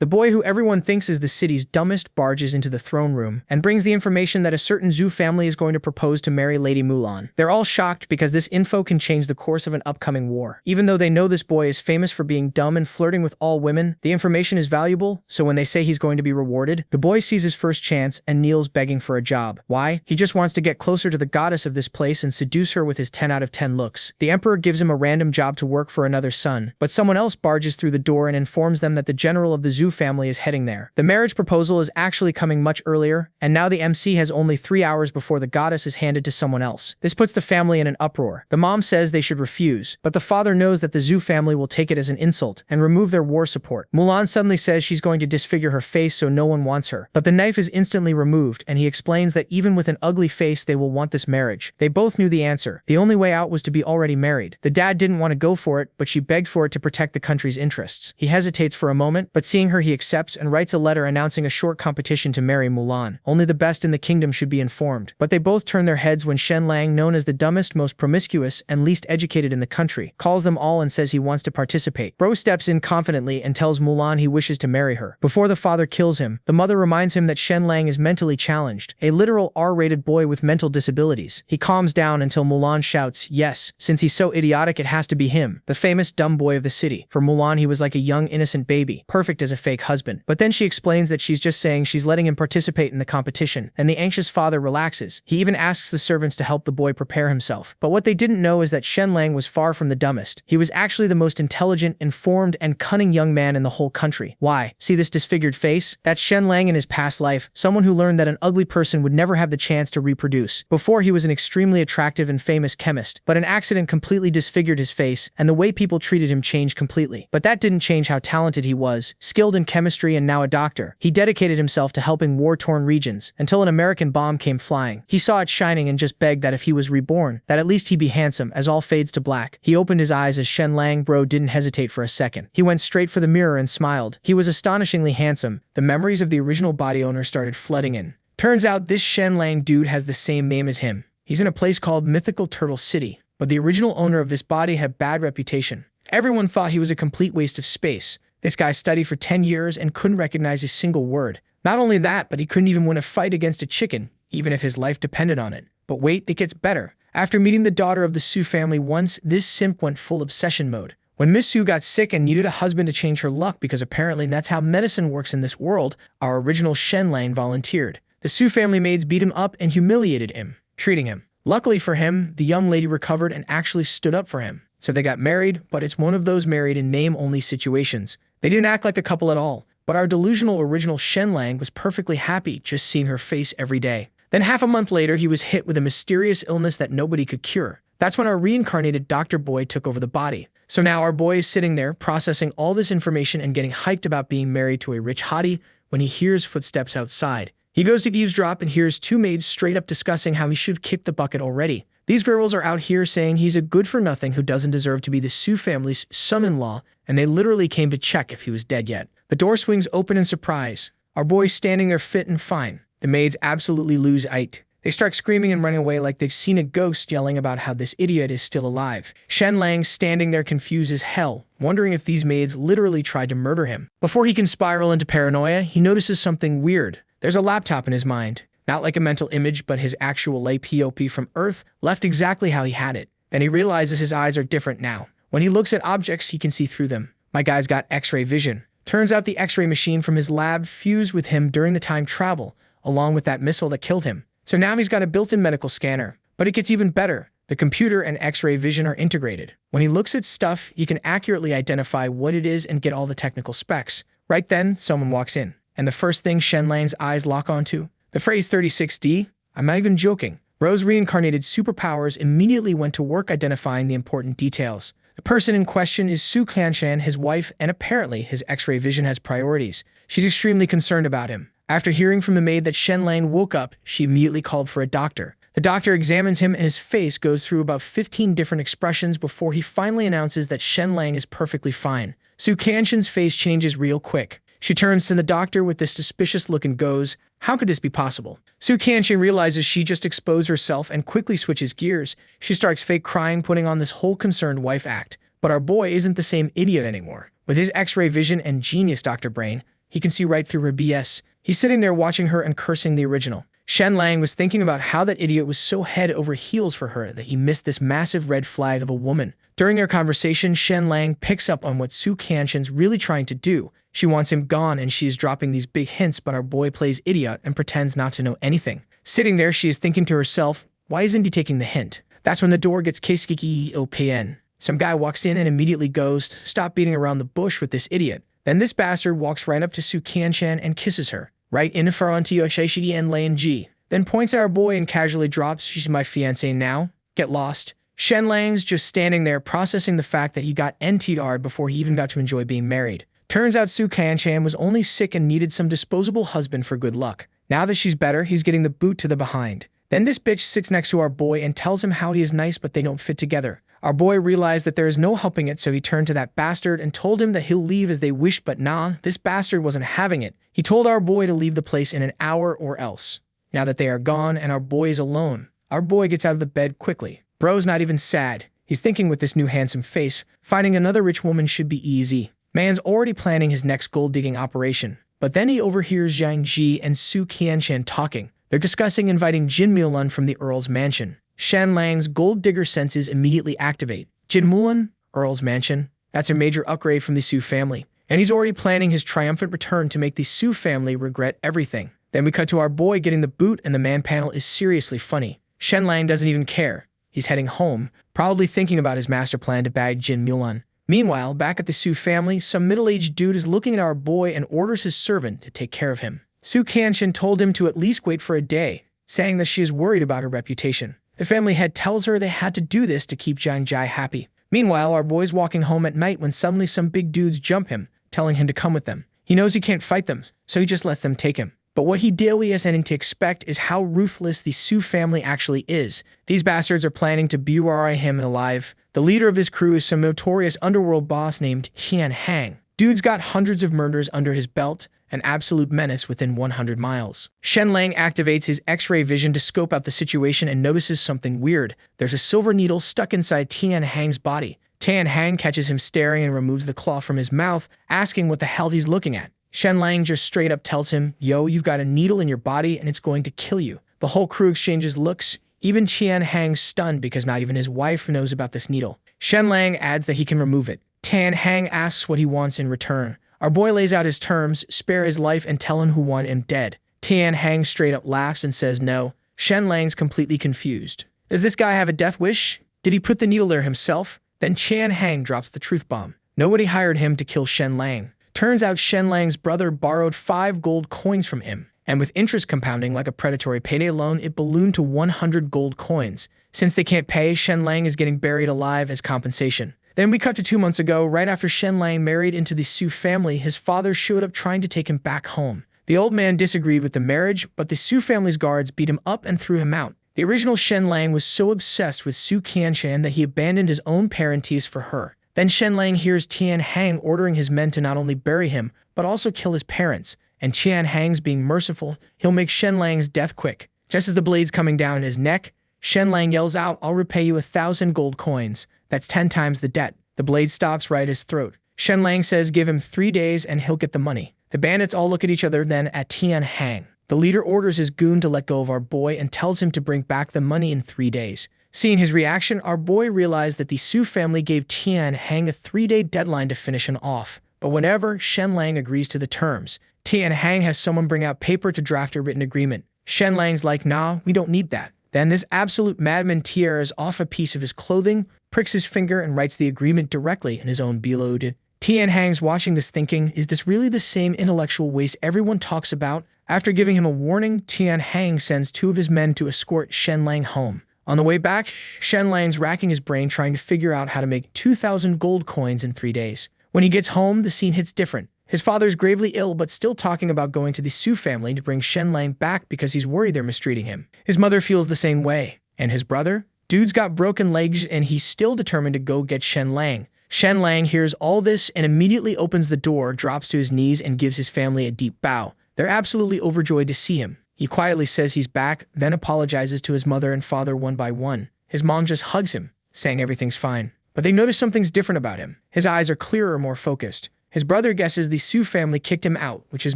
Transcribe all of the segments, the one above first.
The boy who everyone thinks is the city's dumbest barges into the throne room and brings the information that a certain Zhu family is going to propose to marry Lady Mulan. They're all shocked because this info can change the course of an upcoming war. Even though they know this boy is famous for being dumb and flirting with all women, the information is valuable, so when they say he's going to be rewarded, the boy sees his first chance and kneels begging for a job. Why? He just wants to get closer to the goddess of this place and seduce her with his 10 out of 10 looks. The emperor gives him a random job to work for another son, but someone else barges through the door and informs them that the general of the Zhu family is heading there. The marriage proposal is actually coming much earlier, and now the MC has only 3 hours before the goddess is handed to someone else. This puts the family in an uproar. The mom says they should refuse, but the father knows that the Zhu family will take it as an insult and remove their war support. Mulan suddenly says she's going to disfigure her face so no one wants her, but the knife is instantly removed, and he explains that even with an ugly face they will want this marriage. They both knew the answer. The only way out was to be already married. The dad didn't want to go for it, but she begged for it to protect the country's interests. He hesitates for a moment, but seeing her he accepts and writes a letter announcing a short competition to marry Mulan. Only the best in the kingdom should be informed. But they both turn their heads when Shenlang, known as the dumbest, most promiscuous, and least educated in the country, calls them all and says he wants to participate. Bro steps in confidently and tells Mulan he wishes to marry her. Before the father kills him, the mother reminds him that Shenlang is mentally challenged, a literal R-rated boy with mental disabilities. He calms down until Mulan shouts, yes, since he's so idiotic it has to be him, the famous dumb boy of the city. For Mulan he was like a young innocent baby, perfect as a fake husband. But then she explains that she's just saying she's letting him participate in the competition, and the anxious father relaxes. He even asks the servants to help the boy prepare himself. But what they didn't know is that Shenlang was far from the dumbest. He was actually the most intelligent, informed, and cunning young man in the whole country. Why? See this disfigured face? That's Shenlang in his past life, someone who learned that an ugly person would never have the chance to reproduce. Before he was an extremely attractive and famous chemist, but an accident completely disfigured his face, and the way people treated him changed completely. But that didn't change how talented he was, skilled in chemistry and now a doctor. He dedicated himself to helping war-torn regions, until an American bomb came flying. He saw it shining and just begged that if he was reborn, that at least he'd be handsome. As all fades to black, he opened his eyes as Shenlang bro didn't hesitate for a second. He went straight for the mirror and smiled. He was astonishingly handsome. The memories of the original body owner started flooding in. Turns out this Shenlang dude has the same name as him. He's in a place called Mythical Turtle City, but the original owner of this body had a bad reputation. Everyone thought he was a complete waste of space. This guy studied for 10 years and couldn't recognize a single word. Not only that, but he couldn't even win a fight against a chicken, even if his life depended on it. But wait, it gets better. After meeting the daughter of the Su family once, this simp went full obsession mode. When Miss Su got sick and needed a husband to change her luck because apparently that's how medicine works in this world, our original Shenlang volunteered. The Su family maids beat him up and humiliated him, treating him. Luckily for him, the young lady recovered and actually stood up for him. So they got married, but it's one of those married in name-only situations. They didn't act like a couple at all, but our delusional original Shenlang was perfectly happy just seeing her face every day. Then half a month later, he was hit with a mysterious illness that nobody could cure. That's when our reincarnated Dr. Boy took over the body. So now our boy is sitting there processing all this information and getting hyped about being married to a rich hottie when he hears footsteps outside. He goes to eavesdrop and hears two maids straight up discussing how he should have kicked the bucket already. These girls are out here saying he's a good-for-nothing who doesn't deserve to be the Su family's son-in-law, and they literally came to check if he was dead yet. The door swings open in surprise. Our boy's standing there fit and fine. The maids absolutely lose it. They start screaming and running away like they've seen a ghost, yelling about how this idiot is still alive. Shenlang standing there confused as hell, wondering if these maids literally tried to murder him. Before he can spiral into paranoia, he notices something weird. There's a laptop in his mind. Not like a mental image, but his actual laptop from Earth, left exactly how he had it. Then he realizes his eyes are different now. When he looks at objects, he can see through them. My guy's got X-ray vision. Turns out the X-ray machine from his lab fused with him during the time travel, along with that missile that killed him. So now he's got a built-in medical scanner. But it gets even better. The computer and X-ray vision are integrated. When he looks at stuff, he can accurately identify what it is and get all the technical specs. Right then, someone walks in. And the first thing Shenlang's eyes lock onto? The phrase 36D? I'm not even joking. Ro's reincarnated superpowers immediately went to work identifying the important details. The person in question is Su Qianshan, his wife, and apparently his X-ray vision has priorities. She's extremely concerned about him. After hearing from the maid that Shenlang woke up, she immediately called for a doctor. The doctor examines him and his face goes through about 15 different expressions before he finally announces that Shenlang is perfectly fine. Su Qianshan's face changes real quick. She turns to the doctor with this suspicious look and goes, "How could this be possible?" Su Qianshan realizes she just exposed herself and quickly switches gears. She starts fake crying, putting on this whole concerned wife act. But our boy isn't the same idiot anymore. With his X-ray vision and genius Dr. Brain, He can see right through her BS. He's sitting there watching her and cursing the original. Shenlang was thinking about how that idiot was so head over heels for her that he missed this massive red flag of a woman. During their conversation, Shenlang picks up on what Su Qianshan's really trying to do. She wants him gone and she is dropping these big hints, but our boy plays idiot and pretends not to know anything. Sitting there, she is thinking to herself, why isn't he taking the hint? That's when the door gets kiskiki opn. Some guy walks in and immediately goes, stop beating around the bush with this idiot. Then this bastard walks right up to Su Qianshan and kisses her. Right in front of Yoshishidi and Lane G. Then points at our boy and casually drops, she's my fiancé now. Get lost. Shenlang's just standing there processing the fact that he got NTR'd before he even got to enjoy being married. Turns out Su Qianshan was only sick and needed some disposable husband for good luck. Now that she's better, he's getting the boot to the behind. Then this bitch sits next to our boy and tells him how he is nice but they don't fit together. Our boy realized that there is no helping it, so he turned to that bastard and told him that he'll leave as they wished, but nah, this bastard wasn't having it. He told our boy to leave the place in an hour or else. Now that they are gone and our boy is alone, our boy gets out of the bed quickly. Bro's not even sad. He's thinking with this new handsome face, finding another rich woman should be easy. Man's already planning his next gold-digging operation. But then he overhears Zhang Ji and Su Qianshan talking. They're discussing inviting Jin Mulan from the Earl's mansion. Shenlang's gold digger senses immediately activate. Jin Mulan, Earl's mansion. That's a major upgrade from the Su family. And he's already planning his triumphant return to make the Su family regret everything. Then we cut to our boy getting the boot and the man panel is seriously funny. Shenlang doesn't even care. He's heading home, probably thinking about his master plan to bag Jin Mulan. Meanwhile, back at the Su family, some middle-aged dude is looking at our boy and orders his servant to take care of him. Su Qianshan told him to at least wait for a day, saying that she is worried about her reputation. The family head tells her they had to do this to keep Zhang Jai happy. Meanwhile, our boy's walking home at night when suddenly some big dudes jump him, telling him to come with them. He knows he can't fight them, so he just lets them take him. But what he daily is ending to expect is how ruthless the Su family actually is. These bastards are planning to bury him alive. The leader of his crew is some notorious underworld boss named Tian Hang. Dude's got hundreds of murders under his belt, an absolute menace within 100 miles. Shenlang activates his X-ray vision to scope out the situation and notices something weird. There's a silver needle stuck inside Tian Hang's body. Tian Hang catches him staring and removes the claw from his mouth, asking what the hell he's looking at. Shenlang just straight up tells him, yo, you've got a needle in your body and it's going to kill you. The whole crew exchanges looks. Even Tian Hang's stunned because not even his wife knows about this needle. Shenlang adds that he can remove it. Tian Hang asks what he wants in return. Our boy lays out his terms, spare his life and tell him who want him dead. Tian Hang straight up laughs and says no. Shenlang's completely confused. Does this guy have a death wish? Did he put the needle there himself? Then Tian Hang drops the truth bomb. Nobody hired him to kill Shenlang. Turns out Shenlang's brother borrowed 5 gold coins from him, and with interest compounding like a predatory payday loan, it ballooned to 100 gold coins. Since they can't pay, Shenlang is getting buried alive as compensation. Then we cut to 2 months ago, right after Shenlang married into the Su family, his father showed up trying to take him back home. The old man disagreed with the marriage, but the Su family's guards beat him up and threw him out. The original Shenlang was so obsessed with Su Qianshan that he abandoned his own parentage for her. Then Shenlang hears Tian Hang ordering his men to not only bury him, but also kill his parents. And Tian Hang's being merciful, he'll make Shenlang's death quick. Just as the blade's coming down his neck, Shenlang yells out, I'll repay you 1,000 gold coins. That's 10 times the debt. The blade stops right at his throat. Shenlang says give him 3 days and he'll get the money. The bandits all look at each other, then at Tian Hang. The leader orders his goon to let go of our boy and tells him to bring back the money in 3 days. Seeing his reaction, our boy realized that the Su family gave Tian Hang a 3-day deadline to finish him off. But whenever Shenlang agrees to the terms, Tian Hang has someone bring out paper to draft a written agreement. Shenlang's like, nah, we don't need that. Then this absolute madman tears off a piece of his clothing, pricks his finger, and writes the agreement directly in his own below. Tian Hang's watching this thinking, is this really the same intellectual waste everyone talks about? After giving him a warning, Tian Hang sends 2 of his men to escort Shenlang home. On the way back, Shenlang's racking his brain trying to figure out how to make 2,000 gold coins in 3 days. When he gets home, the scene hits different. His father's gravely ill but still talking about going to the Su family to bring Shenlang back because he's worried they're mistreating him. His mother feels the same way. And his brother? Dude's got broken legs and he's still determined to go get Shenlang. Shenlang hears all this and immediately opens the door, drops to his knees and gives his family a deep bow. They're absolutely overjoyed to see him. He quietly says he's back, then apologizes to his mother and father one by one. His mom just hugs him, saying everything's fine. But they notice something's different about him. His eyes are clearer, more focused. His brother guesses the Su family kicked him out, which his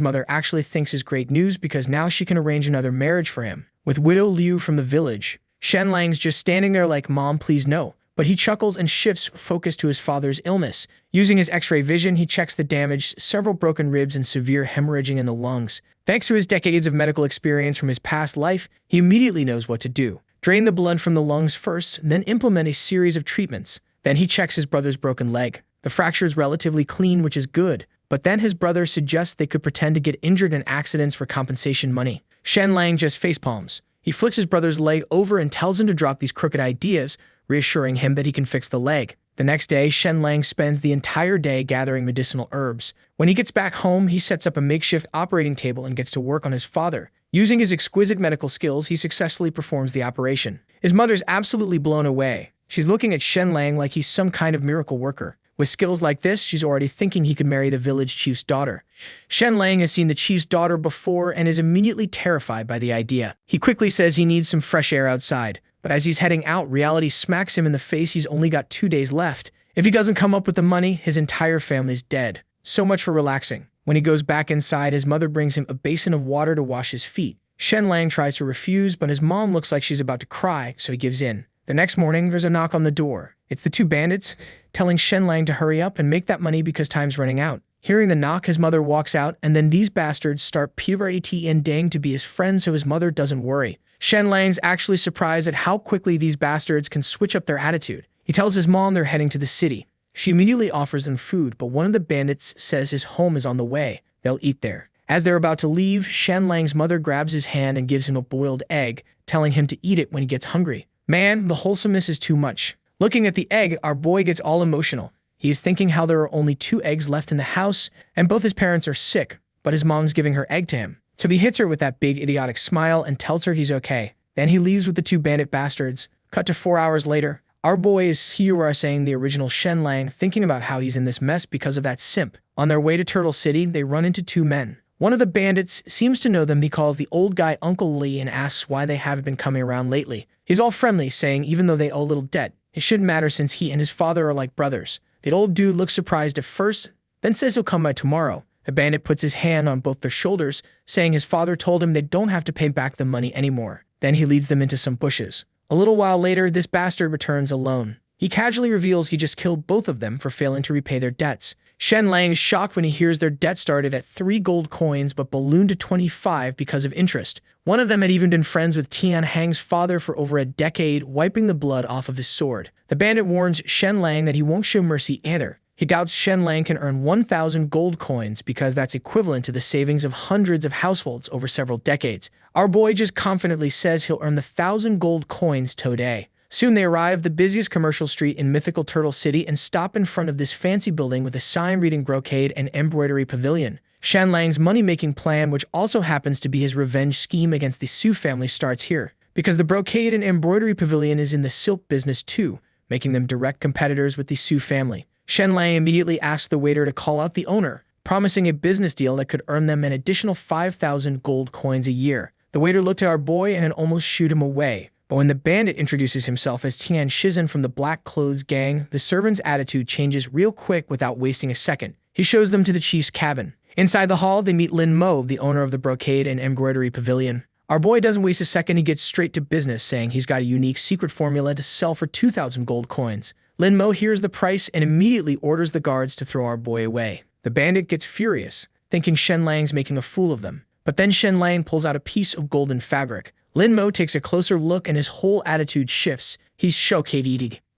mother actually thinks is great news because now she can arrange another marriage for him with widow Liu from the village. Shenlang's just standing there like, "Mom, please no." But he chuckles and shifts focus to his father's illness. Using his x-ray vision, he checks the damage, several broken ribs and severe hemorrhaging in the lungs. Thanks to his decades of medical experience from his past life, he immediately knows what to do. Drain the blood from the lungs first, then implement a series of treatments. Then he checks his brother's broken leg. The fracture is relatively clean, which is good. But then his brother suggests they could pretend to get injured in accidents for compensation money. Shenlang just facepalms. He flicks his brother's leg over and tells him to drop these crooked ideas, reassuring him that he can fix the leg. The next day, Shenlang spends the entire day gathering medicinal herbs. When he gets back home, he sets up a makeshift operating table and gets to work on his father. Using his exquisite medical skills, he successfully performs the operation. His mother's absolutely blown away. She's looking at Shenlang like he's some kind of miracle worker. With skills like this, she's already thinking he could marry the village chief's daughter. Shenlang has seen the chief's daughter before and is immediately terrified by the idea. He quickly says he needs some fresh air outside. But as he's heading out, reality smacks him in the face. He's only got 2 days left. If he doesn't come up with the money, his entire family's dead. So much for relaxing. When he goes back inside, his mother brings him a basin of water to wash his feet. Shenlang tries to refuse, but his mom looks like she's about to cry, so he gives in. The next morning, there's a knock on the door. It's the 2 bandits, telling Shenlang to hurry up and make that money because time's running out. Hearing the knock, his mother walks out, and then these bastards start pretending to be his friends so his mother doesn't worry. Shenlang's actually surprised at how quickly these bastards can switch up their attitude. He tells his mom they're heading to the city. She immediately offers them food, but one of the bandits says his home is on the way. They'll eat there. As they're about to leave, Shenlang's mother grabs his hand and gives him a boiled egg, telling him to eat it when he gets hungry. Man, the wholesomeness is too much. Looking at the egg, our boy gets all emotional. He is thinking how there are only 2 eggs left in the house, and both his parents are sick, but his mom's giving her egg to him. So he hits her with that big idiotic smile and tells her he's okay. Then he leaves with the 2 bandit bastards. Cut to 4 hours later. Our boy is here saying the original Shenlang, thinking about how he's in this mess because of that simp. On their way to Turtle City, they run into 2 men. One of the bandits seems to know them. He calls the old guy Uncle Lee and asks why they haven't been coming around lately. He's all friendly, saying even though they owe a little debt, it shouldn't matter since he and his father are like brothers. The old dude looks surprised at first, then says he'll come by tomorrow. The bandit puts his hand on both their shoulders, saying his father told him they don't have to pay back the money anymore. Then he leads them into some bushes. A little while later, this bastard returns alone. He casually reveals he just killed both of them for failing to repay their debts. Shenlang is shocked when he hears their debt started at 3 gold coins but ballooned to 25 because of interest. One of them had even been friends with Tian Hang's father for over a decade, wiping the blood off of his sword. The bandit warns Shenlang that he won't show mercy either. He doubts Shenlang can earn 1,000 gold coins because that's equivalent to the savings of hundreds of households over several decades. Our boy just confidently says he'll earn the 1,000 gold coins today. Soon they arrive the busiest commercial street in mythical Turtle City and stop in front of this fancy building with a sign reading Brocade and Embroidery Pavilion. Shenlang's money-making plan, which also happens to be his revenge scheme against the Su family, starts here. Because the Brocade and Embroidery Pavilion is in the silk business too, making them direct competitors with the Su family. Shenlang immediately asks the waiter to call out the owner, promising a business deal that could earn them an additional 5,000 gold coins a year. The waiter looked at our boy and had almost shooed him away. But when the bandit introduces himself as Tian Shizhen from the Black Clothes Gang, the servant's attitude changes real quick without wasting a second. He shows them to the chief's cabin. Inside the hall, they meet Lin Mo, the owner of the Brocade and Embroidery Pavilion. Our boy doesn't waste a second, he gets straight to business, saying he's got a unique secret formula to sell for 2,000 gold coins. Lin Mo hears the price and immediately orders the guards to throw our boy away. The bandit gets furious, thinking Shenlang's making a fool of them. But then Shenlang pulls out a piece of golden fabric. Lin Mo takes a closer look and his whole attitude shifts. He's shocked.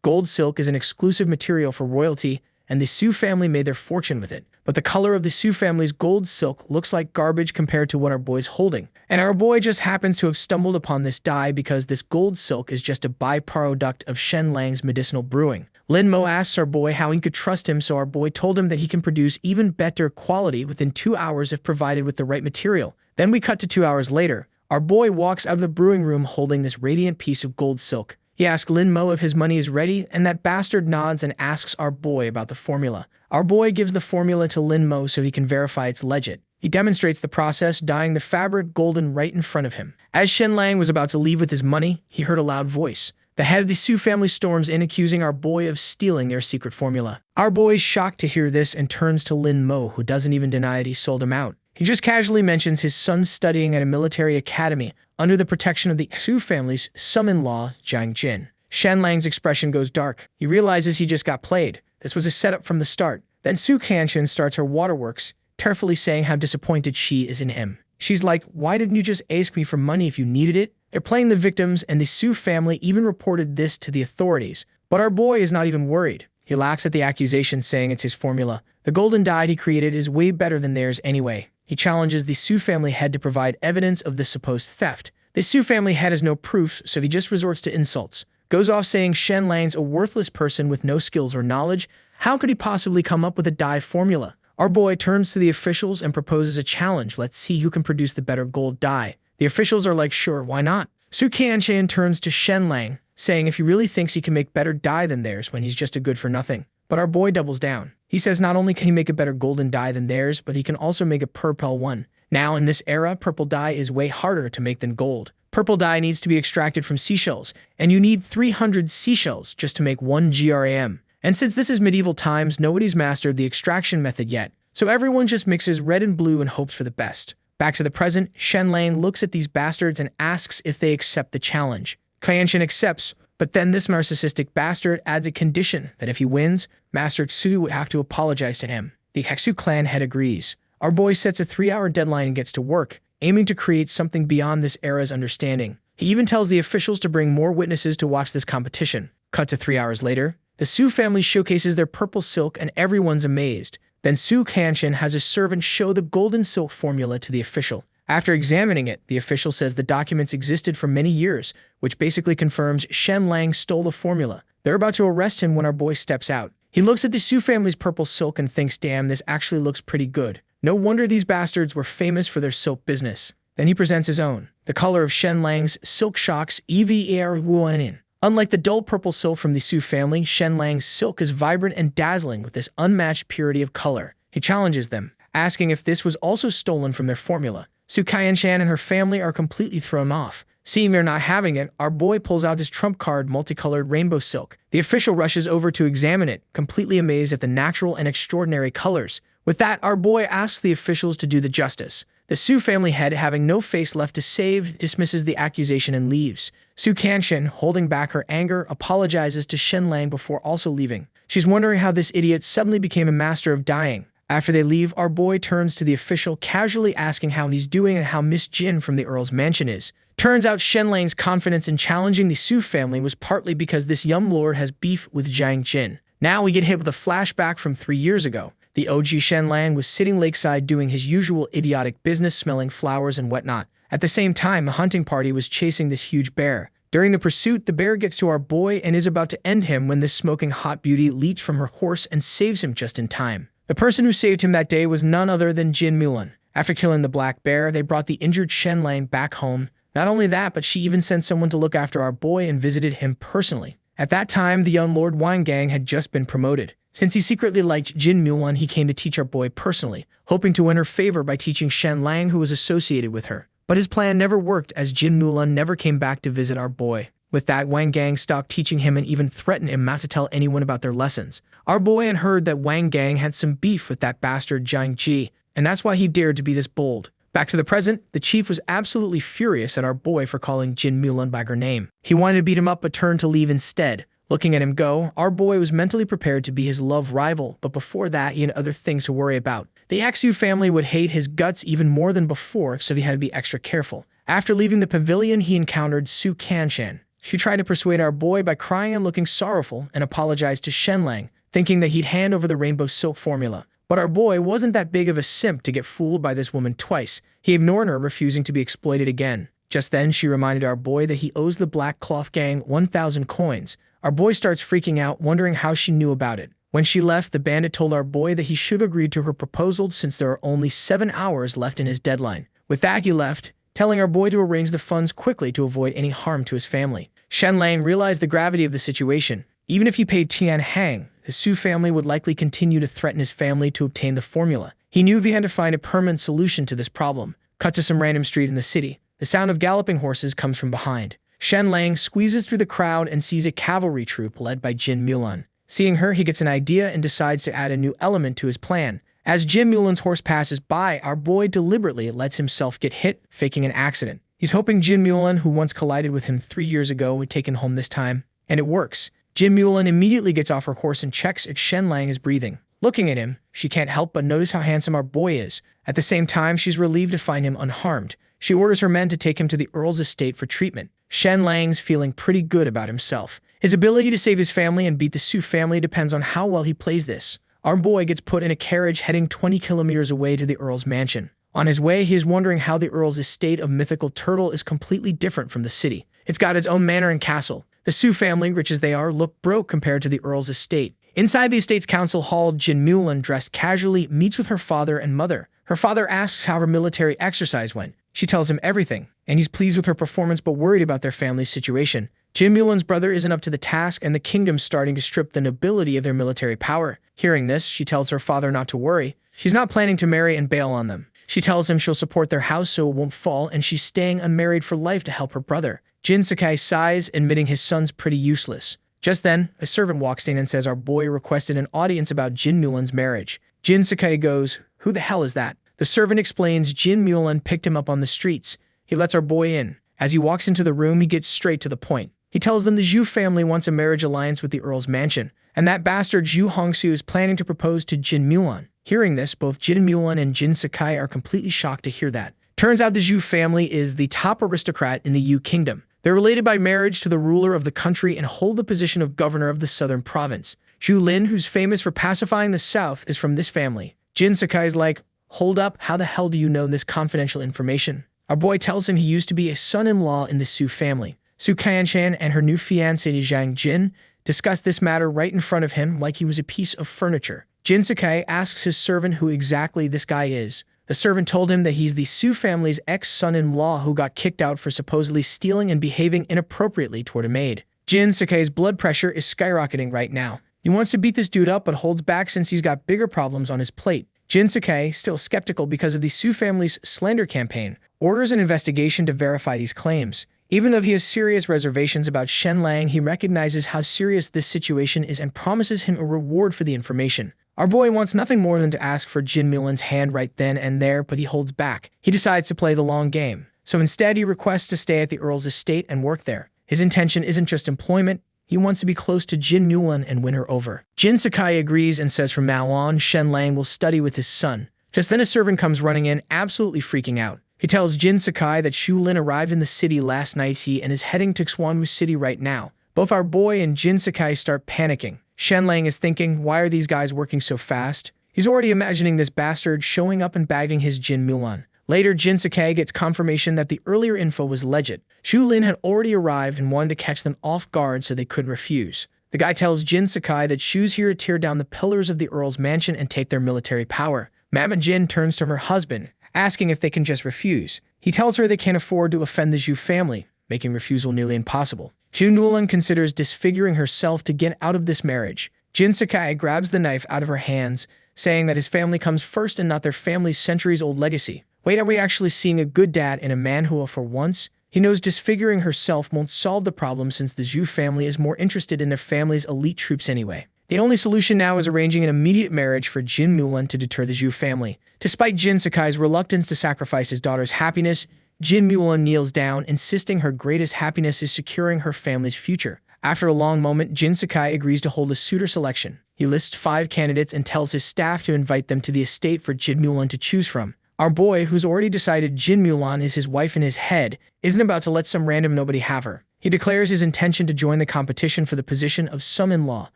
Gold silk is an exclusive material for royalty, and the Su family made their fortune with it. But the color of the Su family's gold silk looks like garbage compared to what our boy's holding. And our boy just happens to have stumbled upon this dye because this gold silk is just a byproduct of Shenlang's medicinal brewing. Lin Mo asks our boy how he could trust him, so our boy told him that he can produce even better quality within 2 hours if provided with the right material. Then we cut to 2 hours later. Our boy walks out of the brewing room holding this radiant piece of gold silk. He asks Lin Mo if his money is ready, and that bastard nods and asks our boy about the formula. Our boy gives the formula to Lin Mo so he can verify it's legit. He demonstrates the process, dyeing the fabric golden right in front of him. As Shenlang was about to leave with his money, he heard a loud voice. The head of the Su family storms in, accusing our boy of stealing their secret formula. Our boy is shocked to hear this and turns to Lin Mo, who doesn't even deny that he sold him out. He just casually mentions his son studying at a military academy under the protection of the Su family's son-in-law, Jiang Jin. Shenlang's expression goes dark. He realizes he just got played. This was a setup from the start. Then Su Kanshin starts her waterworks, tearfully saying how disappointed she is in him. She's like, "Why didn't you just ask me for money if you needed it?" They're playing the victims, and the Su family even reported this to the authorities. But our boy is not even worried. He laughs at the accusation, saying it's his formula. The golden dye he created is way better than theirs anyway. He challenges the Su family head to provide evidence of the supposed theft. The Su family head has no proof, so he just resorts to insults. Goes off saying Shenlang's a worthless person with no skills or knowledge. How could he possibly come up with a dye formula? Our boy turns to the officials and proposes a challenge. Let's see who can produce the better gold dye. The officials are like, sure, why not? Su Kanshin turns to Shenlang, saying if he really thinks he can make better dye than theirs when he's just a good for nothing. But our boy doubles down. He says not only can he make a better golden dye than theirs, but he can also make a purple one. Now, in this era, purple dye is way harder to make than gold. Purple dye needs to be extracted from seashells, and you need 300 seashells just to make 1 gram. And since this is medieval times, nobody's mastered the extraction method yet, so everyone just mixes red and blue and hopes for the best. Back to the present, Shenlang looks at these bastards and asks if they accept the challenge. Kanshin accepts, but then this narcissistic bastard adds a condition that if he wins, Master Xu would have to apologize to him. The Hexu clan head agrees. Our boy sets a 3-hour deadline and gets to work, aiming to create something beyond this era's understanding. He even tells the officials to bring more witnesses to watch this competition. Cut to 3 hours later, the Su family showcases their purple silk and everyone's amazed. Then Su Kanshin has a servant show the golden silk formula to the official. After examining it, the official says the documents existed for many years, which basically confirms Shenlang stole the formula. They're about to arrest him when our boy steps out. He looks at the Su family's purple silk and thinks, damn, this actually looks pretty good. No wonder these bastards were famous for their silk business. Then he presents his own. The color of Shenlang's silk shocks everyone. Unlike the dull purple silk from the Su family, Shenlang's silk is vibrant and dazzling with this unmatched purity of color. He challenges them, asking if this was also stolen from their formula. Su Kanshin and her family are completely thrown off. Seeing they're not having it, our boy pulls out his trump card, multicolored rainbow silk. The official rushes over to examine it, completely amazed at the natural and extraordinary colors. With that, our boy asks the officials to do the justice. The Su family head, having no face left to save, dismisses the accusation and leaves. Su Kanshin, holding back her anger, apologizes to Shenlang before also leaving. She's wondering how this idiot suddenly became a master of dyeing. After they leave, our boy turns to the official, casually asking how he's doing and how Miss Jin from the Earl's mansion is. Turns out Shenlang's confidence in challenging the Su family was partly because this young lord has beef with Jiang Jin. Now we get hit with a flashback from 3 years ago. The OG Shenlang was sitting lakeside doing his usual idiotic business, smelling flowers and whatnot. At the same time, a hunting party was chasing this huge bear. During the pursuit, the bear gets to our boy and is about to end him when this smoking hot beauty leaps from her horse and saves him just in time. The person who saved him that day was none other than Jin Mulan. After killing the black bear, they brought the injured Shenlang back home. Not only that, but she even sent someone to look after our boy and visited him personally. At that time, the young Lord Wang Gang had just been promoted. Since he secretly liked Jin Mulan, he came to teach our boy personally, hoping to win her favor by teaching Shenlang, who was associated with her. But his plan never worked, as Jin Mulan never came back to visit our boy. With that, Wang Gang stopped teaching him and even threatened him not to tell anyone about their lessons. Our boy had heard that Wang Gang had some beef with that bastard Jiang Ji, and that's why he dared to be this bold. Back to the present, the chief was absolutely furious at our boy for calling Jin Mulan by her name. He wanted to beat him up but turned to leave instead. Looking at him go, our boy was mentally prepared to be his love rival, but before that, he had other things to worry about. The Xu family would hate his guts even more than before, so he had to be extra careful. After leaving the pavilion, he encountered Su Kanshin. She tried to persuade our boy by crying and looking sorrowful and apologized to Shenlang, thinking that he'd hand over the rainbow silk formula. But our boy wasn't that big of a simp to get fooled by this woman twice. He ignored her, refusing to be exploited again. Just then, she reminded our boy that he owes the Black Cloth Gang 1,000 coins. Our boy starts freaking out, wondering how she knew about it. When she left, the bandit told our boy that he should have agreed to her proposal since there are only 7 hours left in his deadline. With that, he left, telling our boy to arrange the funds quickly to avoid any harm to his family. Shenlang realized the gravity of the situation. Even if he paid Tian Hang, the Su family would likely continue to threaten his family to obtain the formula. He knew he had to find a permanent solution to this problem. Cut to some random street in the city. The sound of galloping horses comes from behind. Shenlang squeezes through the crowd and sees a cavalry troop led by Jin Mulan. Seeing her, he gets an idea and decides to add a new element to his plan. As Jin Mulan's horse passes by, our boy deliberately lets himself get hit, faking an accident. He's hoping Jin Mulan, who once collided with him 3 years ago, would take him home this time. And it works. Jin Mulan immediately gets off her horse and checks if Shenlang is breathing. Looking at him, she can't help but notice how handsome our boy is. At the same time, she's relieved to find him unharmed. She orders her men to take him to the Earl's estate for treatment. Shenlang's feeling pretty good about himself. His ability to save his family and beat the Su family depends on how well he plays this. Our boy gets put in a carriage heading 20 kilometers away to the Earl's mansion. On his way, he is wondering how the Earl's estate of mythical turtle is completely different from the city. It's got its own manor and castle. The Su family, rich as they are, look broke compared to the Earl's estate. Inside the estate's council hall, Jin Mulan, dressed casually, meets with her father and mother. Her father asks how her military exercise went. She tells him everything, and he's pleased with her performance but worried about their family's situation. Jin Mulan's brother isn't up to the task, and the kingdom's starting to strip the nobility of their military power. Hearing this, she tells her father not to worry. She's not planning to marry and bail on them. She tells him she'll support their house so it won't fall, and she's staying unmarried for life to help her brother. Jin Sakai sighs, admitting his son's pretty useless. Just then, a servant walks in and says our boy requested an audience about Jin Mulan's marriage. Jin Sakai goes, "Who the hell is that?" The servant explains Jin Mulan picked him up on the streets. He lets our boy in. As he walks into the room, he gets straight to the point. He tells them the Zhu family wants a marriage alliance with the Earl's mansion, and that bastard Zhu Hongsu is planning to propose to Jin Mulan. Hearing this, both Jin Mulan and Jin Sakai are completely shocked to hear that. Turns out the Zhu family is the top aristocrat in the Yu kingdom. They're related by marriage to the ruler of the country and hold the position of governor of the southern province. Zhu Lin, who's famous for pacifying the south, is from this family. Jin Sakai's like, "Hold up, how the hell do you know this confidential information?" Our boy tells him he used to be a son-in-law in the Su family. Su Kanshan and her new fiancé Zhang Jin discussed this matter right in front of him like he was a piece of furniture. Jin Sakai asks his servant who exactly this guy is. The servant told him that he's the Su family's ex-son-in-law who got kicked out for supposedly stealing and behaving inappropriately toward a maid. Jin Sakai's blood pressure is skyrocketing right now. He wants to beat this dude up but holds back since he's got bigger problems on his plate. Jin Sakai, still skeptical because of the Su family's slander campaign, orders an investigation to verify these claims. Even though he has serious reservations about Shenlang, he recognizes how serious this situation is and promises him a reward for the information. Our boy wants nothing more than to ask for Jin Mulan's hand right then and there, but he holds back. He decides to play the long game. So instead, he requests to stay at the Earl's estate and work there. His intention isn't just employment. He wants to be close to Jin Mulan and win her over. Jin Sakai agrees and says from now on, Shenlang will study with his son. Just then a servant comes running in, absolutely freaking out. He tells Jin Sakai that Shu Lin arrived in the city last night and is heading to Xuanwu City right now. Both our boy and Jin Sakai start panicking. Shenlang is thinking, why are these guys working so fast? He's already imagining this bastard showing up and bagging his Jin Mulan. Later, Jin Sakai gets confirmation that the earlier info was legit. Shu Lin had already arrived and wanted to catch them off guard so they couldn't refuse. The guy tells Jin Sakai that Shu's here to tear down the pillars of the Earl's mansion and take their military power. Mama Jin turns to her husband, asking if they can just refuse. He tells her they can't afford to offend the Zhu family, making refusal nearly impossible. Zhu Nulan considers disfiguring herself to get out of this marriage. Jin Sakai grabs the knife out of her hands, saying that his family comes first and not their family's centuries-old legacy. Wait, are we actually seeing a good dad in a manhua for once? He knows disfiguring herself won't solve the problem since the Zhu family is more interested in their family's elite troops anyway. The only solution now is arranging an immediate marriage for Jin Mulan to deter the Zhu family. Despite Jin Sakai's reluctance to sacrifice his daughter's happiness, Jin Mulan kneels down, insisting her greatest happiness is securing her family's future. After a long moment, Jin Sakai agrees to hold a suitor selection. He lists 5 candidates and tells his staff to invite them to the estate for Jin Mulan to choose from. Our boy, who's already decided Jin Mulan is his wife in his head, isn't about to let some random nobody have her. He declares his intention to join the competition for the position of son-in-law.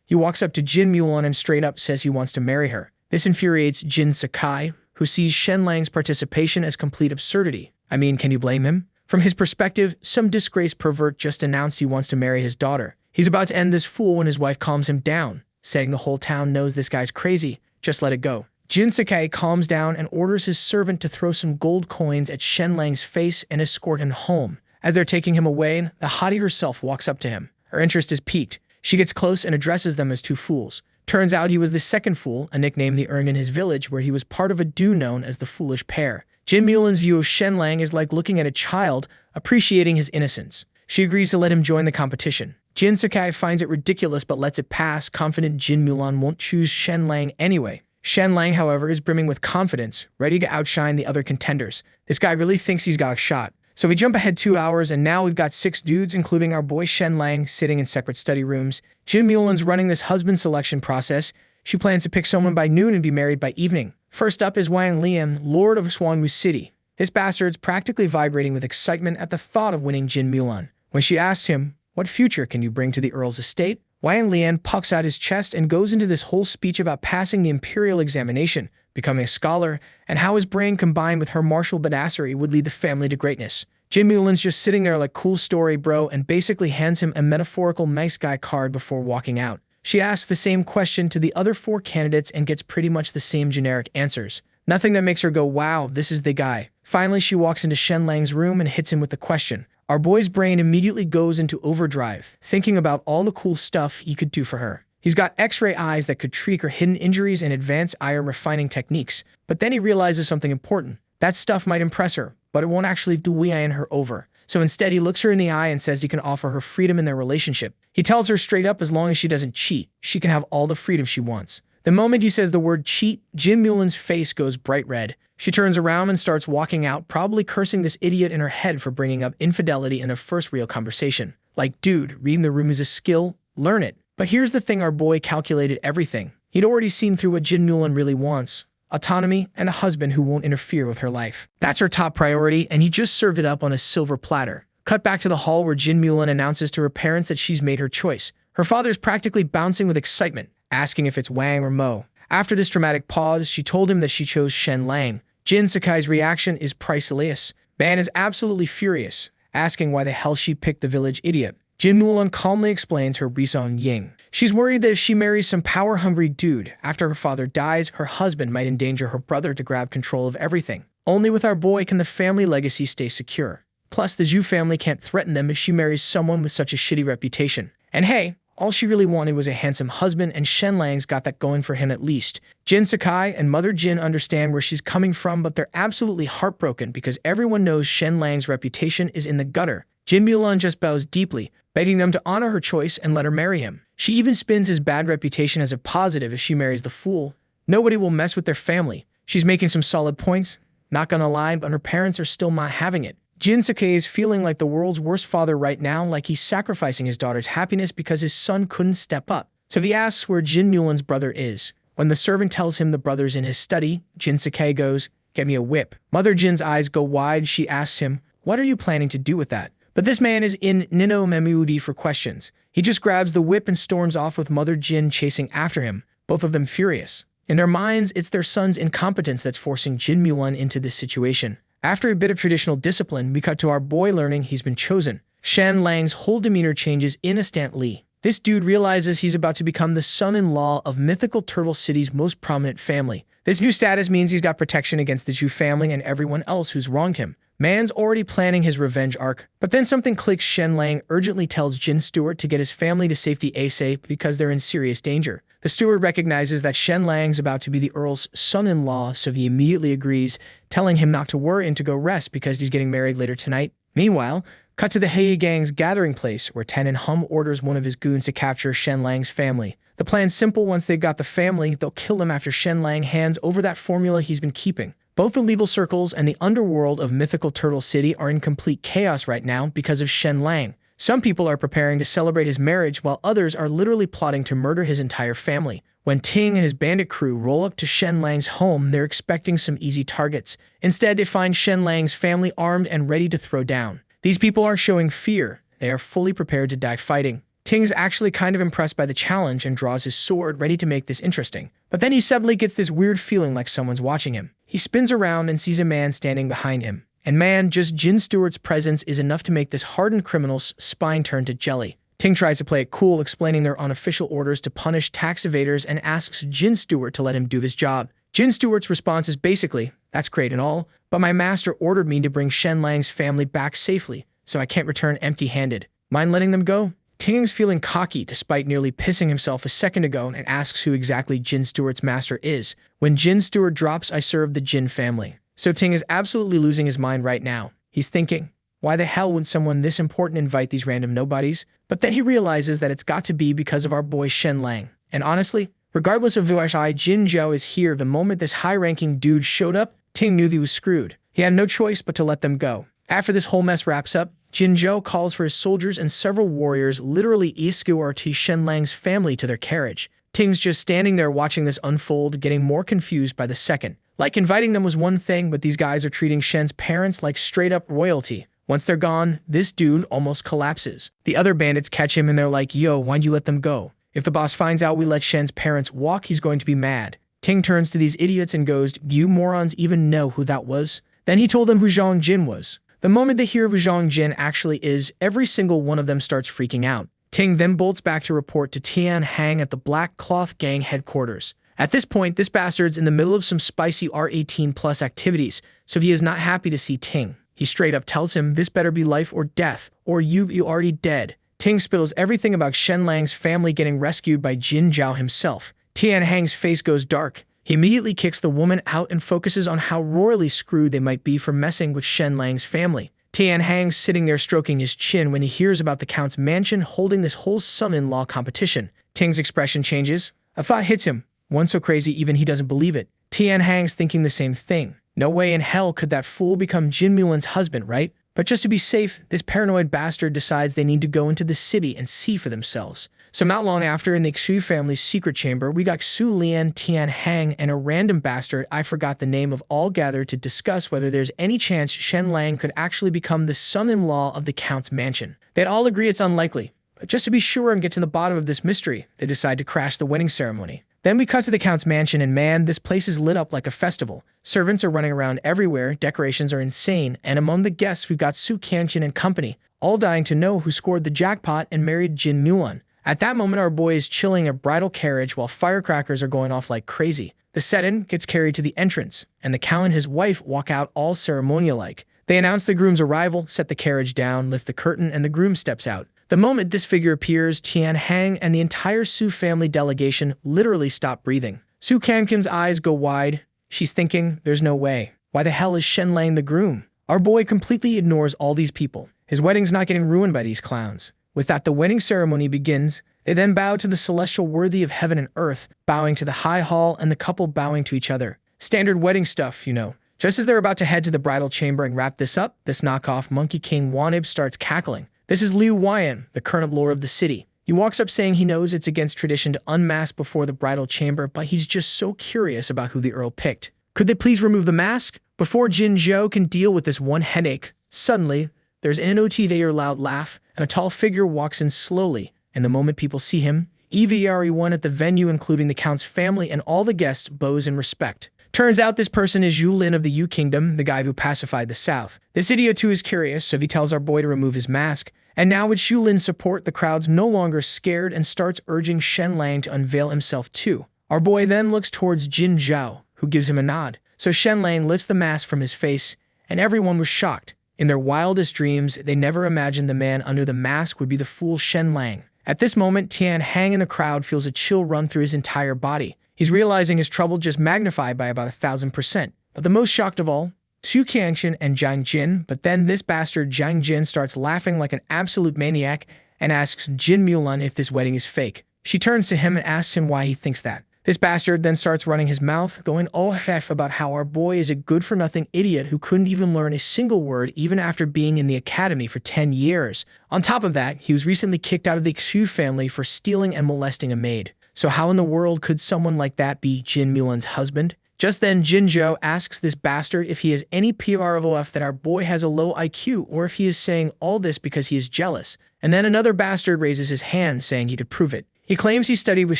He walks up to Jin Mulan and straight up says he wants to marry her. This infuriates Jin Sakai, who sees Shenlang's participation as complete absurdity. I mean, can you blame him? From his perspective, some disgraced pervert just announced he wants to marry his daughter. He's about to end this fool when his wife calms him down, saying the whole town knows this guy's crazy. Just let it go. Jin Sakai calms down and orders his servant to throw some gold coins at Shenlang's face and escort him home. As they're taking him away, the hottie herself walks up to him. Her interest is piqued. She gets close and addresses them as 2 fools. Turns out he was the second fool, a nickname they earned in his village where he was part of a do known as the Foolish Pair. Jin Mulan's view of Shenlang is like looking at a child, appreciating his innocence. She agrees to let him join the competition. Jin Sakai finds it ridiculous but lets it pass, confident Jin Mulan won't choose Shenlang anyway. Shenlang, however, is brimming with confidence, ready to outshine the other contenders. This guy really thinks he's got a shot. So we jump ahead 2 hours, and now we've got 6 dudes, including our boy Shenlang, sitting in separate study rooms. Jin Mulan's running this husband selection process. She plans to pick someone by noon and be married by evening. First up is Wang Lian, Lord of Xuanwu City. This bastard's practically vibrating with excitement at the thought of winning Jin Mulan. When she asks him, "What future can you bring to the Earl's estate?" Wang Lian pucks out his chest and goes into this whole speech about passing the imperial examination, becoming a scholar, and how his brain combined with her martial badassery would lead the family to greatness. Jin Mulan's just sitting there like, "Cool story, bro," and basically hands him a metaphorical nice guy card before walking out. She asks the same question to the other 4 candidates and gets pretty much the same generic answers. Nothing that makes her go, "Wow, this is the guy." Finally, she walks into Shenlang's room and hits him with the question. Our boy's brain immediately goes into overdrive, thinking about all the cool stuff he could do for her. He's got X-ray eyes that could treat her hidden injuries and advanced iron refining techniques. But then he realizes something important. That stuff might impress her, but it won't actually win her over. So instead, he looks her in the eye and says he can offer her freedom in their relationship. He tells her straight up, as long as she doesn't cheat, she can have all the freedom she wants. The moment he says the word cheat, Jin Mulan's face goes bright red. She turns around and starts walking out, probably cursing this idiot in her head for bringing up infidelity in a first real conversation. Like, dude, reading the room is a skill, learn it. But here's the thing, our boy calculated everything. He'd already seen through what Jin Mulan really wants. Autonomy and a husband who won't interfere with her life. That's her top priority, and he just served it up on a silver platter. Cut back to the hall where Jin Mulan announces to her parents that she's made her choice. Her father's practically bouncing with excitement, asking if it's Wang or Mo. After this dramatic pause, she told him that she chose Shenlang. Jin Sakai's reaction is priceless. Man is absolutely furious, asking why the hell she picked the village idiot. Jin Mulan calmly explains her reason Ying. She's worried that if she marries some power-hungry dude, after her father dies, her husband might endanger her brother to grab control of everything. Only with our boy can the family legacy stay secure. Plus, the Zhu family can't threaten them if she marries someone with such a shitty reputation. And hey, all she really wanted was a handsome husband, and Shenlang's got that going for him at least. Jin Sakai and Mother Jin understand where she's coming from, but they're absolutely heartbroken because everyone knows Shenlang's reputation is in the gutter. Jin Mulan just bows deeply, begging them to honor her choice and let her marry him. She even spins his bad reputation as a positive if she marries the fool. Nobody will mess with their family. She's making some solid points, not gonna lie, but her parents are still not having it. Jin Sakai is feeling like the world's worst father right now, like he's sacrificing his daughter's happiness because his son couldn't step up. So he asks where Jin Mulan's brother is. When the servant tells him the brother's in his study, Jin Sakai goes, "Get me a whip." Mother Jin's eyes go wide. She asks him, "What are you planning to do with that?" But this man is in Nino Memuudi for questions. He just grabs the whip and storms off with Mother Jin chasing after him, both of them furious. In their minds, it's their son's incompetence that's forcing Jin Mulan into this situation. After a bit of traditional discipline, we cut to our boy learning he's been chosen. Shenlang's whole demeanor changes instantly. This dude realizes he's about to become the son-in-law of mythical Turtle City's most prominent family. This new status means he's got protection against the Zhu family and everyone else who's wronged him. Man's already planning his revenge arc, but then something clicks. Shenlang urgently tells Jin Stewart to get his family to safety ASAP because they're in serious danger. The steward recognizes that Shenlang's about to be the Earl's son-in-law, so he immediately agrees, telling him not to worry and to go rest because he's getting married later tonight. Meanwhile, cut to the Hei gang's gathering place, where Tennon Hum orders one of his goons to capture Shenlang's family. The plan's simple. Once they've got the family, they'll kill them after Shenlang hands over that formula he's been keeping. Both the legal circles and the underworld of mythical Turtle City are in complete chaos right now because of Shenlang. Some people are preparing to celebrate his marriage, while others are literally plotting to murder his entire family. When Ting and his bandit crew roll up to Shenlang's home, they're expecting some easy targets. Instead, they find Shenlang's family armed and ready to throw down. These people aren't showing fear. They are fully prepared to die fighting. Ting's actually kind of impressed by the challenge and draws his sword, ready to make this interesting. But then he suddenly gets this weird feeling like someone's watching him. He spins around and sees a man standing behind him. And man, just Jin Stewart's presence is enough to make this hardened criminal's spine turn to jelly. Ting tries to play it cool, explaining their unofficial orders to punish tax evaders, and asks Jin Stewart to let him do his job. Jin Stewart's response is basically, "That's great and all, but my master ordered me to bring Shenlang's family back safely, so I can't return empty-handed. Mind letting them go?" Ting's feeling cocky despite nearly pissing himself a second ago and asks who exactly Jin Stewart's master is. When Jin Stewart drops, "I serve the Jin family." So Ting is absolutely losing his mind right now. He's thinking, Why the hell would someone this important invite these random nobodies? But then he realizes that it's got to be because of our boy Shenlang. And honestly, regardless of why Jin Zhao is here, the moment this high-ranking dude showed up, Ting knew he was screwed. He had no choice but to let them go. After this whole mess wraps up, Jin Zhao calls for his soldiers and several warriors literally escort Shenlang's family to their carriage. Ting's just standing there watching this unfold, getting more confused by the second. Like inviting them was one thing, but these guys are treating Shen's parents like straight-up royalty. Once they're gone, this dude almost collapses. The other bandits catch him and they're like, yo, why'd you let them go? If the boss finds out we let Shen's parents walk, he's going to be mad. Ting turns to these idiots and goes, do you morons even know who that was? Then he told them who Zhang Jin was. The moment they hear who Zhang Jin actually is, every single one of them starts freaking out. Ting then bolts back to report to Tian Hang at the Black Cloth Gang headquarters. At this point, this bastard's in the middle of some spicy R18+ activities, so he is not happy to see Ting. He straight up tells him, this better be life or death, or you already dead. Ting spills everything about Shenlang's family getting rescued by Jin Zhao himself. Tian Hang's face goes dark. He immediately kicks the woman out and focuses on how royally screwed they might be for messing with Shenlang's family. Tian Hang's sitting there stroking his chin when he hears about the Count's mansion holding this whole son-in-law competition. Ting's expression changes. A thought hits him, one so crazy even he doesn't believe it. Tian Hang's thinking the same thing. No way in hell could that fool become Jin Mulan's husband, right? But just to be safe, this paranoid bastard decides they need to go into the city and see for themselves. So not long after, in the Xu family's secret chamber, we got Xu Lian, Tian Hang, and a random bastard I forgot the name of all gathered to discuss whether there's any chance Shenlang could actually become the son-in-law of the Count's mansion. They'd all agree it's unlikely, but just to be sure and get to the bottom of this mystery, they decide to crash the wedding ceremony. Then we cut to the Count's mansion, and man, this place is lit up like a festival. Servants are running around everywhere, decorations are insane, and among the guests we've got Su Qianqin and company, all dying to know who scored the jackpot and married Jin Mulan. At that moment, our boy is chilling a bridal carriage while firecrackers are going off like crazy. The set-in gets carried to the entrance, and the Count and his wife walk out all ceremonial-like. They announce the groom's arrival, set the carriage down, lift the curtain, and the groom steps out. The moment this figure appears, Tian Hang and the entire Su family delegation literally stop breathing. Su Qianqin's eyes go wide. She's thinking, there's no way. Why the hell is Shenlang the groom? Our boy completely ignores all these people. His wedding's not getting ruined by these clowns. With that, the wedding ceremony begins. They then bow to the celestial worthy of heaven and earth, bowing to the high hall and the couple bowing to each other. Standard wedding stuff, you know. Just as they're about to head to the bridal chamber and wrap this up, this knockoff Monkey King Wanib starts cackling. This is Liu Huayan, the current lord of the city. He walks up saying he knows it's against tradition to unmask before the bridal chamber, but he's just so curious about who the Earl picked. Could they please remove the mask? Before Jin Zhao can deal with this one headache, suddenly, there's an NOTVer loud laugh, and a tall figure walks in slowly, and the moment people see him, everyone at the venue, including the Count's family and all the guests, bows in respect. Turns out this person is Zhu Lin of the Yu Kingdom, the guy who pacified the South. This idiot too is curious, so he tells our boy to remove his mask. And now with Zhu Lin's support, the crowd's no longer scared and starts urging Shenlang to unveil himself too. Our boy then looks towards Jin Zhao, who gives him a nod. So Shenlang lifts the mask from his face, and everyone was shocked. In their wildest dreams, they never imagined the man under the mask would be the fool Shenlang. At this moment, Tian Hang in the crowd feels a chill run through his entire body. He's realizing his trouble just magnified by about 1,000%. But the most shocked of all, Su Qianqin and Zhang Jin, but then this bastard Zhang Jin starts laughing like an absolute maniac and asks Jin Mulan if this wedding is fake. She turns to him and asks him why he thinks that. This bastard then starts running his mouth, going all hef about how our boy is a good-for-nothing idiot who couldn't even learn a single word even after being in the academy for 10 years. On top of that, he was recently kicked out of the Xu family for stealing and molesting a maid. So how in the world could someone like that be Jin Mulan's husband? Just then, Jin Zhao asks this bastard if he has any PROF that our boy has a low IQ or if he is saying all this because he is jealous. And then another bastard raises his hand saying he could prove it. He claims he studied with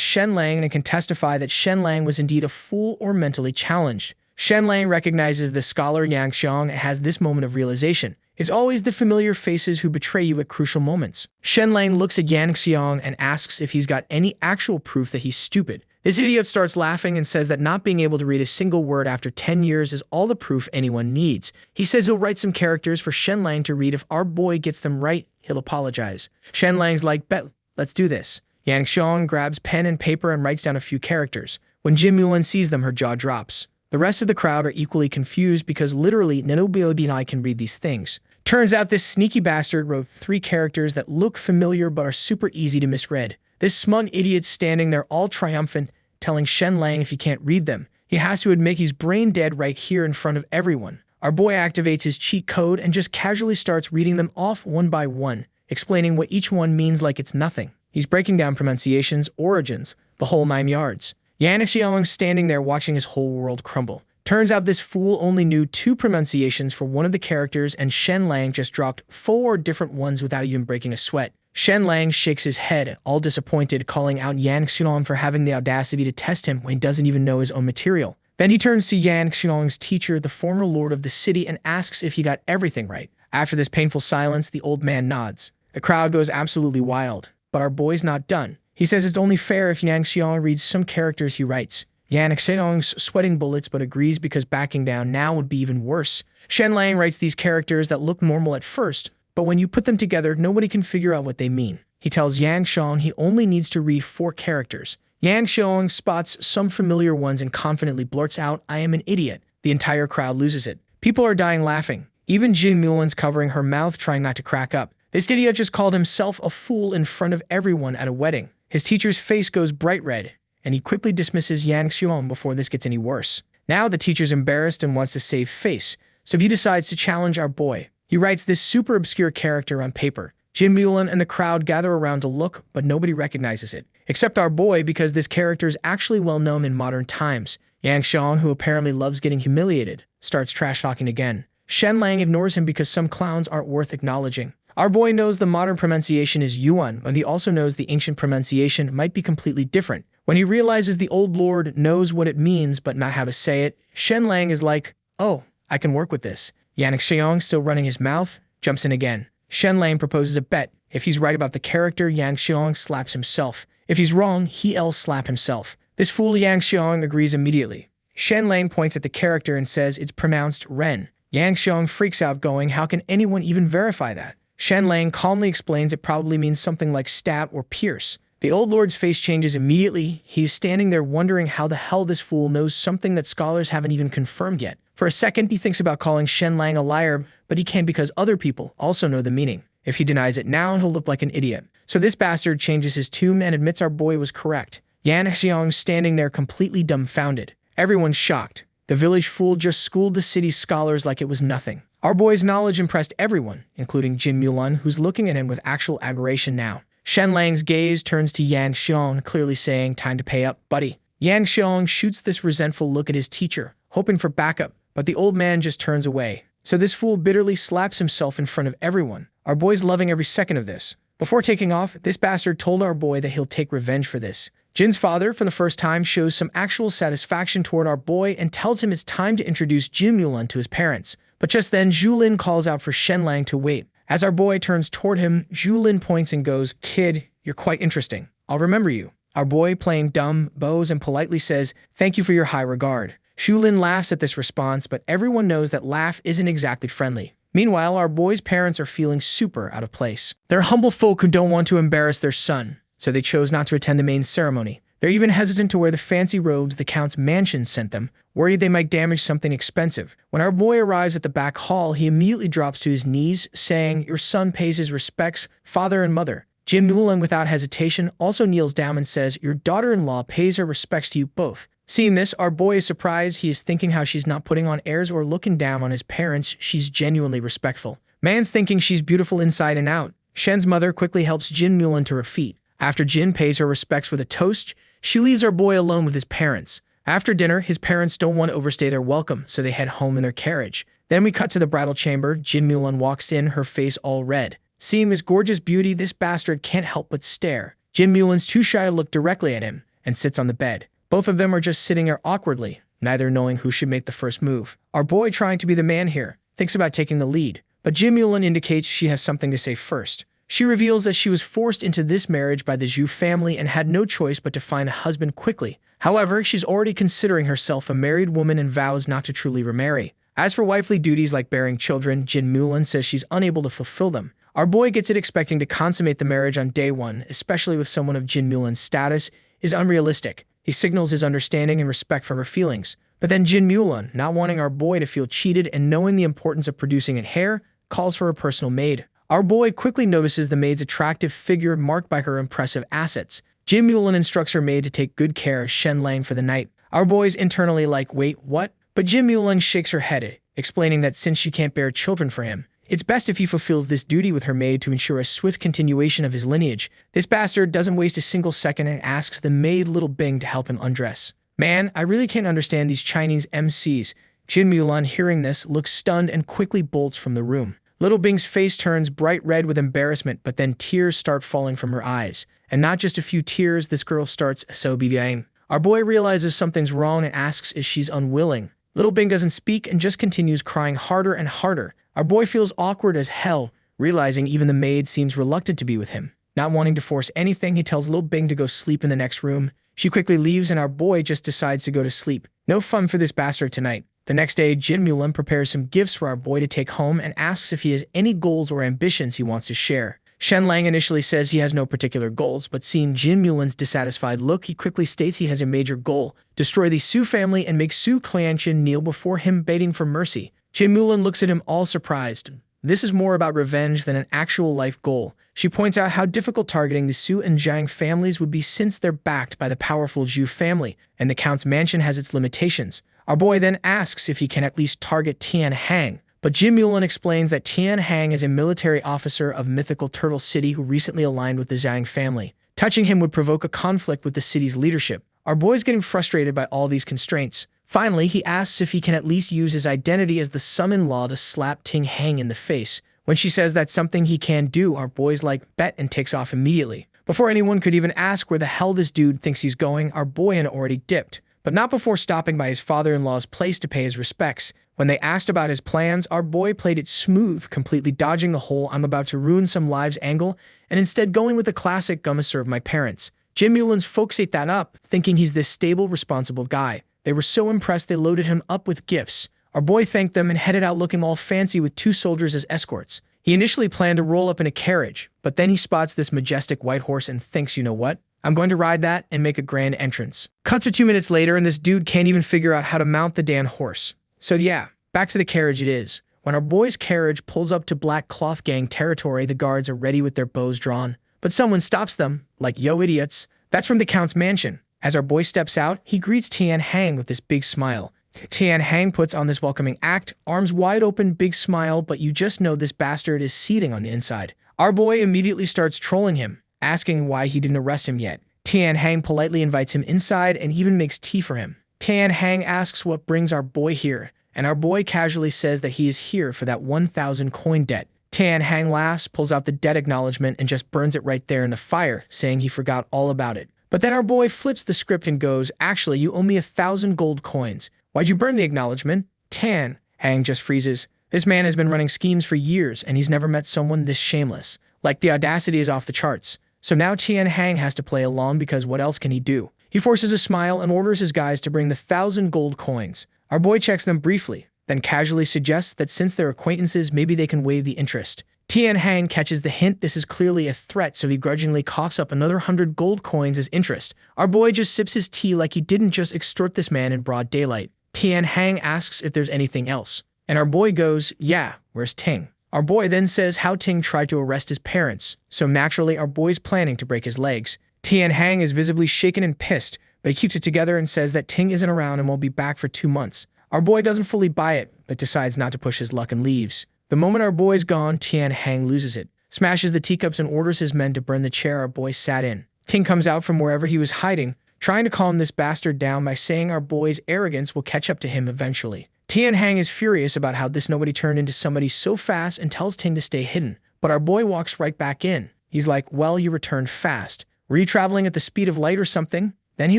Shenlang and can testify that Shenlang was indeed a fool or mentally challenged. Shenlang recognizes the scholar Yang Xiang and has this moment of realization. It's always the familiar faces who betray you at crucial moments. Shenlang looks at Yang Xiang and asks if he's got any actual proof that he's stupid. This idiot starts laughing and says that not being able to read a single word after 10 years is all the proof anyone needs. He says he'll write some characters for Shenlang to read. If our boy gets them right, he'll apologize. Shenlang's like, bet, let's do this. Yang Xiang grabs pen and paper and writes down a few characters. When Jin Mulan sees them, her jaw drops. The rest of the crowd are equally confused because literally nobody can read these things. Turns out this sneaky bastard wrote 3 characters that look familiar but are super easy to misread. This smug idiot's standing there all triumphant, telling Shenlang if he can't read them, he has to admit he's brain dead right here in front of everyone. Our boy activates his cheat code and just casually starts reading them off one by one, explaining what each one means like it's nothing. He's breaking down pronunciations, origins, the whole 9 yards. Yahello standing there watching his whole world crumble. Turns out this fool only knew 2 pronunciations for one of the characters, and Shenlang just dropped 4 different ones without even breaking a sweat. Shenlang shakes his head, all disappointed, calling out Yahello for having the audacity to test him when he doesn't even know his own material. Then he turns to Yahello's teacher, the former lord of the city, and asks if he got everything right. After this painful silence, the old man nods. The crowd goes absolutely wild, but our boy's not done. He says it's only fair if Yahello reads some characters he writes. Yahello's sweating bullets but agrees because backing down now would be even worse. Shenlang writes these characters that look normal at first, but when you put them together, nobody can figure out what they mean. He tells Yahello he only needs to read 4 characters. Yahello spots some familiar ones and confidently blurts out, "I am an idiot." The entire crowd loses it. People are dying laughing. Even Jinmulan's covering her mouth trying not to crack up. This idiot just called himself a fool in front of everyone at a wedding. His teacher's face goes bright red, and he quickly dismisses Yahello before this gets any worse. Now the teacher's embarrassed and wants to save face, so he decides to challenge our boy. He writes this super obscure character on paper. Jinmulan and the crowd gather around to look, but nobody recognizes it, except our boy, because this character is actually well known in modern times. Yahello, who apparently loves getting humiliated, starts trash-talking again. Shenlang ignores him because some clowns aren't worth acknowledging. Our boy knows the modern pronunciation is Yuan, but he also knows the ancient pronunciation might be completely different. When he realizes the old lord knows what it means but not how to say it, Shenlang is like, "Oh, I can work with this." Yahello, still running his mouth, jumps in again. Shenlang proposes a bet. If he's right about the character, Yahello slaps himself. If he's wrong, he'll slap himself. This fool Yahello agrees immediately. Shenlang points at the character and says it's pronounced Ren. Yahello freaks out, going, "How can anyone even verify that?" Shenlang calmly explains it probably means something like stab or pierce. The old lord's face changes immediately. He is standing there wondering how the hell this fool knows something that scholars haven't even confirmed yet. For a second, he thinks about calling Shenlang a liar, but he can't because other people also know the meaning. If he denies it now, he'll look like an idiot. So this bastard changes his tune and admits our boy was correct. Yahello standing there completely dumbfounded. Everyone's shocked. The village fool just schooled the city's scholars like it was nothing. Our boy's knowledge impressed everyone, including Jinmulan, who's looking at him with actual admiration now. Shenlang's gaze turns to Yahello, clearly saying, "Time to pay up, buddy." Yahello shoots this resentful look at his teacher, hoping for backup, but the old man just turns away. So this fool bitterly slaps himself in front of everyone. Our boy's loving every second of this. Before taking off, this bastard told our boy that he'll take revenge for this. Jin's father, for the first time, shows some actual satisfaction toward our boy and tells him it's time to introduce Jinmulan to his parents. But just then, Zhulin calls out for Shenlang to wait. As our boy turns toward him, Zhulin points and goes, "Kid, you're quite interesting. I'll remember you." Our boy, playing dumb, bows and politely says, "Thank you for your high regard." Zhulin laughs at this response, but everyone knows that laugh isn't exactly friendly. Meanwhile, our boy's parents are feeling super out of place. They're humble folk who don't want to embarrass their son, so they chose not to attend the main ceremony. They're even hesitant to wear the fancy robes the Count's mansion sent them, worried they might damage something expensive. When our boy arrives at the back hall, he immediately drops to his knees, saying, "Your son pays his respects, father and mother." Jinmulan, without hesitation, also kneels down and says, "Your daughter-in-law pays her respects to you both." Seeing this, our boy is surprised. He is thinking how she's not putting on airs or looking down on his parents. She's genuinely respectful. Man's thinking she's beautiful inside and out. Shen's mother quickly helps Jinmulan to her feet. After Jin pays her respects with a toast, she leaves our boy alone with his parents. After dinner, his parents don't want to overstay their welcome, so they head home in their carriage. Then we cut to the bridal chamber. Jinmulan walks in, her face all red. Seeing this gorgeous beauty, this bastard can't help but stare. Jinmulan's too shy to look directly at him and sits on the bed. Both of them are just sitting there awkwardly, neither knowing who should make the first move. Our boy, trying to be the man here, thinks about taking the lead, but Jinmulan indicates she has something to say first. She reveals that she was forced into this marriage by the Zhu family and had no choice but to find a husband quickly. However, she's already considering herself a married woman and vows not to truly remarry. As for wifely duties like bearing children, Jinmulan says she's unable to fulfill them. Our boy gets it, expecting to consummate the marriage on day one, especially with someone of Jinmulan's status, is unrealistic. He signals his understanding and respect for her feelings. But then Jinmulan, not wanting our boy to feel cheated and knowing the importance of producing an heir, calls for a personal maid. Our boy quickly notices the maid's attractive figure marked by her impressive assets. Jim Mullen instructs her maid to take good care of Shenlang for the night. Our boy's internally like, wait, what? But Jim Mullen shakes her head, explaining that since she can't bear children for him, it's best if he fulfills this duty with her maid to ensure a swift continuation of his lineage. This bastard doesn't waste a single second and asks the maid Little Bing to help him undress. Man, I really can't understand these Chinese MCs. Jin Mulan, hearing this, looks stunned and quickly bolts from the room. Little Bing's face turns bright red with embarrassment, but then tears start falling from her eyes. And not just a few tears, this girl starts sobbing. Our boy realizes something's wrong and asks if she's unwilling. Little Bing doesn't speak and just continues crying harder and harder. Our boy feels awkward as hell, realizing even the maid seems reluctant to be with him. Not wanting to force anything, he tells Little Bing to go sleep in the next room. She quickly leaves and our boy just decides to go to sleep. No fun for this bastard tonight. The next day, Jin Mulan prepares some gifts for our boy to take home and asks if he has any goals or ambitions he wants to share. Shenlang initially says he has no particular goals, but seeing Jin Mulan's dissatisfied look, he quickly states he has a major goal: destroy the Su family and make Su Qianqian kneel before him begging for mercy. Jin Mulan looks at him all surprised. This is more about revenge than an actual life goal. She points out how difficult targeting the Su and Zhang families would be since they're backed by the powerful Zhu family, and the Count's mansion has its limitations. Our boy then asks if he can at least target Tian Hang, but Jin Mulan explains that Tian Hang is a military officer of mythical Turtle City who recently aligned with the Zhang family. Touching him would provoke a conflict with the city's leadership. Our boy's getting frustrated by all these constraints. Finally, he asks if he can at least use his identity as the son-in-law to slap Ting Hang in the face. When she says that's something he can do, our boy's like, bet, and takes off immediately. Before anyone could even ask where the hell this dude thinks he's going, our boy had already dipped. But not before stopping by his father-in-law's place to pay his respects. When they asked about his plans, our boy played it smooth, completely dodging the whole "I'm about to ruin some lives" angle, and instead going with the classic "gonna serve my parents." Jin Mulan's folks ate that up, thinking he's this stable, responsible guy. They were so impressed they loaded him up with gifts. Our boy thanked them and headed out looking all fancy with 2 soldiers as escorts. He initially planned to roll up in a carriage, but then he spots this majestic white horse and thinks, you know what? I'm going to ride that and make a grand entrance. Cut to 2 minutes later and this dude can't even figure out how to mount the damn horse. So yeah, back to the carriage it is. When our boy's carriage pulls up to Black Cloth Gang territory, the guards are ready with their bows drawn. But someone stops them, like, yo idiots, that's from the Count's mansion. As our boy steps out, he greets Tian Hang with this big smile. Tian Hang puts on this welcoming act, arms wide open, big smile, but you just know this bastard is seething on the inside. Our boy immediately starts trolling him, asking why he didn't arrest him yet. Tian Hang politely invites him inside and even makes tea for him. Tian Hang asks what brings our boy here, and our boy casually says that he is here for that 1,000 coin debt. Tian Hang laughs, pulls out the debt acknowledgement, and just burns it right there in the fire, saying he forgot all about it. But then our boy flips the script and goes, actually, you owe me 1,000 gold coins. Why'd you burn the acknowledgement? Tian Hang just freezes. This man has been running schemes for years, and he's never met someone this shameless. Like, the audacity is off the charts. So now Tian Hang has to play along because what else can he do? He forces a smile and orders his guys to bring the 1,000 gold coins. Our boy checks them briefly, then casually suggests that since they're acquaintances, maybe they can waive the interest. Tian Hang catches the hint this is clearly a threat, so he grudgingly coughs up another 100 gold coins as interest. Our boy just sips his tea like he didn't just extort this man in broad daylight. Tian Hang asks if there's anything else. And our boy goes, yeah, where's Ting? Our boy then says how Ting tried to arrest his parents, so naturally our boy's planning to break his legs. Tian Hang is visibly shaken and pissed, but he keeps it together and says that Ting isn't around and won't be back for 2 months. Our boy doesn't fully buy it, but decides not to push his luck and leaves. The moment our boy's gone, Tian Hang loses it, smashes the teacups and orders his men to burn the chair our boy sat in. Ting comes out from wherever he was hiding, trying to calm this bastard down by saying our boy's arrogance will catch up to him eventually. Tian Hang is furious about how this nobody turned into somebody so fast and tells Ting to stay hidden, but our boy walks right back in. He's like, well, you returned fast. Were you traveling at the speed of light or something? Then he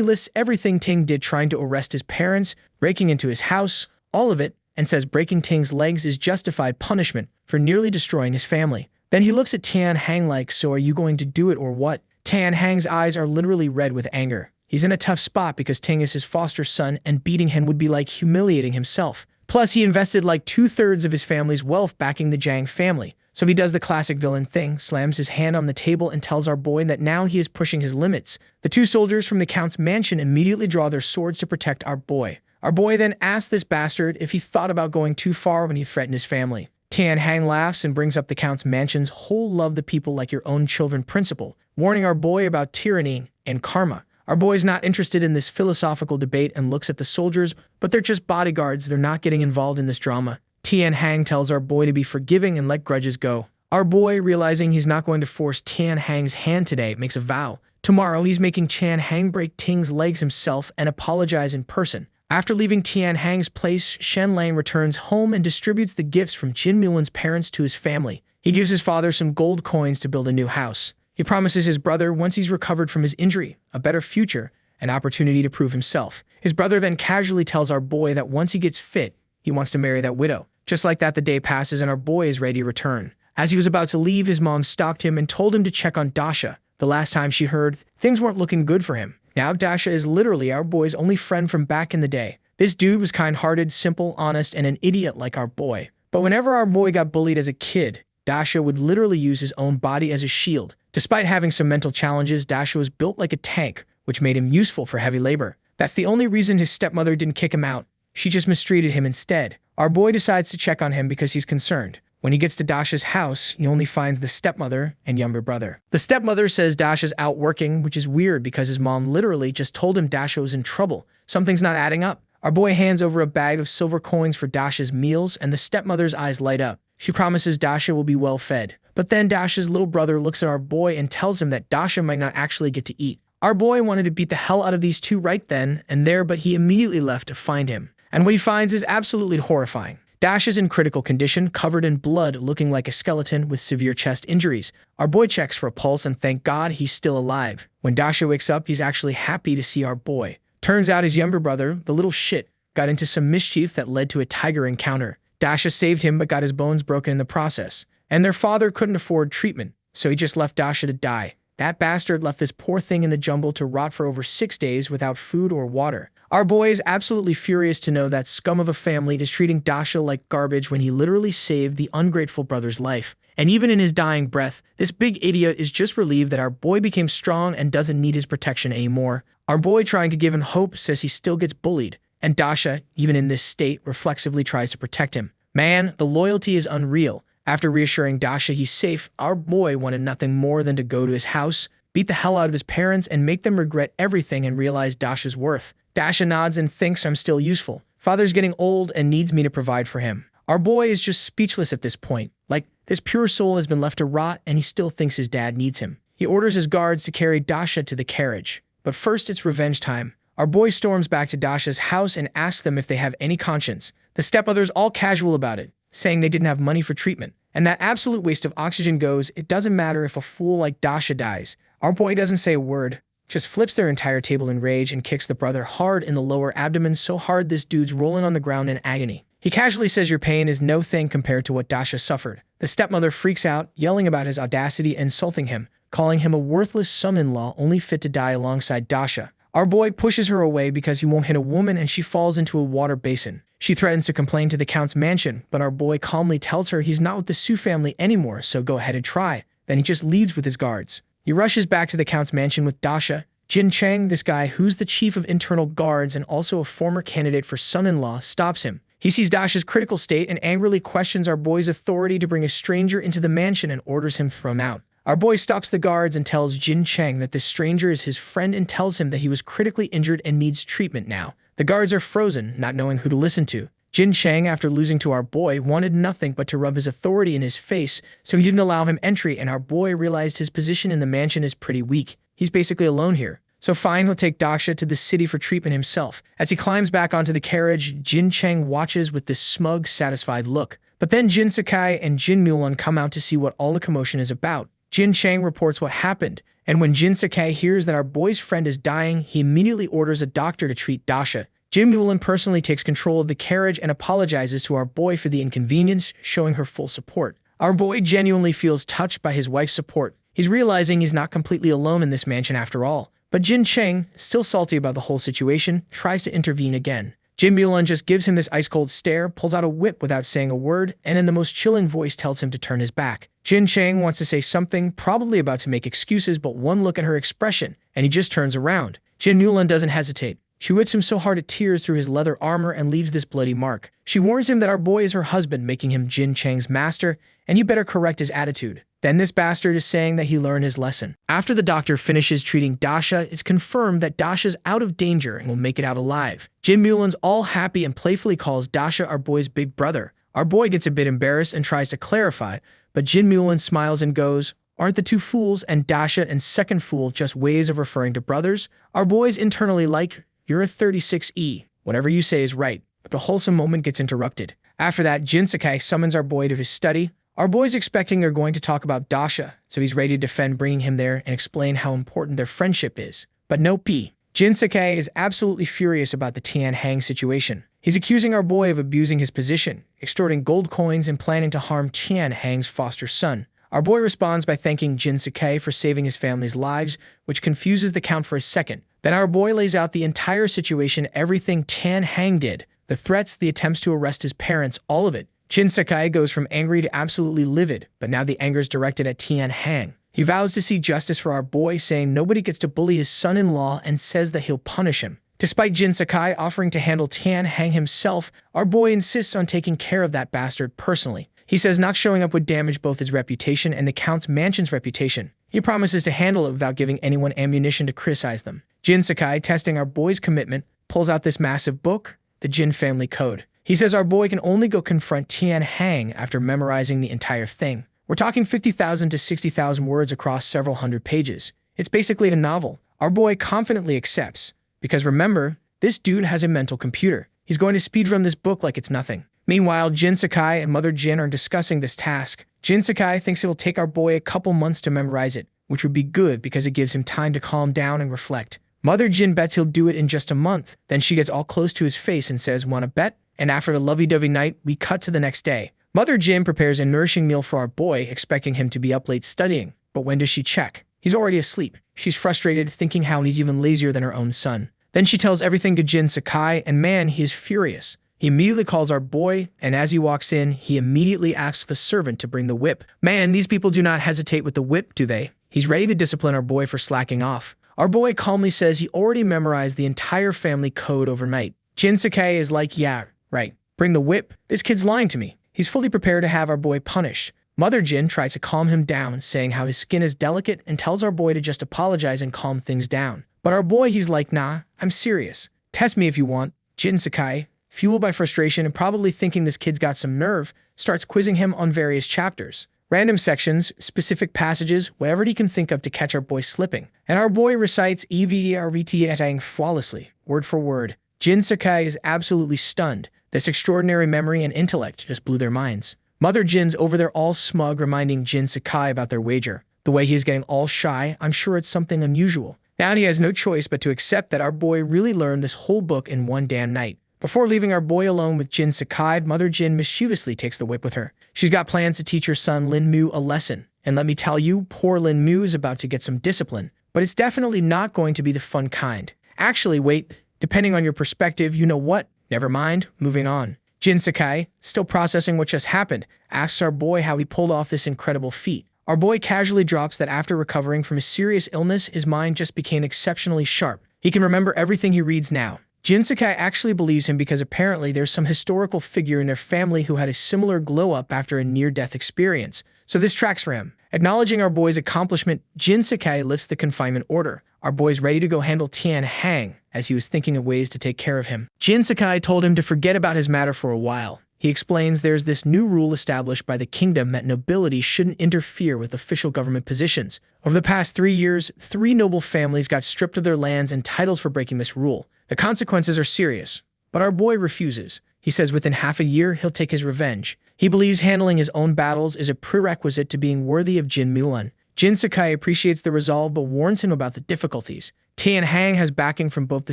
lists everything Ting did, trying to arrest his parents, breaking into his house, all of it, and says breaking Ting's legs is justified punishment for nearly destroying his family. Then he looks at Tian Hang like, so are you going to do it or what? Tian Hang's eyes are literally red with anger. He's in a tough spot because Ting is his foster son and beating him would be like humiliating himself. Plus, he invested like 2/3 of his family's wealth backing the Zhang family. So he does the classic villain thing, slams his hand on the table and tells our boy that now he is pushing his limits. The 2 soldiers from the Count's mansion immediately draw their swords to protect our boy. Our boy then asks this bastard if he thought about going too far when he threatened his family. Tian Hang laughs and brings up the Count's mansion's whole love the people like your own children principle, warning our boy about tyranny and karma. Our boy's not interested in this philosophical debate and looks at the soldiers, but they're just bodyguards, they're not getting involved in this drama. Tian Hang tells our boy to be forgiving and let grudges go. Our boy, realizing he's not going to force Tian Hang's hand today, makes a vow. Tomorrow, he's making Tian Hang break Ting's legs himself and apologize in person. After leaving Tian Hang's place, Shenlang returns home and distributes the gifts from Jin Mulan's parents to his family. He gives his father some gold coins to build a new house. He promises his brother, once he's recovered from his injury, a better future, an opportunity to prove himself. His brother then casually tells our boy that once he gets fit, he wants to marry that widow. Just like that, the day passes and our boy is ready to return. As he was about to leave, his mom stalked him and told him to check on Dasha. The last time she heard, things weren't looking good for him. Now Dasha is literally our boy's only friend from back in the day. This dude was kind-hearted, simple, honest, and an idiot like our boy. But whenever our boy got bullied as a kid, Dasha would literally use his own body as a shield. Despite having some mental challenges, Dasha was built like a tank, which made him useful for heavy labor. That's the only reason his stepmother didn't kick him out. She just mistreated him instead. Our boy decides to check on him because he's concerned. When he gets to Dasha's house, he only finds the stepmother and younger brother. The stepmother says Dasha's out working, which is weird because his mom literally just told him Dasha was in trouble. Something's not adding up. Our boy hands over a bag of silver coins for Dasha's meals, and the stepmother's eyes light up. She promises Dasha will be well fed. But then Dasha's little brother looks at our boy and tells him that Dasha might not actually get to eat. Our boy wanted to beat the hell out of these two right then and there, but he immediately left to find him. And what he finds is absolutely horrifying. Dasha's in critical condition, covered in blood, looking like a skeleton with severe chest injuries. Our boy checks for a pulse and thank God he's still alive. When Dasha wakes up, he's actually happy to see our boy. Turns out his younger brother, the little shit, got into some mischief that led to a tiger encounter. Dasha saved him but got his bones broken in the process. And their father couldn't afford treatment, so he just left Dasha to die. That bastard left this poor thing in the jungle to rot for over 6 days without food or water. Our boy is absolutely furious to know that scum of a family is treating Dasha like garbage when he literally saved the ungrateful brother's life. And even in his dying breath, this big idiot is just relieved that our boy became strong and doesn't need his protection anymore. Our boy, trying to give him hope, says he still gets bullied. And Dasha, even in this state, reflexively tries to protect him. Man, the loyalty is unreal. After reassuring Dasha he's safe, our boy wanted nothing more than to go to his house, beat the hell out of his parents, and make them regret everything and realize Dasha's worth. Dasha nods and thinks I'm still useful. Father's getting old and needs me to provide for him. Our boy is just speechless at this point. Like, this pure soul has been left to rot and he still thinks his dad needs him. He orders his guards to carry Dasha to the carriage. But first it's revenge time. Our boy storms back to Dasha's house and asks them if they have any conscience. The stepmother's all casual about it, saying they didn't have money for treatment. And that absolute waste of oxygen goes, it doesn't matter if a fool like Dasha dies. Our boy doesn't say a word, just flips their entire table in rage and kicks the brother hard in the lower abdomen, so hard this dude's rolling on the ground in agony. He casually says your pain is no thing compared to what Dasha suffered. The stepmother freaks out, yelling about his audacity and insulting him, calling him a worthless son-in-law only fit to die alongside Dasha. Our boy pushes her away because he won't hit a woman and she falls into a water basin. She threatens to complain to the Count's mansion, but our boy calmly tells her he's not with the Su family anymore, so go ahead and try. Then he just leaves with his guards. He rushes back to the Count's mansion with Dasha. Jin Chang, this guy who's the chief of internal guards and also a former candidate for son-in-law, stops him. He sees Dasha's critical state and angrily questions our boy's authority to bring a stranger into the mansion and orders him thrown out. Our boy stops the guards and tells Jin Chang that this stranger is his friend and tells him that he was critically injured and needs treatment now. The guards are frozen, not knowing who to listen to. Jin Chang, after losing to our boy, wanted nothing but to rub his authority in his face, so he didn't allow him entry, and our boy realized his position in the mansion is pretty weak. He's basically alone here. So fine, he'll take Dasha to the city for treatment himself. As he climbs back onto the carriage, Jin Chang watches with this smug, satisfied look. But then Jin Sakai and Jin Mulan come out to see what all the commotion is about. Jin Chang reports what happened, and when Jin Sakai hears that our boy's friend is dying, he immediately orders a doctor to treat Dasha. Jin Mulan personally takes control of the carriage and apologizes to our boy for the inconvenience, showing her full support. Our boy genuinely feels touched by his wife's support. He's realizing he's not completely alone in this mansion after all. But Jin Chang, still salty about the whole situation, tries to intervene again. Jin Mulan just gives him this ice-cold stare, pulls out a whip without saying a word, and in the most chilling voice tells him to turn his back. Jin Chang wants to say something, probably about to make excuses, but one look at her expression, and he just turns around. Jin Mulan doesn't hesitate. She whips him so hard it tears through his leather armor and leaves this bloody mark. She warns him that our boy is her husband, making him Jin Chang's master, and you better correct his attitude. Then this bastard is saying that he learned his lesson. After the doctor finishes treating Dasha, it's confirmed that Dasha's out of danger and will make it out alive. Jin Mulan's all happy and playfully calls Dasha our boy's big brother. Our boy gets a bit embarrassed and tries to clarify, but Jin Mulan smiles and goes, "Aren't the two fools and Dasha and second fool just ways of referring to brothers?" Our boy's internally like, "You're a 36E. Whatever you say is right." But the wholesome moment gets interrupted. After that, Jin Sakai summons our boy to his study. Our boy's expecting they're going to talk about Dasha, so he's ready to defend bringing him there and explain how important their friendship is. But no P. Jin Sakai is absolutely furious about the Tian Hang situation. He's accusing our boy of abusing his position, extorting gold coins, and planning to harm Tian Hang's foster son. Our boy responds by thanking Jin Sakai for saving his family's lives, which confuses the count for a second. Then our boy lays out the entire situation, everything Tian Hang did. The threats, the attempts to arrest his parents, all of it. Jin Sakai goes from angry to absolutely livid, but now the anger is directed at Tian Hang. He vows to see justice for our boy, saying nobody gets to bully his son-in-law, and says that he'll punish him. Despite Jin Sakai offering to handle Tian Hang himself, our boy insists on taking care of that bastard personally. He says not showing up would damage both his reputation and the Count's mansion's reputation. He promises to handle it without giving anyone ammunition to criticize them. Jin Sakai, testing our boy's commitment, pulls out this massive book, the Jin Family Code. He says our boy can only go confront Tian Hang after memorizing the entire thing. We're talking 50,000 to 60,000 words across several hundred pages. It's basically a novel. Our boy confidently accepts, because remember, this dude has a mental computer. He's going to speedrun this book like it's nothing. Meanwhile, Jin Sakai and Mother Jin are discussing this task. Jin Sakai thinks it will take our boy a couple months to memorize it, which would be good because it gives him time to calm down and reflect. Mother Jin bets he'll do it in just a month. Then she gets all close to his face and says, "Wanna bet?" And after a lovey-dovey night, we cut to the next day. Mother Jin prepares a nourishing meal for our boy, expecting him to be up late studying. But when does she check? He's already asleep. She's frustrated, thinking how he's even lazier than her own son. Then she tells everything to Jin Sakai, and man, he is furious. He immediately calls our boy, and as he walks in, he immediately asks the servant to bring the whip. Man, these people do not hesitate with the whip, do they? He's ready to discipline our boy for slacking off. Our boy calmly says he already memorized the entire family code overnight. Jin Sakai is like, "Yeah, right. Bring the whip. This kid's lying to me." He's fully prepared to have our boy punished. Mother Jin tries to calm him down, saying how his skin is delicate, and tells our boy to just apologize and calm things down. But our boy, he's like, "Nah, I'm serious. Test me if you want." Jin Sakai, fueled by frustration and probably thinking this kid's got some nerve, starts quizzing him on various chapters. Random sections, specific passages, whatever he can think of to catch our boy slipping. And our boy recites EVRVT flawlessly, word for word. Jin Sakai is absolutely stunned. This extraordinary memory and intellect just blew their minds. Mother Jin's over there all smug, reminding Jin Sakai about their wager. The way he is getting all shy, I'm sure it's something unusual. Now he has no choice but to accept that our boy really learned this whole book in one damn night. Before leaving our boy alone with Jin Sakai, Mother Jin mischievously takes the whip with her. She's got plans to teach her son Lin Mu a lesson. And let me tell you, poor Lin Mu is about to get some discipline. But it's definitely not going to be the fun kind. Actually, wait, depending on your perspective, you know what? Never mind, moving on. Jin Sakai, still processing what just happened, asks our boy how he pulled off this incredible feat. Our boy casually drops that after recovering from a serious illness, his mind just became exceptionally sharp. He can remember everything he reads now. Jin Sakai actually believes him because apparently there's some historical figure in their family who had a similar glow-up after a near-death experience. So this tracks for him. Acknowledging our boy's accomplishment, Jin Sakai lifts the confinement order. Our boy's ready to go handle Tian Hang, as he was thinking of ways to take care of him. Jin Sakai told him to forget about his matter for a while. He explains there's this new rule established by the kingdom that nobility shouldn't interfere with official government positions. Over the past 3 years, 3 noble families got stripped of their lands and titles for breaking this rule. The consequences are serious, but our boy refuses. He says within half a year, he'll take his revenge. He believes handling his own battles is a prerequisite to being worthy of Jin Mulan. Jin Sakai appreciates the resolve but warns him about the difficulties. Tian Hang has backing from both the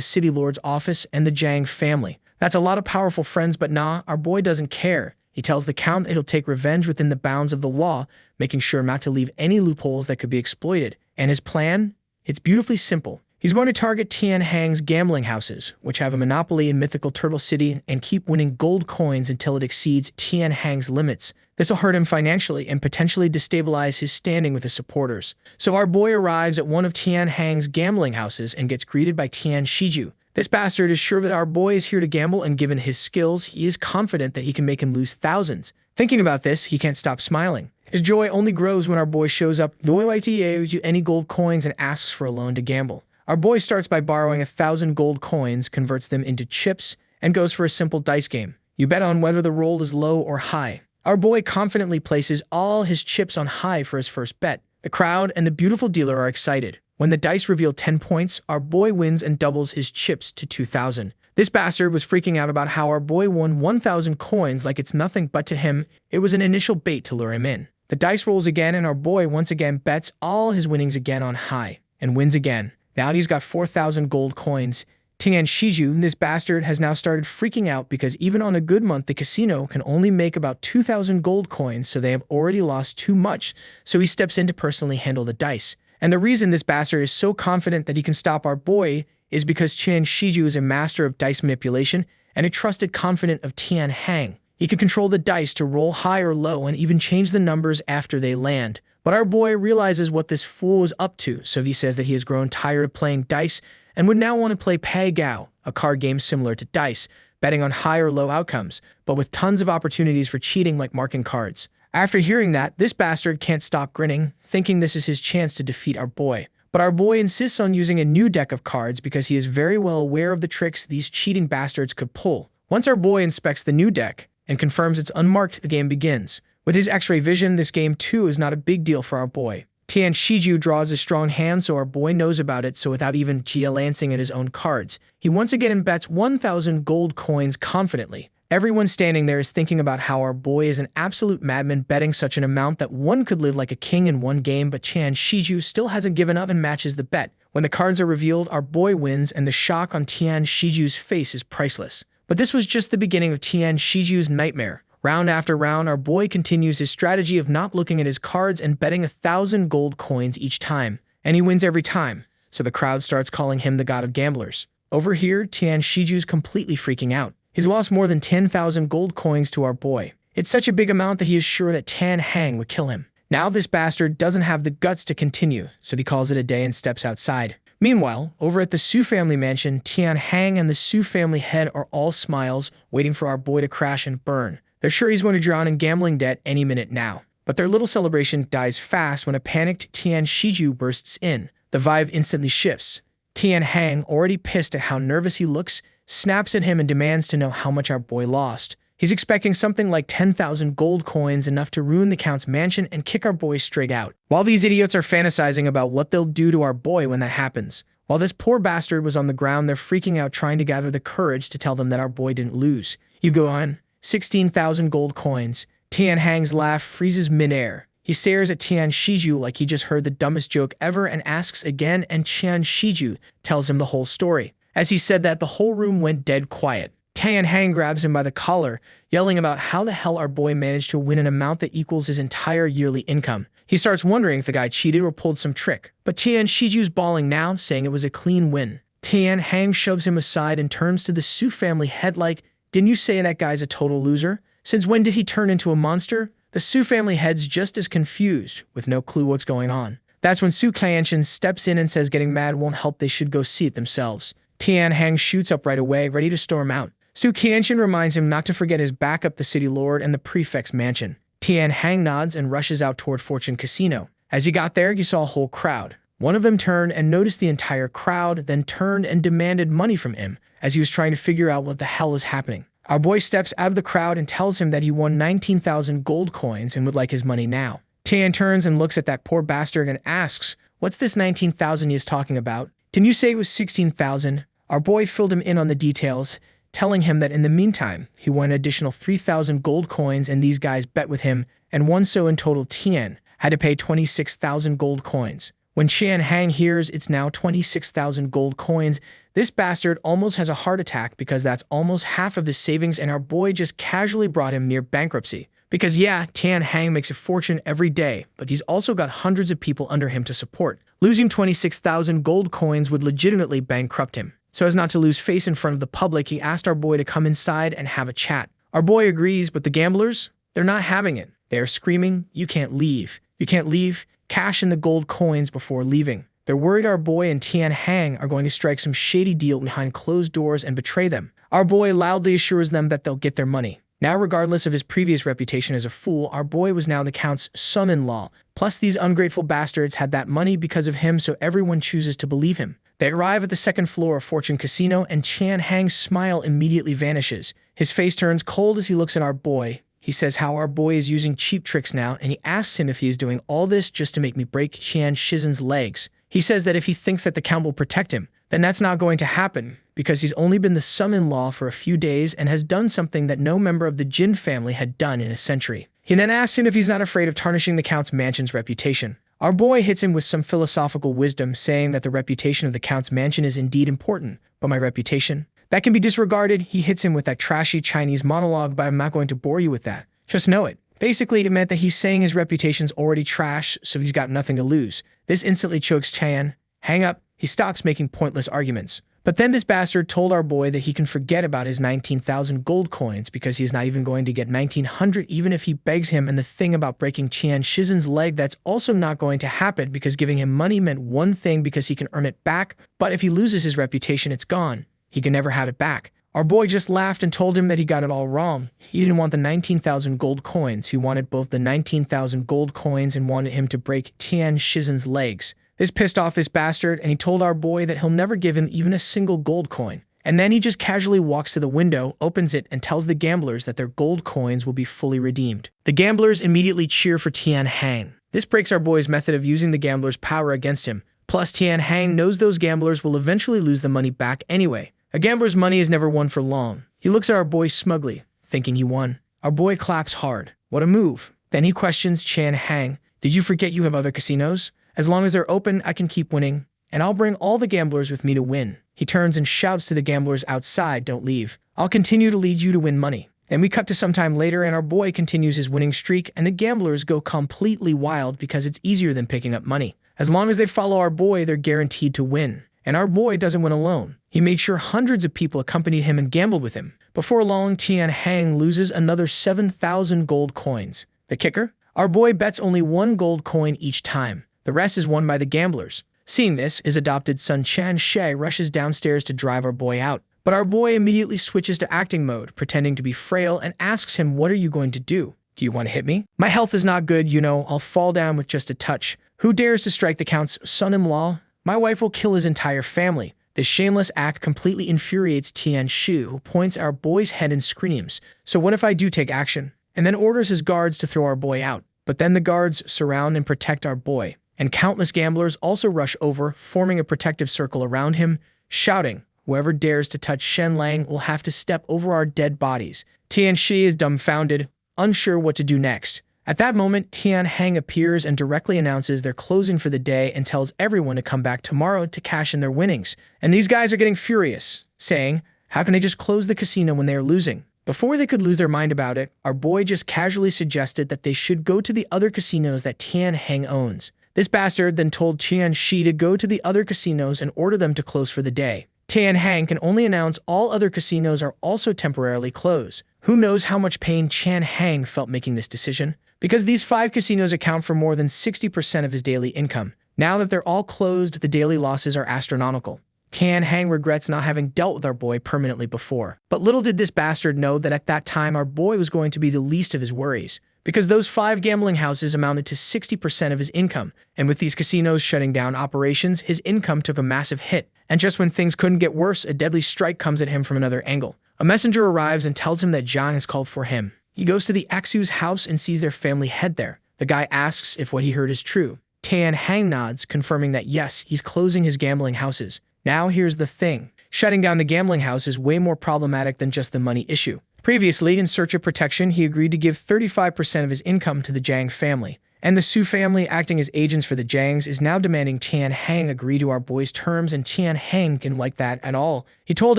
city lord's office and the Jiang family. That's a lot of powerful friends, but nah, our boy doesn't care. He tells the Count that he'll take revenge within the bounds of the law, making sure not to leave any loopholes that could be exploited. And his plan? It's beautifully simple. He's going to target Tian Hang's gambling houses, which have a monopoly in mythical Turtle City, and keep winning gold coins until it exceeds Tian Hang's limits. This will hurt him financially and potentially destabilize his standing with his supporters. So our boy arrives at one of Tian Hang's gambling houses and gets greeted by Tian Shiju. This bastard is sure that our boy is here to gamble, and given his skills, he is confident that he can make him lose thousands. Thinking about this, he can't stop smiling. His joy only grows when our boy shows up, you any gold coins, and asks for a loan to gamble. Our boy starts by borrowing 1,000 gold coins, converts them into chips, and goes for a simple dice game. You bet on whether the roll is low or high. Our boy confidently places all his chips on high for his first bet. The crowd and the beautiful dealer are excited. When the dice reveal 10 points, our boy wins and doubles his chips to 2,000. This bastard was freaking out about how our boy won 1,000 coins like it's nothing, but to him, it was an initial bait to lure him in. The dice rolls again, and our boy once again bets all his winnings again on high, and wins again. Now he's got 4,000 gold coins. Tian Shiju, this bastard, has now started freaking out because even on a good month, the casino can only make about 2,000 gold coins, so they have already lost too much, so he steps in to personally handle the dice. And the reason this bastard is so confident that he can stop our boy is because Tian Shiju is a master of dice manipulation and a trusted confidant of Tian Hang. He can control the dice to roll high or low and even change the numbers after they land. But our boy realizes what this fool is up to, so he says that he has grown tired of playing dice and would now want to play Pai Gao, a card game similar to dice, betting on high or low outcomes, but with tons of opportunities for cheating like marking cards. After hearing that, this bastard can't stop grinning, thinking this is his chance to defeat our boy. But our boy insists on using a new deck of cards because he is very well aware of the tricks these cheating bastards could pull. Once our boy inspects the new deck and confirms it's unmarked, the game begins. With his X-ray vision, this game too is not a big deal for our boy. Tian Shiju draws a strong hand, so our boy knows about it, so without even glancing at his own cards, he once again bets 1,000 gold coins confidently. Everyone standing there is thinking about how our boy is an absolute madman betting such an amount that one could live like a king in one game, but Tian Shiju still hasn't given up and matches the bet. When the cards are revealed, our boy wins, and the shock on Tian Shiju's face is priceless. But this was just the beginning of Tian Shiju's nightmare. Round after round, our boy continues his strategy of not looking at his cards and betting 1,000 gold coins each time. And he wins every time, so the crowd starts calling him the god of gamblers. Over here, Tian Shiju's completely freaking out. He's lost more than 10,000 gold coins to our boy. It's such a big amount that he is sure that Tian Hang would kill him. Now this bastard doesn't have the guts to continue, so he calls it a day and steps outside. Meanwhile, over at the Su family mansion, Tian Hang and the Su family head are all smiles, waiting for our boy to crash and burn. They're sure he's going to drown in gambling debt any minute now. But their little celebration dies fast when a panicked Tian Shiju bursts in. The vibe instantly shifts. Tian Hang, already pissed at how nervous he looks, snaps at him and demands to know how much our boy lost. He's expecting something like 10,000 gold coins, enough to ruin the Count's mansion and kick our boy straight out. While these idiots are fantasizing about what they'll do to our boy when that happens, while this poor bastard was on the ground, they're freaking out trying to gather the courage to tell them that our boy didn't lose. You go on. 16,000 gold coins. Tian Hang's laugh freezes midair. He stares at Tian Shiju like he just heard the dumbest joke ever and asks again, and Tian Shiju tells him the whole story. As he said that, the whole room went dead quiet. Tian Hang grabs him by the collar, yelling about how the hell our boy managed to win an amount that equals his entire yearly income. He starts wondering if the guy cheated or pulled some trick. But Tian Shiju's bawling now, saying it was a clean win. Tian Hang shoves him aside and turns to the Su family head like, "Didn't you say that guy's a total loser? Since when did he turn into a monster?" The Su family head's just as confused, with no clue what's going on. That's when Su Qianqian steps in and says getting mad won't help, they should go see it themselves. Tian Hang shoots up right away, ready to storm out. Su Qianqian reminds him not to forget his backup, the city lord and the prefect's mansion. Tian Hang nods and rushes out toward Fortune Casino. As he got there, he saw a whole crowd. One of them turned and noticed the entire crowd, then turned and demanded money from him, as he was trying to figure out what the hell is happening. Our boy steps out of the crowd and tells him that he won 19,000 gold coins and would like his money now. Tian turns and looks at that poor bastard and asks, "What's this 19,000 he is talking about? Didn't you say it was 16,000? Our boy filled him in on the details, telling him that in the meantime, he won an additional 3,000 gold coins and these guys bet with him and won, so in total Tian had to pay 26,000 gold coins. When Tian Hang hears it's now 26,000 gold coins, this bastard almost has a heart attack because that's almost half of his savings, and our boy just casually brought him near bankruptcy. Because yeah, Tian Hang makes a fortune every day, but he's also got hundreds of people under him to support. Losing 26,000 gold coins would legitimately bankrupt him. So as not to lose face in front of the public, he asked our boy to come inside and have a chat. Our boy agrees, but the gamblers, they're not having it. They are screaming, "You can't leave. You can't leave. Cash in the gold coins before leaving." They're worried our boy and Tian Hang are going to strike some shady deal behind closed doors and betray them. Our boy loudly assures them that they'll get their money. Now, regardless of his previous reputation as a fool, our boy was now the Count's son-in-law. Plus, these ungrateful bastards had that money because of him, so everyone chooses to believe him. They arrive at the second floor of Fortune Casino, and Tian Hang's smile immediately vanishes. His face turns cold as he looks at our boy. He says how our boy is using cheap tricks now, and he asks him if he is doing all this just to make me break Tian Shizen's legs. He says that if he thinks that the Count will protect him, then that's not going to happen, because he's only been the son-in-law for a few days and has done something that no member of the Jin family had done in a century. He then asks him if he's not afraid of tarnishing the Count's mansion's reputation. Our boy hits him with some philosophical wisdom, saying that the reputation of the Count's mansion is indeed important, but my reputation? That can be disregarded. He hits him with that trashy Chinese monologue, but I'm not going to bore you with that. Just know it. Basically, it meant that he's saying his reputation's already trash, so he's got nothing to lose. This instantly chokes Tian. Hang up. He stops making pointless arguments. But then this bastard told our boy that he can forget about his 19,000 gold coins because he's not even going to get 1,900 even if he begs him, and the thing about breaking Tian Shizen's leg, that's also not going to happen because giving him money meant one thing because he can earn it back, but if he loses his reputation, it's gone. He can never have it back. Our boy just laughed and told him that he got it all wrong. He didn't want the 19,000 gold coins. He wanted both the 19,000 gold coins and wanted him to break Tian Shizen's legs. This pissed off this bastard, and he told our boy that he'll never give him even a single gold coin. And then he just casually walks to the window, opens it, and tells the gamblers that their gold coins will be fully redeemed. The gamblers immediately cheer for Tian Hang. This breaks our boy's method of using the gamblers' power against him. Plus, Tian Hang knows those gamblers will eventually lose the money back anyway. A gambler's money is never won for long. He looks at our boy smugly, thinking he won. Our boy claps hard. What a move. Then he questions Tian Hang. Did you forget you have other casinos? As long as they're open, I can keep winning, and I'll bring all the gamblers with me to win. He turns and shouts to the gamblers outside, don't leave. I'll continue to lead you to win money. Then we cut to some time later, and our boy continues his winning streak, and the gamblers go completely wild because it's easier than picking up money. As long as they follow our boy, they're guaranteed to win. And our boy doesn't win alone. He made sure hundreds of people accompanied him and gambled with him. Before long, Tian Hang loses another 7,000 gold coins. The kicker? Our boy bets only 1 gold coin each time. The rest is won by the gamblers. Seeing this, his adopted son Chan She rushes downstairs to drive our boy out. But our boy immediately switches to acting mode, pretending to be frail, and asks him, what are you going to do? Do you want to hit me? My health is not good, you know, I'll fall down with just a touch. Who dares to strike the Count's son-in-law? My wife will kill his entire family. This shameless act completely infuriates Tian Shu, who points at our boy's head and screams, so what if I do take action? And then orders his guards to throw our boy out. But then the guards surround and protect our boy. And countless gamblers also rush over, forming a protective circle around him, shouting, whoever dares to touch Shenlang will have to step over our dead bodies. Tian Shi is dumbfounded, unsure what to do next. At that moment, Tian Hang appears and directly announces they're closing for the day and tells everyone to come back tomorrow to cash in their winnings. And these guys are getting furious, saying, how can they just close the casino when they are losing? Before they could lose their mind about it, our boy just casually suggested that they should go to the other casinos that Tian Hang owns. This bastard then told Tian Shi to go to the other casinos and order them to close for the day. Tian Hang can only announce all other casinos are also temporarily closed. Who knows how much pain Tian Hang felt making this decision? Because these 5 casinos account for more than 60% of his daily income. Now that they're all closed, the daily losses are astronomical. Tian Hang regrets not having dealt with our boy permanently before. But little did this bastard know that at that time our boy was going to be the least of his worries. Because those 5 gambling houses amounted to 60% of his income, and with these casinos shutting down operations, his income took a massive hit. And just when things couldn't get worse, a deadly strike comes at him from another angle. A messenger arrives and tells him that Zhang has called for him. He goes to the Aksu's house and sees their family head there. The guy asks if what he heard is true. Tian Hang nods, confirming that yes, he's closing his gambling houses. Now here's the thing. Shutting down the gambling house is way more problematic than just the money issue. Previously, in search of protection, he agreed to give 35% of his income to the Zhang family. And the Su family, acting as agents for the Zhangs, is now demanding Tian Hang agree to our boy's terms, and Tian Hang didn't like that at all. He told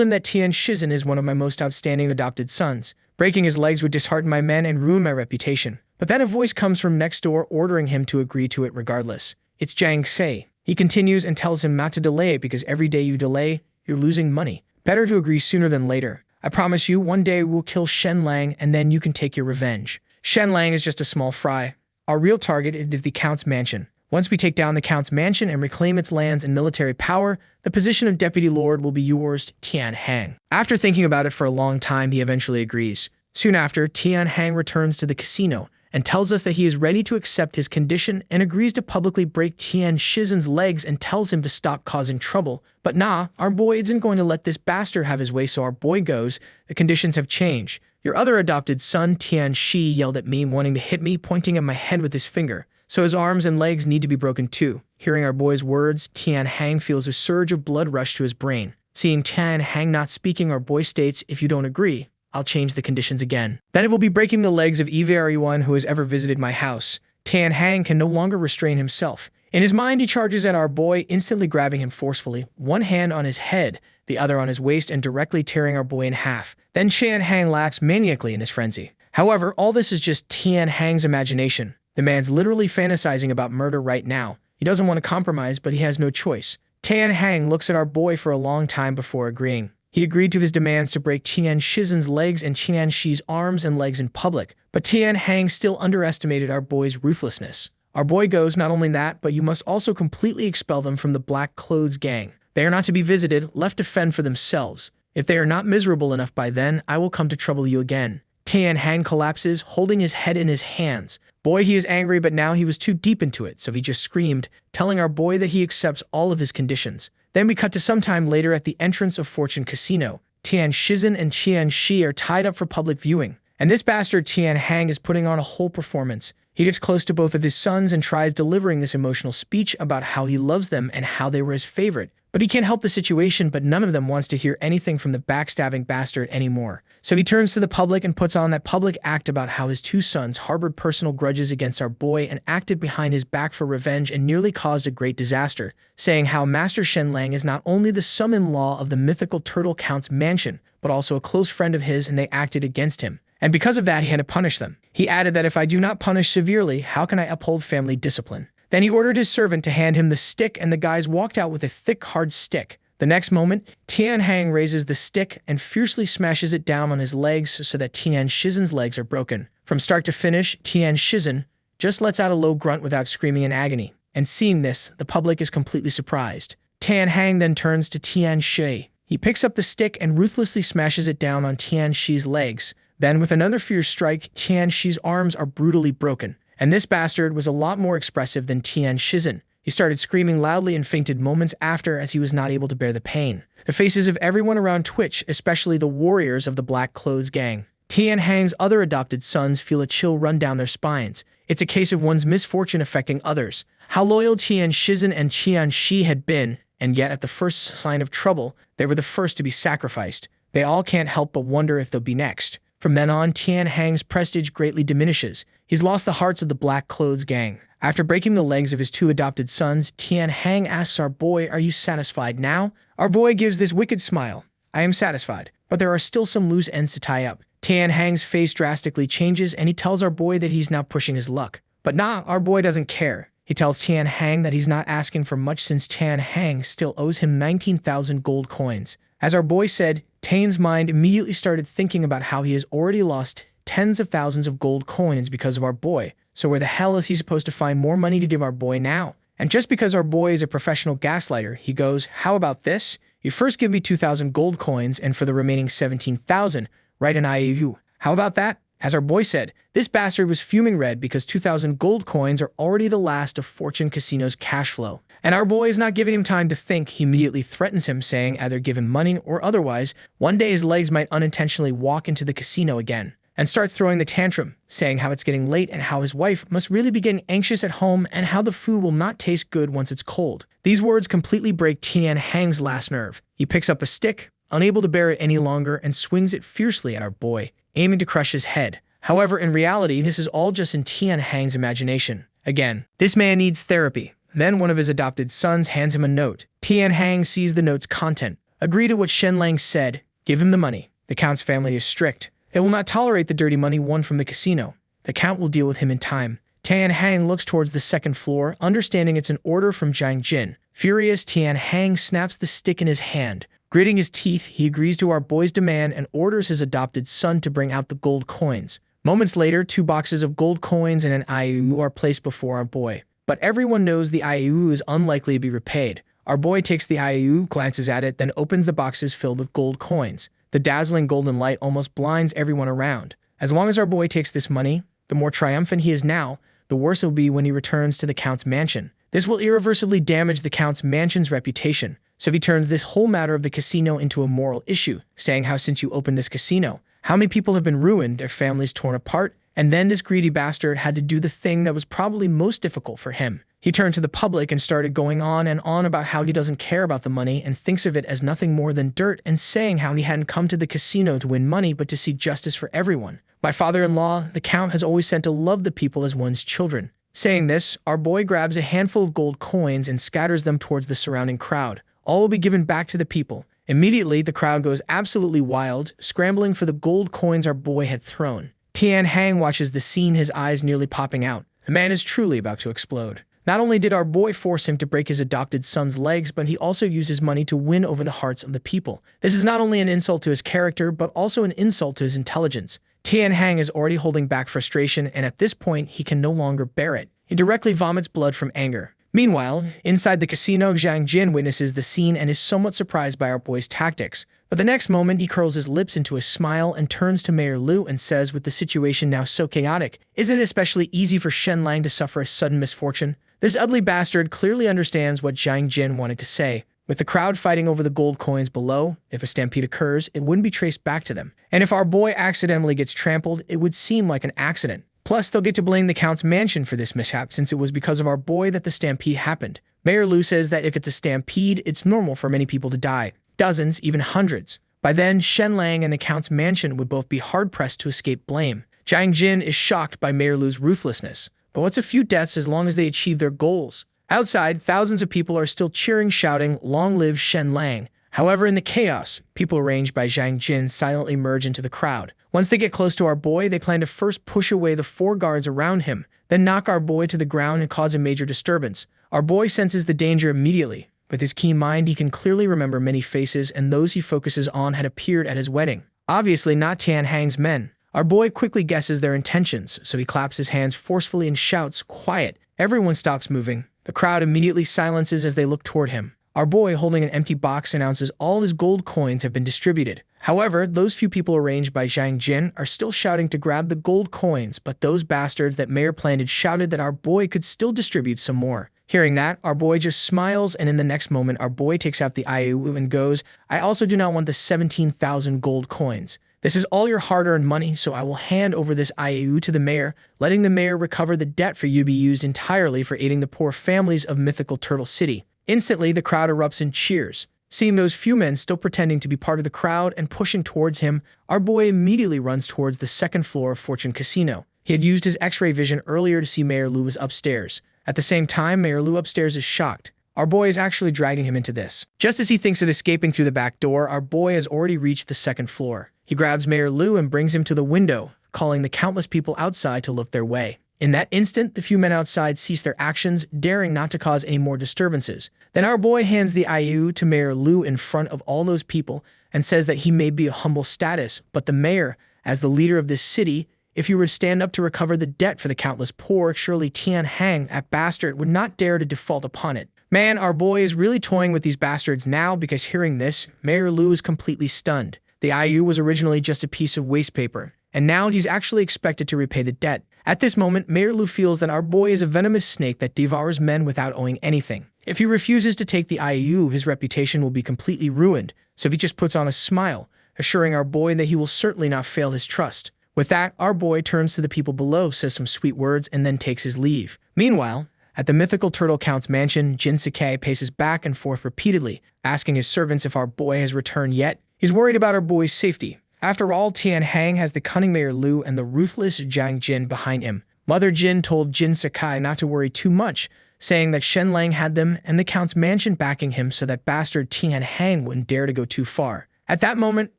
him that Tian Shizen is one of my most outstanding adopted sons. Breaking his legs would dishearten my men and ruin my reputation. But then a voice comes from next door ordering him to agree to it regardless. It's Zhang Sei. He continues and tells him not to delay it because every day you delay, you're losing money. Better to agree sooner than later. I promise you, one day we'll kill Shenlang and then you can take your revenge. Shenlang is just a small fry. Our real target is the Count's mansion. Once we take down the Count's mansion and reclaim its lands and military power, the position of Deputy Lord will be yours, Tian Hang. After thinking about it for a long time, he eventually agrees. Soon after, Tian Hang returns to the casino and tells us that he is ready to accept his condition and agrees to publicly break Tian Shizen's legs and tells him to stop causing trouble. But nah, our boy isn't going to let this bastard have his way, so our boy goes. The conditions have changed. Your other adopted son, Tian Shi, yelled at me, wanting to hit me, pointing at my head with his finger. So his arms and legs need to be broken too. Hearing our boy's words, Tian Hang feels a surge of blood rush to his brain. Seeing Tian Hang not speaking, our boy states, if you don't agree, I'll change the conditions again. Then it will be breaking the legs of everyone who has ever visited my house. Tian Hang can no longer restrain himself. In his mind, he charges at our boy, instantly grabbing him forcefully, one hand on his head, the other on his waist, and directly tearing our boy in half. Then Tian Hang laughs maniacally in his frenzy. However, all this is just Tian Hang's imagination. The man's literally fantasizing about murder right now. He doesn't want to compromise, but he has no choice. Tian Hang looks at our boy for a long time before agreeing. He agreed to his demands to break Tian Shizen's legs and Tian Shi's arms and legs in public, but Tian Hang still underestimated our boy's ruthlessness. Our boy goes, not only that, but you must also completely expel them from the Black Clothes gang. They are not to be visited, left to fend for themselves. If they are not miserable enough by then, I will come to trouble you again. Tian Hang collapses, holding his head in his hands. Boy, he is angry, but now he was too deep into it, so he just screamed, telling our boy that he accepts all of his conditions. Then we cut to some time later at the entrance of Fortune Casino. Tian Shizen and Tian Shi are tied up for public viewing, and this bastard Tian Hang is putting on a whole performance. He gets close to both of his sons and tries delivering this emotional speech about how he loves them and how they were his favorite. But he can't help the situation, but none of them wants to hear anything from the backstabbing bastard anymore. So he turns to the public and puts on that public act about how his two sons harbored personal grudges against our boy and acted behind his back for revenge and nearly caused a great disaster, saying how Master Shenlang is not only the son-in-law of the mythical Turtle Count's mansion, but also a close friend of his, and they acted against him. And because of that, he had to punish them. He added that if I do not punish severely, how can I uphold family discipline? Then he ordered his servant to hand him the stick, and the guys walked out with a thick, hard stick. The next moment, Tian Hang raises the stick and fiercely smashes it down on his legs so that Tian Shizen's legs are broken. From start to finish, Tian Shizen just lets out a low grunt without screaming in agony. And seeing this, the public is completely surprised. Tian Hang then turns to Tian Shi. He picks up the stick and ruthlessly smashes it down on Tian Shi's legs. Then, with another fierce strike, Tian Shi's arms are brutally broken. And this bastard was a lot more expressive than Tian Shizen. He started screaming loudly and fainted moments after as he was not able to bear the pain. The faces of everyone around twitch, especially the warriors of the Black Clothes gang. Tian Hang's other adopted sons feel a chill run down their spines. It's a case of one's misfortune affecting others. How loyal Tian Shizen and Tian Shi had been, and yet at the first sign of trouble, they were the first to be sacrificed. They all can't help but wonder if they'll be next. From then on, Tian Hang's prestige greatly diminishes. He's lost the hearts of the Black Clothes gang. After breaking the legs of his two adopted sons, Tian Hang asks our boy, "Are you satisfied now?" Our boy gives this wicked smile. "I am satisfied, but there are still some loose ends to tie up." Tian Hang's face drastically changes, and he tells our boy that he's now pushing his luck. But nah, our boy doesn't care. He tells Tian Hang that he's not asking for much since Tian Hang still owes him 19,000 gold coins. As our boy said, Tian's mind immediately started thinking about how he has already lost tens of thousands of gold coins because of our boy. So where the hell is he supposed to find more money to give our boy now? And just because our boy is a professional gaslighter, he goes, "How about this? You first give me 2,000 gold coins, and for the remaining 17,000, write an IOU. How about that?" As our boy said, this bastard was fuming red because 2,000 gold coins are already the last of Fortune Casino's cash flow. And our boy is not giving him time to think. He immediately threatens him, saying either give him money or otherwise, one day his legs might unintentionally walk into the casino again. And starts throwing the tantrum, saying how it's getting late and how his wife must really be getting anxious at home and how the food will not taste good once it's cold. These words completely break Tian Hang's last nerve. He picks up a stick, unable to bear it any longer, and swings it fiercely at our boy, aiming to crush his head. However, in reality, this is all just in Tian Hang's imagination. Again, this man needs therapy. Then one of his adopted sons hands him a note. Tian Hang sees the note's content. Agree to what Shenlang said. Give him the money. The Count's family is strict. They will not tolerate the dirty money won from the casino. The Count will deal with him in time. Tian Hang looks towards the second floor, understanding it's an order from Jiang Jin. Furious, Tian Hang snaps the stick in his hand. Gritting his teeth, he agrees to our boy's demand and orders his adopted son to bring out the gold coins. Moments later, 2 boxes of gold coins and an IOU are placed before our boy. but everyone knows the IOU is unlikely to be repaid. Our boy takes the IOU, glances at it, then opens the boxes filled with gold coins. The dazzling golden light almost blinds everyone around. As long as our boy takes this money, the more triumphant he is now, the worse it will be when he returns to the Count's mansion. This will irreversibly damage the Count's mansion's reputation, so he turns this whole matter of the casino into a moral issue, saying how since you opened this casino, how many people have been ruined, their families torn apart, and then this greedy bastard had to do the thing that was probably most difficult for him. He turned to the public and started going on and on about how he doesn't care about the money and thinks of it as nothing more than dirt, and saying how he hadn't come to the casino to win money but to see justice for everyone. My father-in-law, the Count, has always said to love the people as one's children. Saying this, our boy grabs a handful of gold coins and scatters them towards the surrounding crowd. All will be given back to the people. Immediately, the crowd goes absolutely wild, scrambling for the gold coins our boy had thrown. Tian Hang watches the scene, his eyes nearly popping out. The man is truly about to explode. Not only did our boy force him to break his adopted son's legs, but he also used his money to win over the hearts of the people. This is not only an insult to his character, but also an insult to his intelligence. Tian Hang is already holding back frustration, and at this point, he can no longer bear it. He directly vomits blood from anger. Meanwhile, inside the casino, Zhang Jin witnesses the scene and is somewhat surprised by our boy's tactics. But the next moment, he curls his lips into a smile and turns to Mayor Lu and says, with the situation now so chaotic, "Isn't it especially easy for Shenlang to suffer a sudden misfortune?" This ugly bastard clearly understands what Zhang Jin wanted to say. With the crowd fighting over the gold coins below, if a stampede occurs, it wouldn't be traced back to them. And if our boy accidentally gets trampled, it would seem like an accident. Plus, they'll get to blame the Count's mansion for this mishap, since it was because of our boy that the stampede happened. Mayor Lu says that if it's a stampede, it's normal for many people to die. Dozens, even hundreds. By then, Shenlang and the Count's mansion would both be hard-pressed to escape blame. Zhang Jin is shocked by Mayor Lu's ruthlessness. But what's a few deaths as long as they achieve their goals? Outside, thousands of people are still cheering, shouting, "Long live Shenlang." However, in the chaos, people arranged by Zhang Jin silently merge into the crowd. Once they get close to our boy, they plan to first push away the 4 guards around him, then knock our boy to the ground and cause a major disturbance. Our boy senses the danger immediately. With his keen mind, he can clearly remember many faces, and those he focuses on had appeared at his wedding. Obviously not Tian Hang's men. Our boy quickly guesses their intentions, so he claps his hands forcefully and shouts, "Quiet!" Everyone stops moving. The crowd immediately silences as they look toward him. Our boy, holding an empty box, announces all his gold coins have been distributed. However, those few people arranged by Zhang Jin are still shouting to grab the gold coins, but those bastards that Mayor planted shouted that our boy could still distribute some more. Hearing that, our boy just smiles, and in the next moment, our boy takes out the IOU and goes, "I also do not want the 17,000 gold coins. This is all your hard-earned money, so I will hand over this IOU to the mayor, letting the mayor recover the debt for you to be used entirely for aiding the poor families of mythical Turtle City." Instantly, the crowd erupts in cheers. Seeing those few men still pretending to be part of the crowd and pushing towards him, our boy immediately runs towards the 2nd floor of Fortune Casino. He had used his X-ray vision earlier to see Mayor Lu was upstairs. At the same time, Mayor Lu upstairs is shocked. Our boy is actually dragging him into this. Just as he thinks of escaping through the back door, our boy has already reached the 2nd floor. He grabs Mayor Lu and brings him to the window, calling the countless people outside to look their way. In that instant, the few men outside cease their actions, daring not to cause any more disturbances. Then our boy hands the IOU to Mayor Lu in front of all those people and says that he may be a humble status, but the mayor, as the leader of this city, if he were to stand up to recover the debt for the countless poor, surely Tian Hang, that bastard, would not dare to default upon it. Man, our boy is really toying with these bastards now, because hearing this, Mayor Lu is completely stunned. The IOU was originally just a piece of waste paper, and now he's actually expected to repay the debt. At this moment, Mayor Lu feels that our boy is a venomous snake that devours men without owing anything. If he refuses to take the IOU, his reputation will be completely ruined, so he just puts on a smile, assuring our boy that he will certainly not fail his trust. With that, our boy turns to the people below, says some sweet words, and then takes his leave. Meanwhile, at the mythical Turtle Count's mansion, Jin Sakai paces back and forth repeatedly, asking his servants if our boy has returned yet. He's worried about our boy's safety. After all, Tian Hang has the cunning Mayor Lu and the ruthless Zhang Jin behind him. Mother Jin told Jin Sakai not to worry too much, saying that Shenlang had them and the Count's mansion backing him so that bastard Tian Hang wouldn't dare to go too far. At that moment,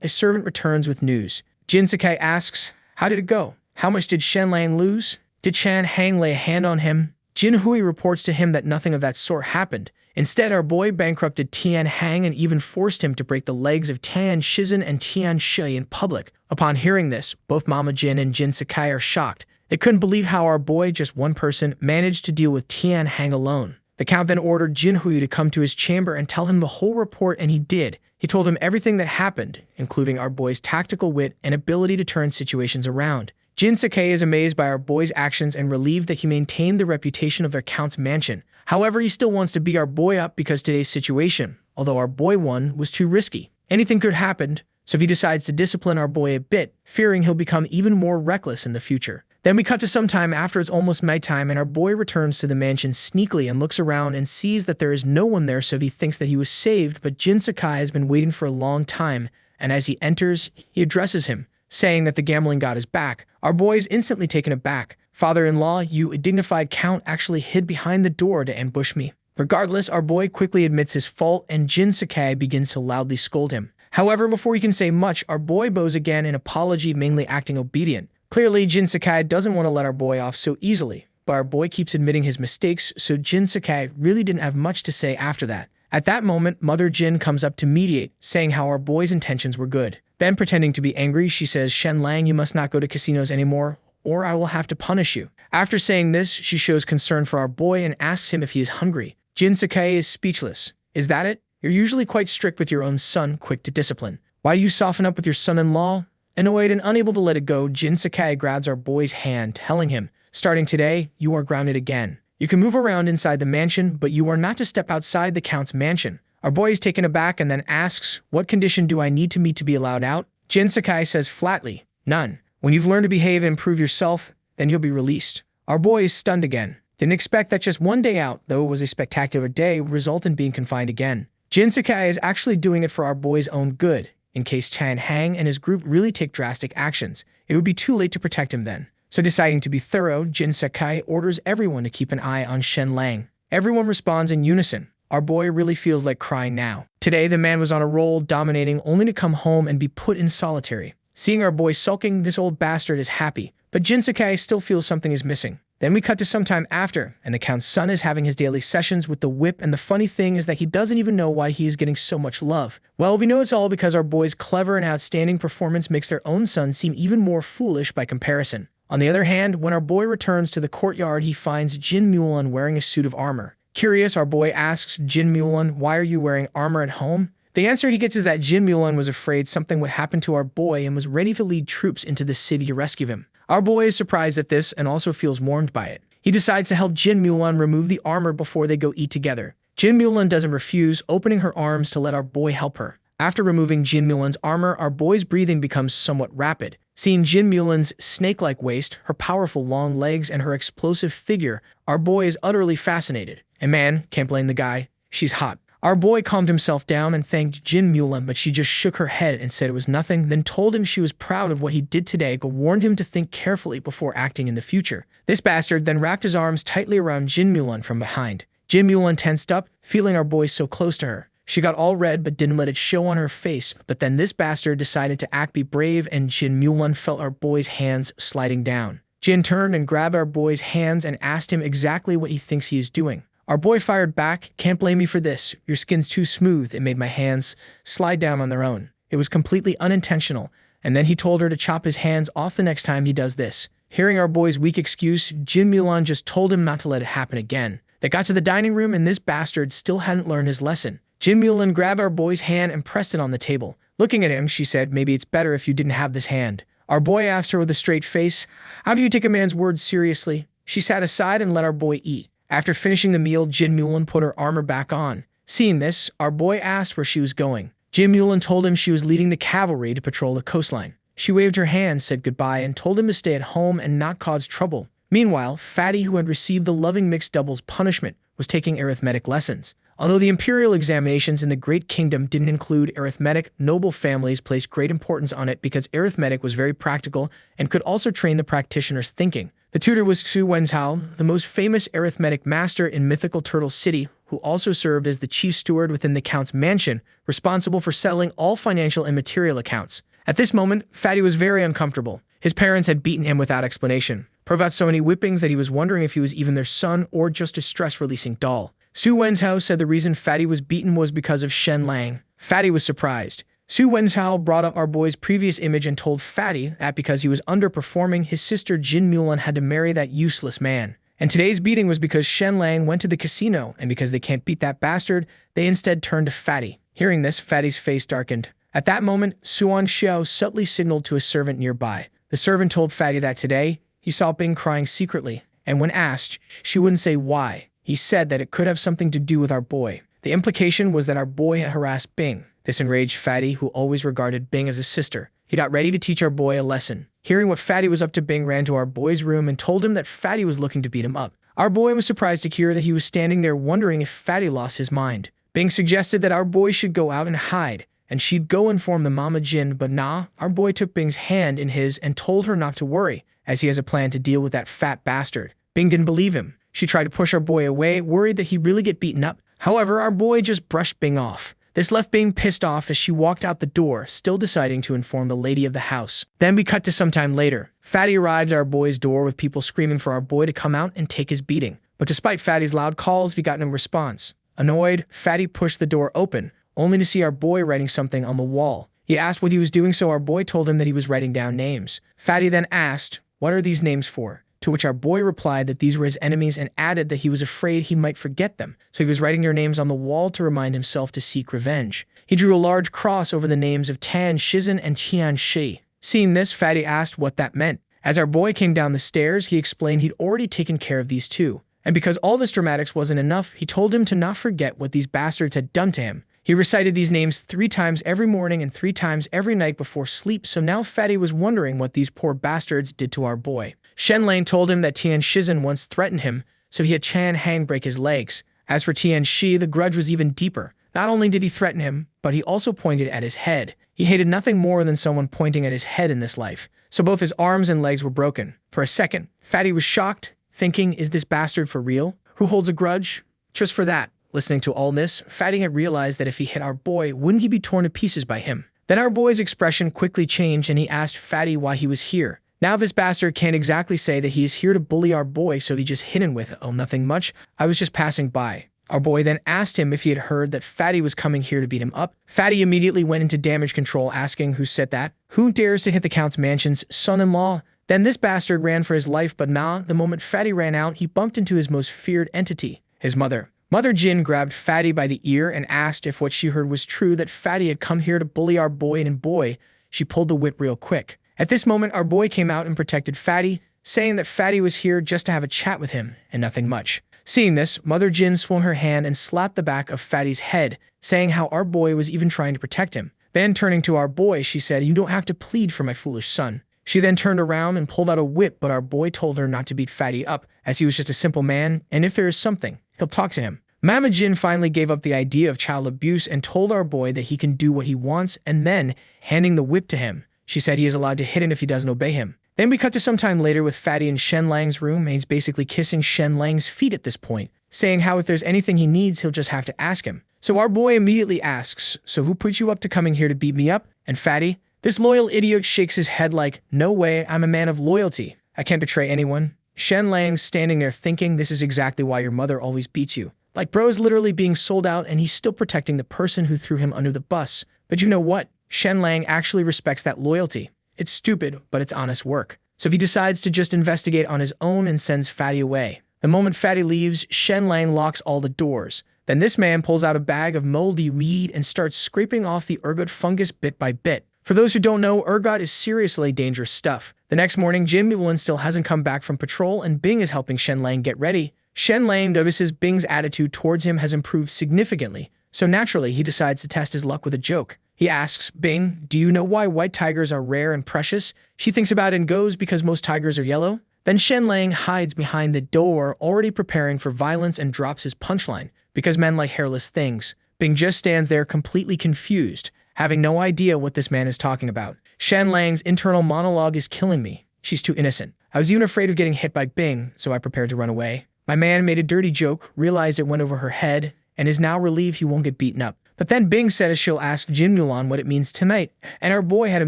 a servant returns with news. Jin Sakai asks, "How did it go? How much did Shenlang lose? Did Tian Hang lay a hand on him?" Jin Hui reports to him that nothing of that sort happened. Instead, our boy bankrupted Tian Hang and even forced him to break the legs of Tian Shizhen and Tian Shui in public. Upon hearing this, both Mama Jin and Jin Sakai are shocked, They couldn't believe how our boy, just one person, managed to deal with Tian Hang alone. The Count then ordered Jinhui to come to his chamber and tell him the whole report, and he did. He told him everything that happened, including our boy's tactical wit and ability to turn situations around. Jin Sakai is amazed by our boy's actions and relieved that he maintained the reputation of their Count's mansion. However, he still wants to beat our boy up because today's situation, although our boy won, was too risky. Anything could happen, so he decides to discipline our boy a bit, fearing he'll become even more reckless in the future. Then we cut to some time after it's almost nighttime, and our boy returns to the mansion sneakily and looks around and sees that there is no one there, so he thinks that he was saved, but Jin Sakai has been waiting for a long time, and as he enters, he addresses him, saying that the gambling god is back. Our boy is instantly taken aback. Father-in-law, you, a dignified Count, actually hid behind the door to ambush me. Regardless, our boy quickly admits his fault, and Jin Sakai begins to loudly scold him. However, before he can say much, our boy bows again in apology, mainly acting obedient. Clearly, Jin Sakai doesn't want to let our boy off so easily, but our boy keeps admitting his mistakes, so Jin Sakai really didn't have much to say after that. At that moment, Mother Jin comes up to mediate, saying how our boy's intentions were good. Then, pretending to be angry, she says, Shenlang, you must not go to casinos anymore, or I will have to punish you. After saying this, she shows concern for our boy and asks him if he is hungry. Jin Sakai is speechless. Is that it? You're usually quite strict with your own son, quick to discipline. Why do you soften up with your son-in-law? Annoyed and unable to let it go, Jin Sakai grabs our boy's hand, telling him, starting today, you are grounded again. You can move around inside the mansion, but you are not to step outside the Count's mansion. Our boy is taken aback and then asks, what condition do I need to meet to be allowed out? Jin Sakai says flatly, none. When you've learned to behave and improve yourself, then you'll be released. Our boy is stunned again. Didn't expect that just one day out, though it was a spectacular day, would result in being confined again. Jin Sakai is actually doing it for our boy's own good. In case Tian Hang and his group really take drastic actions, it would be too late to protect him then. So deciding to be thorough, Jin Sakai orders everyone to keep an eye on Shenlang. Everyone responds in unison. Our boy really feels like crying now. Today, the man was on a roll, dominating, only to come home and be put in solitary. Seeing our boy sulking, this old bastard is happy, but Jin Sakai still feels something is missing. Then we cut to some time after, and the Count's son is having his daily sessions with the whip, and the funny thing is that he doesn't even know why he is getting so much love. Well, we know it's all because our boy's clever and outstanding performance makes their own son seem even more foolish by comparison. On the other hand, when our boy returns to the courtyard, he finds Jin Mulan wearing a suit of armor. Curious, our boy asks Jin Mulan, why are you wearing armor at home? The answer he gets is that Jin Mulan was afraid something would happen to our boy and was ready to lead troops into the city to rescue him. Our boy is surprised at this and also feels warmed by it. He decides to help Jin Mulan remove the armor before they go eat together. Jin Mulan doesn't refuse, opening her arms to let our boy help her. After removing Jin Mulan's armor, our boy's breathing becomes somewhat rapid. Seeing Jin Mulan's snake-like waist, her powerful long legs, and her explosive figure, our boy is utterly fascinated. And man, can't blame the guy. She's hot. Our boy calmed himself down and thanked Jin Mulan, but she just shook her head and said it was nothing, then told him she was proud of what he did today, but warned him to think carefully before acting in the future. This bastard then wrapped his arms tightly around Jin Mulan from behind. Jin Mulan tensed up, feeling our boy so close to her. She got all red but didn't let it show on her face, but then this bastard decided to be brave, and Jin Mulan felt our boy's hands sliding down. Jin turned and grabbed our boy's hands and asked him exactly what he thinks he is doing. Our boy fired back, can't blame me for this. Your skin's too smooth. It made my hands slide down on their own. It was completely unintentional. And then he told her to chop his hands off the next time he does this. Hearing our boy's weak excuse, Jin Mulan just told him not to let it happen again. They got to the dining room and this bastard still hadn't learned his lesson. Jin Mulan grabbed our boy's hand and pressed it on the table. Looking at him, she said, maybe it's better if you didn't have this hand. Our boy asked her with a straight face, how do you take a man's words seriously? She sat aside and let our boy eat. After finishing the meal, Jin Mulan put her armor back on. Seeing this, our boy asked where she was going. Jin Mulan told him she was leading the cavalry to patrol the coastline. She waved her hand, said goodbye, and told him to stay at home and not cause trouble. Meanwhile, Fatty, who had received the loving mixed doubles punishment, was taking arithmetic lessons. Although the imperial examinations in the Great Kingdom didn't include arithmetic, noble families placed great importance on it because arithmetic was very practical and could also train the practitioner's thinking. The tutor was Xu Wenzhao, the most famous arithmetic master in mythical Turtle City, who also served as the chief steward within the Count's mansion, responsible for settling all financial and material accounts. At this moment, Fatty was very uncomfortable. His parents had beaten him without explanation, proved out so many whippings that he was wondering if he was even their son or just a stress-releasing doll. Xu Wenzhao said the reason Fatty was beaten was because of Shenlang. Fatty was surprised. Su Wenzhao brought up our boy's previous image and told Fatty that because he was underperforming, his sister Jin Mulan had to marry that useless man. And today's beating was because Shenlang went to the casino, and because they can't beat that bastard, they instead turned to Fatty. Hearing this, Fatty's face darkened. At that moment, Suan Xiao subtly signaled to a servant nearby. The servant told Fatty that today, he saw Bing crying secretly, and when asked, she wouldn't say why. He said that it could have something to do with our boy. The implication was that our boy had harassed Bing. This enraged Fatty, who always regarded Bing as a sister. He got ready to teach our boy a lesson. Hearing what Fatty was up to, Bing ran to our boy's room and told him that Fatty was looking to beat him up. Our boy was surprised to hear that he was standing there wondering if Fatty lost his mind. Bing suggested that our boy should go out and hide, and she'd go inform the Mama Jin, but nah, our boy took Bing's hand in his and told her not to worry, as he has a plan to deal with that fat bastard. Bing didn't believe him. She tried to push our boy away, worried that he'd really get beaten up. However, our boy just brushed Bing off. This left Bing pissed off as she walked out the door, still deciding to inform the lady of the house. Then we cut to some time later. Fatty arrived at our boy's door with people screaming for our boy to come out and take his beating. But despite Fatty's loud calls, we got no response. Annoyed, Fatty pushed the door open, only to see our boy writing something on the wall. He asked what he was doing, so our boy told him that he was writing down names. Fatty then asked, "What are these names for?" To which our boy replied that these were his enemies and added that he was afraid he might forget them, so he was writing their names on the wall to remind himself to seek revenge. He drew a large cross over the names of Tan Shizhen and Tian Shi. Seeing this, Fatty asked what that meant. As our boy came down the stairs, he explained he'd already taken care of these two. And because all this dramatics wasn't enough, he told him to not forget what these bastards had done to him. He recited these names 3 times every morning and 3 times every night before sleep, so now Fatty was wondering what these poor bastards did to our boy. Shenlang told him that Tian Shizhen once threatened him, so he had Chan Hang break his legs. As for Tian Shi, the grudge was even deeper. Not only did he threaten him, but he also pointed at his head. He hated nothing more than someone pointing at his head in this life, so both his arms and legs were broken. For a second, Fatty was shocked, thinking, is this bastard for real? Who holds a grudge? Just for that. Listening to all this, Fatty had realized that if he hit our boy, wouldn't he be torn to pieces by him? Then our boy's expression quickly changed and he asked Fatty why he was here. Now this bastard can't exactly say that he is here to bully our boy, so he just hit him with, "Oh, nothing much. I was just passing by." Our boy then asked him if he had heard that Fatty was coming here to beat him up. Fatty immediately went into damage control, asking who said that? Who dares to hit the Count's mansion's son-in-law? Then this bastard ran for his life, but nah, the moment Fatty ran out, he bumped into his most feared entity, his mother. Mother Jin grabbed Fatty by the ear and asked if what she heard was true, that Fatty had come here to bully our boy, and boy, she pulled the whip real quick. At this moment, our boy came out and protected Fatty, saying that Fatty was here just to have a chat with him, and nothing much. Seeing this, Mother Jin swung her hand and slapped the back of Fatty's head, saying how our boy was even trying to protect him. Then turning to our boy, she said, "You don't have to plead for my foolish son." She then turned around and pulled out a whip, but our boy told her not to beat Fatty up, as he was just a simple man, and if there is something, he'll talk to him. Mama Jin finally gave up the idea of child abuse and told our boy that he can do what he wants, and then, handing the whip to him, she said he is allowed to hit him if he doesn't obey him. Then we cut to some time later with Fatty in Shenlang's room, and he's basically kissing Shenlang's feet at this point, saying how if there's anything he needs, he'll just have to ask him. So our boy immediately asks, "So who put you up to coming here to beat me up?" And Fatty, this loyal idiot, shakes his head like, "No way, I'm a man of loyalty. I can't betray anyone." Shenlang's standing there thinking, this is exactly why your mother always beats you. Like, bro is literally being sold out and he's still protecting the person who threw him under the bus. But you know what? Shenlang actually respects that loyalty. It's stupid, but it's honest work. So he decides to just investigate on his own and sends Fatty away. The moment Fatty leaves, Shenlang locks all the doors. Then this man pulls out a bag of moldy weed and starts scraping off the ergot fungus bit by bit. For those who don't know, ergot is seriously dangerous stuff. The next morning, Jin Mulan still hasn't come back from patrol and Bing is helping Shenlang get ready. Shenlang notices Bing's attitude towards him has improved significantly, so naturally he decides to test his luck with a joke. He asks, "Bing, do you know why white tigers are rare and precious?" She thinks about it and goes, "Because most tigers are yellow." Then Shenlang hides behind the door, already preparing for violence, and drops his punchline, "Because men like hairless things." Bing just stands there completely confused, having no idea what this man is talking about. Shenlang's internal monologue is killing me. She's too innocent. I was even afraid of getting hit by Bing, so I prepared to run away. My man made a dirty joke, realized it went over her head, and is now relieved he won't get beaten up. But then Bing says she'll ask Jin Mulan what it means tonight, and our boy had a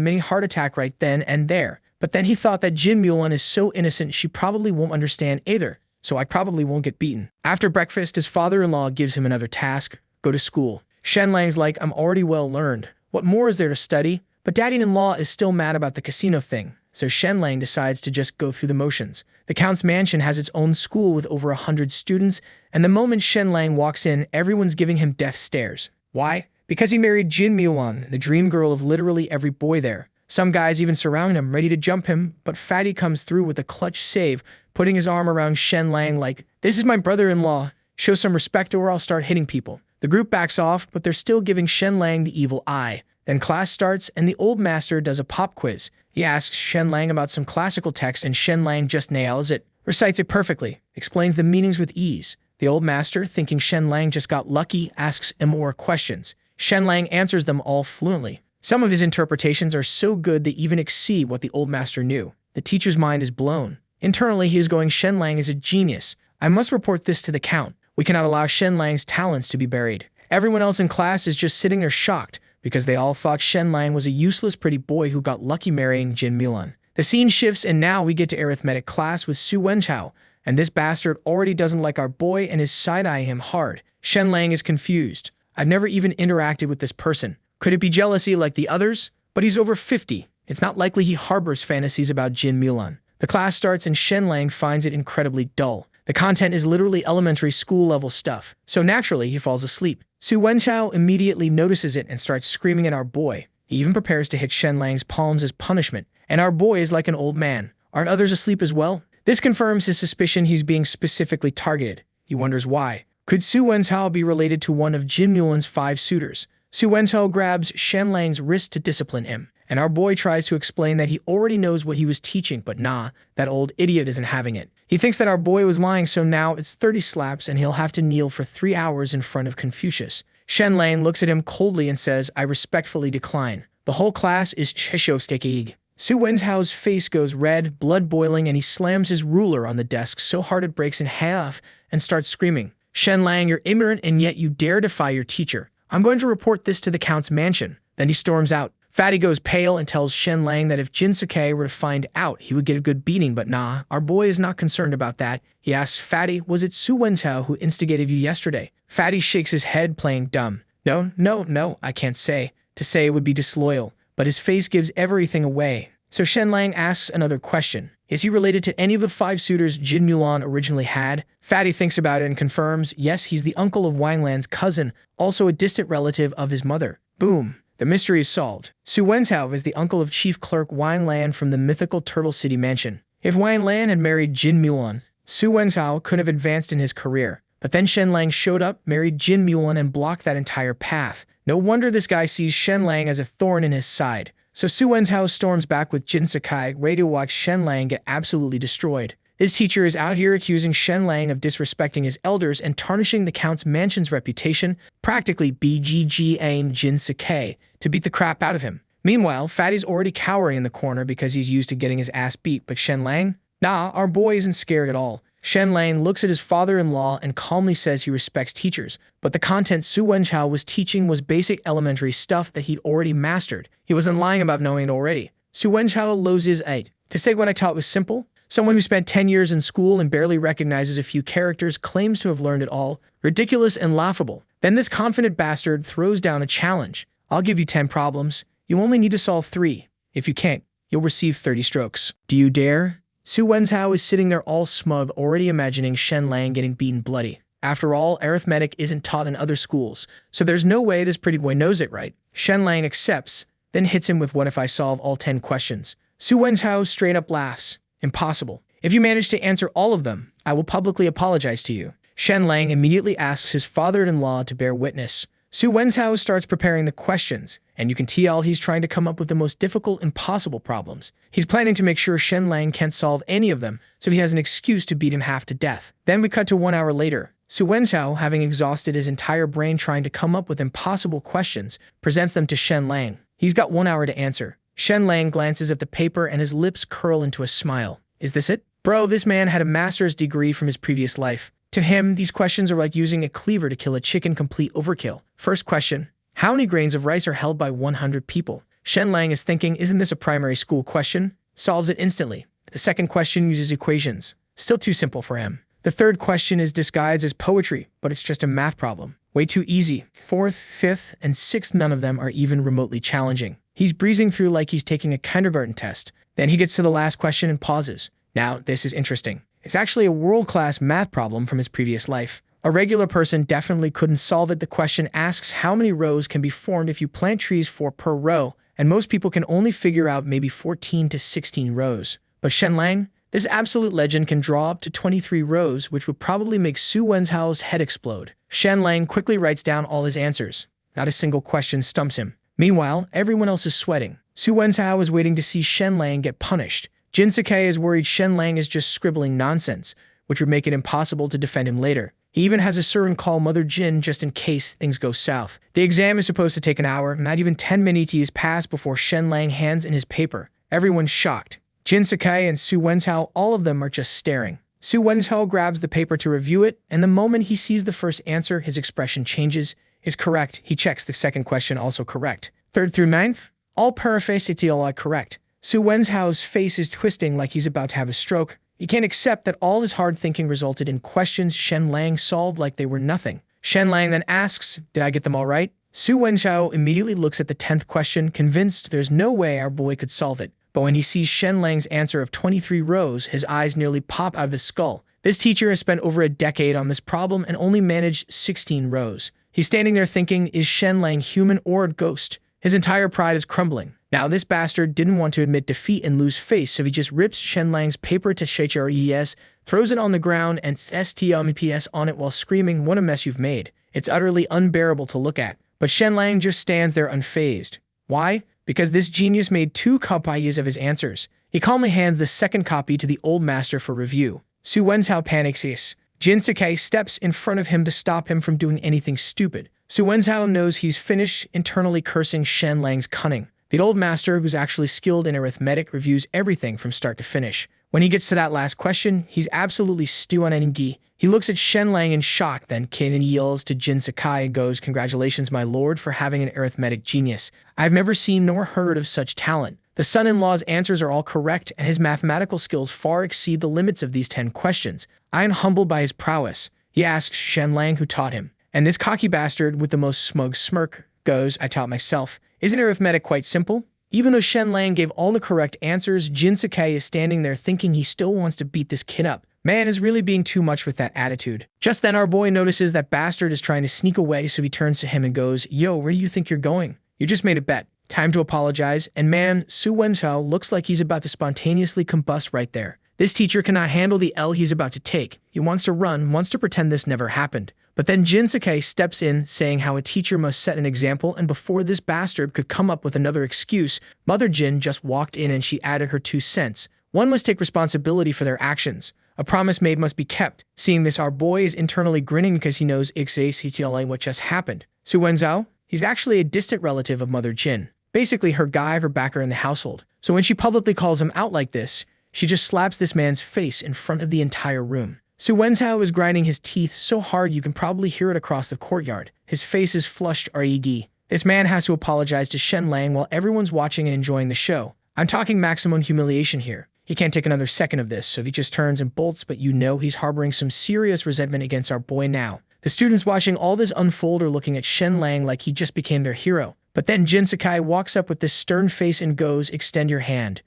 mini heart attack right then and there. But then he thought that Jin Mulan is so innocent she probably won't understand either, so I probably won't get beaten. After breakfast, his father-in-law gives him another task, go to school. Shenlang's like, "I'm already well learned. What more is there to study? But daddy-in-law is still mad about the casino thing, so Shenlang decides to just go through the motions. The Count's mansion has its own school with over 100 students, and the moment Shenlang walks in, everyone's giving him death stares. Why? Because he married Jin Mulan, the dream girl of literally every boy there. Some guys even surround him, ready to jump him, but Fatty comes through with a clutch save, putting his arm around Shenlang like, "This is my brother-in-law. Show some respect or I'll start hitting people." The group backs off, but they're still giving Shenlang the evil eye. Then class starts, and the old master does a pop quiz. He asks Shenlang about some classical text, and Shenlang just nails it, recites it perfectly, explains the meanings with ease. The old master, thinking Shenlang just got lucky, asks him more questions. Shenlang answers them all fluently. Some of his interpretations are so good they even exceed what the old master knew. The teacher's mind is blown. Internally, he is going, "Shenlang is a genius. I must report this to the Count. We cannot allow Shenlang's talents to be buried." Everyone else in class is just sitting there shocked, because they all thought Shenlang was a useless pretty boy who got lucky marrying Jin Mulan. The scene shifts, and now we get to arithmetic class with Su Wenchao, and this bastard already doesn't like our boy and is side-eyeing him hard. Shenlang is confused. "I've never even interacted with this person. Could it be jealousy like the others? But he's over 50. It's not likely he harbors fantasies about Jin Mulan." The class starts and Shenlang finds it incredibly dull. The content is literally elementary school-level stuff, so naturally he falls asleep. Su Wenchao immediately notices it and starts screaming at our boy. He even prepares to hit Shenlang's palms as punishment, and our boy is like an old man. Aren't others asleep as well? This confirms his suspicion he's being specifically targeted. He wonders why. Could Su Wenchao be related to one of Jin Mulan's 5 suitors? Su Wenchao grabs Shenlang's wrist to discipline him, and our boy tries to explain that he already knows what he was teaching, but nah, that old idiot isn't having it. He thinks that our boy was lying, so now it's 30 slaps and he'll have to kneel for 3 hours in front of Confucius. Shenlang looks at him coldly and says, "I respectfully decline." The whole class is cheshostekig. Su Wenchao's face goes red, blood boiling, and he slams his ruler on the desk so hard it breaks in half and starts screaming, "Shenlang, you're ignorant and yet you dare defy your teacher. I'm going to report this to the Count's mansion." Then he storms out. Fatty goes pale and tells Shenlang that if Jin Sakai were to find out, he would get a good beating, but nah, our boy is not concerned about that. He asks Fatty, "Was it Su Wenchao who instigated you yesterday?" Fatty shakes his head, playing dumb. No, I can't say. To say it would be disloyal, but his face gives everything away. So Shenlang asks another question. Is he related to any of the 5 suitors Jin Mulan originally had? Fatty thinks about it and confirms, yes, he's the uncle of Wang Lan's cousin, also a distant relative of his mother. Boom. The mystery is solved. Su Wenchao is the uncle of Chief Clerk Wang Lan from the mythical Turtle City Mansion. If Wang Lan had married Jin Mulan, Su Wenchao could have advanced in his career. But then Shenlang showed up, married Jin Mulan, and blocked that entire path. No wonder this guy sees Shenlang as a thorn in his side. So Su Wenchao storms back with Jin Sakai, ready to watch Shenlang get absolutely destroyed. This teacher is out here accusing Shenlang of disrespecting his elders and tarnishing the Count's mansion's reputation, practically BGGAing Jin Sakai to beat the crap out of him. Meanwhile, Fatty's already cowering in the corner because he's used to getting his ass beat, but Shenlang? Nah, our boy isn't scared at all. Shenlang looks at his father-in-law and calmly says he respects teachers, but the content Su Wenchao was teaching was basic elementary stuff that he'd already mastered. He wasn't lying about knowing it already. Su Wenchao loses it. To say what I taught was simple? Someone who spent 10 years in school and barely recognizes a few characters claims to have learned it all. Ridiculous and laughable. Then this confident bastard throws down a challenge. I'll give you 10 problems. You only need to solve 3. If you can't, you'll receive 30 strokes. Do you dare? Su Wenchao is sitting there all smug, already imagining Shenlang getting beaten bloody. After all, arithmetic isn't taught in other schools, so there's no way this pretty boy knows it right. Shenlang accepts, then hits him with "What if I solve all 10 questions?" Su Wenchao straight up laughs. Impossible. If you manage to answer all of them, I will publicly apologize to you. Shenlang immediately asks his father-in-law to bear witness. Su Wenchao starts preparing the questions, and you can tell he's trying to come up with the most difficult and possible problems. He's planning to make sure Shenlang can't solve any of them, so he has an excuse to beat him half to death. Then we cut to 1 hour later. Su Wenchao, having exhausted his entire brain trying to come up with impossible questions, presents them to Shenlang. He's got 1 hour to answer. Shenlang glances at the paper and his lips curl into a smile. Is this it? Bro, this man had a master's degree from his previous life. To him, these questions are like using a cleaver to kill a chicken, complete overkill. First question, how many grains of rice are held by 100 people? Shenlang is thinking, isn't this a primary school question? Solves it instantly. The second question uses equations. Still too simple for him. The third question is disguised as poetry, but it's just a math problem. Way too easy. Fourth, fifth, and sixth, none of them are even remotely challenging. He's breezing through like he's taking a kindergarten test. Then he gets to the last question and pauses. Now, this is interesting. It's actually a world-class math problem from his previous life. A regular person definitely couldn't solve it. The question asks how many rows can be formed if you plant trees 4 per row, and most people can only figure out maybe 14 to 16 rows. But Shenlang, this absolute legend, can draw up to 23 rows, which would probably make Su Wenzhao's head explode. Shenlang quickly writes down all his answers. Not a single question stumps him. Meanwhile, everyone else is sweating. Su Wenzhao is waiting to see Shenlang get punished. Jinsuke is worried Shenlang is just scribbling nonsense, which would make it impossible to defend him later. He even has a servant call Mother Jin just in case things go south. The exam is supposed to take an hour. Not even 10 minutes pass before Shenlang hands in his paper. Everyone's shocked. Jinsuke and Su Wenzhao, all of them are just staring. Su Wenzhao grabs the paper to review it, and the moment he sees the first answer, his expression changes. Is correct. He checks the second question, also correct. Third through ninth, all paraphrased are correct. Su Wenzhao's face is twisting like he's about to have a stroke. He can't accept that all his hard thinking resulted in questions Shenlang solved like they were nothing. Shenlang then asks, "Did I get them all right?" Su Wenzhao immediately looks at the 10th question, convinced there's no way our boy could solve it. But when he sees Shenlang's answer of 23 rows, his eyes nearly pop out of his skull. This teacher has spent over a decade on this problem and only managed 16 rows. He's standing there thinking, is Shenlang human or a ghost? His entire pride is crumbling. Now, this bastard didn't want to admit defeat and lose face, so he just rips Shenlang's paper to HRES, throws it on the ground, and STMPS on it while screaming, "What a mess you've made." It's utterly unbearable to look at. But Shenlang just stands there unfazed. Why? Because this genius made 2 copies of his answers. He calmly hands the second copy to the old master for review. Su Wenzhao panics. Jinsuke steps in front of him to stop him from doing anything stupid. Su Wenzhao knows he's finished, internally cursing Shenlang's cunning. The old master, who's actually skilled in arithmetic, reviews everything from start to finish. When he gets to that last question, he's absolutely stew on ND. He looks at Shenlang in shock, then Kaden yells to Jinsuke and goes, "Congratulations, my lord, for having an arithmetic genius. I've never seen nor heard of such talent." The son-in-law's answers are all correct, and his mathematical skills far exceed the limits of these 10 questions. I am humbled by his prowess. He asks Shenlang who taught him. And this cocky bastard with the most smug smirk goes, "I taught myself." Isn't arithmetic quite simple? Even though Shenlang gave all the correct answers, Jinsuke is standing there thinking he still wants to beat this kid up. Man is really being too much with that attitude. Just then our boy notices that bastard is trying to sneak away, so he turns to him and goes, "Yo, where do you think you're going? You just made a bet. Time to apologize." And man, Su Wenzhao looks like he's about to spontaneously combust right there. This teacher cannot handle the L he's about to take. He wants to run, wants to pretend this never happened. But then Jinsuke steps in, saying how a teacher must set an example, and before this bastard could come up with another excuse, Mother Jin just walked in and she added her 2 cents. One must take responsibility for their actions. A promise made must be kept. Seeing this, our boy is internally grinning because he knows exactly what just happened. Su Wenzhao? He's actually a distant relative of Mother Jin. Basically her guy, her backer in the household. So when she publicly calls him out like this, she just slaps this man's face in front of the entire room. Su Wenzhao is grinding his teeth so hard you can probably hear it across the courtyard. His face is flushed red. This man has to apologize to Shenlang while everyone's watching and enjoying the show. I'm talking maximum humiliation here. He can't take another second of this, so he just turns and bolts, but you know he's harboring some serious resentment against our boy now. The students watching all this unfold are looking at Shenlang like he just became their hero. But then Jinsuke walks up with this stern face and goes, "Extend your hand."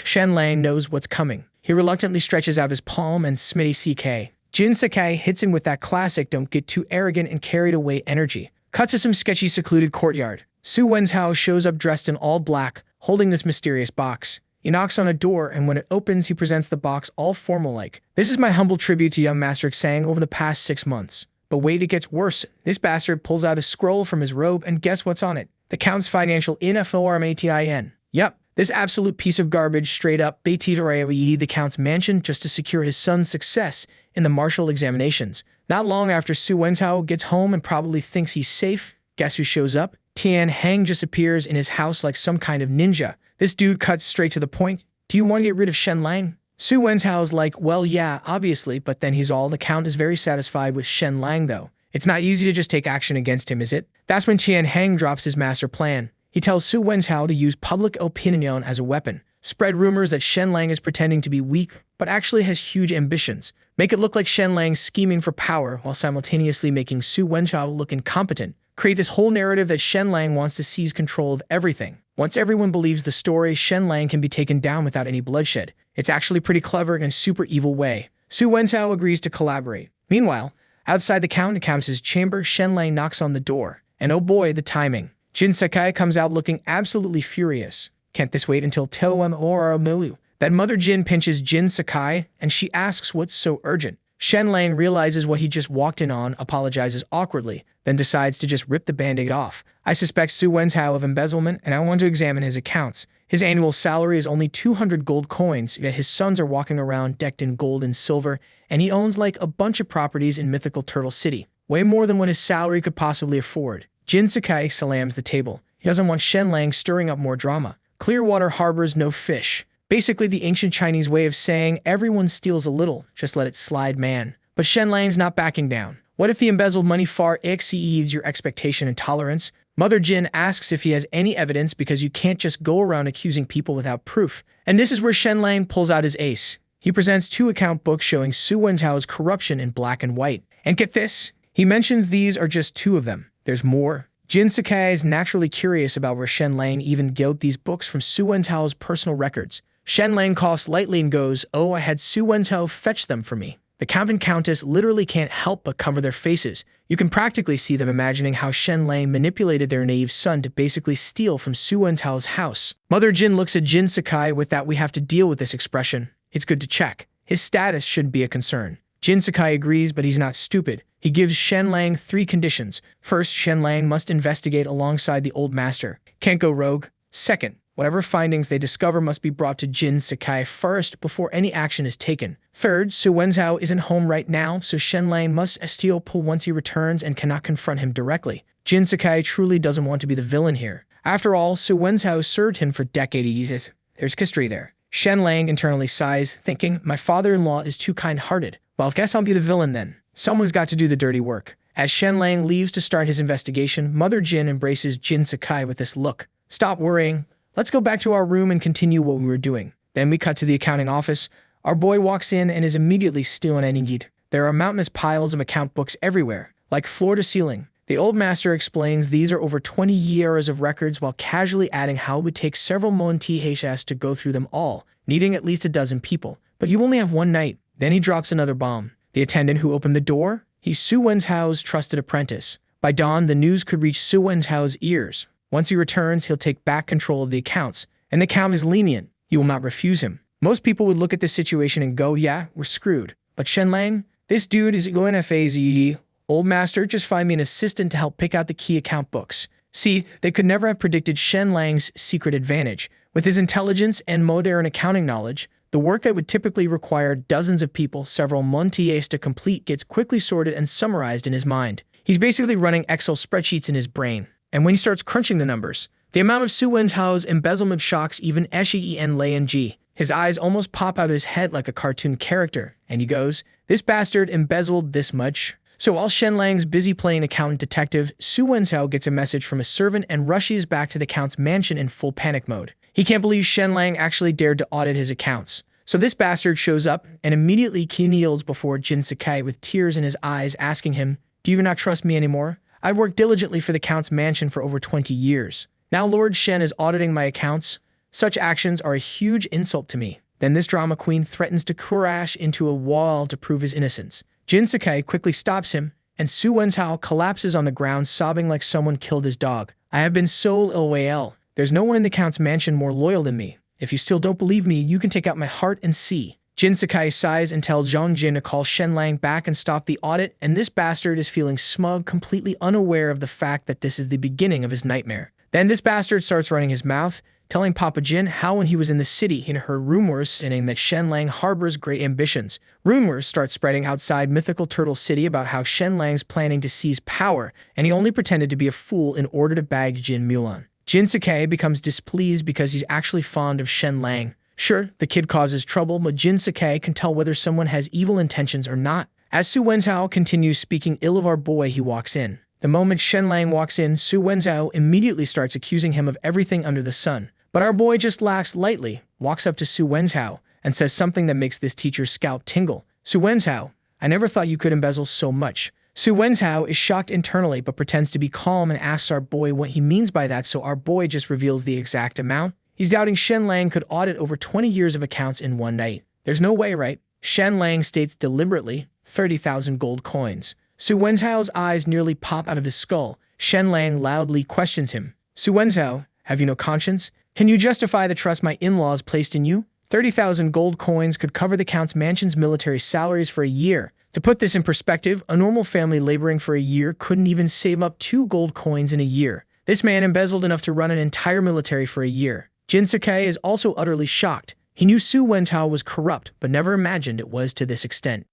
Shenlang knows what's coming. He reluctantly stretches out his palm and Smitty CK. Jinsuke hits him with that classic "don't get too arrogant and carried away" energy. Cuts to some sketchy secluded courtyard. Su Wenzhao shows up dressed in all black, holding this mysterious box. He knocks on a door, and when it opens, he presents the box all formal-like. "This is my humble tribute to young Master Xang over the past 6 months." But wait, it gets worse. This bastard pulls out a scroll from his robe, and guess what's on it? The Count's financial information. Yep, this absolute piece of garbage straight up baited the Count's mansion just to secure his son's success in the martial examinations. Not long after Su Wenzhao gets home and probably thinks he's safe, guess who shows up? Tian Heng just appears in his house like some kind of ninja. This dude cuts straight to the point. "Do you want to get rid of Shenlang?" Su Wenzhao's like, "Well, yeah, obviously," but then the Count is very satisfied with Shenlang though. It's not easy to just take action against him, is it? That's when Tian Heng drops his master plan. He tells Su Wenzhao to use public opinion as a weapon. Spread rumors that Shenlang is pretending to be weak, but actually has huge ambitions. Make it look like Shenlang scheming for power while simultaneously making Su Wenchao look incompetent. Create this whole narrative that Shenlang wants to seize control of everything. Once everyone believes the story, Shenlang can be taken down without any bloodshed. It's actually pretty clever in a super evil way. Su Wenchao agrees to collaborate. Meanwhile, outside the Countess's chamber, Shenlang knocks on the door. And oh boy, the timing. Jin Sakai comes out looking absolutely furious. Can't this wait until Milu? That Mother Jin pinches Jin Sakai, and she asks what's so urgent. Shenlang realizes what he just walked in on, apologizes awkwardly, then decides to just rip the band-aid off. I suspect Su Wenchao of embezzlement, and I want to examine his accounts. His annual salary is only 200 gold coins, yet his sons are walking around decked in gold and silver, and he owns like a bunch of properties in mythical Turtle City. Way more than what his salary could possibly afford. Jin Sakai slams the table. He doesn't want Shenlang stirring up more drama. Clearwater harbors no fish. Basically the ancient Chinese way of saying everyone steals a little, just let it slide, man. But Shenlang's not backing down. What if the embezzled money far exceeds your expectation and tolerance? Mother Jin asks if he has any evidence because you can't just go around accusing people without proof. And this is where Shenlang pulls out his ace. He presents 2 account books showing Su Wenchao's corruption in black and white. And get this, he mentions these are just 2 of them. There's more. Jin Sakai is naturally curious about where Shenlang even got these books from Su Wenchao's personal records. Shenlang coughs lightly and goes, "Oh, I had Su Wenchao fetch them for me." The Count and Countess literally can't help but cover their faces. You can practically see them imagining how Shenlang manipulated their naive son to basically steal from Su Wenchao's house. Mother Jin looks at Jin Sakai with that we have to deal with this expression. It's good to check. His status shouldn't be a concern. Jin Sakai agrees, but he's not stupid. He gives Shenlang 3 conditions. First, Shenlang must investigate alongside the old master. Can't go rogue. Second, whatever findings they discover must be brought to Jin Sakai first before any action is taken. Third, Su Wenchao isn't home right now, so Shenlang must steal pull once he returns and cannot confront him directly. Jin Sakai truly doesn't want to be the villain here. After all, Su Wenchao served him for decades. There's history there. Shenlang internally sighs, thinking, my father-in-law is too kind-hearted. Well, guess I'll be the villain then. Someone's got to do the dirty work. As Shenlang leaves to start his investigation, Mother Jin embraces Jin Sakai with this look. Stop worrying. Let's go back to our room and continue what we were doing. Then we cut to the accounting office. Our boy walks in and is immediately still an enigma. There are mountainous piles of account books everywhere, like floor to ceiling. The old master explains these are over 20 years of records while casually adding how it would take several months to go through them all, needing at least a dozen people. But you only have one night. Then he drops another bomb. The attendant who opened the door? He's Su Wenchao's trusted apprentice. By dawn, the news could reach Su Wenchao's ears. Once he returns, he'll take back control of the accounts. And the count is lenient. You will not refuse him. Most people would look at this situation and go, yeah, we're screwed. But Shenlang, this dude is going FAZE. Old master, just find me an assistant to help pick out the key account books. See, they could never have predicted Shenlang's secret advantage. With his intelligence and modern accounting knowledge, the work that would typically require dozens of people several months to complete gets quickly sorted and summarized in his mind. He's basically running Excel spreadsheets in his brain. And when he starts crunching the numbers, the amount of Su Wenchao's embezzlement shocks even Shen Lei G. His eyes almost pop out of his head like a cartoon character, and he goes, this bastard embezzled this much. So while Shenlang's busy playing accountant detective, Su Wenchao gets a message from a servant and rushes back to the count's mansion in full panic mode. He can't believe Shenlang actually dared to audit his accounts. So this bastard shows up and immediately kneels before Jin Sakai with tears in his eyes, asking him, do you even not trust me anymore? I've worked diligently for the count's mansion for over 20 years. Now Lord Shen is auditing my accounts. Such actions are a huge insult to me. Then this drama queen threatens to crash into a wall to prove his innocence. Jin Sakai quickly stops him, and Su Wenchao collapses on the ground sobbing like someone killed his dog. I have been so ill. There's no one in the count's mansion more loyal than me. If you still don't believe me, you can take out my heart and see. Jin Sakai sighs and tells Zhang Jin to call Shenlang back and stop the audit, and this bastard is feeling smug, completely unaware of the fact that this is the beginning of his nightmare. Then this bastard starts running his mouth, telling Papa Jin how when he was in the city he heard rumors saying that Shenlang harbors great ambitions. Rumors start spreading outside mythical Turtle City about how Shenlang's planning to seize power, and he only pretended to be a fool in order to bag Jin Mulan. Jin Sakai becomes displeased because he's actually fond of Shenlang. Sure, the kid causes trouble, but Jin Sakai can tell whether someone has evil intentions or not. As Su Wenchao continues speaking ill of our boy, he walks in. The moment Shenlang walks in, Su Wenchao immediately starts accusing him of everything under the sun. But our boy just laughs lightly, walks up to Su Wenchao, and says something that makes this teacher's scalp tingle. Su Wenzhao, I never thought you could embezzle so much. Su Wenzhao is shocked internally but pretends to be calm and asks our boy what he means by that, so our boy just reveals the exact amount. He's doubting Shenlang could audit over 20 years of accounts in one night. There's no way, right? Shenlang states deliberately 30,000 gold coins. Su Wenzhao's eyes nearly pop out of his skull. Shenlang loudly questions him. Su Wenzhao, have you no conscience? Can you justify the trust my in-laws placed in you? 30,000 gold coins could cover the Count's mansion's military salaries for a year. To put this in perspective, a normal family laboring for a year couldn't even save up 2 gold coins in a year. This man embezzled enough to run an entire military for a year. Jin Sakai is also utterly shocked. He knew Su Wenzhao was corrupt, but never imagined it was to this extent.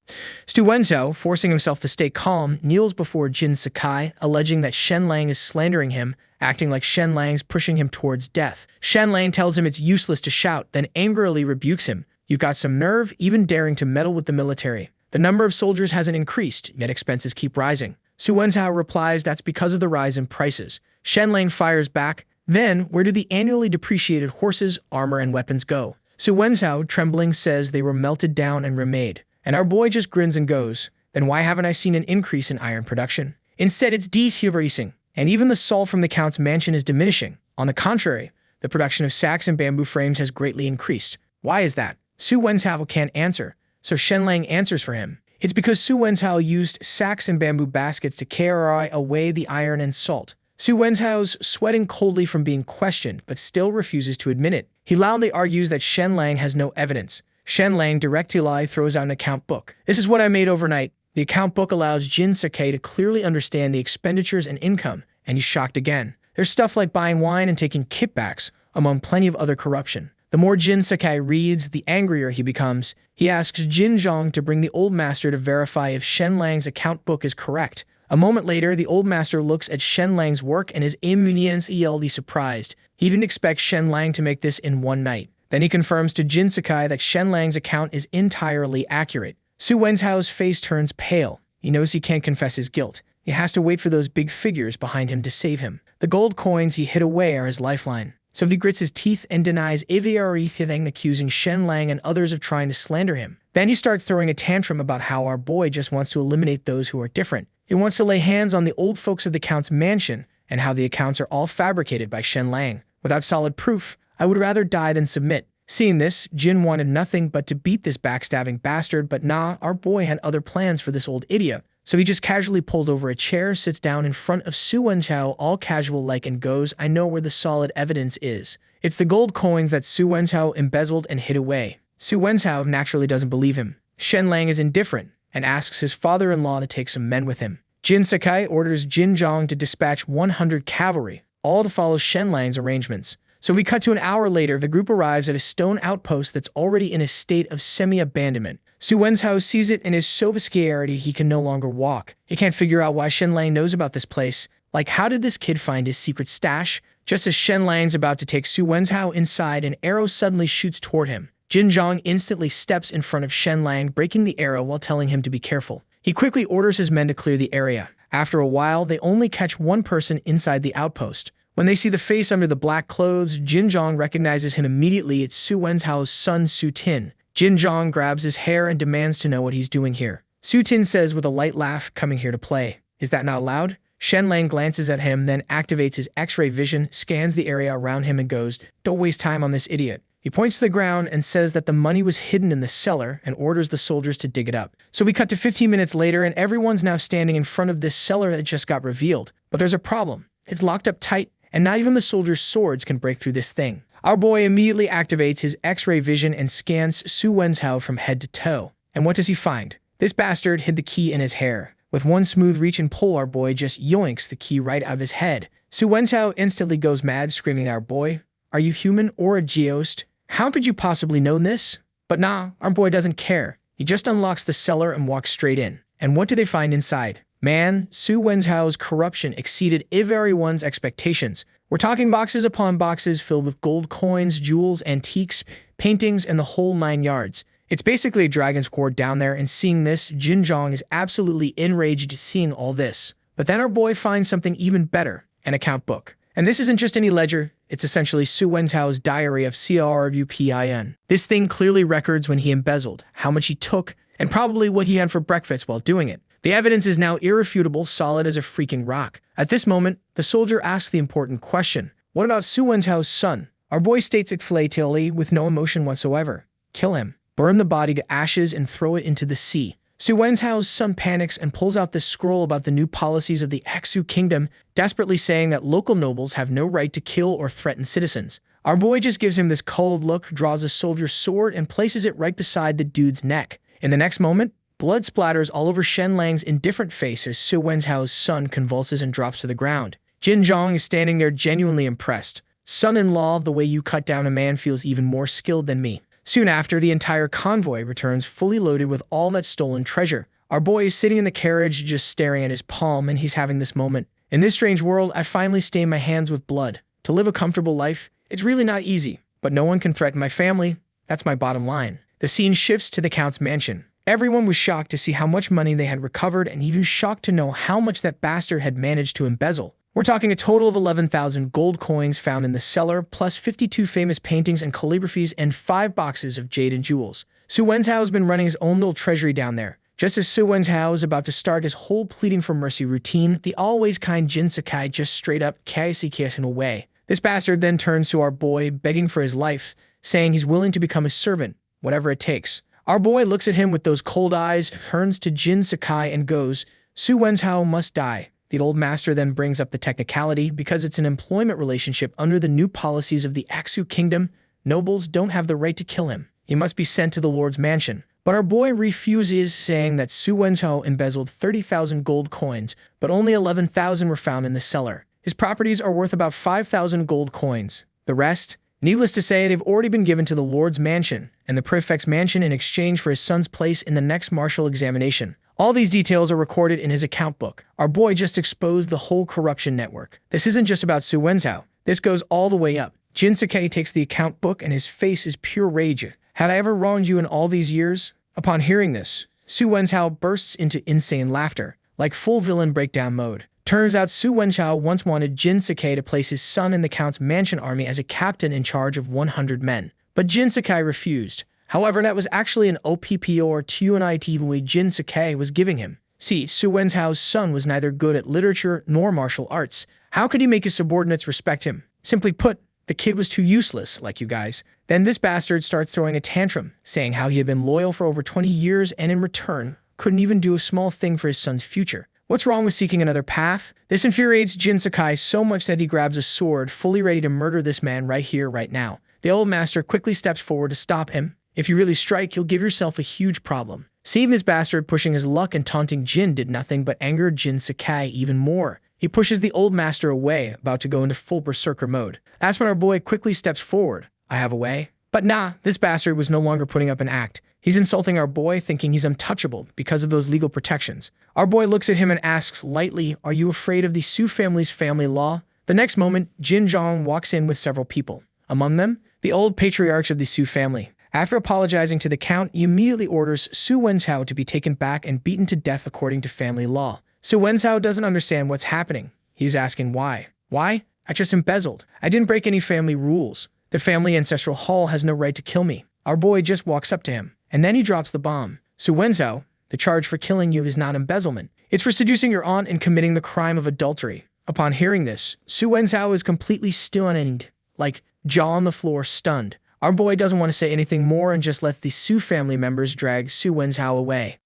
Su Wenzhao, forcing himself to stay calm, kneels before Jin Sakai, alleging that Shenlang is slandering him, acting like Shenlang's pushing him towards death. Shenlang tells him it's useless to shout, then angrily rebukes him. You've got some nerve, even daring to meddle with the military. The number of soldiers hasn't increased, yet expenses keep rising. Su Wenzhao replies that's because of the rise in prices. Shenlang fires back. Then, where do the annually depreciated horses, armor, and weapons go? Su Wenzhao, trembling, says they were melted down and remade. And our boy just grins and goes, then why haven't I seen an increase in iron production? Instead, it's decreasing, and even the salt from the Count's mansion is diminishing. On the contrary, the production of sacks and bamboo frames has greatly increased. Why is that? Su Wenzhao can't answer, so Shenlang answers for him. It's because Su Wenzhao used sacks and bamboo baskets to carry away the iron and salt. Su Wenzhao's sweating coldly from being questioned, but still refuses to admit it. He loudly argues that Shenlang has no evidence. Shenlang directly throws out an account book. This is what I made overnight. The account book allows Jin Sakai to clearly understand the expenditures and income, and he's shocked again. There's stuff like buying wine and taking kickbacks, among plenty of other corruption. The more Jin Sakai reads, the angrier he becomes. He asks Jin Zhang to bring the old master to verify if Shenlang's account book is correct. A moment later, the old master looks at Shenlang's work and is immediately surprised. He didn't expect Shenlang to make this in one night. Then he confirms to Jin Sakai that Shenlang's account is entirely accurate. Su Wenzhao's face turns pale. He knows he can't confess his guilt. He has to wait for those big figures behind him to save him. The gold coins he hid away are his lifeline. So he grits his teeth and denies everything, accusing Shenlang and others of trying to slander him. Then he starts throwing a tantrum about how our boy just wants to eliminate those who are different. He wants to lay hands on the old folks of the Count's mansion, and how the accounts are all fabricated by Shenlang. Without solid proof, I would rather die than submit. Seeing this, Jin wanted nothing but to beat this backstabbing bastard, but nah, our boy had other plans for this old idiot. So he just casually pulls over a chair, sits down in front of Su Wenzhao all casual-like and goes, I know where the solid evidence is. It's the gold coins that Su Wenzhao embezzled and hid away. Su Wenzhao naturally doesn't believe him. Shenlang is indifferent and asks his father-in-law to take some men with him. Jin Sakai orders Jin Zhang to dispatch 100 cavalry, all to follow Shenlang's arrangements. So we cut to an hour later, the group arrives at a stone outpost that's already in a state of semi-abandonment. Su Wenzhao sees it and is so scared he can no longer walk. He can't figure out why Shenlang knows about this place. Like, how did this kid find his secret stash? Just as Shenlang's about to take Su Wenzhao inside, an arrow suddenly shoots toward him. Jin Zhang instantly steps in front of Shenlang, breaking the arrow while telling him to be careful. He quickly orders his men to clear the area. After a while, they only catch one person inside the outpost. When they see the face under the black clothes, Jin Zhang recognizes him immediately. It's Su Wenzhao's son, Su Tin. Jin Zhang grabs his hair and demands to know what he's doing here. Su Tin says with a light laugh, coming here to play. Is that not allowed? Shenlang glances at him, then activates his X-ray vision, scans the area around him and goes, don't waste time on this idiot. He points to the ground and says that the money was hidden in the cellar and orders the soldiers to dig it up. So we cut to 15 minutes later and everyone's now standing in front of this cellar that just got revealed. But there's a problem. It's locked up tight, and not even the soldiers' swords can break through this thing. Our boy immediately activates his X-ray vision and scans Su Wenzhao from head to toe. And what does he find? This bastard hid the key in his hair. With one smooth reach and pull, our boy just yoinks the key right out of his head. Su Wenzhao instantly goes mad, screaming at our boy, are you human or a geost? How could you possibly know this? But nah, our boy doesn't care. He just unlocks the cellar and walks straight in. And what do they find inside? Man, Su Wenzhao's corruption exceeded everyone's expectations. We're talking boxes upon boxes filled with gold coins, jewels, antiques, paintings, and the whole 9 yards. It's basically a dragon's court down there, and seeing this, Jin Zhang is absolutely enraged seeing all this. But then our boy finds something even better, an account book. And this isn't just any ledger, it's essentially Su Wenzhao's diary of CRUPIN. This thing clearly records when he embezzled, how much he took, and probably what he had for breakfast while doing it. The evidence is now irrefutable, solid as a freaking rock. At this moment, the soldier asks the important question. What about Su Wenchao's son? Our boy states it flatly with no emotion whatsoever. Kill him. Burn the body to ashes and throw it into the sea. Su Wenchao's son panics and pulls out this scroll about the new policies of the Aksu kingdom, desperately saying that local nobles have no right to kill or threaten citizens. Our boy just gives him this cold look, draws a soldier's sword, and places it right beside the dude's neck. In the next moment, blood splatters all over Shenlang's indifferent face as Su Wenchao's son convulses and drops to the ground. Jin Zhong is standing there genuinely impressed. Son-in-law, the way you cut down a man feels even more skilled than me. Soon after, the entire convoy returns fully loaded with all that stolen treasure. Our boy is sitting in the carriage just staring at his palm, and he's having this moment. In this strange world, I finally stain my hands with blood. To live a comfortable life, it's really not easy, but no one can threaten my family. That's my bottom line. The scene shifts to the Count's mansion. Everyone was shocked to see how much money they had recovered and even shocked to know how much that bastard had managed to embezzle. We're talking a total of 11,000 gold coins found in the cellar, plus 52 famous paintings and calligraphies and 5 boxes of jade and jewels. Su Wenchao has been running his own little treasury down there. Just as Su Wenchao is about to start his whole pleading for mercy routine, the always kind Jin Sakai just straight up kisses him away. This bastard then turns to our boy, begging for his life, saying he's willing to become his servant, whatever it takes. Our boy looks at him with those cold eyes, turns to Jin Sakai and goes, Su Wenchao must die. The old master then brings up the technicality because it's an employment relationship under the new policies of the Aksu kingdom. Nobles don't have the right to kill him. He must be sent to the Lord's mansion. But our boy refuses, saying that Su Wenchao embezzled 30,000 gold coins, but only 11,000 were found in the cellar. His properties are worth about 5,000 gold coins. The rest, needless to say, they've already been given to the Lord's mansion and the prefect's mansion in exchange for his son's place in the next martial examination. All these details are recorded in his account book. Our boy just exposed the whole corruption network. This isn't just about Su Wenchao. This goes all the way up. Jin Sakai takes the account book and his face is pure rage. Had I ever wronged you in all these years? Upon hearing this, Su Wenchao bursts into insane laughter, like full villain breakdown mode. Turns out Su Wenchao once wanted Jin Sakai to place his son in the Count's mansion army as a captain in charge of 100 men. But Jin Sakai refused. However, that was actually an OPPO or TUNIT way Jin Sakai was giving him. See, Su Wenchao's son was neither good at literature nor martial arts. How could he make his subordinates respect him? Simply put, the kid was too useless, like you guys. Then this bastard starts throwing a tantrum, saying how he had been loyal for over 20 years and in return, couldn't even do a small thing for his son's future. What's wrong with seeking another path? This infuriates Jin Sakai so much that he grabs a sword, fully ready to murder this man right here, right now. The old master quickly steps forward to stop him. If you really strike, you'll give yourself a huge problem. Seeing this bastard pushing his luck and taunting Jin did nothing but anger Jin Sakai even more. He pushes the old master away, about to go into full berserker mode. That's when our boy quickly steps forward. I have a way. But nah, this bastard was no longer putting up an act. He's insulting our boy, thinking he's untouchable because of those legal protections. Our boy looks at him and asks lightly, are you afraid of the Su family's family law? The next moment, Jin Zhong walks in with several people. Among them, the old patriarchs of the Su family. After apologizing to the Count, he immediately orders Su Wenchao to be taken back and beaten to death according to family law. Su Wenchao doesn't understand what's happening. He's asking why. Why? I just embezzled. I didn't break any family rules. The family ancestral hall has no right to kill me. Our boy just walks up to him, and then he drops the bomb. Su Wenchao, the charge for killing you is not embezzlement. It's for seducing your aunt and committing the crime of adultery. Upon hearing this, Su Wenchao is completely stunned, like jaw on the floor, stunned. Our boy doesn't want to say anything more and just lets the Su family members drag Su Wenchao away.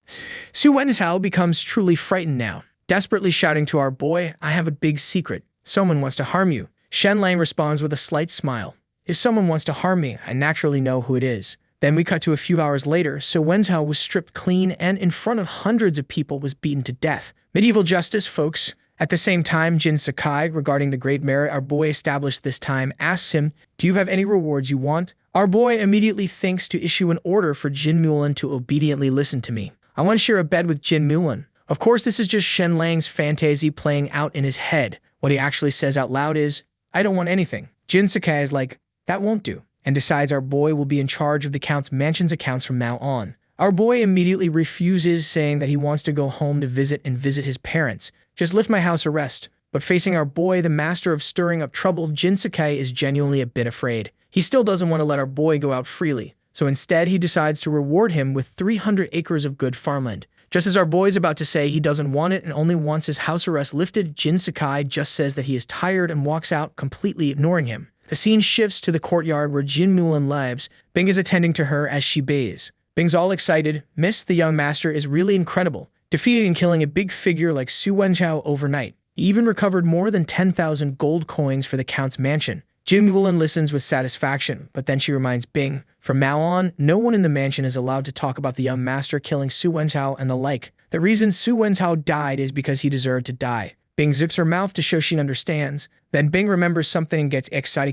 Su Wenchao becomes truly frightened now, desperately shouting to our boy, I have a big secret. Someone wants to harm you. Shenlang responds with a slight smile. If someone wants to harm me, I naturally know who it is. Then we cut to a few hours later, Su Wenchao was stripped clean and in front of hundreds of people was beaten to death. Medieval justice, folks. At the same time, Jin Sakai, regarding the great merit our boy established this time, asks him, do you have any rewards you want? Our boy immediately thinks to issue an order for Jin Mulan to obediently listen to me. I want to share a bed with Jin Mulan. Of course, this is just Shenlang's fantasy playing out in his head. What he actually says out loud is, I don't want anything. Jin Sakai is like, that won't do, and decides our boy will be in charge of the Count's mansion's accounts from now on. Our boy immediately refuses, saying that he wants to go home to visit his parents. Just lift my house arrest. But facing our boy, the master of stirring up trouble, Jin Sakai is genuinely a bit afraid. He still doesn't want to let our boy go out freely. so instead he decides to reward him with 300 acres of good farmland. Just as our boy's about to say he doesn't want it and only wants his house arrest lifted, Jin Sakai just says that he is tired and walks out, completely ignoring him. The scene shifts to the courtyard where Jin Mulan lives. Bing is attending to her as she bathes. Bing's all excited. Miss, the young master, is really incredible, defeating and killing a big figure like Su Wenchao overnight. He even recovered more than 10,000 gold coins for the Count's mansion. Jin Mulan listens with satisfaction, but then she reminds Bing, from now on, no one in the mansion is allowed to talk about the young master killing Su Wenchao and the like. The reason Su Wenchao died is because he deserved to die. Bing zips her mouth to show she understands. Then Bing remembers something and gets excited,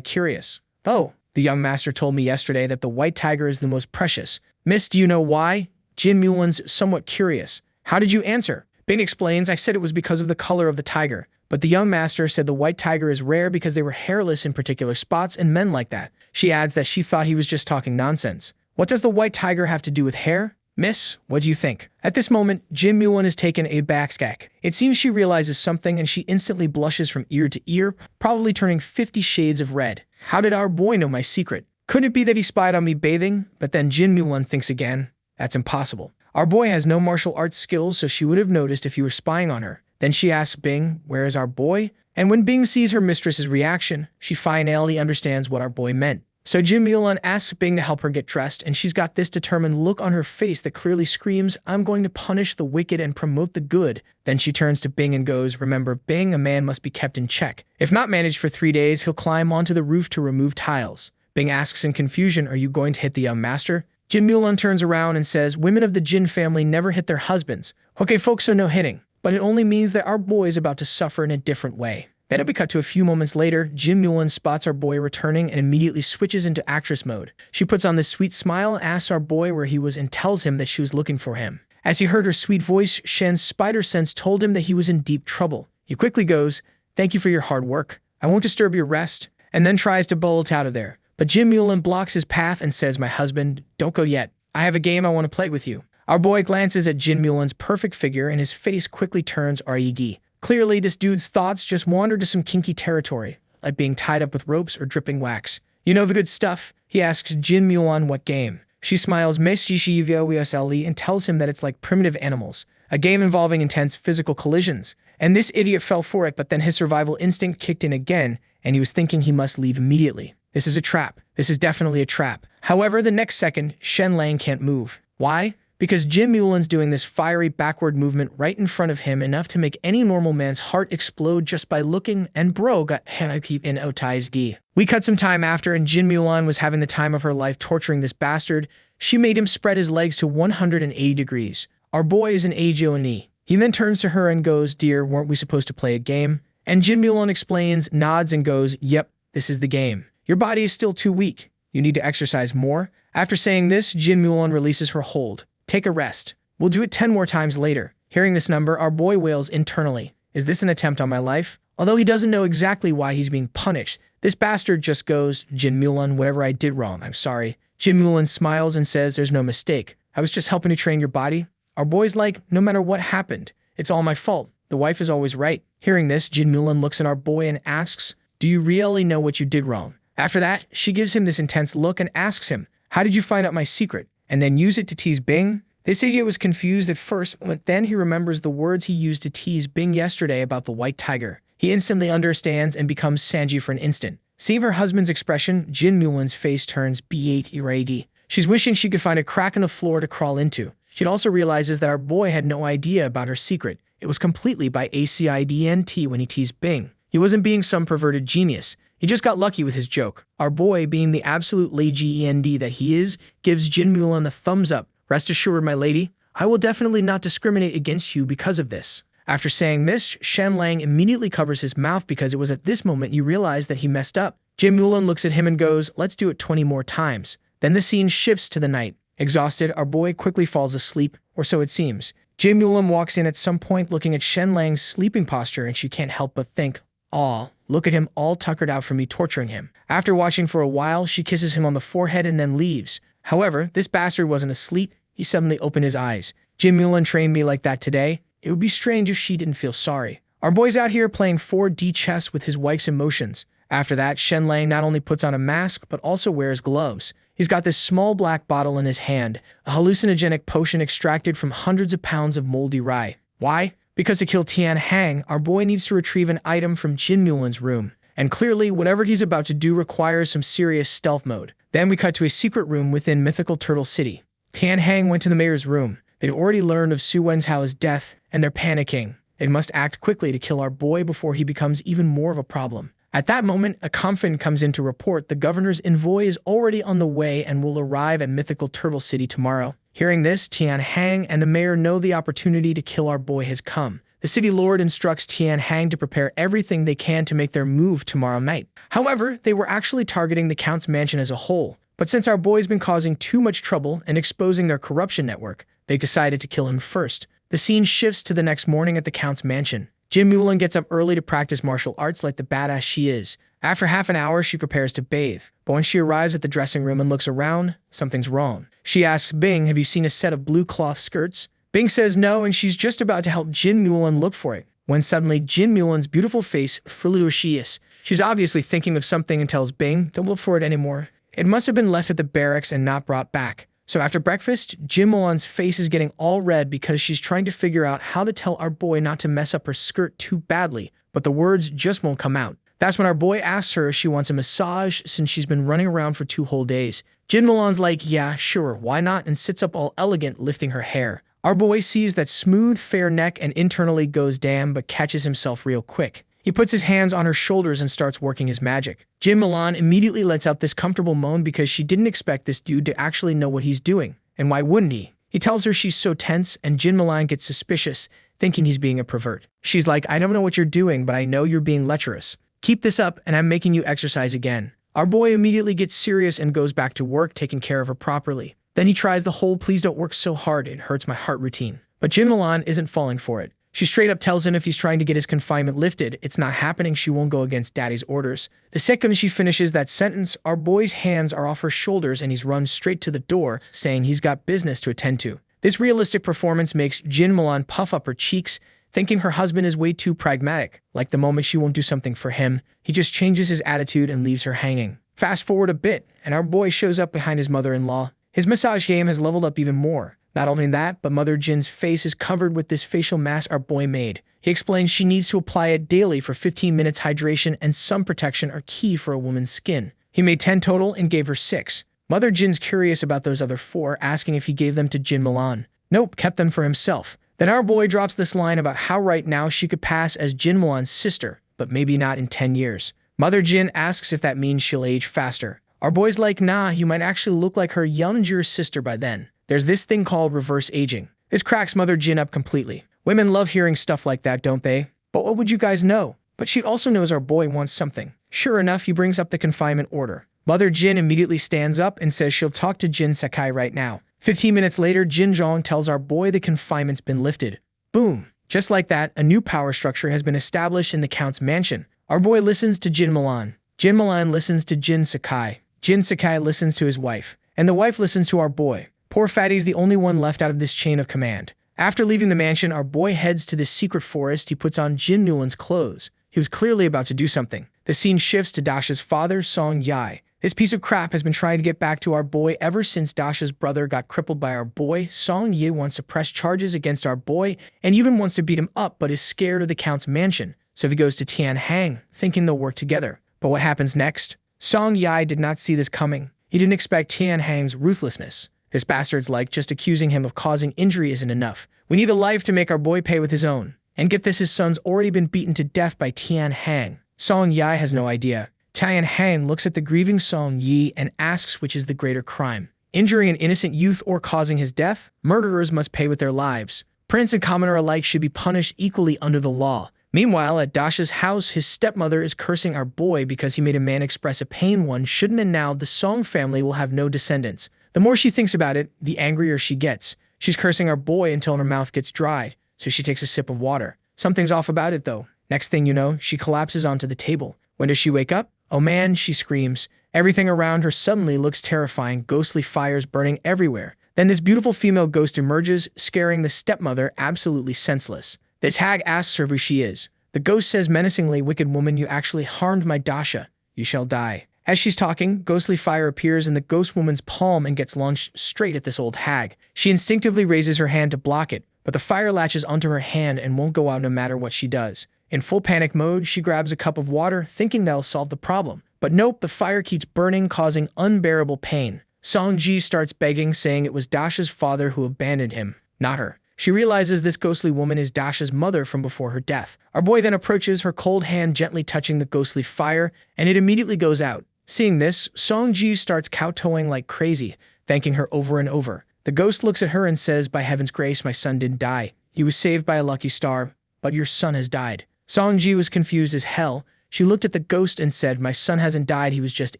curious. Oh, the young master told me yesterday that the white tiger is the most precious. Miss, do you know why? Jin Mulan's somewhat curious. How did you answer? Bing explains, I said it was because of the color of the tiger. But the young master said the white tiger is rare because they were hairless in particular spots and men like that. She adds that she thought he was just talking nonsense. What does the white tiger have to do with hair? Miss, what do you think? At this moment, Jin Mulan is taken aback. It seems she realizes something and she instantly blushes from ear to ear, probably turning 50 shades of red. How did our boy know my secret? Could it be that he spied on me bathing? But then Jin Mulan thinks again. That's impossible. Our boy has no martial arts skills, so she would have noticed if he were spying on her. Then she asks Bing, where is our boy? And when Bing sees her mistress's reaction, she finally understands what our boy meant. So Jin Mulan asks Bing to help her get dressed, and she's got this determined look on her face that clearly screams, I'm going to punish the wicked and promote the good. Then she turns to Bing and goes, remember, Bing, a man must be kept in check. If not managed for 3 days, he'll climb onto the roof to remove tiles. Bing asks in confusion, are you going to hit the young master? Jin Mulan turns around and says, women of the Jin family never hit their husbands. Okay, folks, so no hitting. But it only means that our boy is about to suffer in a different way. Then we cut to a few moments later. Jin Mulan spots our boy returning and immediately switches into actress mode. She puts on this sweet smile and asks our boy where he was and tells him that she was looking for him. As he heard her sweet voice, Shen's spider sense told him that he was in deep trouble. He quickly goes, thank you for your hard work. I won't disturb your rest, and then tries to bolt out of there. But Jin Mulan blocks his path and says, my husband, don't go yet. I have a game I want to play with you. Our boy glances at Jin Mulan's perfect figure and his face quickly turns red. Clearly, this dude's thoughts just wandered to some kinky territory, like being tied up with ropes or dripping wax. You know the good stuff? He asks Jin Mulan what game. She smiles and tells him that it's like primitive animals, a game involving intense physical collisions. And this idiot fell for it, but then his survival instinct kicked in again, and he was thinking he must leave immediately. This is a trap. This is definitely a trap. However, the next second, Shenlang can't move. Why? Because Jin Mulan's doing this fiery backward movement right in front of him, enough to make any normal man's heart explode just by looking, and bro got peep in otais d. We cut some time after, and Jin Mulan was having the time of her life torturing this bastard. She made him spread his legs to 180 degrees. Our boy is an AJONE. He then turns to her and goes, dear, weren't we supposed to play a game? And Jin Mulan explains, nods, and goes, yep, this is the game. Your body is still too weak. You need to exercise more. After saying this, Jin Mulan releases her hold. Take a rest. We'll do it 10 more times later. Hearing this number, our boy wails internally. Is this an attempt on my life? Although he doesn't know exactly why he's being punished, this bastard just goes, Jin Mulan, whatever I did wrong, I'm sorry. Jin Mulan smiles and says, there's no mistake. I was just helping to train your body. Our boy's like, no matter what happened, it's all my fault. The wife is always right. Hearing this, Jin Mulan looks at our boy and asks, do you really know what you did wrong? After that, she gives him this intense look and asks him, how did you find out my secret? And then use it to tease Bing? This idiot was confused at first, but then he remembers the words he used to tease Bing yesterday about the white tiger. He instantly understands and becomes Sanji for an instant. Seeing her husband's expression, Jin Mulan's face turns B8 red. She's wishing she could find a crack in the floor to crawl into. She also realizes that our boy had no idea about her secret. It was completely by accident when he teased Bing. He wasn't being some perverted genius. He just got lucky with his joke. Our boy, being the absolute legend that he is, gives Jin Mulan a thumbs up. Rest assured, my lady, I will definitely not discriminate against you because of this. After saying this, Shenlang immediately covers his mouth because it was at this moment he realized that he messed up. Jin Mulan looks at him and goes, let's do it 20 more times. Then the scene shifts to the night. Exhausted, our boy quickly falls asleep, or so it seems. Jin Mulan walks in at some point looking at Shenlang's sleeping posture, and she can't help but think, aw, look at him all tuckered out from me torturing him. After watching for a while, she kisses him on the forehead and then leaves. However, this bastard wasn't asleep. He suddenly opened his eyes. Jin Mulan trained me like that today. It would be strange if she didn't feel sorry. Our boy's out here playing 4D chess with his wife's emotions. After that, Shenlang not only puts on a mask, but also wears gloves. He's got this small black bottle in his hand, a hallucinogenic potion extracted from hundreds of pounds of moldy rye. Why? Because to kill Tian Hang, our boy needs to retrieve an item from Jin Mulan's room. And clearly, whatever he's about to do requires some serious stealth mode. Then we cut to a secret room within mythical Turtle City. Tian Hang went to the mayor's room. They'd already learned of Su Wenchao's death, and they're panicking. They must act quickly to kill our boy before he becomes even more of a problem. At that moment, a confidant comes in to report the governor's envoy is already on the way and will arrive at mythical Turtle City tomorrow. Hearing this, Tian Hang and the mayor know the opportunity to kill our boy has come. The city lord instructs Tian Hang to prepare everything they can to make their move tomorrow night. However, they were actually targeting the count's mansion as a whole. But since our boy's been causing too much trouble and exposing their corruption network, they decided to kill him first. The scene shifts to the next morning at the count's mansion. Jin Mulan gets up early to practice martial arts like the badass she is. After half an hour, she prepares to bathe. But when she arrives at the dressing room and looks around, something's wrong. She asks Bing, have you seen a set of blue cloth skirts? Bing says no, and she's just about to help Jin Mulan look for it, when suddenly Jin Mulan's beautiful face fluoresces. She's obviously thinking of something and tells Bing, don't look for it anymore. It must have been left at the barracks and not brought back. So after breakfast, Jin Mulan's face is getting all red because she's trying to figure out how to tell our boy not to mess up her skirt too badly, but the words just won't come out. That's when our boy asks her if she wants a massage since she's been running around for 2 whole days. Jin Mulan's like, yeah, sure, why not, and sits up all elegant, lifting her hair. Our boy sees that smooth, fair neck and internally goes damn, but catches himself real quick. He puts his hands on her shoulders and starts working his magic. Jin Mulan immediately lets out this comfortable moan because she didn't expect this dude to actually know what he's doing. And why wouldn't he? He tells her she's so tense, and Jin Mulan gets suspicious, thinking he's being a pervert. She's like, I don't know what you're doing, but I know you're being lecherous. Keep this up, and I'm making you exercise again. Our boy immediately gets serious and goes back to work, taking care of her properly. Then he tries the whole please don't work so hard, it hurts my heart routine. But Jin Mulan isn't falling for it. She straight up tells him if he's trying to get his confinement lifted, it's not happening, she won't go against daddy's orders. The second she finishes that sentence, our boy's hands are off her shoulders and he's run straight to the door, saying he's got business to attend to. This realistic performance makes Jin Mulan puff up her cheeks, thinking her husband is way too pragmatic. Like the moment she won't do something for him, he just changes his attitude and leaves her hanging. Fast forward a bit, and our boy shows up behind his mother-in-law. His massage game has leveled up even more. Not only that, but Mother Jin's face is covered with this facial mask our boy made. He explains she needs to apply it daily for 15 minutes. Hydration and sun protection are key for a woman's skin. He made 10 total and gave her 6. Mother Jin's curious about those other 4, asking if he gave them to Jin Mulan. Nope, kept them for himself. Then our boy drops this line about how right now she could pass as Jin Mulan's sister, but maybe not in 10 years. Mother Jin asks if that means she'll age faster. Our boy's like, nah, you might actually look like her younger sister by then. There's this thing called reverse aging. This cracks Mother Jin up completely. Women love hearing stuff like that, don't they? But what would you guys know? But she also knows our boy wants something. Sure enough, he brings up the confinement order. Mother Jin immediately stands up and says she'll talk to Jin Sakai right now. 15 minutes later, Jin Zhong tells our boy the confinement's been lifted. Boom. Just like that, a new power structure has been established in the Count's mansion. Our boy listens to Jin Mulan. Jin Mulan listens to Jin Sakai. Jin Sakai listens to his wife. And the wife listens to our boy. Poor Fatty's the only one left out of this chain of command. After leaving the mansion, our boy heads to this secret forest. He puts on Jin Mulan's clothes. He was clearly about to do something. The scene shifts to Dasha's father, Song Yai. This piece of crap has been trying to get back to our boy ever since Dasha's brother got crippled by our boy. Song Yi wants to press charges against our boy and even wants to beat him up, but is scared of the Count's mansion. So he goes to Tian Hang, thinking they'll work together. But what happens next? Song Yai did not see this coming. He didn't expect Tian Hang's ruthlessness. This bastard's like, just accusing him of causing injury isn't enough. We need a life to make our boy pay with his own. And get this, his son's already been beaten to death by Tian Hang. Song Yai has no idea. Tian Hang looks at the grieving Song Yi and asks which is the greater crime. Injuring an innocent youth or causing his death? Murderers must pay with their lives. Prince and commoner alike should be punished equally under the law. Meanwhile, at Dasha's house, his stepmother is cursing our boy because he made a man express a pain one shouldn't, and now the Song family will have no descendants. The more she thinks about it, the angrier she gets. She's cursing our boy until her mouth gets dried, so she takes a sip of water. Something's off about it, though. Next thing you know, she collapses onto the table. When does she wake up? Oh man, she screams. Everything around her suddenly looks terrifying, ghostly fires burning everywhere. Then this beautiful female ghost emerges, scaring the stepmother absolutely senseless. This hag asks her who she is. The ghost says menacingly, wicked woman, you actually harmed my Dasha. You shall die. As she's talking, ghostly fire appears in the ghost woman's palm and gets launched straight at this old hag. She instinctively raises her hand to block it, but the fire latches onto her hand and won't go out no matter what she does. In full panic mode, she grabs a cup of water, thinking that'll solve the problem. But nope, the fire keeps burning, causing unbearable pain. Song-ji starts begging, saying it was Dasha's father who abandoned him, not her. She realizes this ghostly woman is Dasha's mother from before her death. Our boy then approaches, her cold hand gently touching the ghostly fire, and it immediately goes out. Seeing this, Song-ji starts kowtowing like crazy, thanking her over and over. The ghost looks at her and says, "By heaven's grace, my son didn't die. He was saved by a lucky star, but your son has died." Song-ji was confused as hell. She looked at the ghost and said, "My son hasn't died, he was just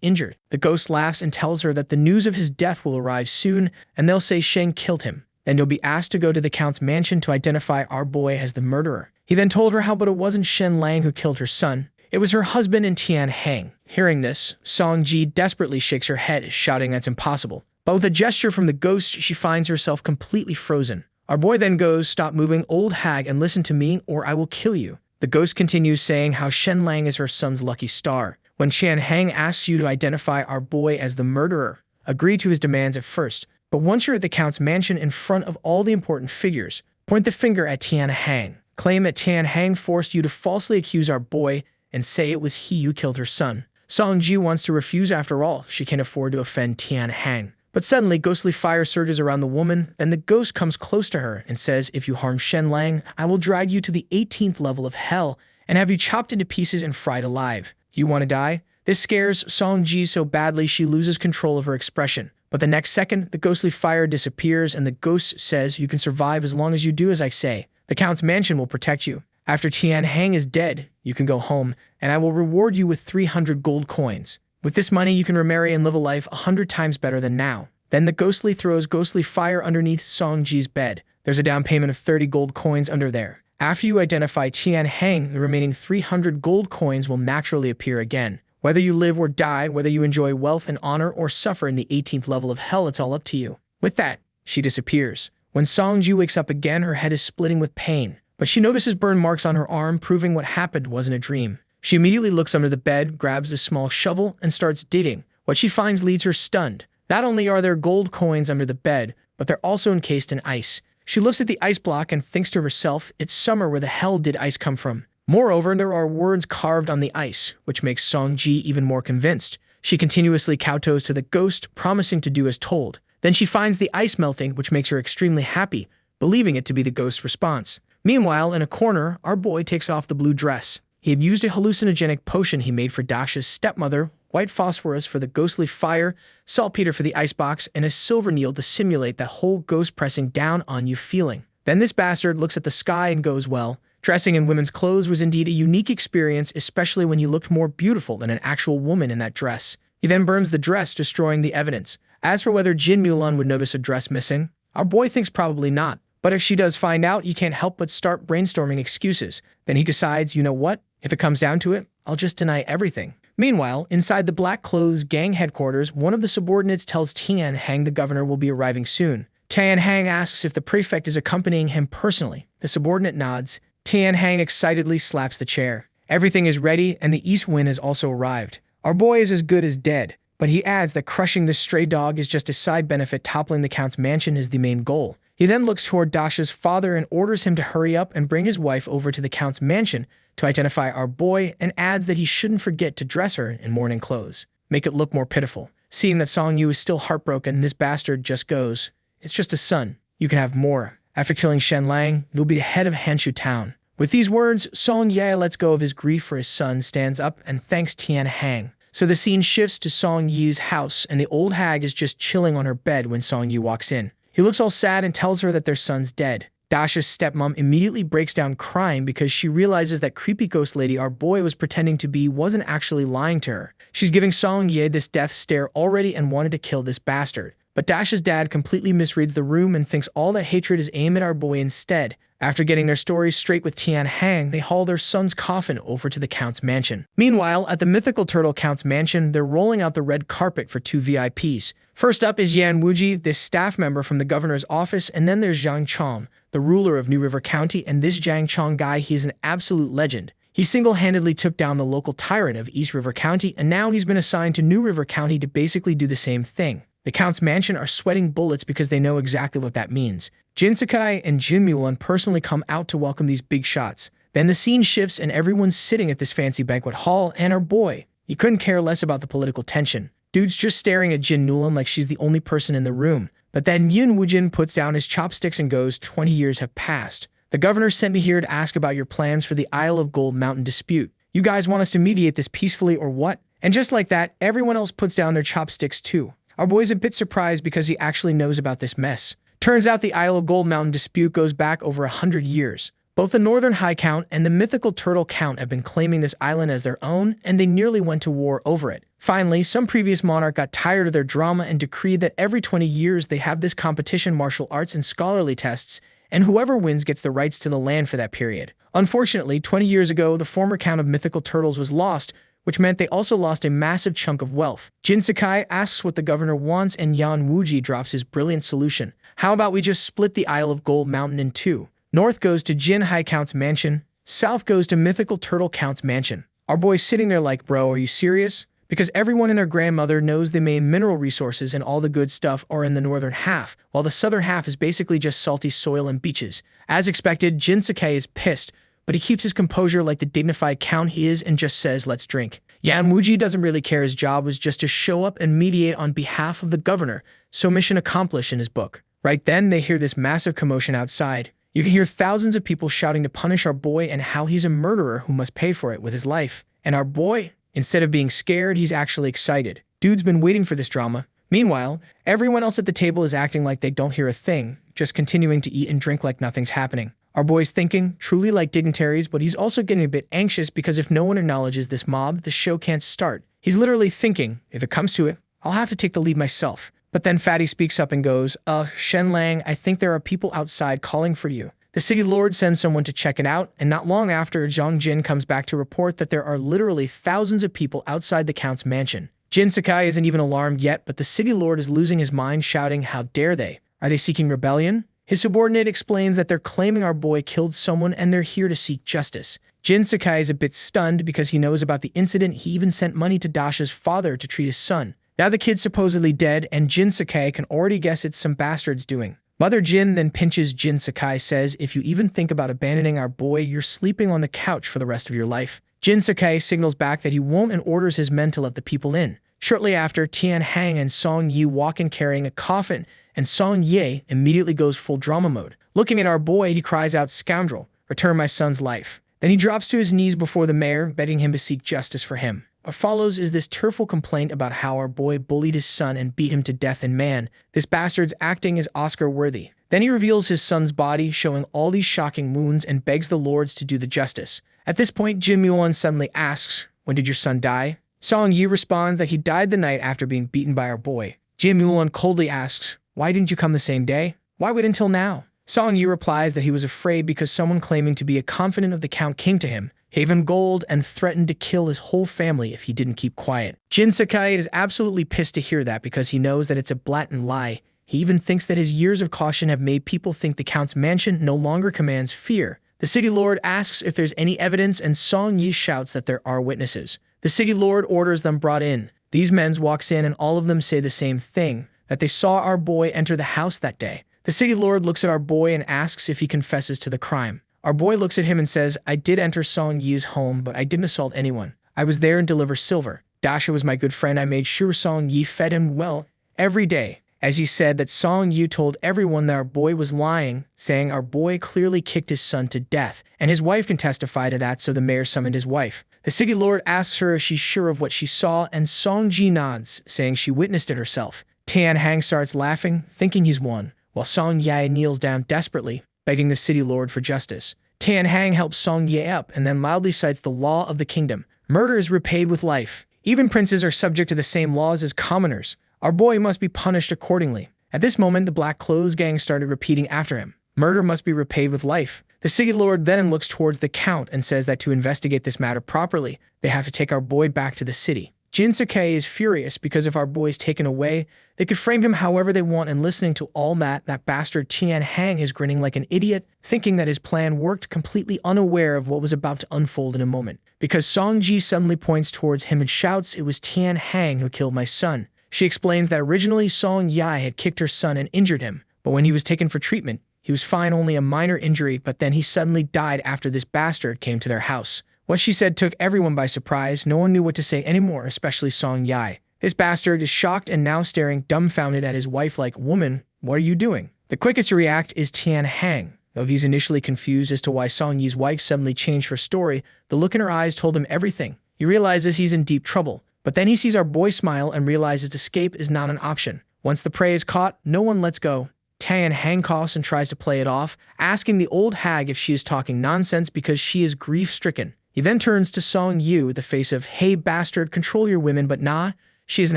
injured." The ghost laughs and tells her that the news of his death will arrive soon, and they'll say Sheng killed him. Then you'll be asked to go to the Count's mansion to identify our boy as the murderer. He then told her how but it wasn't Shenlang who killed her son. It was her husband and Tian Hang. Hearing this, Song-ji desperately shakes her head, shouting that's impossible. But with a gesture from the ghost, she finds herself completely frozen. Our boy then goes, "Stop moving, old hag, and listen to me, or I will kill you." The ghost continues saying how Shenlang is her son's lucky star. When Tian Hang asks you to identify our boy as the murderer, agree to his demands at first. But once you're at the Count's mansion in front of all the important figures, point the finger at Tian Hang. Claim that Tian Hang forced you to falsely accuse our boy and say it was he who killed her son. Song-ji wants to refuse after all. She can't afford to offend Tian Hang. But suddenly, ghostly fire surges around the woman, and the ghost comes close to her and says, "If you harm Shenlang, I will drag you to the 18th level of hell and have you chopped into pieces and fried alive. Do you want to die?" This scares Song-ji so badly she loses control of her expression. But the next second, the ghostly fire disappears and the ghost says, "You can survive as long as you do as I say. The Count's mansion will protect you. After Tian Hang is dead, you can go home, and I will reward you with 300 gold coins. With this money, you can remarry and live a life 100 times better than now." Then the ghostly throws ghostly fire underneath Song-ji's bed. There's a down payment of 30 gold coins under there. After you identify Tian Hang, the remaining 300 gold coins will naturally appear again. Whether you live or die, whether you enjoy wealth and honor or suffer in the 18th level of hell, it's all up to you. With that, she disappears. When Song-ji wakes up again, her head is splitting with pain. But she notices burn marks on her arm, proving what happened wasn't a dream. She immediately looks under the bed, grabs a small shovel, and starts digging. What she finds leaves her stunned. Not only are there gold coins under the bed, but they're also encased in ice. She looks at the ice block and thinks to herself, it's summer, where the hell did ice come from? Moreover, there are words carved on the ice, which makes Song-ji even more convinced. She continuously kowtows to the ghost, promising to do as told. Then she finds the ice melting, which makes her extremely happy, believing it to be the ghost's response. Meanwhile, in a corner, our boy takes off the blue dress. He had used a hallucinogenic potion he made for Dasha's stepmother, white phosphorus for the ghostly fire, saltpeter for the icebox, and a silver needle to simulate that whole ghost pressing down on you feeling. Then this bastard looks at the sky and goes, well, dressing in women's clothes was indeed a unique experience, especially when you looked more beautiful than an actual woman in that dress. He then burns the dress, destroying the evidence. As for whether Jin Mulan would notice a dress missing, our boy thinks probably not. But if she does find out, he can't help but start brainstorming excuses. Then he decides, you know what? If it comes down to it, I'll just deny everything. Meanwhile, inside the Black Clothes gang headquarters, one of the subordinates tells Tian Hang the governor will be arriving soon. Tian Hang asks if the prefect is accompanying him personally. The subordinate nods. Tian Hang excitedly slaps the chair. Everything is ready, and the east wind has also arrived. Our boy is as good as dead, but he adds that crushing this stray dog is just a side benefit. Toppling the Count's mansion is the main goal. He then looks toward Dasha's father and orders him to hurry up and bring his wife over to the Count's mansion to identify our boy, and adds that he shouldn't forget to dress her in mourning clothes. Make it look more pitiful. Seeing that Song Yu is still heartbroken, this bastard just goes, it's just a son. You can have more. After killing Shenlang, you'll be the head of Hanshu town. With these words, Song Ye lets go of his grief for his son, stands up, and thanks Tian Hang. So the scene shifts to Song Yi's house, and the old hag is just chilling on her bed when Song Yi walks in. He looks all sad and tells her that their son's dead. Dasha's stepmom immediately breaks down crying because she realizes that creepy ghost lady our boy was pretending to be wasn't actually lying to her. She's giving Song Ye this death stare already and wanted to kill this bastard. But Dasha's dad completely misreads the room and thinks all that hatred is aimed at our boy instead. After getting their stories straight with Tian Hang, they haul their son's coffin over to the Count's mansion. Meanwhile, at the mythical turtle Count's mansion, they're rolling out the red carpet for 2 VIPs. First up is Yan Wuji, this staff member from the governor's office, and then there's Zhang Chong, the ruler of New River County, and this Zhang Chong guy, he is an absolute legend. He single-handedly took down the local tyrant of East River County, and now he's been assigned to New River County to basically do the same thing. The Count's mansion are sweating bullets because they know exactly what that means. Jin Sakai and Jin Mulan personally come out to welcome these big shots. Then the scene shifts and everyone's sitting at this fancy banquet hall, and our boy, he couldn't care less about the political tension. Dude's just staring at Jin Mulan like she's the only person in the room. But then Yun Woojin puts down his chopsticks and goes, 20 years have passed. The governor sent me here to ask about your plans for the Isle of Gold Mountain dispute. You guys want us to mediate this peacefully or what? And just like that, everyone else puts down their chopsticks too. Our boy's a bit surprised because he actually knows about this mess. Turns out the Isle of Gold Mountain dispute goes back over 100 years. Both the Northern High Count and the mythical Turtle Count have been claiming this island as their own, and they nearly went to war over it. Finally, some previous monarch got tired of their drama and decreed that every 20 years they have this competition, martial arts and scholarly tests, and whoever wins gets the rights to the land for that period. Unfortunately, 20 years ago, the former count of mythical turtles was lost, which meant they also lost a massive chunk of wealth. Jin Sakai asks what the governor wants, and Yan Wuji drops his brilliant solution. How about we just split the Isle of Gold Mountain in two? North goes to Jin High Count's mansion, south goes to mythical Turtle Count's mansion. Our boy's sitting there like, bro, are you serious? Because everyone and their grandmother knows the main mineral resources and all the good stuff are in the northern half, while the southern half is basically just salty soil and beaches. As expected, Jin Sakai is pissed, but he keeps his composure like the dignified count he is and just says, let's drink. Yan Wuji doesn't really care. His job was just to show up and mediate on behalf of the governor, so mission accomplished in his book. Right then, they hear this massive commotion outside. You can hear thousands of people shouting to punish our boy and how he's a murderer who must pay for it with his life. And our boy, instead of being scared, he's actually excited. Dude's been waiting for this drama. Meanwhile, everyone else at the table is acting like they don't hear a thing, just continuing to eat and drink like nothing's happening. Our boy's thinking, truly like dignitaries, but he's also getting a bit anxious because if no one acknowledges this mob, the show can't start. He's literally thinking, if it comes to it, I'll have to take the lead myself. But then Fatty speaks up and goes, Shenlang, I think there are people outside calling for you. The city lord sends someone to check it out, and not long after, Zhang Jin comes back to report that there are literally thousands of people outside the count's mansion. Jin Sakai isn't even alarmed yet, but the city lord is losing his mind, shouting, how dare they? Are they seeking rebellion? His subordinate explains that they're claiming our boy killed someone and they're here to seek justice. Jin Sakai is a bit stunned because he knows about the incident. He even sent money to Dasha's father to treat his son. Now the kid's supposedly dead, and Jin Sakai can already guess it's some bastard's doing. Mother Jin then pinches Jin Sakai, says, if you even think about abandoning our boy, you're sleeping on the couch for the rest of your life. Jin Sakai signals back that he won't and orders his men to let the people in. Shortly after, Tian Hang and Song Yi walk in carrying a coffin, and Song Ye immediately goes full drama mode. Looking at our boy, he cries out, scoundrel, return my son's life. Then he drops to his knees before the mayor, begging him to seek justice for him. What follows is this tearful complaint about how our boy bullied his son and beat him to death, and man, this bastard's acting is Oscar-worthy. Then he reveals his son's body, showing all these shocking wounds, and begs the lords to do the justice. At this point, Jin Mulan suddenly asks, when did your son die? Song Yi responds that he died the night after being beaten by our boy. Jin Mulan coldly asks, why didn't you come the same day? Why wait until now? Song Yi replies that he was afraid because someone claiming to be a confidant of the count came to him, gave him gold, and threatened to kill his whole family if he didn't keep quiet. Jin Sakai is absolutely pissed to hear that because he knows that it's a blatant lie. He even thinks that his years of caution have made people think the count's mansion no longer commands fear. The city lord asks if there's any evidence, and Song Yi shouts that there are witnesses. The city lord orders them brought in. These men walks in and all of them say the same thing, that they saw our boy enter the house that day. The city lord looks at our boy and asks if he confesses to the crime. Our boy looks at him and says, I did enter Song Yi's home, but I didn't assault anyone. I was there and deliver silver. Dasha was my good friend. I made sure Song Yi fed him well every day. As he said that Song Yi told everyone that our boy was lying, saying our boy clearly kicked his son to death, and his wife can testify to that, so the mayor summoned his wife. The city lord asks her if she's sure of what she saw, and Song Ji nods, saying she witnessed it herself. Tian Hang starts laughing, thinking he's won, while Song Yi kneels down desperately, begging the city lord for justice. Tian Hang helps Song Yi up and then loudly cites the law of the kingdom. Murder is repaid with life. Even princes are subject to the same laws as commoners. Our boy must be punished accordingly. At this moment, the Black Clothes gang started repeating after him. Murder must be repaid with life. The city lord then looks towards the count and says that to investigate this matter properly, they have to take our boy back to the city. Jinsuke is furious because if our boy's taken away, they could frame him however they want, and listening to all that bastard Tian Hang is grinning like an idiot, thinking that his plan worked, completely unaware of what was about to unfold in a moment. Because Song Ji suddenly points towards him and shouts, "It was Tian Hang who killed my son." She explains that originally Song Yai had kicked her son and injured him, but when he was taken for treatment, he was fine, only a minor injury, but then he suddenly died after this bastard came to their house. What she said took everyone by surprise. No one knew what to say anymore, especially Song Yai. This bastard is shocked and now staring dumbfounded at his wife like, "Woman, what are you doing?" The quickest to react is Tian Hang. Though he's initially confused as to why Song Yi's wife suddenly changed her story, the look in her eyes told him everything. He realizes he's in deep trouble, but then he sees our boy smile and realizes escape is not an option. Once the prey is caught, no one lets go. Tian Hang coughs and tries to play it off, asking the old hag if she is talking nonsense because she is grief-stricken. He then turns to Song Yu with the face of, "Hey bastard, control your women," but nah, she isn't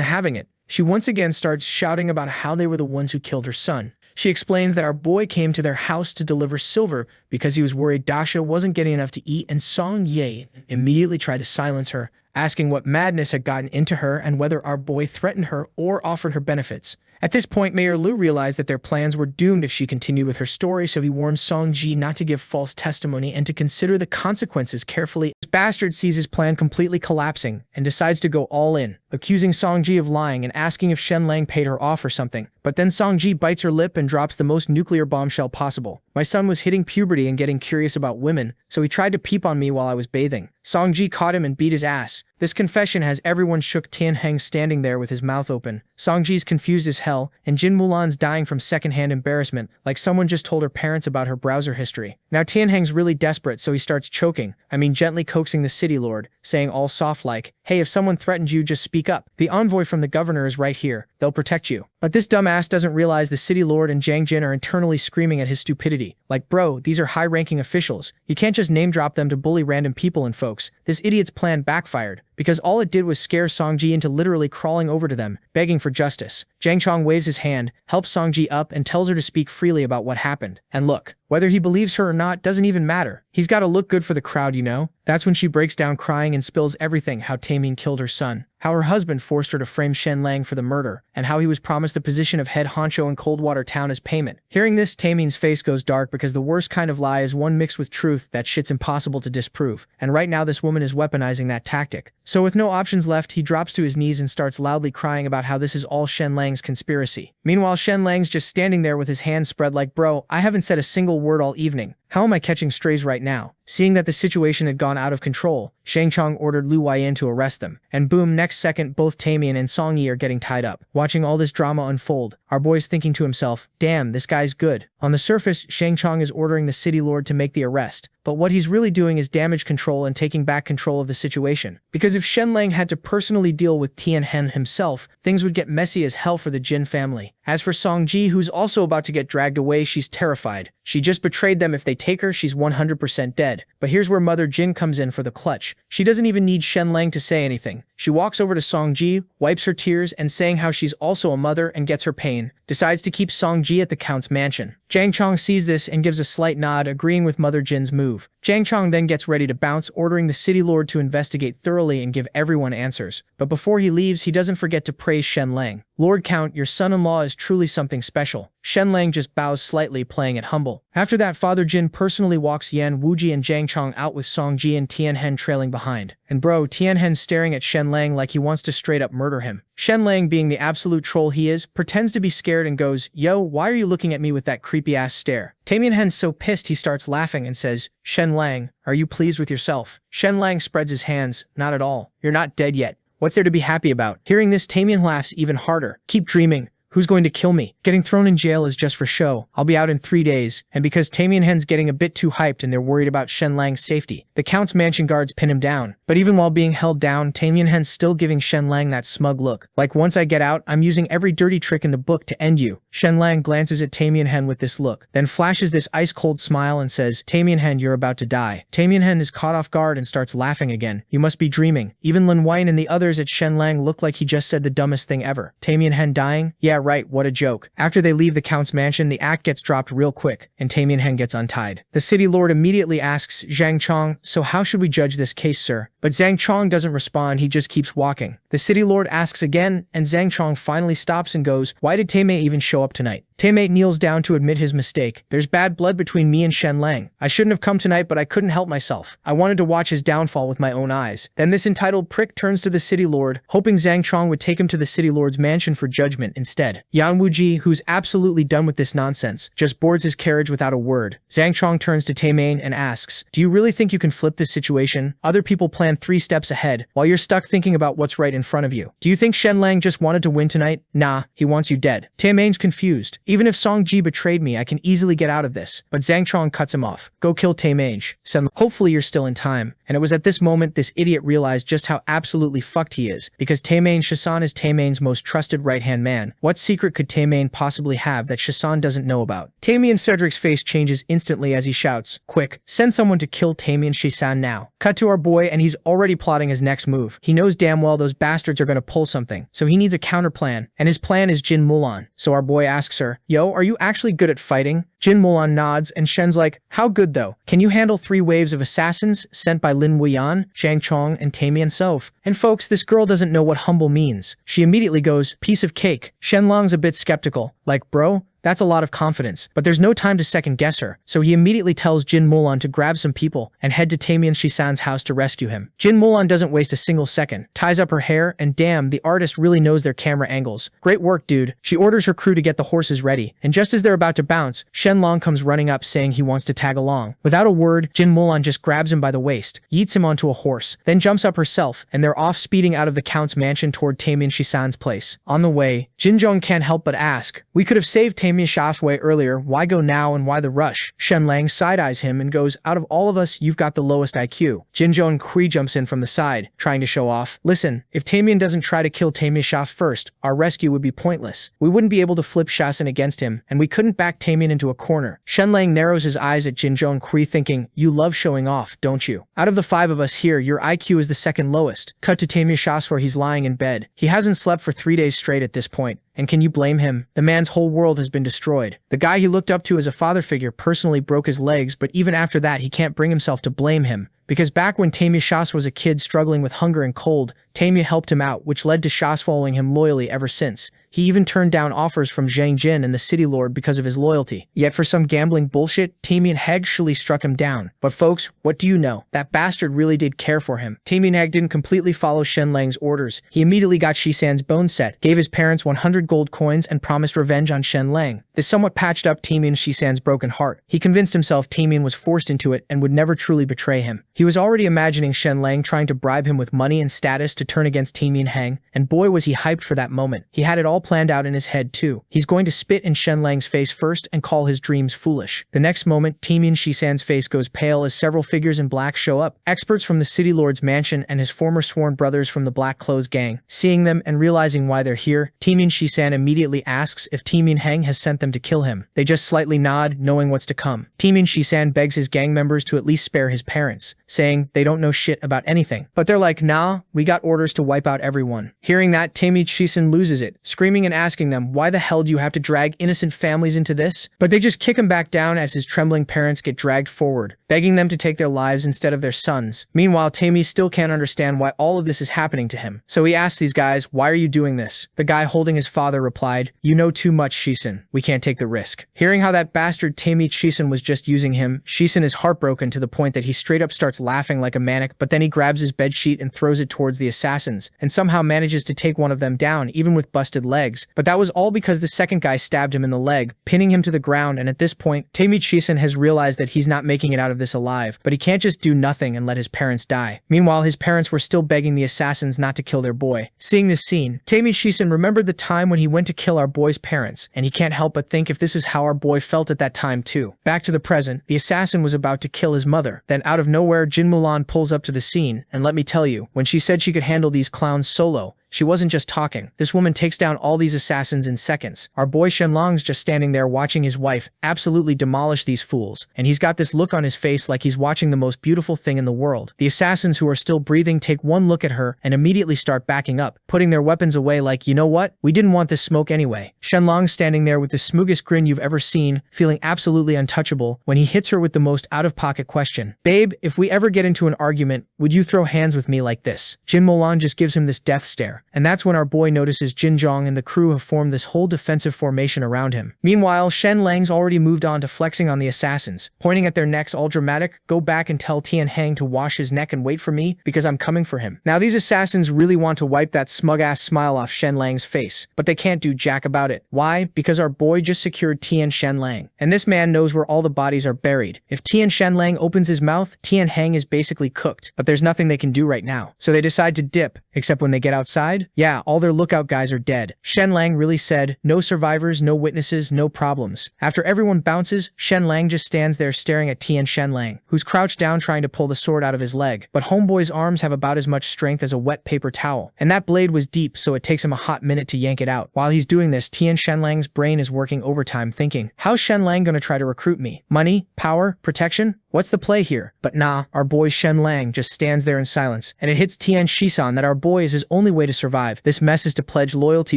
having it. She once again starts shouting about how they were the ones who killed her son. She explains that our boy came to their house to deliver silver because he was worried Dasha wasn't getting enough to eat, and Song Ye immediately tried to silence her, asking what madness had gotten into her and whether our boy threatened her or offered her benefits. At this point, Mayor Lu realized that their plans were doomed if she continued with her story, so he warned Song Ji not to give false testimony and to consider the consequences carefully. This bastard sees his plan completely collapsing and decides to go all in, accusing Song Ji of lying and asking if Shenlang paid her off or something. But then Song Ji bites her lip and drops the most nuclear bombshell possible. "My son was hitting puberty and getting curious about women, so he tried to peep on me while I was bathing." Song Ji caught him and beat his ass. This confession has everyone shook, Tian Hang standing there with his mouth open. Song Ji's confused as hell, and Jin Mulan's dying from secondhand embarrassment, like someone just told her parents about her browser history. Now Tian Hang's really desperate, so he starts gently coaxing the city lord, saying all soft like, "Hey, if someone threatened you, just speak up. The envoy from the governor is right here. They'll protect you." But this dumbass doesn't realize the city lord and Jiang Jin are internally screaming at his stupidity. Like, bro, these are high-ranking officials. You can't just name-drop them to bully random people and folks. This idiot's plan backfired, because all it did was scare Song Ji into literally crawling over to them, begging for justice. Jiang Chong waves his hand, helps Song Ji up, and tells her to speak freely about what happened. And look, whether he believes her or not doesn't even matter. He's got to look good for the crowd, you know? That's when she breaks down crying and spills everything, how Taemin killed her son, how her husband forced her to frame Shenlang for the murder, and how he was promised the position of head honcho in Coldwater Town as payment. Hearing this, Taemin's face goes dark because the worst kind of lie is one mixed with truth. That shit's impossible to disprove. And right now this woman is weaponizing that tactic. So with no options left, he drops to his knees and starts loudly crying about how this is all Shenlang's conspiracy. Meanwhile, Shenlang's just standing there with his hands spread like, "Bro, I haven't said a single word all evening. How am I catching strays right now?" Seeing that the situation had gone out of control, Shang Chong ordered Lu Weiyan to arrest them. And boom, next second, both Taemin and Song Yi are getting tied up. Watching all this drama unfold, our boy's thinking to himself, "Damn, this guy's good." On the surface, Shang Chong is ordering the city lord to make the arrest, but what he's really doing is damage control and taking back control of the situation. Because if Shenlang had to personally deal with Tian Hen himself, things would get messy as hell for the Jin family. As for Song Ji, who's also about to get dragged away, she's terrified. She just betrayed them. If they take her, she's 100% dead. But here's where Mother Jin comes in for the clutch. She doesn't even need Shenlang to say anything. She walks over to Song Ji, wipes her tears, and saying how she's also a mother and gets her pain, decides to keep Song Ji at the Count's mansion. Jiang Chong sees this and gives a slight nod, agreeing with Mother Jin's move. Jiang Chong then gets ready to bounce, ordering the city lord to investigate thoroughly and give everyone answers. But before he leaves, he doesn't forget to praise Shenlang. "Lord Count, your son-in-law is truly something special." Shenlang just bows slightly, playing it humble. After that, Father Jin personally walks Yan Wuji and Jiang Chong out with Song Ji and Tian Hen trailing behind. And bro, Tian Hen's staring at Shenlang like he wants to straight up murder him. Shenlang, being the absolute troll he is, pretends to be scared and goes, "Yo, why are you looking at me with that creepy-ass stare?" Taemin Hen's so pissed he starts laughing and says, "Shenlang, are you pleased with yourself?" Shenlang spreads his hands, "Not at all. You're not dead yet. What's there to be happy about?" Hearing this, Taemin laughs even harder. "Keep dreaming. Who's going to kill me? Getting thrown in jail is just for show. I'll be out in 3 days." And because Taemin Hen's getting a bit too hyped and they're worried about Shenlang's safety, the Count's mansion guards pin him down. But even while being held down, Taemin Hen's still giving Shenlang that smug look. Like, "Once I get out, I'm using every dirty trick in the book to end you." Shenlang glances at Taemin Hen with this look, then flashes this ice-cold smile and says, "Taemin Hen, you're about to die." Taemin Hen is caught off guard and starts laughing again. "You must be dreaming." Even Lin Wine and the others at Shenlang look like he just said the dumbest thing ever. Taemin Hen dying? Yeah, right, what a joke. After they leave the Count's mansion, the act gets dropped real quick, and Tamian Heng gets untied. The city lord immediately asks Zhang Chong, so how should we judge this case, sir? But Zhang Chong doesn't respond, he just keeps walking. The city lord asks again, and Zhang Chong finally stops and goes, why did Taimei even show up tonight? Taimei kneels down to admit his mistake. There's bad blood between me and Shenlang. I shouldn't have come tonight, but I couldn't help myself. I wanted to watch his downfall with my own eyes. Then this entitled prick turns to the city lord, hoping Zhang Chong would take him to the city lord's mansion for judgment instead. Yan Wuji, who's absolutely done with this nonsense, just boards his carriage without a word. Zhang Chong turns to Taimei and asks, do you really think you can flip this situation? Other people plan 3 steps ahead, while you're stuck thinking about what's right in front of you. Do you think Shenlang just wanted to win tonight? Nah, he wants you dead. Taimei's confused. Even if Song Ji betrayed me, I can easily get out of this. But Zhang Chong cuts him off. Go kill Taimei. Hopefully you're still in time. And it was at this moment this idiot realized just how absolutely fucked he is, because Taimei Shisan is Taimei's most trusted right-hand man. What secret could Taimei possibly have that Shisan doesn't know about? Taimei Cedric's face changes instantly as he shouts, quick, send someone to kill Taimei Shisan now. Cut to our boy and he's already plotting his next move. He knows damn well those bastards are gonna pull something, so he needs a counter plan, and his plan is Jin Mulan. So our boy asks her, yo, are you actually good at fighting? Jin Mulan nods and Shen's like, how good though? Can you handle 3 waves of assassins sent by Lin Wuyan, Zhang Chong, and Taimei Soph? And folks, this girl doesn't know what humble means. She immediately goes, piece of cake. Shenlong's a bit skeptical, like, bro, that's a lot of confidence, but there's no time to second guess her, so he immediately tells Jin Mulan to grab some people and head to Taimei Shisan's house to rescue him. Jin Mulan doesn't waste a single second, ties up her hair, and damn, the artist really knows their camera angles. Great work, dude. She orders her crew to get the horses ready, and just as they're about to bounce, Shenlang comes running up saying he wants to tag along. Without a word, Jin Mulan just grabs him by the waist, yeets him onto a horse, then jumps up herself, and they're off speeding out of the Count's mansion toward Taimei Shisan's place. On the way, Jin Zhong can't help but ask, we could have saved Taimei Shafway earlier, why go now and why the rush? Shenlang side-eyes him and goes, out of all of us, you've got the lowest IQ. Jin Zhong Kui jumps in from the side, trying to show off. Listen, if Taimei doesn't try to kill Taimei Shaf first, our rescue would be pointless. We wouldn't be able to flip Shasan against him, and we couldn't back Taimei into a corner. Shenlang narrows his eyes at Jin Zhong Kui thinking, you love showing off, don't you? Out of the 5 of us here, your IQ is the second lowest. Cut to Taimei Shaf where he's lying in bed. He hasn't slept for 3 days straight at this point. And can you blame him? The man's whole world has been destroyed. The guy he looked up to as a father figure personally broke his legs, but even after that he can't bring himself to blame him. Because back when Taimei Shas was a kid struggling with hunger and cold, Taimei helped him out, which led to Shas following him loyally ever since. He even turned down offers from Zhang Jin and the city lord because of his loyalty. Yet for some gambling bullshit, Taimei actually struck him down. But folks, what do you know? That bastard really did care for him. Taimei didn't completely follow Shenlang's orders. He immediately got Shisan's bone set, gave his parents 100 gold coins, and promised revenge on Shenlang. This somewhat patched up Taimei and Shisan's broken heart. He convinced himself Taimei was forced into it and would never truly betray him. He was already imagining Shenlang trying to bribe him with money and status to turn against Taimei Heng, and boy was he hyped for that moment. He had it all planned out in his head too. He's going to spit in Shenlang's face first and call his dreams foolish. The next moment, Taimei and Shisan's face goes pale as several figures in black show up. Experts from the city lord's mansion and his former sworn brothers from the Black Clothes gang. Seeing them and realizing why they're here, Taimei and Shisan immediately asks if Taimei Heng has sent them to kill him. They just slightly nod, knowing what's to come. Taimei and Shisan begs his gang members to at least spare his parents, saying they don't know shit about anything. But they're like, nah, we got orders to wipe out everyone. Hearing that, Taimei Shisan loses it, screaming and asking them, why the hell do you have to drag innocent families into this? But they just kick him back down as his trembling parents get dragged forward, begging them to take their lives instead of their sons. Meanwhile, Taimei still can't understand why all of this is happening to him. So he asks these guys, why are you doing this? The guy holding his father replied, you know too much, Shisan. We can't take the risk. Hearing how that bastard Taimei Shisan was just using him, Shisan is heartbroken to the point that he straight up starts laughing like a maniac, but then he grabs his bedsheet and throws it towards the assassins, and somehow manages to take one of them down, even with busted legs. But that was all because the second guy stabbed him in the leg, pinning him to the ground, and at this point, Taimei Shisan has realized that he's not making it out of this alive, but he can't just do nothing and let his parents die. Meanwhile, his parents were still begging the assassins not to kill their boy. Seeing this scene, Taimei Shisan remembered the time when he went to kill our boy's parents, and he can't help but think if this is how our boy felt at that time too. Back to the present, the assassin was about to kill his mother. Then out of nowhere, Jin Mulan pulls up to the scene, and let me tell you, when she said she could handle these clowns solo, she wasn't just talking. This woman takes down all these assassins in seconds. Our boy Shenlong's just standing there watching his wife absolutely demolish these fools, and he's got this look on his face like he's watching the most beautiful thing in the world. The assassins who are still breathing take one look at her and immediately start backing up, putting their weapons away like, you know what? We didn't want this smoke anyway. Shenlong standing there with the smoothest grin you've ever seen, feeling absolutely untouchable, when he hits her with the most out-of-pocket question. Babe, if we ever get into an argument, would you throw hands with me like this? Jin Molan just gives him this death stare, and that's when our boy notices Jin Zhong and the crew have formed this whole defensive formation around him. Meanwhile, Shenlang's already moved on to flexing on the assassins, pointing at their necks all dramatic. Go back and tell Tian Heng to wash his neck and wait for me, because I'm coming for him. Now these assassins really want to wipe that smug-ass smile off Shenlang's face, but they can't do jack about it. Why? Because our boy just secured Tian Shenlang, and this man knows where all the bodies are buried. If Tian Shenlang opens his mouth, Tian Heng is basically cooked, but there's nothing they can do right now. So they decide to dip, except when they get outside, yeah, all their lookout guys are dead. Shenlang really said, no survivors, no witnesses, no problems. After everyone bounces, Shenlang just stands there staring at Tian Shenlang, who's crouched down trying to pull the sword out of his leg, but homeboy's arms have about as much strength as a wet paper towel, and that blade was deep, so it takes him a hot minute to yank it out. While he's doing this, Tian Shenlang's brain is working overtime thinking, how's Shenlang gonna try to recruit me? Money? Power? Protection? What's the play here? But nah, our boy Shenlang just stands there in silence, and it hits Tian Shisan that our boy is his only way to survive. This mess is to pledge loyalty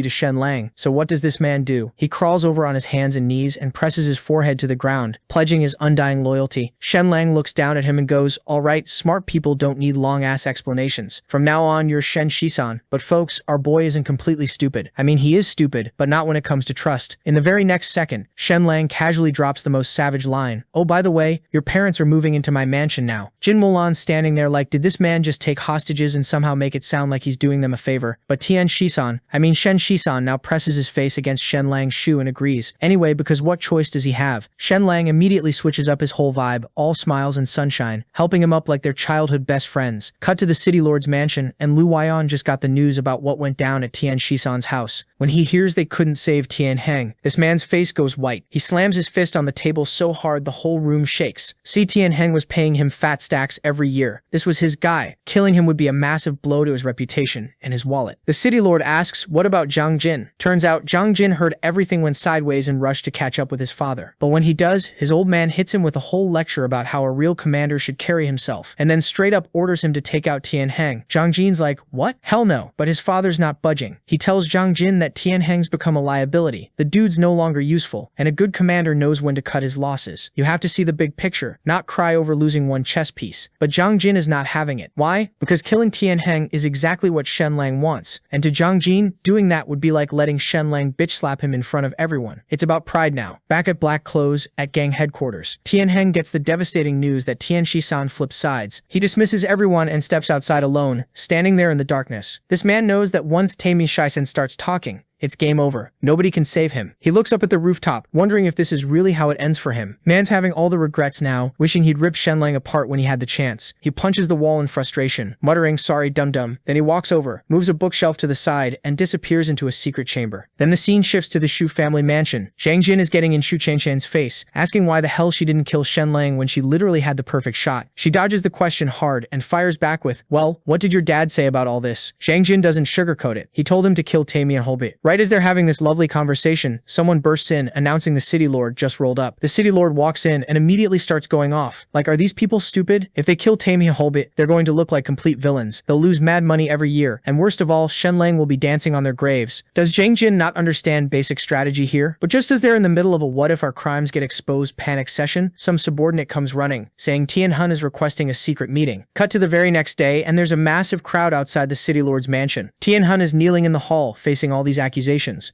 to Shenlang, so what does this man do? He crawls over on his hands and knees and presses his forehead to the ground, pledging his undying loyalty. Shenlang looks down at him and goes, alright, smart people don't need long-ass explanations. From now on, you're Shen Shisan. But folks, our boy isn't completely stupid. I mean, he is stupid, but not when it comes to trust. In the very next second, Shenlang casually drops the most savage line. Oh, by the way, your parents are moving into my mansion now. Jin Molan's standing there like, did this man just take hostages and somehow make it sound like he's doing them a favor? But Shen Shisan now presses his face against Shenlang's shoe and agrees. Anyway, because what choice does he have? Shenlang immediately switches up his whole vibe, all smiles and sunshine, helping him up like they're childhood best friends. Cut to the city lord's mansion, and Lu Weian just got the news about what went down at Tian Shisan's house. When he hears they couldn't save Tian Heng, this man's face goes white. He slams his fist on the table so hard the whole room shakes. See, Tian Heng was paying him fat stacks every year. This was his guy. Killing him would be a massive blow to his reputation and his wallet. The city lord asks, what about Zhang Jin? Turns out Zhang Jin heard everything went sideways and rushed to catch up with his father. But when he does, his old man hits him with a whole lecture about how a real commander should carry himself, and then straight up orders him to take out Tian Heng. Zhang Jin's like, what? Hell no. But his father's not budging. He tells Zhang Jin that Tian Heng's become a liability. The dude's no longer useful, and a good commander knows when to cut his losses. You have to see the big picture, not cry over losing one chess piece. But Zhang Jin is not having it. Why? Because killing Tian Heng is exactly what Shenlang wants, and to Zhang Jin, doing that would be like letting Shenlang bitch slap him in front of everyone. It's about pride now. Back at Black Clothes, at gang headquarters, Tian Heng gets the devastating news that Tian Shisan flips sides. He dismisses everyone and steps outside alone, standing there in the darkness. This man knows that once Tian Shisan starts talking, it's game over. Nobody can save him. He looks up at the rooftop, wondering if this is really how it ends for him. Man's having all the regrets now, wishing he'd ripped Shenlang apart when he had the chance. He punches the wall in frustration, muttering, sorry dum-dum. Then he walks over, moves a bookshelf to the side, and disappears into a secret chamber. Then the scene shifts to the Shu family mansion. Zhang Jin is getting in Shu Changshan's face, asking why the hell she didn't kill Shenlang when she literally had the perfect shot. She dodges the question hard and fires back with, well, what did your dad say about all this? Zhang Jin doesn't sugarcoat it. He told him to kill Tammy and Holbit. Right as they're having this lovely conversation, someone bursts in, announcing the city lord just rolled up. The city lord walks in and immediately starts going off. Like, are these people stupid? If they kill Tammy and Holbit, they're going to look like complete villains. They'll lose mad money every year, and worst of all, Shenlang will be dancing on their graves. Does Zhang Jin not understand basic strategy here? But just as they're in the middle of a what if our crimes get exposed panic session, some subordinate comes running, saying Tian Hun is requesting a secret meeting. Cut to the very next day, and there's a massive crowd outside the city lord's mansion. Tian Hun is kneeling in the hall, facing all these accusations.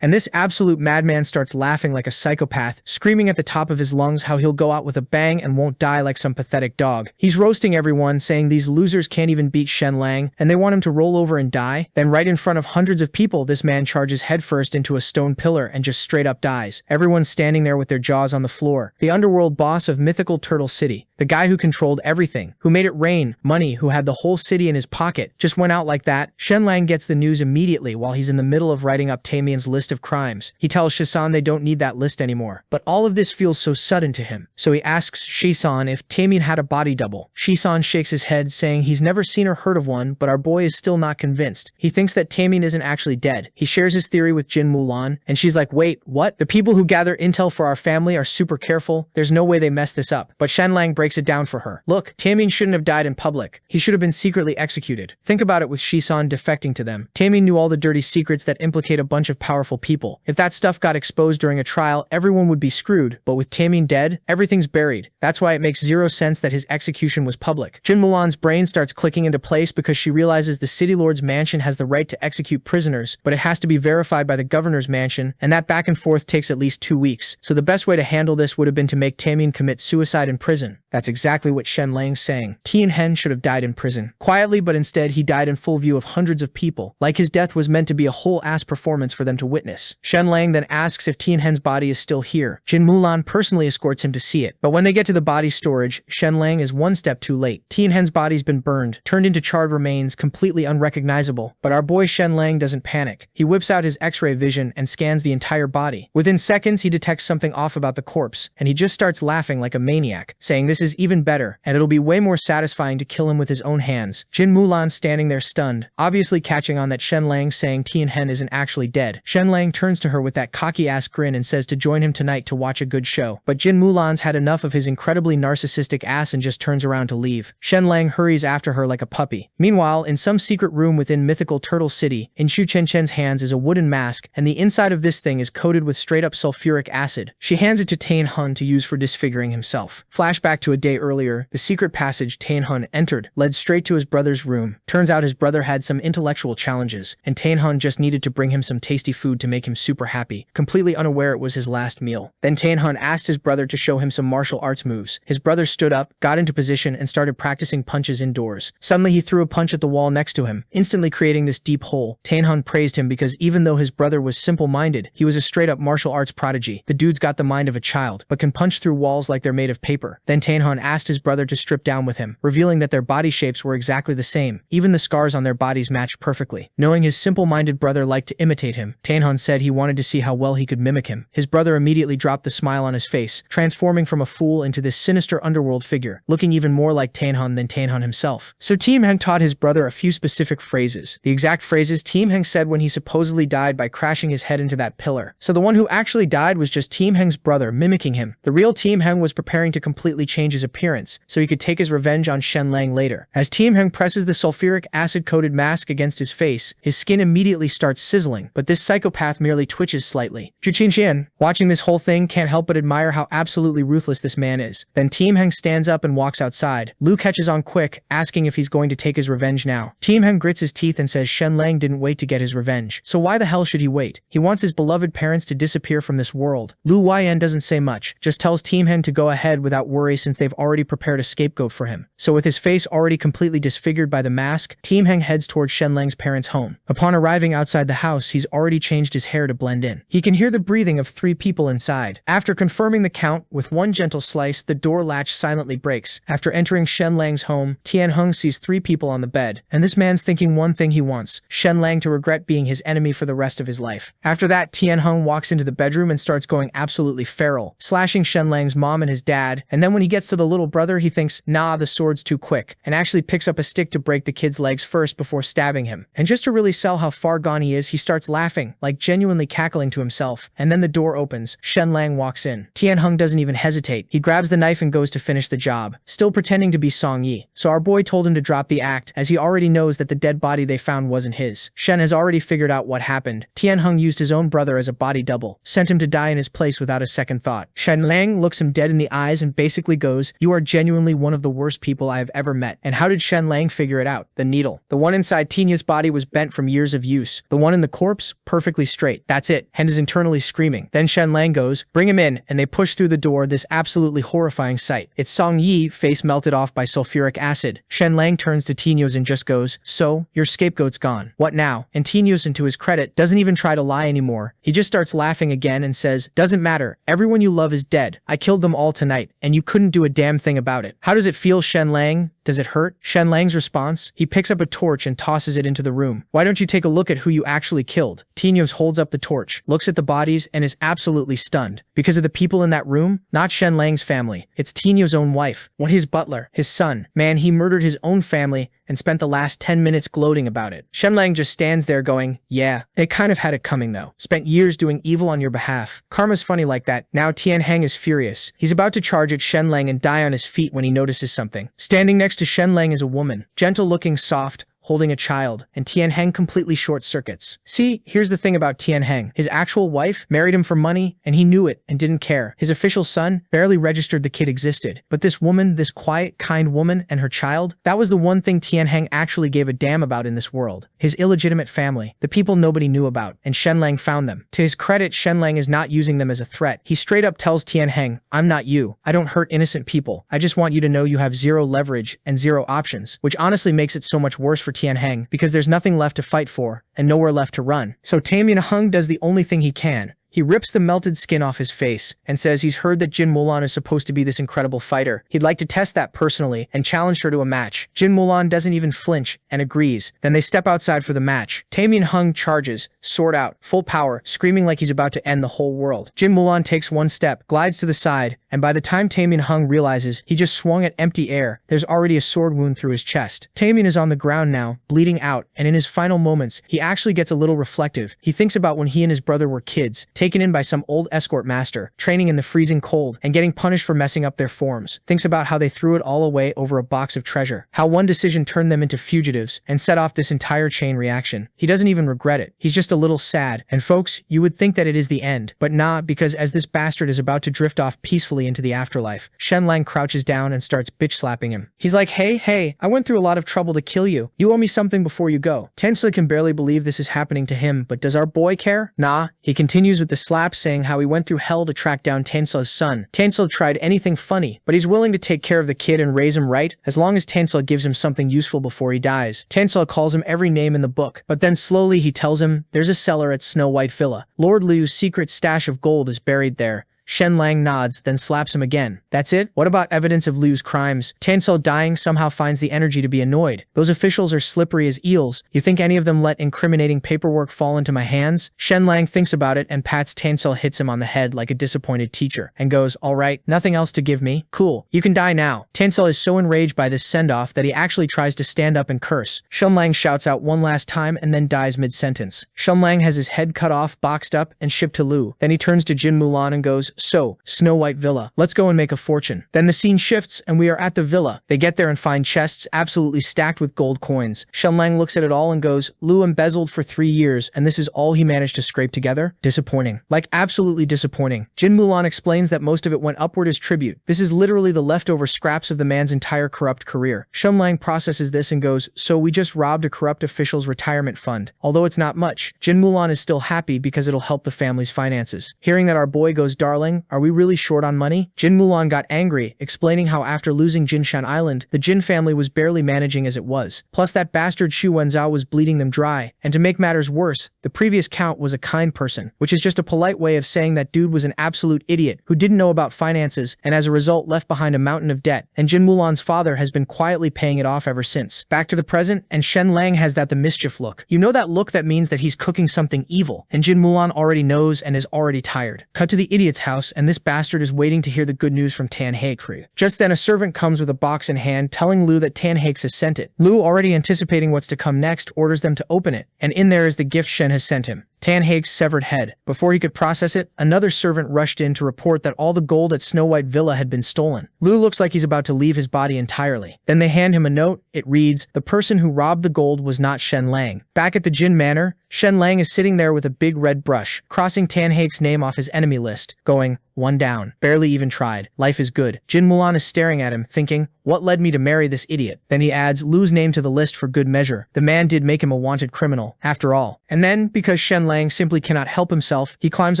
And this absolute madman starts laughing like a psychopath, screaming at the top of his lungs how he'll go out with a bang and won't die like some pathetic dog. He's roasting everyone, saying these losers can't even beat Shenlang, and they want him to roll over and die. Then right in front of hundreds of people, this man charges headfirst into a stone pillar and just straight up dies. Everyone's standing there with their jaws on the floor. The underworld boss of mythical Turtle City, the guy who controlled everything, who made it rain, money, who had the whole city in his pocket, just went out like that. Shenlang gets the news immediately while he's in the middle of writing up Tamian's list of crimes. He tells Shisan they don't need that list anymore. But all of this feels so sudden to him. So he asks Shisan if Tamian had a body double. Shisan shakes his head, saying he's never seen or heard of one, but our boy is still not convinced. He thinks that Tamian isn't actually dead. He shares his theory with Jin Mulan, and she's like, wait, what? The people who gather intel for our family are super careful. There's no way they mess this up. But Shenlang breaks it down for her. Look, Tamian shouldn't have died in public. He should have been secretly executed. Think about it with Shisan defecting to them. Tamian knew all the dirty secrets that implicate a bunch of powerful people. If that stuff got exposed during a trial, everyone would be screwed. But with Tamian dead, everything's buried. That's why it makes zero sense that his execution was public. Jin Mulan's brain starts clicking into place because she realizes the City Lord's mansion has the right to execute prisoners, but it has to be verified by the governor's mansion, and that back and forth takes at least 2 weeks. So the best way to handle this would have been to make Tamian commit suicide in prison. That's exactly what Shenlang's saying. Tianhen should have died in prison. Quietly, but instead he died in full view of hundreds of people. Like his death was meant to be a whole-ass performance for them to witness. Shenlang then asks if Tianhen's body is still here. Jin Mulan personally escorts him to see it. But when they get to the body storage, Shenlang is one step too late. Tianhen's body's been burned, turned into charred remains, completely unrecognizable. But our boy Shenlang doesn't panic. He whips out his X-ray vision and scans the entire body. Within seconds, he detects something off about the corpse, and he just starts laughing like a maniac, saying this is even better, and it'll be way more satisfying to kill him with his own hands. Jin Mulan standing there stunned, obviously catching on that Shenlang saying Tianhen isn't actually dead. Shenlang turns to her with that cocky-ass grin and says to join him tonight to watch a good show. But Jin Mulan's had enough of his incredibly narcissistic ass and just turns around to leave. Shenlang hurries after her like a puppy. Meanwhile, in some secret room within mythical Turtle City, in Shu Chenchen's hands is a wooden mask, and the inside of this thing is coated with straight-up sulfuric acid. She hands it to Tianhen to use for disfiguring himself. Flashback to a day earlier, the secret passage Tianhen entered led straight to his brother's room. Turns out his brother had some intellectual challenges, and Tianhen just needed to bring him some tasty food to make him super happy, completely unaware it was his last meal. Then Tianhen asked his brother to show him some martial arts moves. His brother stood up, got into position, and started practicing punches indoors. Suddenly he threw a punch at the wall next to him, instantly creating this deep hole. Tianhen praised him because even though his brother was simple-minded, he was a straight-up martial arts prodigy. The dude's got the mind of a child, but can punch through walls like they're made of paper. Then Tianhen asked his brother to strip down with him, revealing that their body shapes were exactly the same. Even the scars on their bodies matched perfectly. Knowing his simple-minded brother liked to imitate him, Tianhen said he wanted to see how well he could mimic him. His brother immediately dropped the smile on his face, transforming from a fool into this sinister underworld figure, looking even more like Tianhen than Tianhen himself. So Tianhen taught his brother a few specific phrases. The exact phrases Tianhen said when he supposedly died by crashing his head into that pillar. So the one who actually died was just Tianhen's brother mimicking him. The real Tianhen was preparing to completely change his appearance, so he could take his revenge on Shenlang later. As Tianhen presses the sulfuric acid-coated mask against his face, his skin immediately starts sizzling, but this psychopath merely twitches slightly. Zhu Qinxian, watching this whole thing, can't help but admire how absolutely ruthless this man is. Then Tianhen stands up and walks outside. Lu catches on quick, asking if he's going to take his revenge now. Tianhen grits his teeth and says Shenlang didn't wait to get his revenge, so why the hell should he wait? He wants his beloved parents to disappear from this world. Lu Yan doesn't say much, just tells Tianhen to go ahead without worry since they've already prepared a scapegoat for him. So with his face already completely disfigured by the mask, Tianhen heads towards Shenlang's parents' home. Upon arriving outside the house, he's already changed his hair to blend in. He can hear the breathing of 3 people inside. After confirming the count with one gentle slice, the door latch silently breaks. After entering Shenlang's home, Tianhen sees 3 people on the bed, and this man's thinking one thing he wants: Shenlang to regret being his enemy for the rest of his life. After that, Tianhen walks into the bedroom and starts going absolutely feral, slashing Shenlang's mom and his dad, and then when he gets to the little brother, he thinks, nah, the sword's too quick, and actually picks up a stick to break the kid's legs first before stabbing him. And just to really sell how far gone he is, he starts laughing, like genuinely cackling to himself, and then the door opens. Shenlang walks in. Tianhen doesn't even hesitate. He grabs the knife and goes to finish the job, still pretending to be Song Yi. So our boy told him to drop the act, as he already knows that the dead body they found wasn't his. Shen has already figured out what happened. Tianhen used his own brother as a body double, sent him to die in his place without a second thought. Shenlang looks him dead in the eyes and basically goes, "You are genuinely one of the worst people I have ever met." And how did Shenlang figure it out? The needle. The one inside Tinya's body was bent from years of use. The one in the corpse, perfectly straight. That's it. Hen is internally screaming. Then Shenlang goes, "Bring him in," and they push through the door, this absolutely horrifying sight. It's Song Yi, face melted off by sulfuric acid. Shenlang turns to Tinyos and just goes, "So, your scapegoat's gone. What now?" And Tinyos, to his credit, doesn't even try to lie anymore. He just starts laughing again and says, "Doesn't matter. Everyone you love is dead. I killed them all tonight, and you couldn't do a damn thing about it. How does it feel, Shenlang? Does it hurt? Shenlang's response? He picks up a torch and tosses it into the room. Why don't you take a look at who you actually killed? Tinios holds up the torch, looks at the bodies, and is absolutely stunned. Because of the people in that room? Not Shenlang's family. It's Tinios' own wife. What, his butler? His son? Man, he murdered his own family and spent the last 10 minutes gloating about it. Shenlang just stands there going, yeah, they kind of had it coming though. Spent years doing evil on your behalf. Karma's funny like that. Now Tianheng is furious. He's about to charge at Shenlang and die on his feet when he notices something. Standing next to Shenlang is a woman, gentle-looking, soft, holding a child, and Tianheng completely short-circuits. See, here's the thing about Tianheng. His actual wife married him for money, and he knew it and didn't care. His official son barely registered the kid existed. But this woman, this quiet, kind woman, and her child, that was the one thing Tianheng actually gave a damn about in this world. His illegitimate family, the people nobody knew about, and Shenlang found them. To his credit, Shenlang is not using them as a threat. He straight up tells Tianheng, I'm not you. I don't hurt innocent people. I just want you to know you have zero leverage and zero options, which honestly makes it so much worse for Tianheng because there's nothing left to fight for and nowhere left to run. So Tianheng does the only thing he can. He rips the melted skin off his face and says he's heard that Jin Mulan is supposed to be this incredible fighter. He'd like to test that personally and challenge her to a match. Jin Mulan doesn't even flinch and agrees. Then they step outside for the match. Tianheng charges, sword out, full power, screaming like he's about to end the whole world. Jin Mulan takes one step, glides to the side, and by the time Tianheng realizes he just swung at empty air, there's already a sword wound through his chest. Tianheng is on the ground now, bleeding out, and in his final moments, he actually gets a little reflective. He thinks about when he and his brother were kids, taken in by some old escort master, training in the freezing cold, and getting punished for messing up their forms. Thinks about how they threw it all away over a box of treasure. How one decision turned them into fugitives and set off this entire chain reaction. He doesn't even regret it. He's just a little sad. And folks, you would think that it is the end, but nah, because as this bastard is about to drift off peacefully into the afterlife, Shenlang crouches down and starts bitch slapping him. He's like, hey, I went through a lot of trouble to kill you. You owe me something before you go. Tensei can barely believe this is happening to him, but does our boy care? Nah. He continues with the slap, saying how he went through hell to track down Tensei's son. Tensei tried anything funny, but he's willing to take care of the kid and raise him right, as long as Tensei gives him something useful before he dies. Tensei calls him every name in the book, but then slowly he tells him there's a cellar at Snow White Villa. Lord Liu's secret stash of gold is buried there. Shenlang nods, then slaps him again. That's it? What about evidence of Liu's crimes? Tensei dying somehow finds the energy to be annoyed. Those officials are slippery as eels. You think any of them let incriminating paperwork fall into my hands? Shenlang thinks about it and pats Tensei, hits him on the head like a disappointed teacher, and goes, alright, nothing else to give me? Cool. You can die now. Tensei is so enraged by this send-off that he actually tries to stand up and curse. Shenlang shouts out one last time and then dies mid-sentence. Shenlang has his head cut off, boxed up, and shipped to Liu. Then he turns to Jin Mulan and goes, so, Snow White Villa. Let's go and make a fortune. Then the scene shifts and we are at the villa. They get there and find chests absolutely stacked with gold coins. Shenlang looks at it all and goes, Liu embezzled for 3 years and this is all he managed to scrape together? Disappointing. Like absolutely disappointing. Jin Mulan explains that most of it went upward as tribute. This is literally the leftover scraps of the man's entire corrupt career. Shenlang processes this and goes, so we just robbed a corrupt official's retirement fund. Although it's not much, Jin Mulan is still happy because it'll help the family's finances. Hearing that our boy goes, darling, are we really short on money? Jin Mulan got angry, explaining how after losing Jinshan Island, the Jin family was barely managing as it was. Plus that bastard Xu Wenzhao was bleeding them dry. And to make matters worse, the previous count was a kind person, which is just a polite way of saying that dude was an absolute idiot who didn't know about finances and as a result left behind a mountain of debt, and Jin Mulan's father has been quietly paying it off ever since. Back to the present, and Shenlang has the mischief look. You know that look that means that he's cooking something evil, and Jin Mulan already knows and is already tired. Cut to the idiot's house, and this bastard is waiting to hear the good news from Tanhaekru. Just then a servant comes with a box in hand telling Liu that Tanhaeks has sent it. Liu, already anticipating what's to come next, orders them to open it, and in there is the gift Shen has sent him. Tanhaek's severed head. Before he could process it, another servant rushed in to report that all the gold at Snow White Villa had been stolen. Liu looks like he's about to leave his body entirely. Then they hand him a note. It reads, the person who robbed the gold was not Shenlang. Back at the Jin Manor, Shenlang is sitting there with a big red brush, crossing Tanhaek's name off his enemy list, going, one down. Barely even tried. Life is good. Jin Mulan is staring at him, thinking, what led me to marry this idiot? Then he adds Liu's name to the list for good measure. The man did make him a wanted criminal, after all. And then, because Shenlang simply cannot help himself, he climbs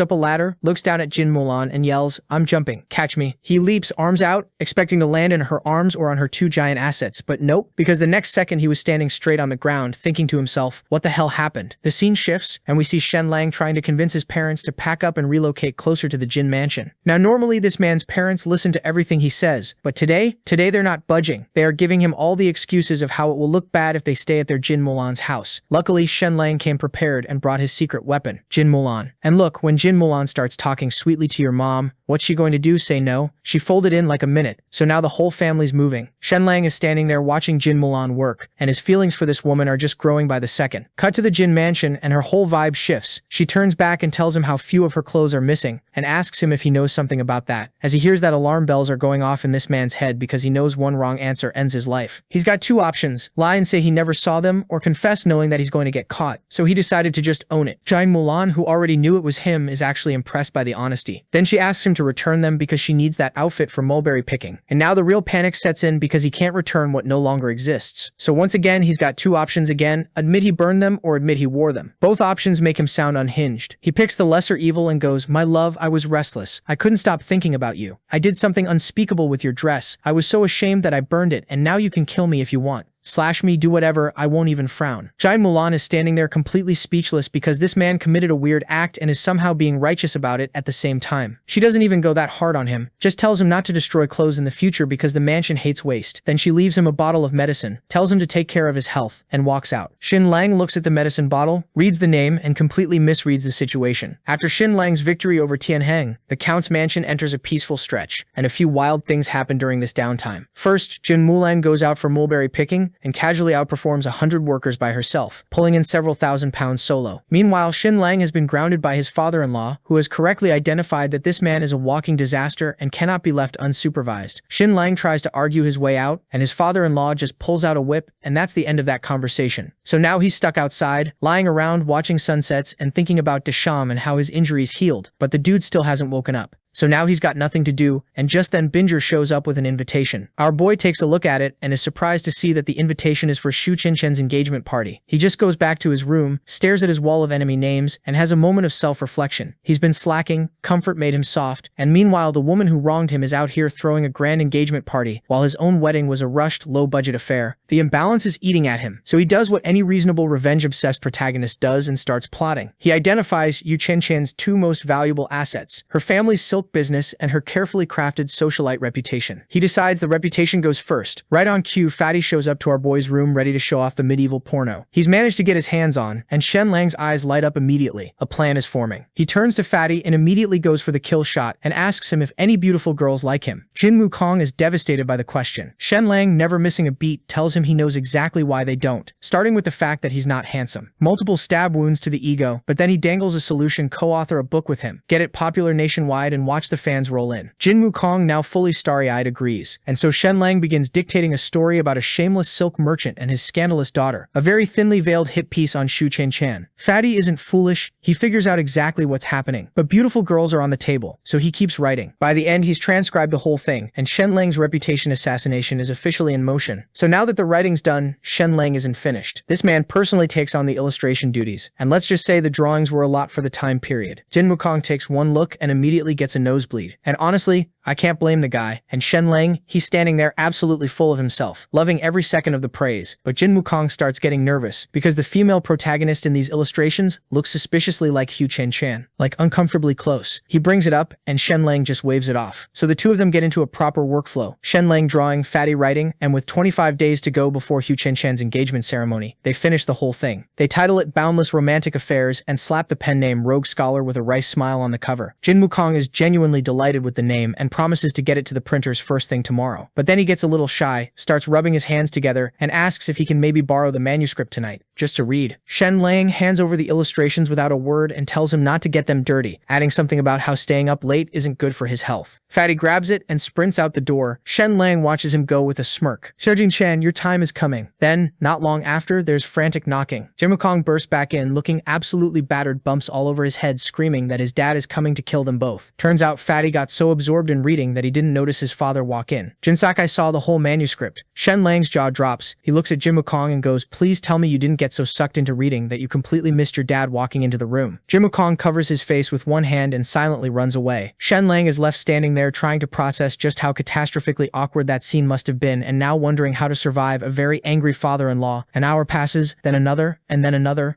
up a ladder, looks down at Jin Mulan, and yells, I'm jumping. Catch me. He leaps, arms out, expecting to land in her arms or on her 2 giant assets, but nope, because the next second he was standing straight on the ground, thinking to himself, what the hell happened? The scene shifts, and we see Shenlang trying to convince his parents to pack up and relocate closer to the Jin mansion. man. Now normally this man's parents listen to everything he says, but today they're not budging. They are giving him all the excuses of how it will look bad if they stay at their Jin Mulan's house. Luckily, Shenlang came prepared and brought his secret weapon, Jin Mulan. And look, when Jin Mulan starts talking sweetly to your mom, what's she going to do? Say no? She folded in like a minute, so now the whole family's moving. Shenlang is standing there watching Jin Mulan work, and his feelings for this woman are just growing by the second. Cut to the Jin mansion, and her whole vibe shifts. She turns back and tells him how few of her clothes are missing, and asks him if he knows something about that. As he hears that alarm bells are going off in this man's head because he knows one wrong answer ends his life. He's got two options: lie and say he never saw them, or confess knowing that he's going to get caught. So he decided to just own it. Jin Mulan, who already knew it was him, is actually impressed by the honesty. Then she asks him to return them because she needs that outfit for mulberry picking. And now the real panic sets in because he can't return what no longer exists. So once again, he's got two options again: admit he burned them or admit he wore them. Both options make him sound unhinged. He picks the lesser evil and goes, "My love, I was restless. I couldn't stop thinking about you. I did something unspeakable with your dress. I was so ashamed that I burned it, and now you can kill me if you want. Slash me, do whatever, I won't even frown." Jin Mulan is standing there completely speechless because this man committed a weird act and is somehow being righteous about it at the same time. She doesn't even go that hard on him, just tells him not to destroy clothes in the future because the mansion hates waste. Then she leaves him a bottle of medicine, tells him to take care of his health, and walks out. Shenlang looks at the medicine bottle, reads the name, and completely misreads the situation. After Shenlang's victory over Tianheng, the Count's mansion enters a peaceful stretch, and a few wild things happen during this downtime. First, Jin Mulan goes out for mulberry picking, and casually outperforms 100 workers by herself, pulling in several £1,000s solo. Meanwhile, Shenlang has been grounded by his father-in-law, who has correctly identified that this man is a walking disaster and cannot be left unsupervised. Shenlang tries to argue his way out, and his father-in-law just pulls out a whip, and that's the end of that conversation. So now he's stuck outside, lying around watching sunsets and thinking about Desham and how his injuries healed, but the dude still hasn't woken up. So now he's got nothing to do, and just then Binger shows up with an invitation. Our boy takes a look at it and is surprised to see that the invitation is for Shu Qinchen's engagement party. He just goes back to his room, stares at his wall of enemy names, and has a moment of self-reflection. He's been slacking, comfort made him soft, and meanwhile the woman who wronged him is out here throwing a grand engagement party, while his own wedding was a rushed, low-budget affair. The imbalance is eating at him, so he does what any reasonable revenge-obsessed protagonist does and starts plotting. He identifies Yu Qinchen's two most valuable assets: her family's silk business and her carefully crafted socialite reputation. He decides the reputation goes first. Right on cue, Fatty shows up to our boy's room ready to show off the medieval porno he's managed to get his hands on, and Shenlang's eyes light up immediately. A plan is forming. He turns to Fatty and immediately goes for the kill shot and asks him if any beautiful girls like him. Jin Wukong is devastated by the question. Shenlang, never missing a beat, tells him he knows exactly why they don't, starting with the fact that he's not handsome. Multiple stab wounds to the ego, but then he dangles a solution: co-author a book with him, get it popular nationwide, and watch the fans roll in. Jin Wukong, now fully starry-eyed, agrees, and so Shenlang begins dictating a story about a shameless silk merchant and his scandalous daughter, a very thinly veiled hit piece on Shu Qinchan. Fatty isn't foolish, he figures out exactly what's happening, but beautiful girls are on the table, so he keeps writing. By the end, he's transcribed the whole thing, and Shenlang's reputation assassination is officially in motion. So now that the writing's done, Shenlang isn't finished. This man personally takes on the illustration duties, and let's just say the drawings were a lot for the time period. Jin Wukong takes one look and immediately gets a nosebleed. And honestly, I can't blame the guy. And Shenlang, he's standing there absolutely full of himself, loving every second of the praise. But Jin Wukong starts getting nervous because the female protagonist in these illustrations looks suspiciously like Hu Qinchan, like uncomfortably close. He brings it up, and Shenlang just waves it off. So the two of them get into a proper workflow. Shenlang drawing, Fatty writing, and with 25 days to go before Hu Qinchan's engagement ceremony, they finish the whole thing. They title it Boundless Romantic Affairs and slap the pen name Rogue Scholar with a rice smile on the cover. Jin Wukong is genuinely delighted with the name and promises to get it to the printers first thing tomorrow. But then he gets a little shy, starts rubbing his hands together, and asks if he can maybe borrow the manuscript tonight, just to read. Shenlang hands over the illustrations without a word and tells him not to get them dirty, adding something about how staying up late isn't good for his health. Fatty grabs it and sprints out the door. Shenlang watches him go with a smirk. Xiaojin Chan, your time is coming. Then, not long after, there's frantic knocking. Jin Wukong bursts back in, looking absolutely battered, bumps all over his head, screaming that his dad is coming to kill them both. Turns out Fatty got so absorbed in reading that he didn't notice his father walk in. Jin Sakai saw the whole manuscript. Shenlang's jaw drops. He looks at Jin Wukong and goes, please tell me you didn't get so sucked into reading that you completely missed your dad walking into the room. Jin Wukong covers his face with one hand and silently runs away. Shenlang is left standing there trying to process just how catastrophically awkward that scene must have been, and now wondering how to survive a very angry father-in-law. An hour passes, then another,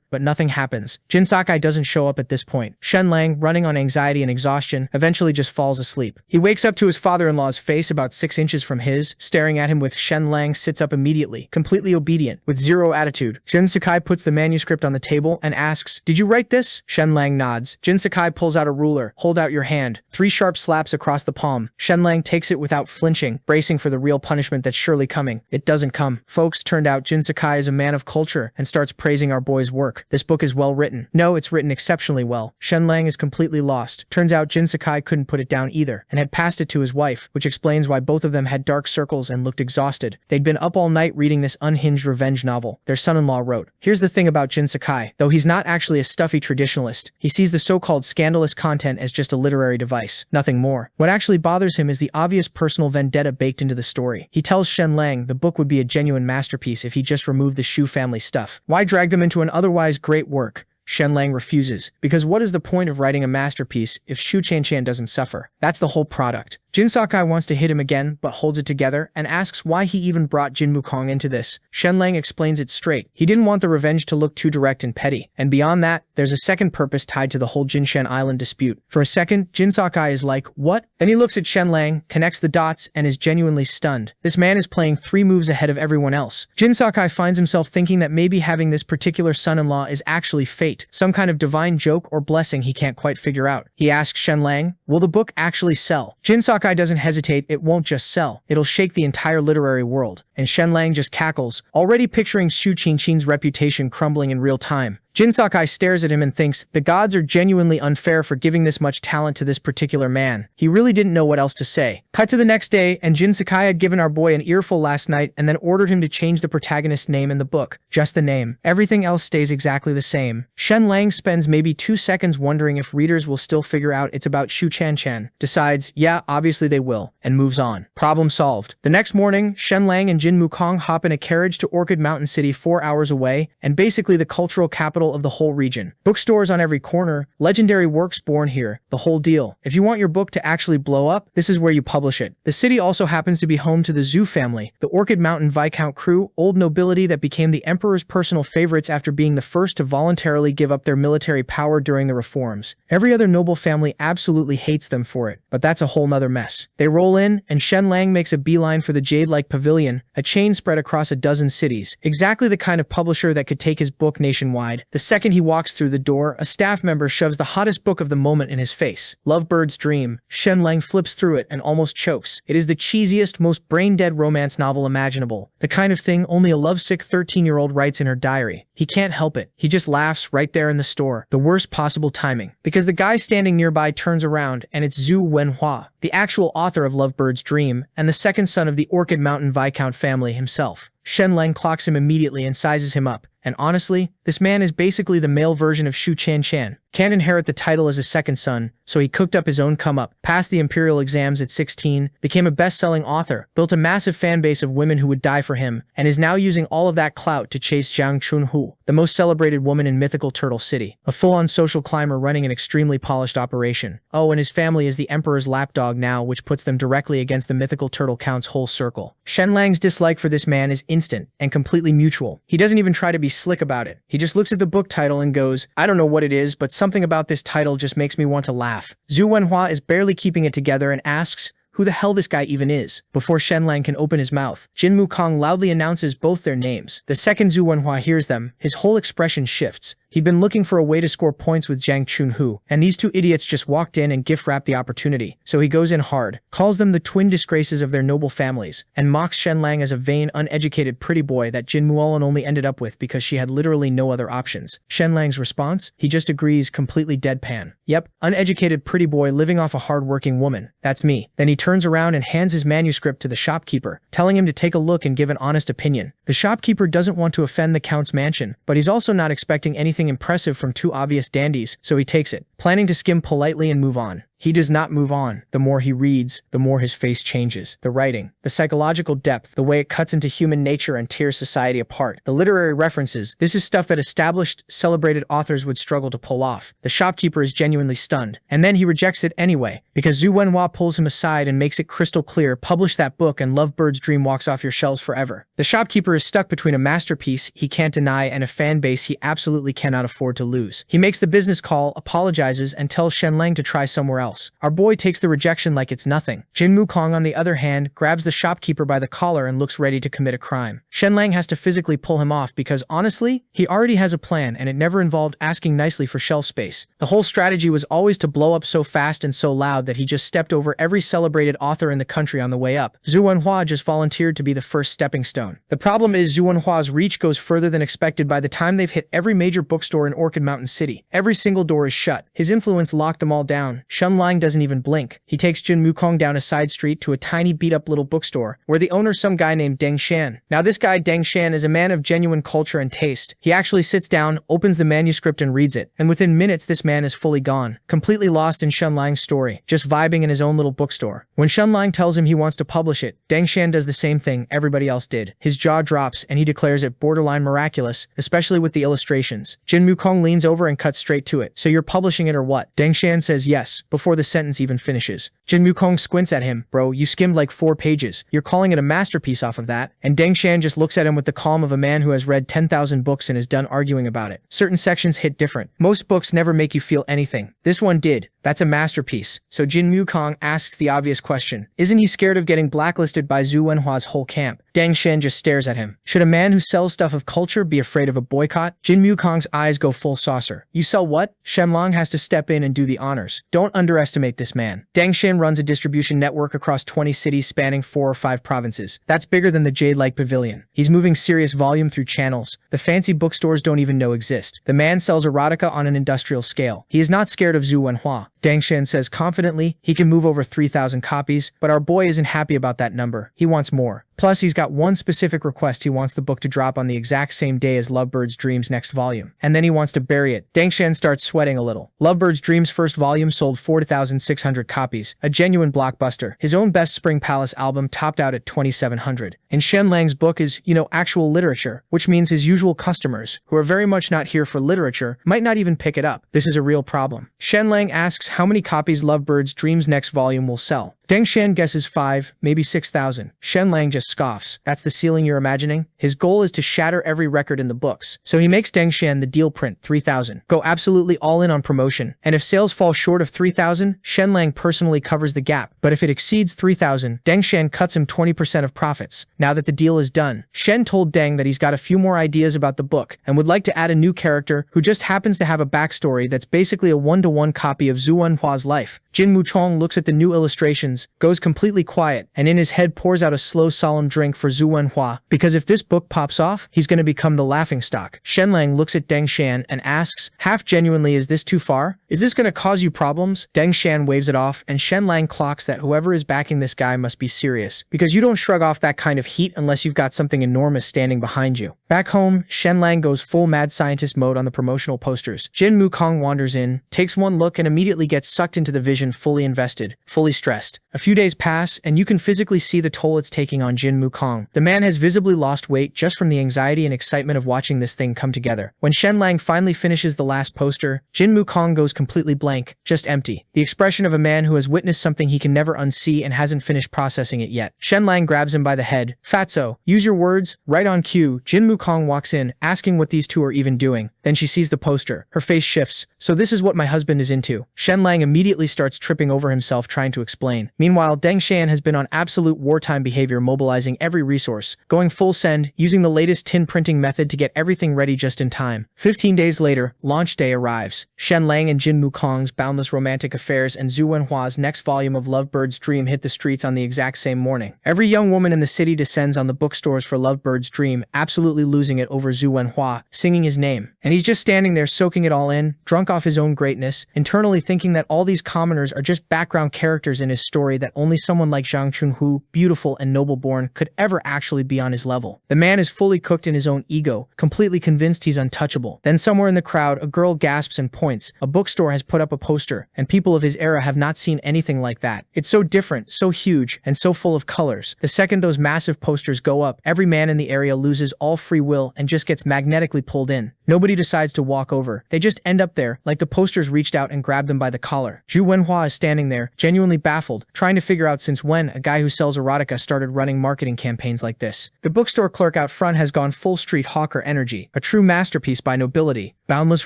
but nothing happens. Jin Sakai doesn't show up at this point. Shenlang, running on anxiety and exhaustion, eventually eventually just falls asleep. He wakes up to his father-in-law's face about 6 inches from his, staring at him with Shenlang sits up immediately, completely obedient, with zero attitude. Jin Sakai puts the manuscript on the table and asks, "Did you write this?" Shenlang nods. Jin Sakai pulls out a ruler. "Hold out your hand." 3 sharp slaps across the palm. Shenlang takes it without flinching, bracing for the real punishment that's surely coming. It doesn't come. Folks, turned out Jin Sakai is a man of culture and starts praising our boy's work. "This book is well written." "No, it's written exceptionally well." Shenlang is completely lost. Turns out Jin Sakai couldn't put it down either, and had passed it to his wife, which explains why both of them had dark circles and looked exhausted. They'd been up all night reading this unhinged revenge novel their son-in-law wrote. Here's the thing about Jin Sakai. Though he's not actually a stuffy traditionalist, he sees the so-called scandalous content as just a literary device, nothing more. What actually bothers him is the obvious personal vendetta baked into the story. He tells Shenlang the book would be a genuine masterpiece if he just removed the Shu family stuff. Why drag them into an otherwise great work? Shenlang refuses, because what is the point of writing a masterpiece if Shu Qianqian doesn't suffer? That's the whole product. Jin Sakai wants to hit him again, but holds it together and asks why he even brought Jin Wukong into this. Shenlang explains it straight. He didn't want the revenge to look too direct and petty. And beyond that, there's a second purpose tied to the whole Jinshan Island dispute. For a second, Jin Sakai is like, "What?" Then he looks at Shenlang, connects the dots, and is genuinely stunned. This man is playing 3 moves ahead of everyone else. Jin Sakai finds himself thinking that maybe having this particular son-in-law is actually fate, some kind of divine joke or blessing he can't quite figure out. He asks Shenlang, "Will the book actually sell?" Jin Sakai doesn't hesitate. It won't just sell. It'll shake the entire literary world. And Shenlang just cackles, already picturing Shu Qianqian's reputation crumbling in real time. Jin Sakai stares at him and thinks, the gods are genuinely unfair for giving this much talent to this particular man. He really didn't know what else to say. Cut to the next day, and Jin Sakai had given our boy an earful last night and then ordered him to change the protagonist's name in the book. Just the name. Everything else stays exactly the same. Shenlang spends maybe 2 seconds wondering if readers will still figure out it's about Shu Qianqian, decides, yeah, obviously they will, and moves on. Problem solved. The next morning, Shenlang and Jin Wukong hop in a carriage to Orchid Mountain City 4 hours away, and basically the cultural capital of the whole region. Bookstores on every corner, legendary works born here, the whole deal. If you want your book to actually blow up, this is where you publish it. The city also happens to be home to the Zhu family, the Orchid Mountain Viscount crew, old nobility that became the emperor's personal favorites after being the first to voluntarily give up their military power during the reforms. Every other noble family absolutely hates them for it, but that's a whole nother mess. They roll in, and Shenlang makes a beeline for the Jade-like Pavilion, a chain spread across a dozen cities. Exactly the kind of publisher that could take his book nationwide. The second he walks through the door, a staff member shoves the hottest book of the moment in his face. Lovebird's Dream. Shenlang flips through it and almost chokes. It is the cheesiest, most brain-dead romance novel imaginable. The kind of thing only a lovesick 13-year-old writes in her diary. He can't help it. He just laughs right there in the store. The worst possible timing. Because the guy standing nearby turns around and it's Zhu Wenhua, the actual author of Lovebird's Dream, and the second son of the Orchid Mountain Viscount family himself. Shenlang clocks him immediately and sizes him up. And honestly, this man is basically the male version of Shu Qianqian. Can't inherit the title as a second son, so he cooked up his own come-up, passed the imperial exams at 16, became a best-selling author, built a massive fan base of women who would die for him, and is now using all of that clout to chase Jiang Chunhu, the most celebrated woman in mythical Turtle City, a full-on social climber running an extremely polished operation. Oh, and his family is the emperor's lapdog now, which puts them directly against the mythical Turtle Count's whole circle. Shenlang's dislike for this man is instant and completely mutual. He doesn't even try to be slick about it. He just looks at the book title and goes, I don't know what it is, but something about this title just makes me want to laugh. Zhu Wenhua is barely keeping it together and asks who the hell this guy even is. Before Shenlang can open his mouth, Jin Wukong loudly announces both their names. The second Zhu Wenhua hears them, his whole expression shifts. He'd been looking for a way to score points with Jiang Chunhu, and these 2 idiots just walked in and gift-wrapped the opportunity. So he goes in hard, calls them the twin disgraces of their noble families, and mocks Shenlang as a vain, uneducated pretty boy that Jin Muolan only ended up with because she had literally no other options. Shenlang's response? He just agrees, completely deadpan. Yep, uneducated pretty boy living off a hard-working woman. That's me. Then he turns around and hands his manuscript to the shopkeeper, telling him to take a look and give an honest opinion. The shopkeeper doesn't want to offend the Count's mansion, but he's also not expecting anything impressive from 2 obvious dandies, so he takes it, planning to skim politely and move on. He does not move on. The more he reads, the more his face changes. The writing, the psychological depth, the way it cuts into human nature and tears society apart. The literary references, this is stuff that established, celebrated authors would struggle to pull off. The shopkeeper is genuinely stunned. And then he rejects it anyway, because Zhu Wenhua pulls him aside and makes it crystal clear, publish that book and Lovebird's Dream walks off your shelves forever. The shopkeeper is stuck between a masterpiece he can't deny and a fan base he absolutely cannot afford to lose. He makes the business call, apologizes, and tells Shenlang to try somewhere else. else. Our boy takes the rejection like it's nothing. Jin Wukong, on the other hand, grabs the shopkeeper by the collar and looks ready to commit a crime. Shenlang has to physically pull him off because, honestly, he already has a plan and it never involved asking nicely for shelf space. The whole strategy was always to blow up so fast and so loud that he just stepped over every celebrated author in the country on the way up. Zhu Wenhua just volunteered to be the first stepping stone. The problem is Zhu Wenhua's reach goes further than expected. By the time they've hit every major bookstore in Orchid Mountain City, every single door is shut. His influence locked them all down. Shenlang doesn't even blink. He takes Jin Wukong down a side street to a tiny beat-up little bookstore, where the owner's some guy named Deng Shan. Now this guy Deng Shan is a man of genuine culture and taste. He actually sits down, opens the manuscript and reads it, and within minutes this man is fully gone, completely lost in Shenlang's story, just vibing in his own little bookstore. When Shenlang tells him he wants to publish it, Deng Shan does the same thing everybody else did. His jaw drops and he declares it borderline miraculous, especially with the illustrations. Jin Wukong leans over and cuts straight to it. So you're publishing it or what? Deng Shan says yes, before the sentence even finishes. Jin Wukong squints at him. Bro, you skimmed like 4 pages. You're calling it a masterpiece off of that? And Deng Shan just looks at him with the calm of a man who has read 10,000 books and is done arguing about it. Certain sections hit different. Most books never make you feel anything. This one did. That's a masterpiece. So Jin Wukong asks the obvious question. Isn't he scared of getting blacklisted by Zhu Wenhua's whole camp? Deng Shan just stares at him. Should a man who sells stuff of culture be afraid of a boycott? Jin Wukong's eyes go full saucer. You sell what? Shenlang has to step in and do the honors. Don't underestimate this man. Deng Shan runs a distribution network across 20 cities spanning 4 or 5 provinces. That's bigger than the Jade-like Pavilion. He's moving serious volume through channels the fancy bookstores don't even know exist. The man sells erotica on an industrial scale. He is not scared of Zhu Wenhua. Deng Shan says confidently he can move over 3,000 copies, but our boy isn't happy about that number. He wants more. Plus, he's got one specific request. He wants the book to drop on the exact same day as Lovebird's Dream's next volume. And then he wants to bury it. Deng Shan starts sweating a little. Lovebird's Dream's first volume sold 4,600 copies, a genuine blockbuster. His own best Spring Palace album topped out at 2,700. And Shenlang's book is, actual literature, which means his usual customers, who are very much not here for literature, might not even pick it up. This is a real problem. Shenlang asks how many copies Lovebird's Dream's next volume will sell. Deng Shan guesses 5, maybe 6,000. Shenlang just scoffs. That's the ceiling you're imagining? His goal is to shatter every record in the books. So he makes Deng Shan the deal print 3,000. Go absolutely all in on promotion. And if sales fall short of 3,000, Shenlang personally covers the gap. But if it exceeds 3,000, Deng Shan cuts him 20% of profits. Now that the deal is done, Shen told Deng that he's got a few more ideas about the book and would like to add a new character who just happens to have a backstory that's basically a 1-to-1 copy of Zhu Wenhua's life. Jin Wukong looks at the new illustrations, goes completely quiet, and in his head pours out a slow, solemn drink for Zhu Wenhua, because if this book pops off, he's going to become the laughingstock. Shenlang looks at Deng Shan and asks, half genuinely, is this too far? Is this going to cause you problems? Deng Shan waves it off, and Shenlang clocks that whoever is backing this guy must be serious, because you don't shrug off that kind of heat unless you've got something enormous standing behind you. Back home, Shenlang goes full mad scientist mode on the promotional posters. Jin Wukong wanders in, takes one look, and immediately gets sucked into the vision, fully invested, fully stressed. A few days pass, and you can physically see the toll it's taking on Jin Wukong. The man has visibly lost weight just from the anxiety and excitement of watching this thing come together. When Shenlang finally finishes the last poster, Jin Wukong goes completely blank, just empty. The expression of a man who has witnessed something he can never unsee and hasn't finished processing it yet. Shenlang grabs him by the head. Fatso, use your words. Right on cue, Jin Wukong walks in, asking what these two are even doing. Then she sees the poster. Her face shifts. So this is what my husband is into. Shenlang immediately starts tripping over himself trying to explain. Meanwhile, Deng Shan has been on absolute wartime behavior, mobilizing every resource, going full send, using the latest tin printing method to get everything ready just in time. 15 days later, launch day arrives. Shenlang and Jin Wukong's boundless romantic affairs and Zhu Wenhua's next volume of Lovebird's Dream hit the streets on the exact same morning. Every young woman in the city descends on the bookstores for Lovebird's Dream, absolutely losing it over Zhu Wenhua, singing his name. And he's just standing there soaking it all in, drunk off his own greatness, internally thinking that all these commoners are just background characters in his story, that only someone like Zhang Chunhu, beautiful and noble-born, could ever actually be on his level. The man is fully cooked in his own ego, completely convinced he's untouchable. Then somewhere in the crowd, a girl gasps and points. A bookstore has put up a poster, and people of his era have not seen anything like that. It's so different, so huge, and so full of colors. The second those massive posters go up, every man in the area loses all free will and just gets magnetically pulled in. Nobody decides to walk over. They just end up there, like the posters reached out and grabbed them by the collar. Zhu Wenhua is standing there, genuinely baffled, trying to figure out since when a guy who sells erotica started running marketing campaigns like this. The bookstore clerk out front has gone full street hawker energy, a true masterpiece by nobility. Boundless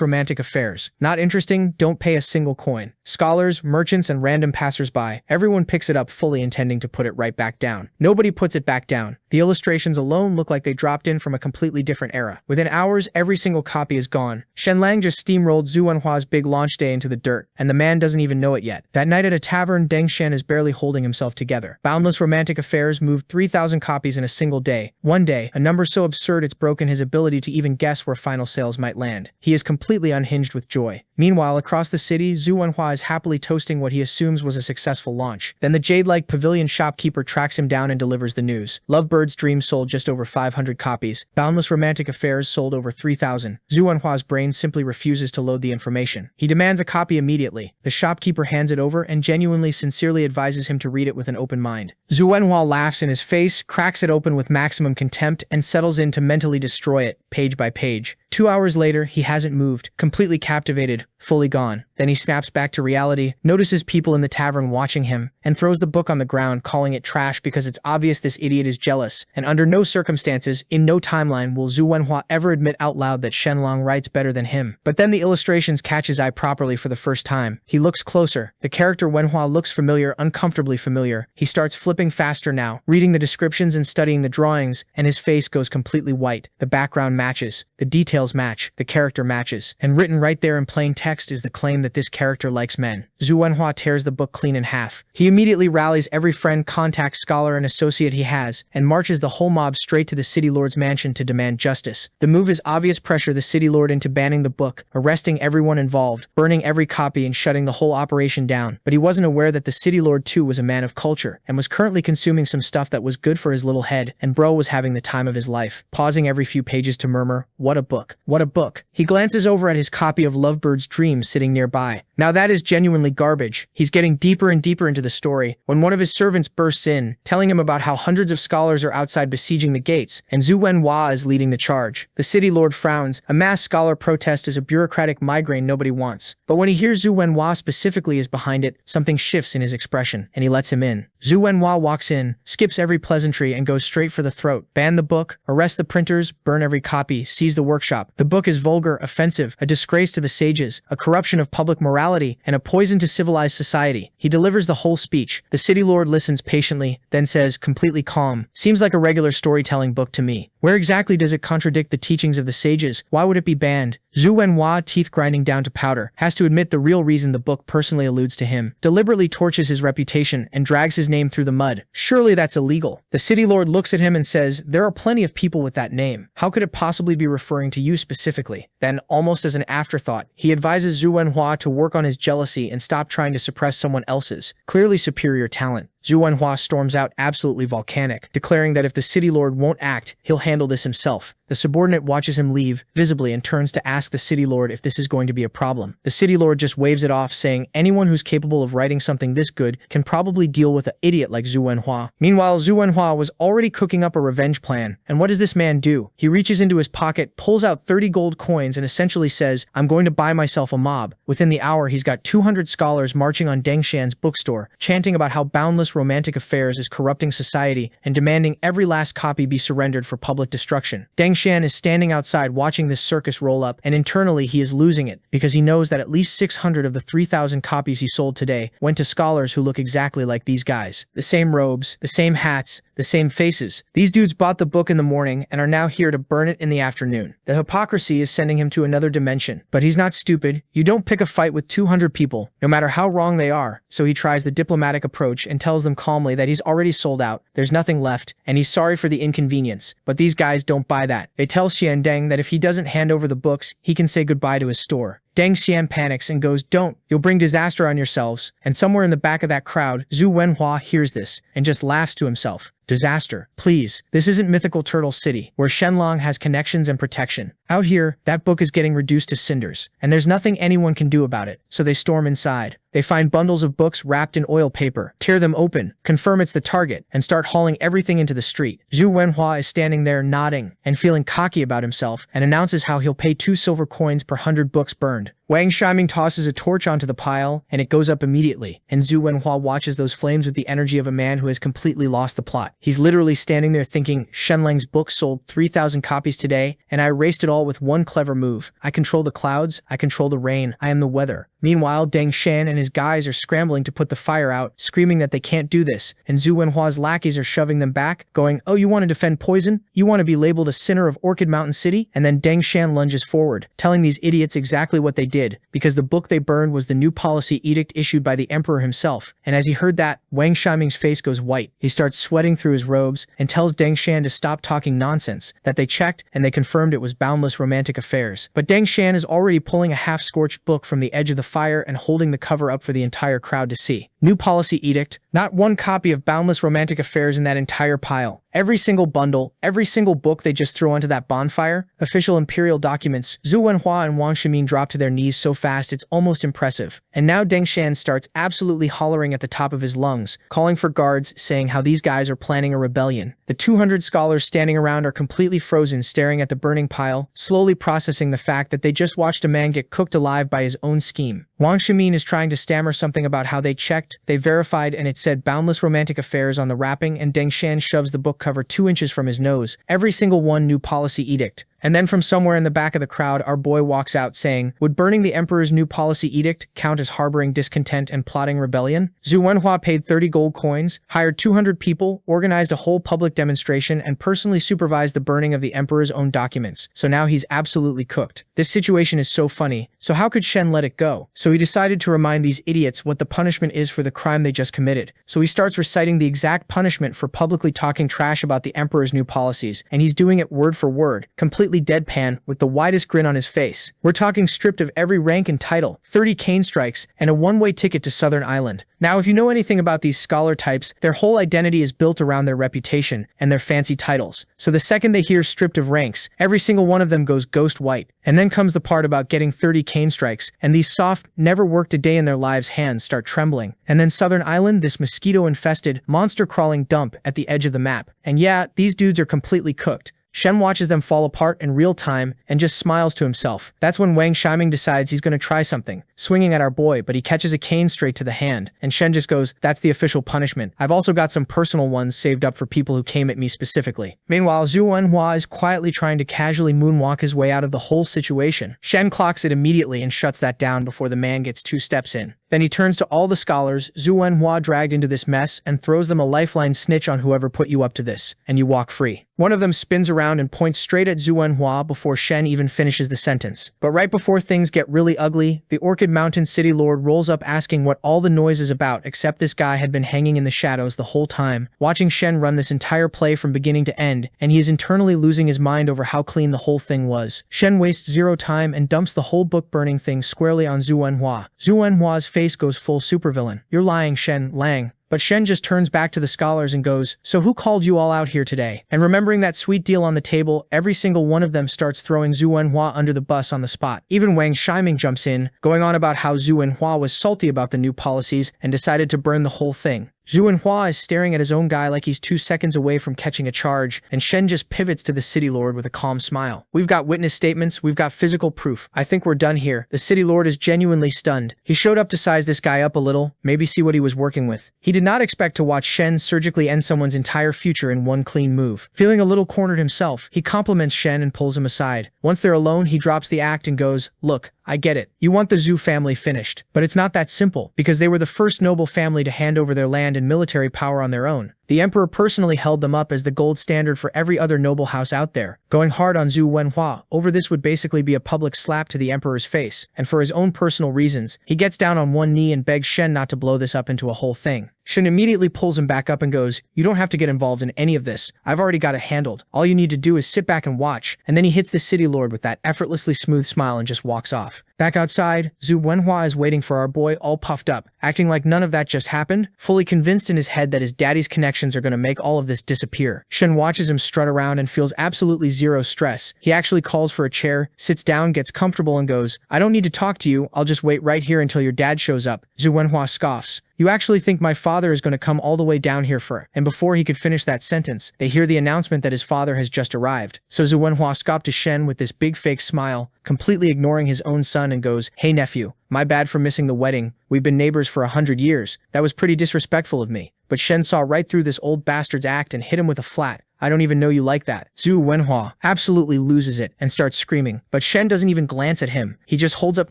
romantic affairs. Not interesting, don't pay a single coin. Scholars, merchants, and random passersby, everyone picks it up fully intending to put it right back down. Nobody puts it back down. The illustrations alone look like they dropped in from a completely different era. Within hours, every single copy is gone. Shenlang just steamrolled Zhu Wenhua's big launch day into the dirt, and the man doesn't even know it yet. That night at a tavern, Deng Xian is barely holding himself together. Boundless romantic affairs moved 3,000 copies in a single day. One day, a number so absurd it's broken his ability to even guess where final sales might land. He is completely unhinged with joy. Meanwhile, across the city, Zhu Wenhua is happily toasting what he assumes was a successful launch. Then the jade-like pavilion shopkeeper tracks him down and delivers the news. Lovebird's Dream sold just over 500 copies. Boundless romantic affairs sold over 3,000. Zhu Wenhua's brain simply refuses to load the information. He demands a copy immediately. The shopkeeper hands it over and genuinely sincerely advises him to read it with an open mind. Zhu Wenhua laughs in his face, cracks it open with maximum contempt, and settles in to mentally destroy it, page by page. 2 hours later, he hasn't moved, completely captivated, fully gone. Then he snaps back to reality, notices people in the tavern watching him, and throws the book on the ground, calling it trash because it's obvious this idiot is jealous, and under no circumstances, in no timeline, will Zhu Wenhua ever admit out loud that Shenlang writes better than him. But then the illustrations catch his eye properly for the first time. He looks closer. The character Wenhua looks familiar, uncomfortably familiar. He starts flipping faster now, reading the descriptions and studying the drawings, and his face goes completely white. The background matches. The details match. The character matches. And written right there in plain text is the claim that this character likes men. Zhu Wenhua tears the book clean in half. He immediately rallies every friend, contact, scholar, and associate he has, and marches the whole mob straight to the city lord's mansion to demand justice. The move is obvious pressure the city lord into banning the book, arresting everyone involved, burning every copy, and shutting the whole operation down. But he wasn't aware that the city lord too was a man of culture, and was currently consuming some stuff that was good for his little head, and bro was having the time of his life, pausing every few pages to murmur, "What a book. What a book." He glances over at his copy of Lovebird's Dream sitting nearby. Now that is genuinely garbage. He's getting deeper and deeper into the story when one of his servants bursts in, telling him about how hundreds of scholars are outside besieging the gates, and Zhu Wenhua is leading the charge. The city lord frowns. A mass scholar protest is a bureaucratic migraine nobody wants. But when he hears Zhu Wenhua specifically is behind it, something shifts in his expression, and he lets him in. Zhu Wenhua walks in, skips every pleasantry, and goes straight for the throat. Ban the book, arrest the printers, burn every copy, seize the workshop. The book is vulgar, offensive, a disgrace to the sages, a corruption of public morality, and a poison to civilized society. He delivers the whole speech. The city lord listens patiently, then says, completely calm, "Seems like a regular storytelling book to me. Where exactly does it contradict the teachings of the sages? Why would it be banned?" Zhu Wenhua, teeth grinding down to powder, has to admit the real reason the book personally alludes to him, deliberately torches his reputation, and drags his name through the mud. Surely that's illegal. The city lord looks at him and says, "There are plenty of people with that name. How could it possibly be referring to you specifically?" Then, almost as an afterthought, he advises Zhu Wenhua to work on his jealousy and stop trying to suppress someone else's, clearly superior talent. Zhu Wenhua storms out absolutely volcanic, declaring that if the city lord won't act, he'll handle this himself. The subordinate watches him leave, visibly, and turns to ask the city lord if this is going to be a problem. The city lord just waves it off, saying anyone who's capable of writing something this good can probably deal with an idiot like Zhu Wenhua. Meanwhile, Zhu Wenhua was already cooking up a revenge plan. And what does this man do? He reaches into his pocket, pulls out 30 gold coins, and essentially says, "I'm going to buy myself a mob." Within the hour, he's got 200 scholars marching on Deng Xian's bookstore, chanting about how boundless romantic affairs is corrupting society and demanding every last copy be surrendered for public destruction. Deng Xian is standing outside watching this circus roll up, and internally he is losing it because he knows that at least 600 of the 3,000 copies he sold today went to scholars who look exactly like these guys. The same robes, the same hats, the same faces. These dudes bought the book in the morning and are now here to burn it in the afternoon. The hypocrisy is sending him to another dimension. But he's not stupid. You don't pick a fight with 200 people, no matter how wrong they are. So he tries the diplomatic approach and tells them calmly that he's already sold out, there's nothing left, and he's sorry for the inconvenience. But these guys don't buy that. They tell Xian Deng that if he doesn't hand over the books, he can say goodbye to his store. Deng Xian panics and goes, "Don't, you'll bring disaster on yourselves." And somewhere in the back of that crowd, Zhu Wenhua hears this and just laughs to himself. Disaster. Please, this isn't mythical Turtle City, where Shenlang has connections and protection. Out here, that book is getting reduced to cinders, and there's nothing anyone can do about it, so they storm inside. They find bundles of books wrapped in oil paper, tear them open, confirm it's the target, and start hauling everything into the street. Zhu Wenhua is standing there nodding and feeling cocky about himself, and announces how he'll pay 2 silver coins per 100 books burned. Wang Shiming tosses a torch onto the pile, and it goes up immediately, and Zhu Wenhua watches those flames with the energy of a man who has completely lost the plot. He's literally standing there thinking, Shenlang's book sold 3,000 copies today, and I erased it all with one clever move. I control the clouds, I control the rain, I am the weather. Meanwhile, Deng Shan and his guys are scrambling to put the fire out, screaming that they can't do this, and Zhu Wenhua's lackeys are shoving them back, going, oh, you want to defend poison? You want to be labeled a sinner of Orchid Mountain City? And then Deng Shan lunges forward, telling these idiots exactly what they did, because the book they burned was the new policy edict issued by the emperor himself. And as he heard that, Wang Shiming's face goes white. He starts sweating through his robes and tells Deng Shan to stop talking nonsense, that they checked and they confirmed it was boundless romantic affairs. But Deng Shan is already pulling a half-scorched book from the edge of the fire and holding the cover up for the entire crowd to see. New policy edict. Not one copy of boundless romantic affairs in that entire pile. Every single bundle, every single book they just throw onto that bonfire. Official imperial documents. Zhu Wenhua and Wang Shimin drop to their knees so fast it's almost impressive. And now Deng Shan starts absolutely hollering at the top of his lungs, calling for guards, saying how these guys are planning a rebellion. The 200 scholars standing around are completely frozen, staring at the burning pile, slowly processing the fact that they just watched a man get cooked alive by his own scheme. Wang Shimin is trying to stammer something about how they checked, they verified, and it said boundless romantic affairs on the wrapping, and Deng Shan shoves the book cover 2 inches from his nose. Every single one new policy edict. And then from somewhere in the back of the crowd, our boy walks out saying, would burning the emperor's new policy edict count as harboring discontent and plotting rebellion? Zhu Wenhua paid 30 gold coins, hired 200 people, organized a whole public demonstration, and personally supervised the burning of the emperor's own documents. So now he's absolutely cooked. This situation is so funny. So how could Shen let it go? So he decided to remind these idiots what the punishment is for the crime they just committed. So he starts reciting the exact punishment for publicly talking trash about the emperor's new policies, and he's doing it word for word, completely deadpan, with the widest grin on his face. We're talking stripped of every rank and title, 30 cane strikes, and a one-way ticket to Southern Island. Now, if you know anything about these scholar types, their whole identity is built around their reputation and their fancy titles. So the second they hear stripped of ranks, every single one of them goes ghost white. And then comes the part about getting 30 cane strikes, and these soft, never worked a day in their lives hands start trembling. And then Southern Island, this mosquito-infested, monster-crawling dump at the edge of the map. And yeah, these dudes are completely cooked. Shen watches them fall apart in real time and just smiles to himself. That's when Wang Shiming decides he's going to try something, swinging at our boy, but he catches a cane straight to the hand, and Shen just goes, that's the official punishment. I've also got some personal ones saved up for people who came at me specifically. Meanwhile, Zhu Wenhua is quietly trying to casually moonwalk his way out of the whole situation. Shen clocks it immediately and shuts that down before the man gets 2 steps in. Then he turns to all the scholars Zhu Wenhua dragged into this mess and throws them a lifeline snitch on whoever put you up to this, and you walk free. One of them spins around and points straight at Zhu Wenhua before Shen even finishes the sentence. But right before things get really ugly, the Orchid Mountain City Lord rolls up asking what all the noise is about, except this guy had been hanging in the shadows the whole time, watching Shen run this entire play from beginning to end, and he is internally losing his mind over how clean the whole thing was. Shen wastes 0 time and dumps the whole book burning thing squarely on Zhu Wenhua. Zhu Wenhua's face goes full supervillain. You're lying, Shen Lang. But Shen just turns back to the scholars and goes, so who called you all out here today? And remembering that sweet deal on the table, every single one of them starts throwing Zhu Wenhua under the bus on the spot. Even Wang Shiming jumps in, going on about how Zhu Wenhua was salty about the new policies and decided to burn the whole thing. Zhu Wenhua is staring at his own guy like he's 2 seconds away from catching a charge, and Shen just pivots to the city lord with a calm smile. We've got witness statements, we've got physical proof. I think we're done here. The city lord is genuinely stunned. He showed up to size this guy up a little, maybe see what he was working with. He did not expect to watch Shen surgically end someone's entire future in one clean move. Feeling a little cornered himself, he compliments Shen and pulls him aside. Once they're alone, he drops the act and goes, look, I get it. You want the Zhu family finished. But it's not that simple, because they were the first noble family to hand over their land and military power on their own. The emperor personally held them up as the gold standard for every other noble house out there. Going hard on Zhu Wenhua over this would basically be a public slap to the emperor's face, and for his own personal reasons, he gets down on one knee and begs Shen not to blow this up into a whole thing. Shen immediately pulls him back up and goes, you don't have to get involved in any of this. I've already got it handled. All you need to do is sit back and watch. And then he hits the city lord with that effortlessly smooth smile and just walks off. Back outside, Zhu Wenhua is waiting for our boy all puffed up, acting like none of that just happened, fully convinced in his head that his daddy's connections are going to make all of this disappear. Shen watches him strut around and feels absolutely zero stress. He actually calls for a chair, sits down, gets comfortable and goes, I don't need to talk to you, I'll just wait right here until your dad shows up. Zhu Wenhua scoffs. You actually think my father is going to come all the way down here for? And before he could finish that sentence, they hear the announcement that his father has just arrived. So Zhu Wenhua scoffed to Shen with this big fake smile, completely ignoring his own son and goes, hey nephew, my bad for missing the wedding. We've been neighbors for 100 years. That was pretty disrespectful of me. but Shen saw right through this old bastard's act and hit him with a flat. I don't even know you like that. Zhu Wenhua absolutely loses it and starts screaming, but Shen doesn't even glance at him. He just holds up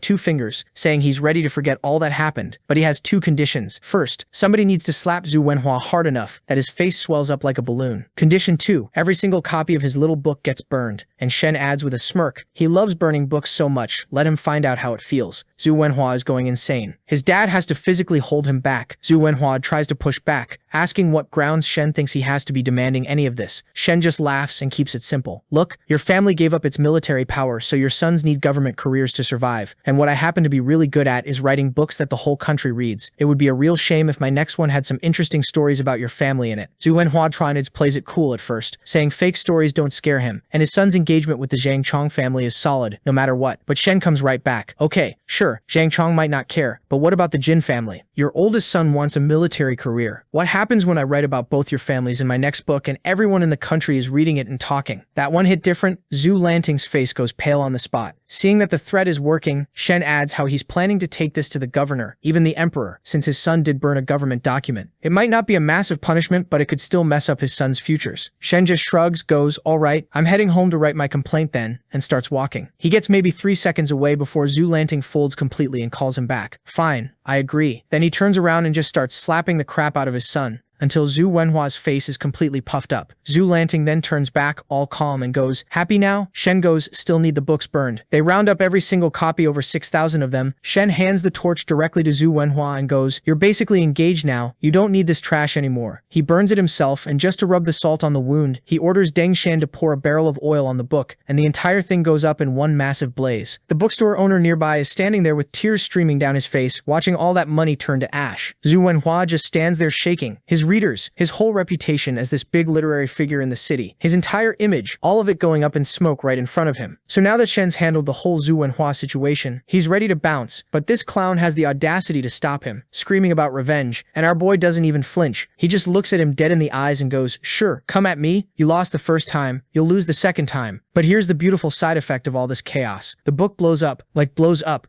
2 fingers, saying he's ready to forget all that happened, but he has 2 conditions. First, somebody needs to slap Zhu Wenhua hard enough that his face swells up like a balloon. Condition 2, every single copy of his little book gets burned, and Shen adds with a smirk, he loves burning books so much, let him find out how it feels. Zhu Wenhua is going insane. His dad has to physically hold him back. Zhu Wenhua tries to push back, asking what grounds Shen thinks he has to be demanding any of this. Shen just laughs and keeps it simple. Look, your family gave up its military power, so your sons need government careers to survive. And what I happen to be really good at is writing books that the whole country reads. It would be a real shame if my next one had some interesting stories about your family in it. Zhu Wenhua plays it cool at first, saying fake stories don't scare him, and his son's engagement with the Zhang Chong family is solid, no matter what. But Shen comes right back. Okay, sure, Zhang Chong might not care, but what about the Jin family? Your oldest son wants a military career. What happens when I write about both your families in my next book and everyone in the country is reading it and talking? That one hit different. Zhu Lanting's face goes pale on the spot. Seeing that the threat is working, Shen adds how he's planning to take this to the governor, even the emperor, since his son did burn a government document. It might not be a massive punishment, but it could still mess up his son's futures. Shen just shrugs, goes, all right, I'm heading home to write my complaint then, and starts walking. He gets maybe 3 seconds away before Zhu Lanting folds completely and calls him back. Fine, I agree. Then he turns around and just starts slapping the crap out of his son, until Zhu Wenhua's face is completely puffed up. Zhu Lanting then turns back, all calm, and goes, happy now? Shen goes, still need the books burned. They round up every single copy, over 6,000 of them. Shen hands the torch directly to Zhu Wenhua and goes, you're basically engaged now. You don't need this trash anymore. He burns it himself, and just to rub the salt on the wound, he orders Deng Shan to pour a barrel of oil on the book, and the entire thing goes up in one massive blaze. The bookstore owner nearby is standing there with tears streaming down his face, watching all that money turn to ash. Zhu Wenhua just stands there shaking. His readers, his whole reputation as this big literary figure in the city, his entire image, all of it going up in smoke right in front of him. So now that Shen's handled the whole Zhu Wenhua situation, he's ready to bounce, but this clown has the audacity to stop him, screaming about revenge, and our boy doesn't even flinch. He just looks at him dead in the eyes and goes, sure, come at me. You lost the first time, you'll lose the second time. But here's the beautiful side effect of all this chaos. The book blows up.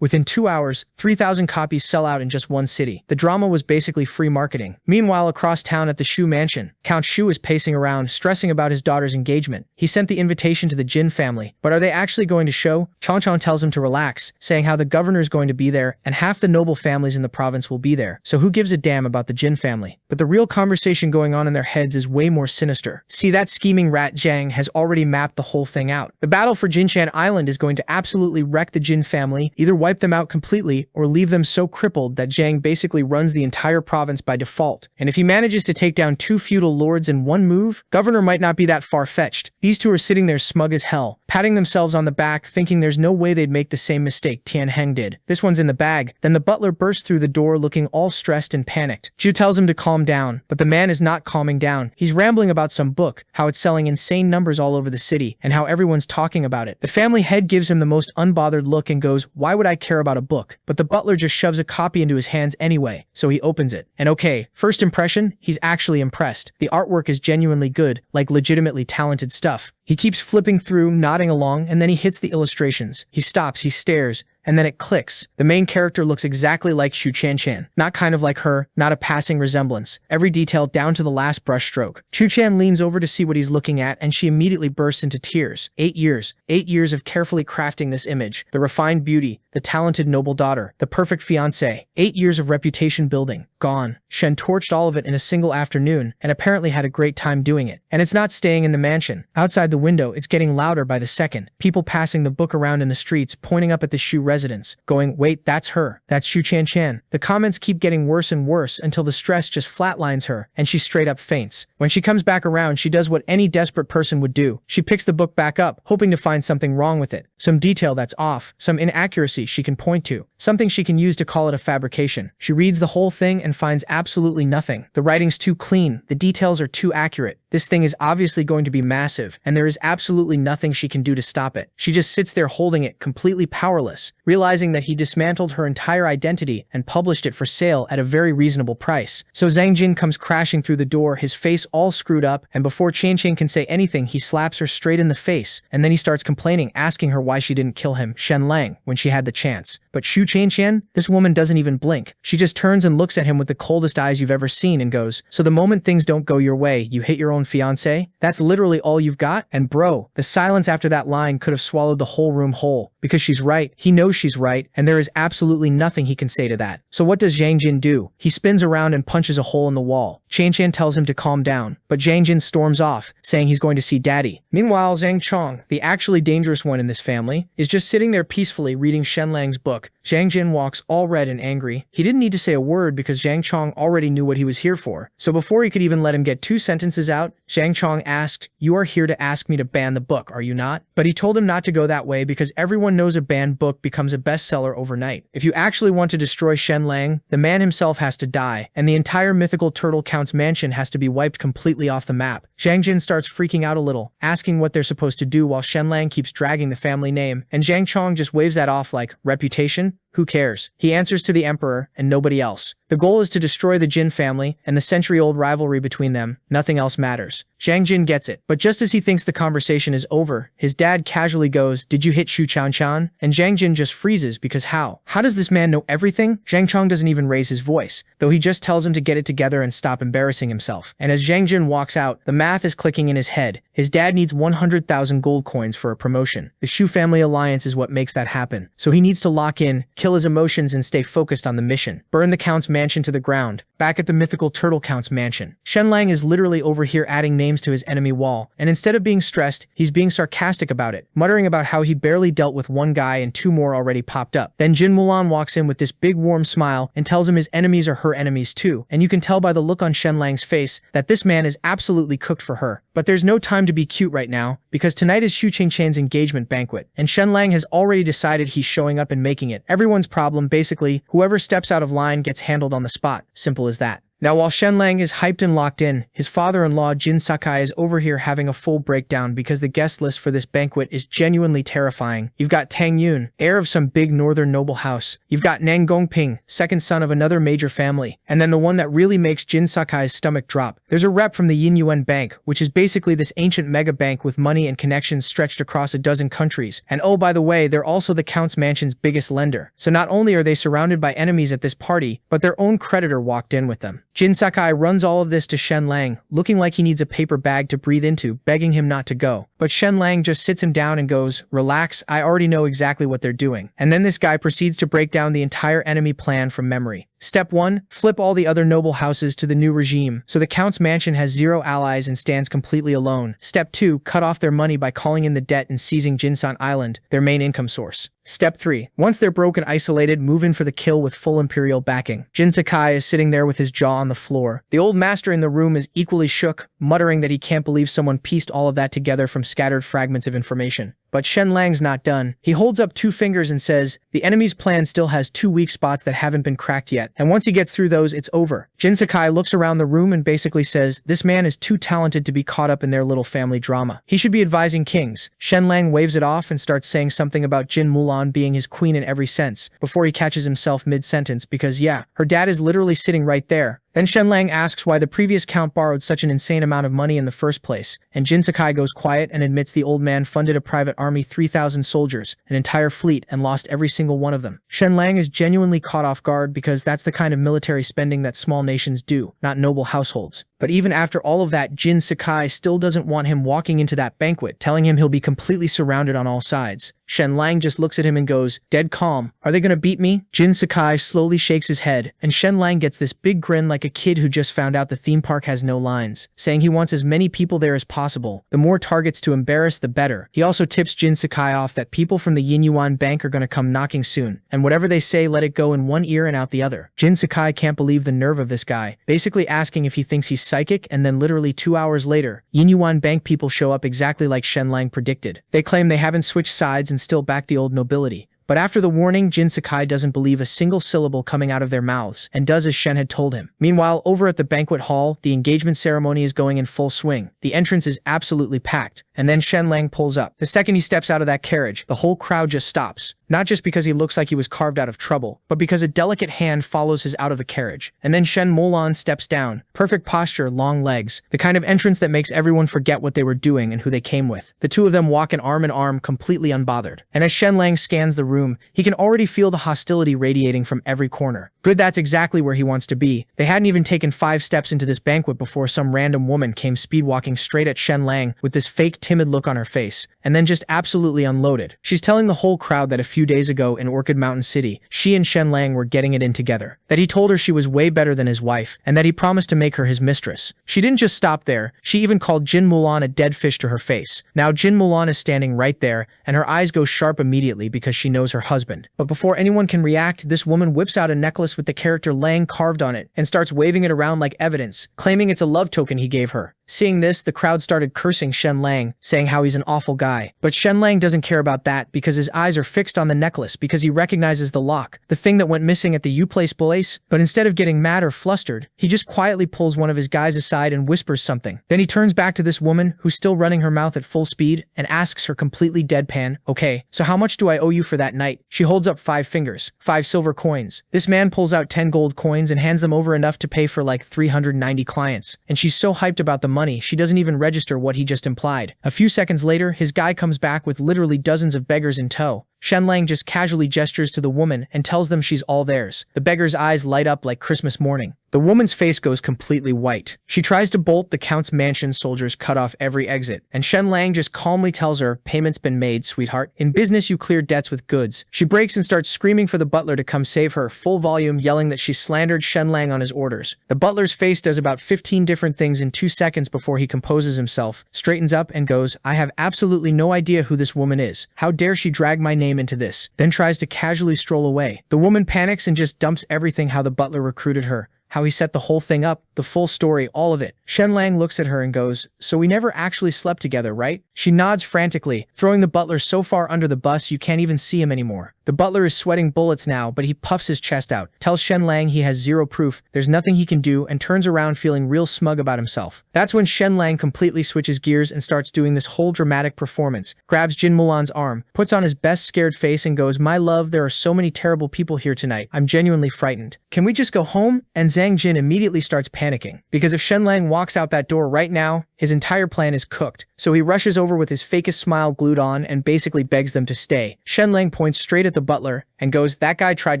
Within 2 hours, 3,000 copies sell out in just one city. The drama was basically free marketing. Meanwhile, across town at the Shu mansion, Count Shu is pacing around, stressing about his daughter's engagement. He sent the invitation to the Jin family, but are they actually going to show? Chong tells him to relax, saying how the governor is going to be there, and half the noble families in the province will be there, so who gives a damn about the Jin family? But the real conversation going on in their heads is way more sinister. See, that scheming rat Zhang has already mapped the whole thing out. The battle for Jinshan Island is going to absolutely wreck the Jin family, either wipe them out completely or leave them so crippled that Zhang basically runs the entire province by default. And if he manages to take down 2 feudal lords in one move, governor might not be that far-fetched. These two are sitting there smug as hell, patting themselves on the back, thinking there's no way they'd make the same mistake Tian Heng did. This one's in the bag. Then the butler bursts through the door looking all stressed and panicked. Zhu tells him to calm down, but the man is not calming down. He's rambling about some book, how it's selling insane numbers all over the city, and how everyone's talking about it. The family head gives him the most unbothered look and goes, why would I care about a book? But the butler just shoves a copy into his hands anyway, so he opens it. And okay, first impression, he's actually impressed. The artwork is genuinely good, like legitimately talented stuff. He keeps flipping through, nodding along, and then he hits the illustrations. He stops, he stares, and then it clicks. The main character looks exactly like Xu Chanchan. Not kind of like her, not a passing resemblance. Every detail down to the last brushstroke. Xu Chan leans over to see what he's looking at, and she immediately bursts into tears. 8 years. 8 years of carefully crafting this image. The refined beauty, the talented noble daughter, the perfect fiancé. 8 years of reputation building. Gone. Shen torched all of it in a single afternoon, and apparently had a great time doing it. And it's not staying in the mansion. Outside the window, it's getting louder by the second. People passing the book around in the streets, pointing up at the Shu residence, going, wait, that's her. That's Xu Chanchan. The comments keep getting worse and worse until the stress just flatlines her, and she straight up faints. When she comes back around, she does what any desperate person would do. She picks the book back up, hoping to find something wrong with it. Some detail that's off, some inaccuracy she can point to, something she can use to call it a fabrication. She reads the whole thing and finds absolutely nothing. The writing's too clean, the details are too accurate. This thing is obviously going to be massive, and there is absolutely nothing she can do to stop it. She just sits there holding it, completely powerless, realizing that he dismantled her entire identity and published it for sale at a very reasonable price. So Zhang Jin comes crashing through the door, his face all screwed up, and before Qian Qian can say anything, he slaps her straight in the face, and then he starts complaining, asking her why she didn't kill him, Shenlang, when she had the chance. But Shu Qian Qian, this woman doesn't even blink. She just turns and looks at him with the coldest eyes you've ever seen and goes, "So the moment things don't go your way, you hit your own fiancé? That's literally all you've got?" And bro, the silence after that line could have swallowed the whole room whole. Because she's right, he knows she's right, and there is absolutely nothing he can say to that. So what does Zhang Jin do? He spins around and punches a hole in the wall. Qian Qian tells him to calm down, but Zhang Jin storms off, saying he's going to see daddy. Meanwhile, Zhang Chong, the actually dangerous one in this family, is just sitting there peacefully reading Shenlang's book. Zhang Jin walks all red and angry. He didn't need to say a word because Zhang Chong already knew what he was here for. So before he could even let him get 2 sentences out, Zhang Chong asked, "You are here to ask me to ban the book, are you not?" But he told him not to go that way because everyone knows a banned book becomes a bestseller overnight. If you actually want to destroy Shenlang, the man himself has to die, and the entire mythical turtle count's mansion has to be wiped completely off the map. Zhang Jin starts freaking out a little, asking what they're supposed to do while Shenlang keeps dragging the family name, and Zhang Chong just waves that off like, reputation? Who cares? He answers to the emperor and nobody else. The goal is to destroy the Jin family and the century-old rivalry between them. Nothing else matters. Zhang Jin gets it, but just as he thinks the conversation is over, his dad casually goes, "Did you hit Shu Chanchan?" And Zhang Jin just freezes because how? How does this man know everything? Zhang Chong doesn't even raise his voice, though he just tells him to get it together and stop embarrassing himself. And as Zhang Jin walks out, the math is clicking in his head. His dad needs 100,000 gold coins for a promotion. The Shu family alliance is what makes that happen. So he needs to lock in, kill his emotions, and stay focused on the mission. Burn the Count's mansion to the ground. Back at the mythical Turtle Count's mansion, Shenlang is literally over here adding names to his enemy wall, and instead of being stressed, he's being sarcastic about it, muttering about how he barely dealt with 1 guy and 2 more already popped up. Then Jin Mulan walks in with this big warm smile and tells him his enemies are her enemies too, and you can tell by the look on Shenlang's face that this man is absolutely cooked for her. But there's no time to be cute right now, because tonight is Xu Qingqian's engagement banquet, and Shenlang has already decided he's showing up and making it everyone's problem. Basically, whoever steps out of line gets handled on the spot. Simple as that. Now while Shenlang is hyped and locked in, his father-in-law Jin Sakai is over here having a full breakdown because the guest list for this banquet is genuinely terrifying. You've got Tang Yun, heir of some big northern noble house. You've got Nang Gongping, second son of another major family. And then the one that really makes Jin Sakai's stomach drop. There's a rep from the Yin Yuan Bank, which is basically this ancient mega bank with money and connections stretched across a dozen countries. And oh, by the way, they're also the Count's mansion's biggest lender. So not only are they surrounded by enemies at this party, but their own creditor walked in with them. Jin Sakai runs all of this to Shenlang, looking like he needs a paper bag to breathe into, begging him not to go. But Shenlang just sits him down and goes, "Relax, I already know exactly what they're doing." And then this guy proceeds to break down the entire enemy plan from memory. Step 1, flip all the other noble houses to the new regime, so the Count's mansion has 0 allies and stands completely alone. Step 2, cut off their money by calling in the debt and seizing Jinsan Island, their main income source. Step 3, once they're broke and isolated, move in for the kill with full imperial backing. Jin Sakai is sitting there with his jaw on the floor. The old master in the room is equally shook, muttering that he can't believe someone pieced all of that together from scattered fragments of information. But Shenlang's not done. He holds up 2 fingers and says, the enemy's plan still has 2 weak spots that haven't been cracked yet, and once he gets through those, it's over. Jin Sakai looks around the room and basically says, this man is too talented to be caught up in their little family drama. He should be advising kings. Shenlang waves it off and starts saying something about Jin Mulan being his queen in every sense, before he catches himself mid-sentence because yeah, her dad is literally sitting right there. Then Shenlang asks why the previous count borrowed such an insane amount of money in the first place, and Jin Sakai goes quiet and admits the old man funded a private army, 3,000 soldiers, an entire fleet, and lost every single one of them. Shenlang is genuinely caught off guard because that's the kind of military spending that small nations do, not noble households. But even after all of that, Jin Sakai still doesn't want him walking into that banquet, telling him he'll be completely surrounded on all sides. Shenlang just looks at him and goes, dead calm. Are they gonna beat me? Jin Sakai slowly shakes his head, and Shenlang gets this big grin like a kid who just found out the theme park has no lines, saying he wants as many people there as possible. The more targets to embarrass, the better. He also tips Jin Sakai off that people from the Yin Yuan Bank are gonna come knocking soon, and whatever they say, let it go in one ear and out the other. Jin Sakai can't believe the nerve of this guy, basically asking if he thinks he's psychic, and then literally 2 hours later, Yin Yuan Bank people show up exactly like Shenlang predicted. They claim they haven't switched sides and still back the old nobility. But after the warning, Jin Sakai doesn't believe a single syllable coming out of their mouths and does as Shen had told him. Meanwhile, over at the banquet hall, the engagement ceremony is going in full swing. The entrance is absolutely packed, and then Shenlang pulls up. The second he steps out of that carriage, the whole crowd just stops. Not just because he looks like he was carved out of trouble, but because a delicate hand follows his out of the carriage. And then Shen Molan steps down. Perfect posture, long legs, the kind of entrance that makes everyone forget what they were doing and who they came with. The two of them walk in arm, completely unbothered. And as Shenlang scans the room, he can already feel the hostility radiating from every corner. Good, that's exactly where he wants to be. They hadn't even taken 5 steps into this banquet before some random woman came speedwalking straight at Shenlang with this fake timid look on her face, and then just absolutely unloaded. She's telling the whole crowd that a few days ago in Orchid Mountain City, she and Shenlang were getting it in together, that he told her she was way better than his wife, and that he promised to make her his mistress. She didn't just stop there, she even called Jin Mulan a dead fish to her face. Now Jin Mulan is standing right there, and her eyes go sharp immediately because she knows her husband. But before anyone can react, this woman whips out a necklace with the character Lang carved on it and starts waving it around like evidence, claiming it's a love token he gave her. Seeing this, the crowd started cursing Shenlang, saying how he's an awful guy. But Shenlang doesn't care about that because his eyes are fixed on the necklace because he recognizes the lock, the thing that went missing at the U-Place place. But instead of getting mad or flustered, he just quietly pulls one of his guys aside and whispers something. Then he turns back to this woman, who's still running her mouth at full speed, and asks her completely deadpan, "Okay, so how much do I owe you for that night?" She holds up 5 fingers, 5 silver coins. This man pulls out 10 gold coins and hands them over enough to pay for like 390 clients. And she's so hyped about the money, she doesn't even register what he just implied. A few seconds later, his guy comes back with literally dozens of beggars in tow. Shenlang just casually gestures to the woman and tells them she's all theirs. The beggar's eyes light up like Christmas morning. The woman's face goes completely white. She tries to bolt. The Count's mansion soldiers cut off every exit, and Shenlang just calmly tells her, "Payment's been made, sweetheart. In business, you clear debts with goods." She breaks and starts screaming for the butler to come save her, full volume, yelling that she slandered Shenlang on his orders. The butler's face does about 15 different things in 2 seconds before he composes himself, straightens up, and goes, "I have absolutely no idea who this woman is. How dare she drag my name into this?" Then tries to casually stroll away. The woman panics and just dumps everything, how the butler recruited her, how he set the whole thing up, the full story, all of it. Shenlang looks at her and goes, "So we never actually slept together, right?" She nods frantically, throwing the butler so far under the bus you can't even see him anymore. The butler is sweating bullets now, but he puffs his chest out, tells Shenlang he has zero proof, there's nothing he can do, and turns around feeling real smug about himself. That's when Shenlang completely switches gears and starts doing this whole dramatic performance, grabs Jin Mulan's arm, puts on his best scared face and goes, "My love, there are so many terrible people here tonight. I'm genuinely frightened. Can we just go home?" And Zhang Jin immediately starts panicking, because if Shenlang walks out that door right now, his entire plan is cooked. So he rushes over with his fakest smile glued on and basically begs them to stay. Shenlang points straight at the butler and goes, "That guy tried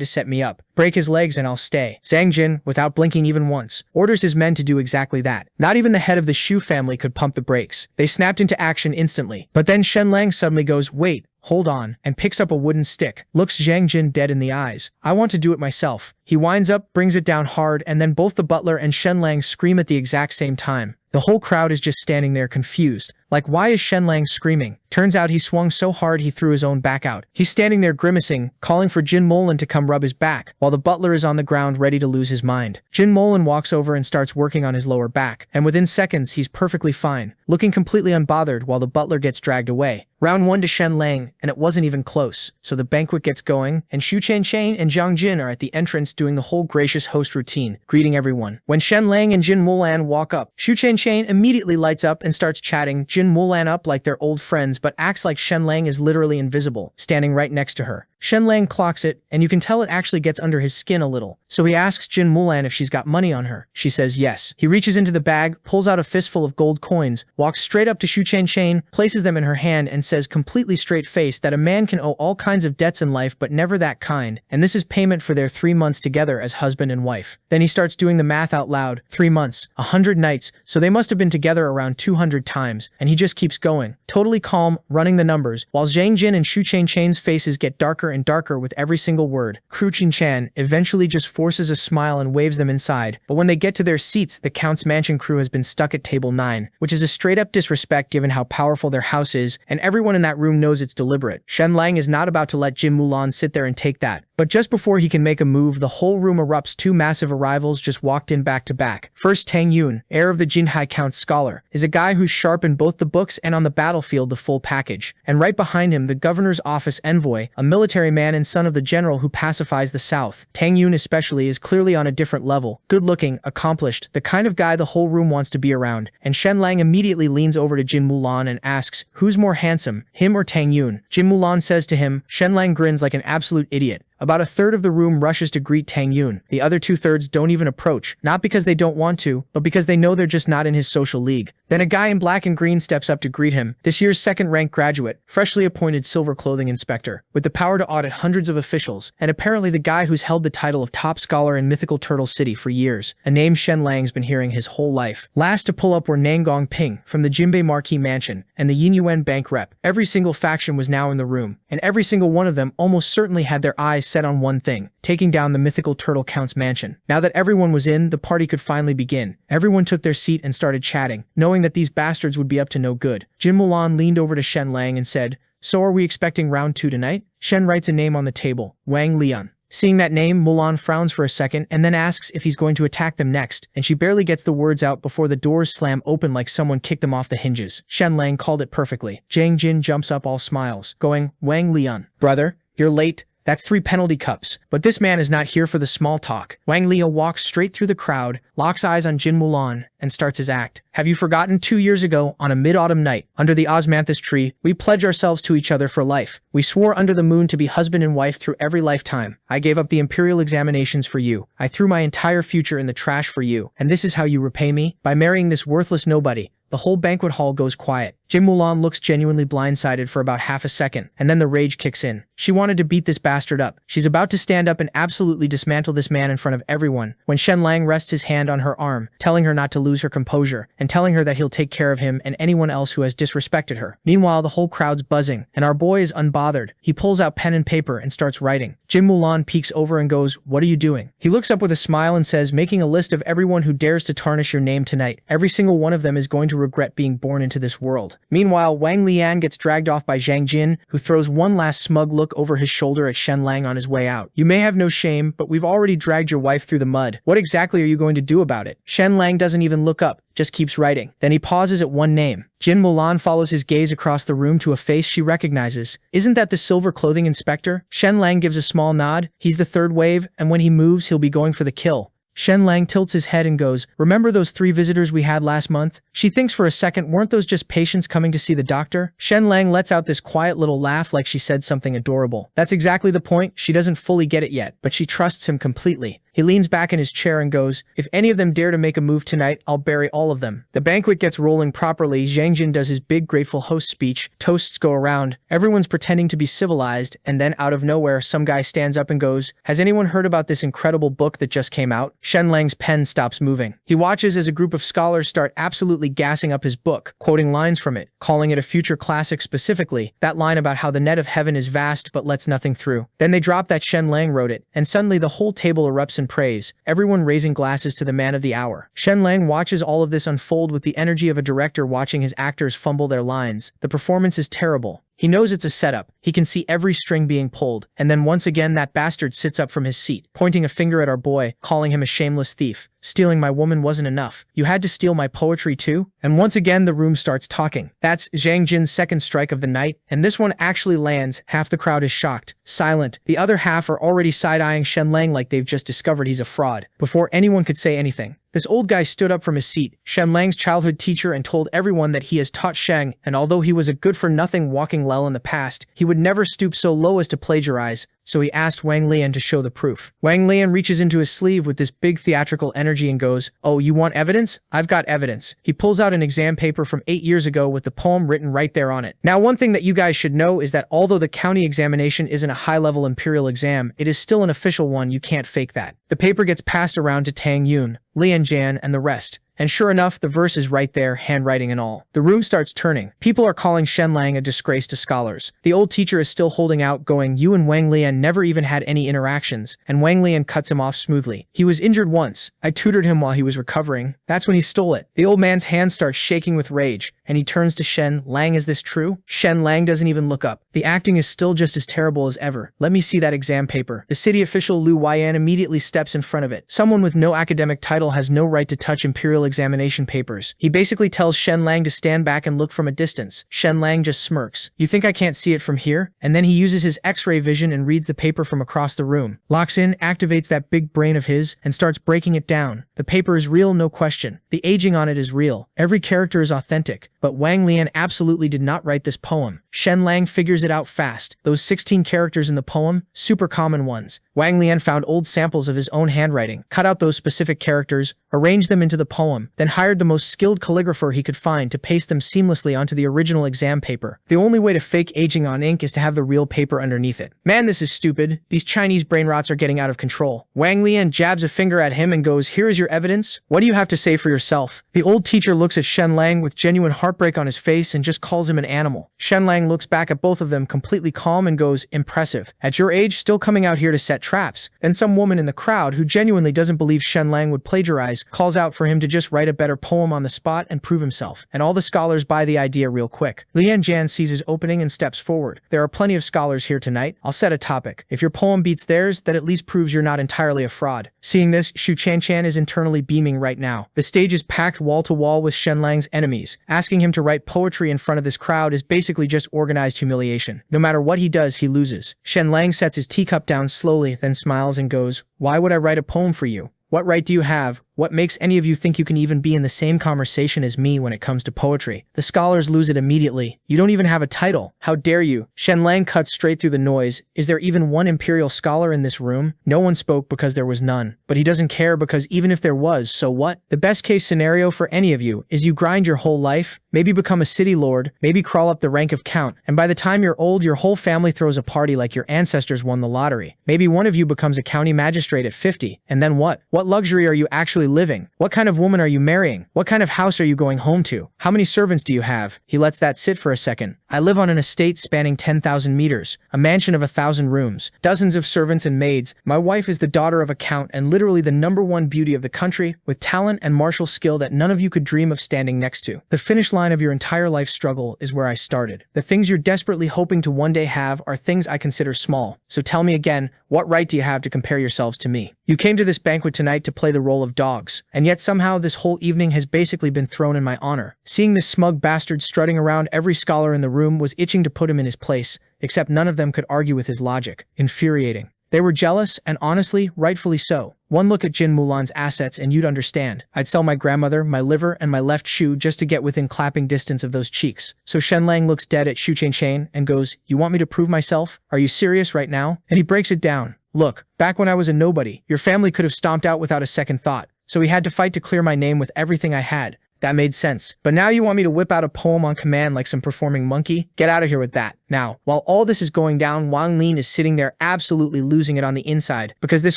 to set me up. Break his legs and I'll stay." Zhang Jin, without blinking even once, orders his men to do exactly that. Not even the head of the Shu family could pump the brakes. They snapped into action instantly. But then Shenlang suddenly goes, "Wait, hold on," and picks up a wooden stick, looks Zhang Jin dead in the eyes. "I want to do it myself." He winds up, brings it down hard, and then both the butler and Shenlang scream at the exact same time. The whole crowd is just standing there confused. Like, why is Shenlang screaming? Turns out he swung so hard he threw his own back out. He's standing there grimacing, calling for Jin Molan to come rub his back, while the butler is on the ground ready to lose his mind. Jin Molan walks over and starts working on his lower back, and within seconds he's perfectly fine, looking completely unbothered while the butler gets dragged away. Round 1 to Shenlang, and it wasn't even close. So the banquet gets going, and Shu Chen and Zhang Jin are at the entrance doing the whole gracious host routine, greeting everyone. When Shenlang and Jin Mulan walk up, Shu Chen immediately lights up and starts chatting Jin Mulan up like they're old friends, but acts like Shenlang is literally invisible, standing right next to her. Shenlang clocks it, and you can tell it actually gets under his skin a little. So he asks Jin Mulan if she's got money on her. She says yes. He reaches into the bag, pulls out a fistful of gold coins, walks straight up to Shu Chen, places them in her hand, and says completely straight-faced that a man can owe all kinds of debts in life but never that kind, and this is payment for their 3 months together as husband and wife. Then he starts doing the math out loud. 3 months, 100 nights, so they must have been together around 200 times, and he just keeps going, totally calm, running the numbers, while Zhang Jin and Shu Chen's faces get darker and darker with every single word. Kru Chan eventually just forces a smile and waves them inside, but when they get to their seats, the Count's mansion crew has been stuck at table 9, which is a straight-up disrespect given how powerful their house is, and everyone in that room knows it's deliberate. Shenlang is not about to let Jin Mulan sit there and take that. But just before he can make a move, the whole room erupts. Two massive arrivals just walked in back to back. First, Tang Yun, heir of the Jinhai Count's scholar, is a guy who's sharp in both the books and on the battlefield, the full package. And right behind him, the governor's office envoy, a military man and son of the general who pacifies the south. Tang Yun especially is clearly on a different level. Good-looking, accomplished, the kind of guy the whole room wants to be around. And Shenlang immediately leans over to Jin Mulan and asks, who's more handsome, him or Tang Yun? Jin Mulan says to him. Shenlang grins like an absolute idiot. About a third of the room rushes to greet Tang Yun. The other two-thirds don't even approach, not because they don't want to, but because they know they're just not in his social league. Then a guy in black and green steps up to greet him, this year's second-ranked graduate, freshly appointed silver clothing inspector, with the power to audit hundreds of officials, and apparently the guy who's held the title of top scholar in mythical Turtle City for years, a name Shenlang's been hearing his whole life. Last to pull up were Nangong Ping, from the Jinbei Marquis Mansion, and the Yinyuan Bank rep. Every single faction was now in the room, and every single one of them almost certainly had their eyes set on one thing, taking down the mythical Turtle Count's mansion. Now that everyone was in, the party could finally begin. Everyone took their seat and started chatting, knowing that these bastards would be up to no good. Jin Mulan leaned over to Shenlang and said, so are we expecting round 2 tonight? Shen writes a name on the table, Wang Lian. Seeing that name, Mulan frowns for a second and then asks if he's going to attack them next, and she barely gets the words out before the doors slam open like someone kicked them off the hinges. Shenlang called it perfectly. Zhang Jin jumps up all smiles, going, Wang Lian, brother, you're late. That's 3 penalty cups, but this man is not here for the small talk. Wang Liu walks straight through the crowd, locks eyes on Jin Mulan, and starts his act. Have you forgotten 2 years ago, on a mid-autumn night, under the osmanthus tree, we pledged ourselves to each other for life. We swore under the moon to be husband and wife through every lifetime. I gave up the imperial examinations for you. I threw my entire future in the trash for you. And this is how you repay me? By marrying this worthless nobody. The whole banquet hall goes quiet. Jin Mulan looks genuinely blindsided for about half a second, and then the rage kicks in. She wanted to beat this bastard up. She's about to stand up and absolutely dismantle this man in front of everyone, when Shenlang rests his hand on her arm, telling her not to lose her composure, and telling her that he'll take care of him and anyone else who has disrespected her. Meanwhile, the whole crowd's buzzing, and our boy is unbothered. He pulls out pen and paper and starts writing. Jin Mulan peeks over and goes, what are you doing? He looks up with a smile and says, making a list of everyone who dares to tarnish your name tonight. Every single one of them is going to regret being born into this world. Meanwhile, Wang Lian gets dragged off by Zhang Jin, who throws one last smug look over his shoulder at Shenlang on his way out. You may have no shame, but we've already dragged your wife through the mud. What exactly are you going to do about it? Shenlang doesn't even look up, just keeps writing. Then he pauses at one name. Jin Mulan follows his gaze across the room to a face she recognizes. Isn't that the silver clothing inspector? Shenlang gives a small nod. He's the third wave, and when he moves, he'll be going for the kill. Shenlang tilts his head and goes, remember those 3 visitors we had last month? She thinks for a second, weren't those just patients coming to see the doctor? Shenlang lets out this quiet little laugh like she said something adorable. That's exactly the point. She doesn't fully get it yet, but she trusts him completely. He leans back in his chair and goes, if any of them dare to make a move tonight, I'll bury all of them. The banquet gets rolling properly. Zhang Jin does his big grateful host speech. Toasts go around. Everyone's pretending to be civilized, and then out of nowhere, some guy stands up and goes, has anyone heard about this incredible book that just came out? Shenlang's pen stops moving. He watches as a group of scholars start absolutely gassing up his book, quoting lines from it, calling it a future classic specifically, that line about how the net of heaven is vast but lets nothing through. Then they drop that Shenlang wrote it, and suddenly the whole table erupts in praise, everyone raising glasses to the man of the hour. Shenlang watches all of this unfold with the energy of a director watching his actors fumble their lines. The performance is terrible. He knows it's a setup. He can see every string being pulled. And then once again that bastard sits up from his seat, pointing a finger at our boy, calling him a shameless thief. Stealing my woman wasn't enough. You had to steal my poetry too? And once again the room starts talking. That's Zhang Jin's second strike of the night, and this one actually lands. Half the crowd is shocked, silent. The other half are already side-eyeing Shenlang like they've just discovered he's a fraud, before anyone could say anything. This old guy stood up from his seat, Shenlang's childhood teacher, and told everyone that he has taught Sheng, and although he was a good-for-nothing walking lel in the past, he would never stoop so low as to plagiarize, so he asked Wang Lian to show the proof. Wang Lian reaches into his sleeve with this big theatrical energy and goes, oh, you want evidence? I've got evidence. He pulls out an exam paper from 8 years ago with the poem written right there on it. Now, one thing that you guys should know is that although the county examination isn't a high-level imperial exam, it is still an official one. You can't fake that. The paper gets passed around to Tang Yun, Lian Jan, and the rest. And sure enough, the verse is right there, handwriting and all. The room starts turning. People are calling Shenlang a disgrace to scholars. The old teacher is still holding out, going, you and Wang Lian never even had any interactions, and Wang Lian cuts him off smoothly. He was injured once. I tutored him while he was recovering. That's when he stole it. The old man's hands start shaking with rage, and he turns to Shenlang. Is this true? Shenlang doesn't even look up. The acting is still just as terrible as ever. Let me see that exam paper. The city official Lu Yan immediately steps in front of it. Someone with no academic title has no right to touch imperial examination papers. He basically tells Shenlang to stand back and look from a distance. Shenlang just smirks. You think I can't see it from here? And then he uses his X-ray vision and reads the paper from across the room. Locks in, activates that big brain of his, and starts breaking it down. The paper is real, no question. The aging on it is real. Every character is authentic. But Wang Lian absolutely did not write this poem. Shenlang figures it out fast. Those 16 characters in the poem, super common ones. Wang Lian found old samples of his own handwriting, cut out those specific characters, arranged them into the poem, then hired the most skilled calligrapher he could find to paste them seamlessly onto the original exam paper. The only way to fake aging on ink is to have the real paper underneath it. Man, this is stupid. These Chinese brain rots are getting out of control. Wang Lian jabs a finger at him and goes, here is your evidence. What do you have to say for yourself? The old teacher looks at Shenlang with genuine heartbreak on his face and just calls him an animal. Shenlang looks back at both of them completely calm and goes, impressive. At your age, still coming out here to set traps. Then some woman in the crowd who genuinely doesn't believe Shenlang would plagiarize calls out for him to just write a better poem on the spot and prove himself. And all the scholars buy the idea real quick. Lian Jan sees his opening and steps forward. There are plenty of scholars here tonight. I'll set a topic. If your poem beats theirs, that at least proves you're not entirely a fraud. Seeing this, Xu Chanchan is internally beaming right now. The stage is packed wall to wall with Shenlang's enemies. Asking him to write poetry in front of this crowd is basically just organized humiliation. No matter what he does, he loses. Shenlang sets his teacup down slowly, then smiles and goes, why would I write a poem for you? What right do you have? What makes any of you think you can even be in the same conversation as me when it comes to poetry? The scholars lose it immediately. You don't even have a title. How dare you? Shenlang cuts straight through the noise. Is there even one imperial scholar in this room? No one spoke because there was none. But he doesn't care because even if there was, so what? The best case scenario for any of you is you grind your whole life, maybe become a city lord, maybe crawl up the rank of count, and by the time you're old, your whole family throws a party like your ancestors won the lottery. Maybe one of you becomes a county magistrate at 50, and then what? What luxury are you actually living? What kind of woman are you marrying? What kind of house are you going home to? How many servants do you have? He lets that sit for a second. I live on an estate spanning 10,000 meters, a mansion of 1,000 rooms, dozens of servants and maids. My wife is the daughter of a count and literally the #1 beauty of the country, with talent and martial skill that none of you could dream of standing next to. The finish line of your entire life struggle is where I started. The things you're desperately hoping to one day have are things I consider small. So tell me again, what right do you have to compare yourselves to me? You came to this banquet tonight to play the role of dogs, and yet somehow this whole evening has basically been thrown in my honor. Seeing this smug bastard strutting around, every scholar in the room was itching to put him in his place, except none of them could argue with his logic. Infuriating. They were jealous, and honestly, rightfully so. One look at Jin Mulan's assets and you'd understand. I'd sell my grandmother, my liver, and my left shoe just to get within clapping distance of those cheeks. So Shenlang looks dead at Xu Chanchan and goes, you want me to prove myself? Are you serious right now? And he breaks it down. Look, back when I was a nobody, your family could have stomped out without a second thought. So he had to fight to clear my name with everything I had. That made sense. But now you want me to whip out a poem on command like some performing monkey? Get out of here with that. Now, while all this is going down, Wang Lin is sitting there absolutely losing it on the inside because this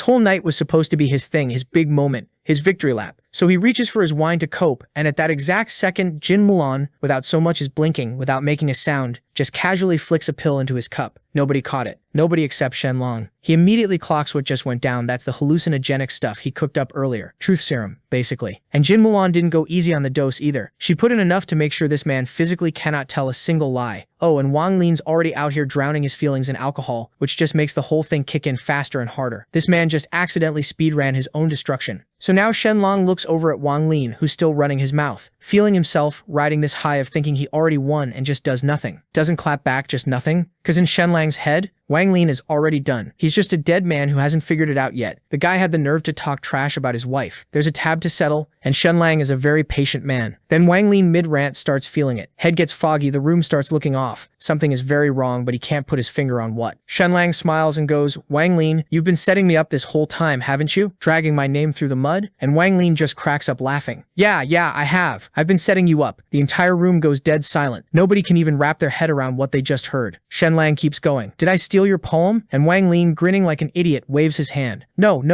whole night was supposed to be his thing, his big moment, his victory lap. So he reaches for his wine to cope, and at that exact second, Jin Mulan, without so much as blinking, without making a sound, just casually flicks a pill into his cup. Nobody caught it. Nobody except Shenlang. He immediately clocks what just went down. That's the hallucinogenic stuff he cooked up earlier. Truth serum, basically. And Jin Mulan didn't go easy on the dose either. She put in enough to make sure this man physically cannot tell a single lie. Oh, and Wang Lin's already out here drowning his feelings in alcohol, which just makes the whole thing kick in faster and harder. This man just accidentally speedran his own destruction. So now Shenlang looks over at Wang Lin, who's still running his mouth, feeling himself riding this high of thinking he already won and just does nothing. Doesn't clap back, just nothing. Because in Shenlang's head, Wang Lin is already done. He's just a dead man who hasn't figured it out yet. The guy had the nerve to talk trash about his wife. There's a tab to settle, and Shenlang is a very patient man. Then Wang Lin mid-rant starts feeling it. Head gets foggy, the room starts looking off. Something is very wrong, but he can't put his finger on what. Shenlang smiles and goes, Wang Lin, you've been setting me up this whole time, haven't you? Dragging my name through the mud? And Wang Lin just cracks up laughing. Yeah, I have. I've been setting you up. The entire room goes dead silent. Nobody can even wrap their head around what they just heard. Shenlang keeps going. Did I steal your poem? And Wang Lin, grinning like an idiot, waves his hand. No.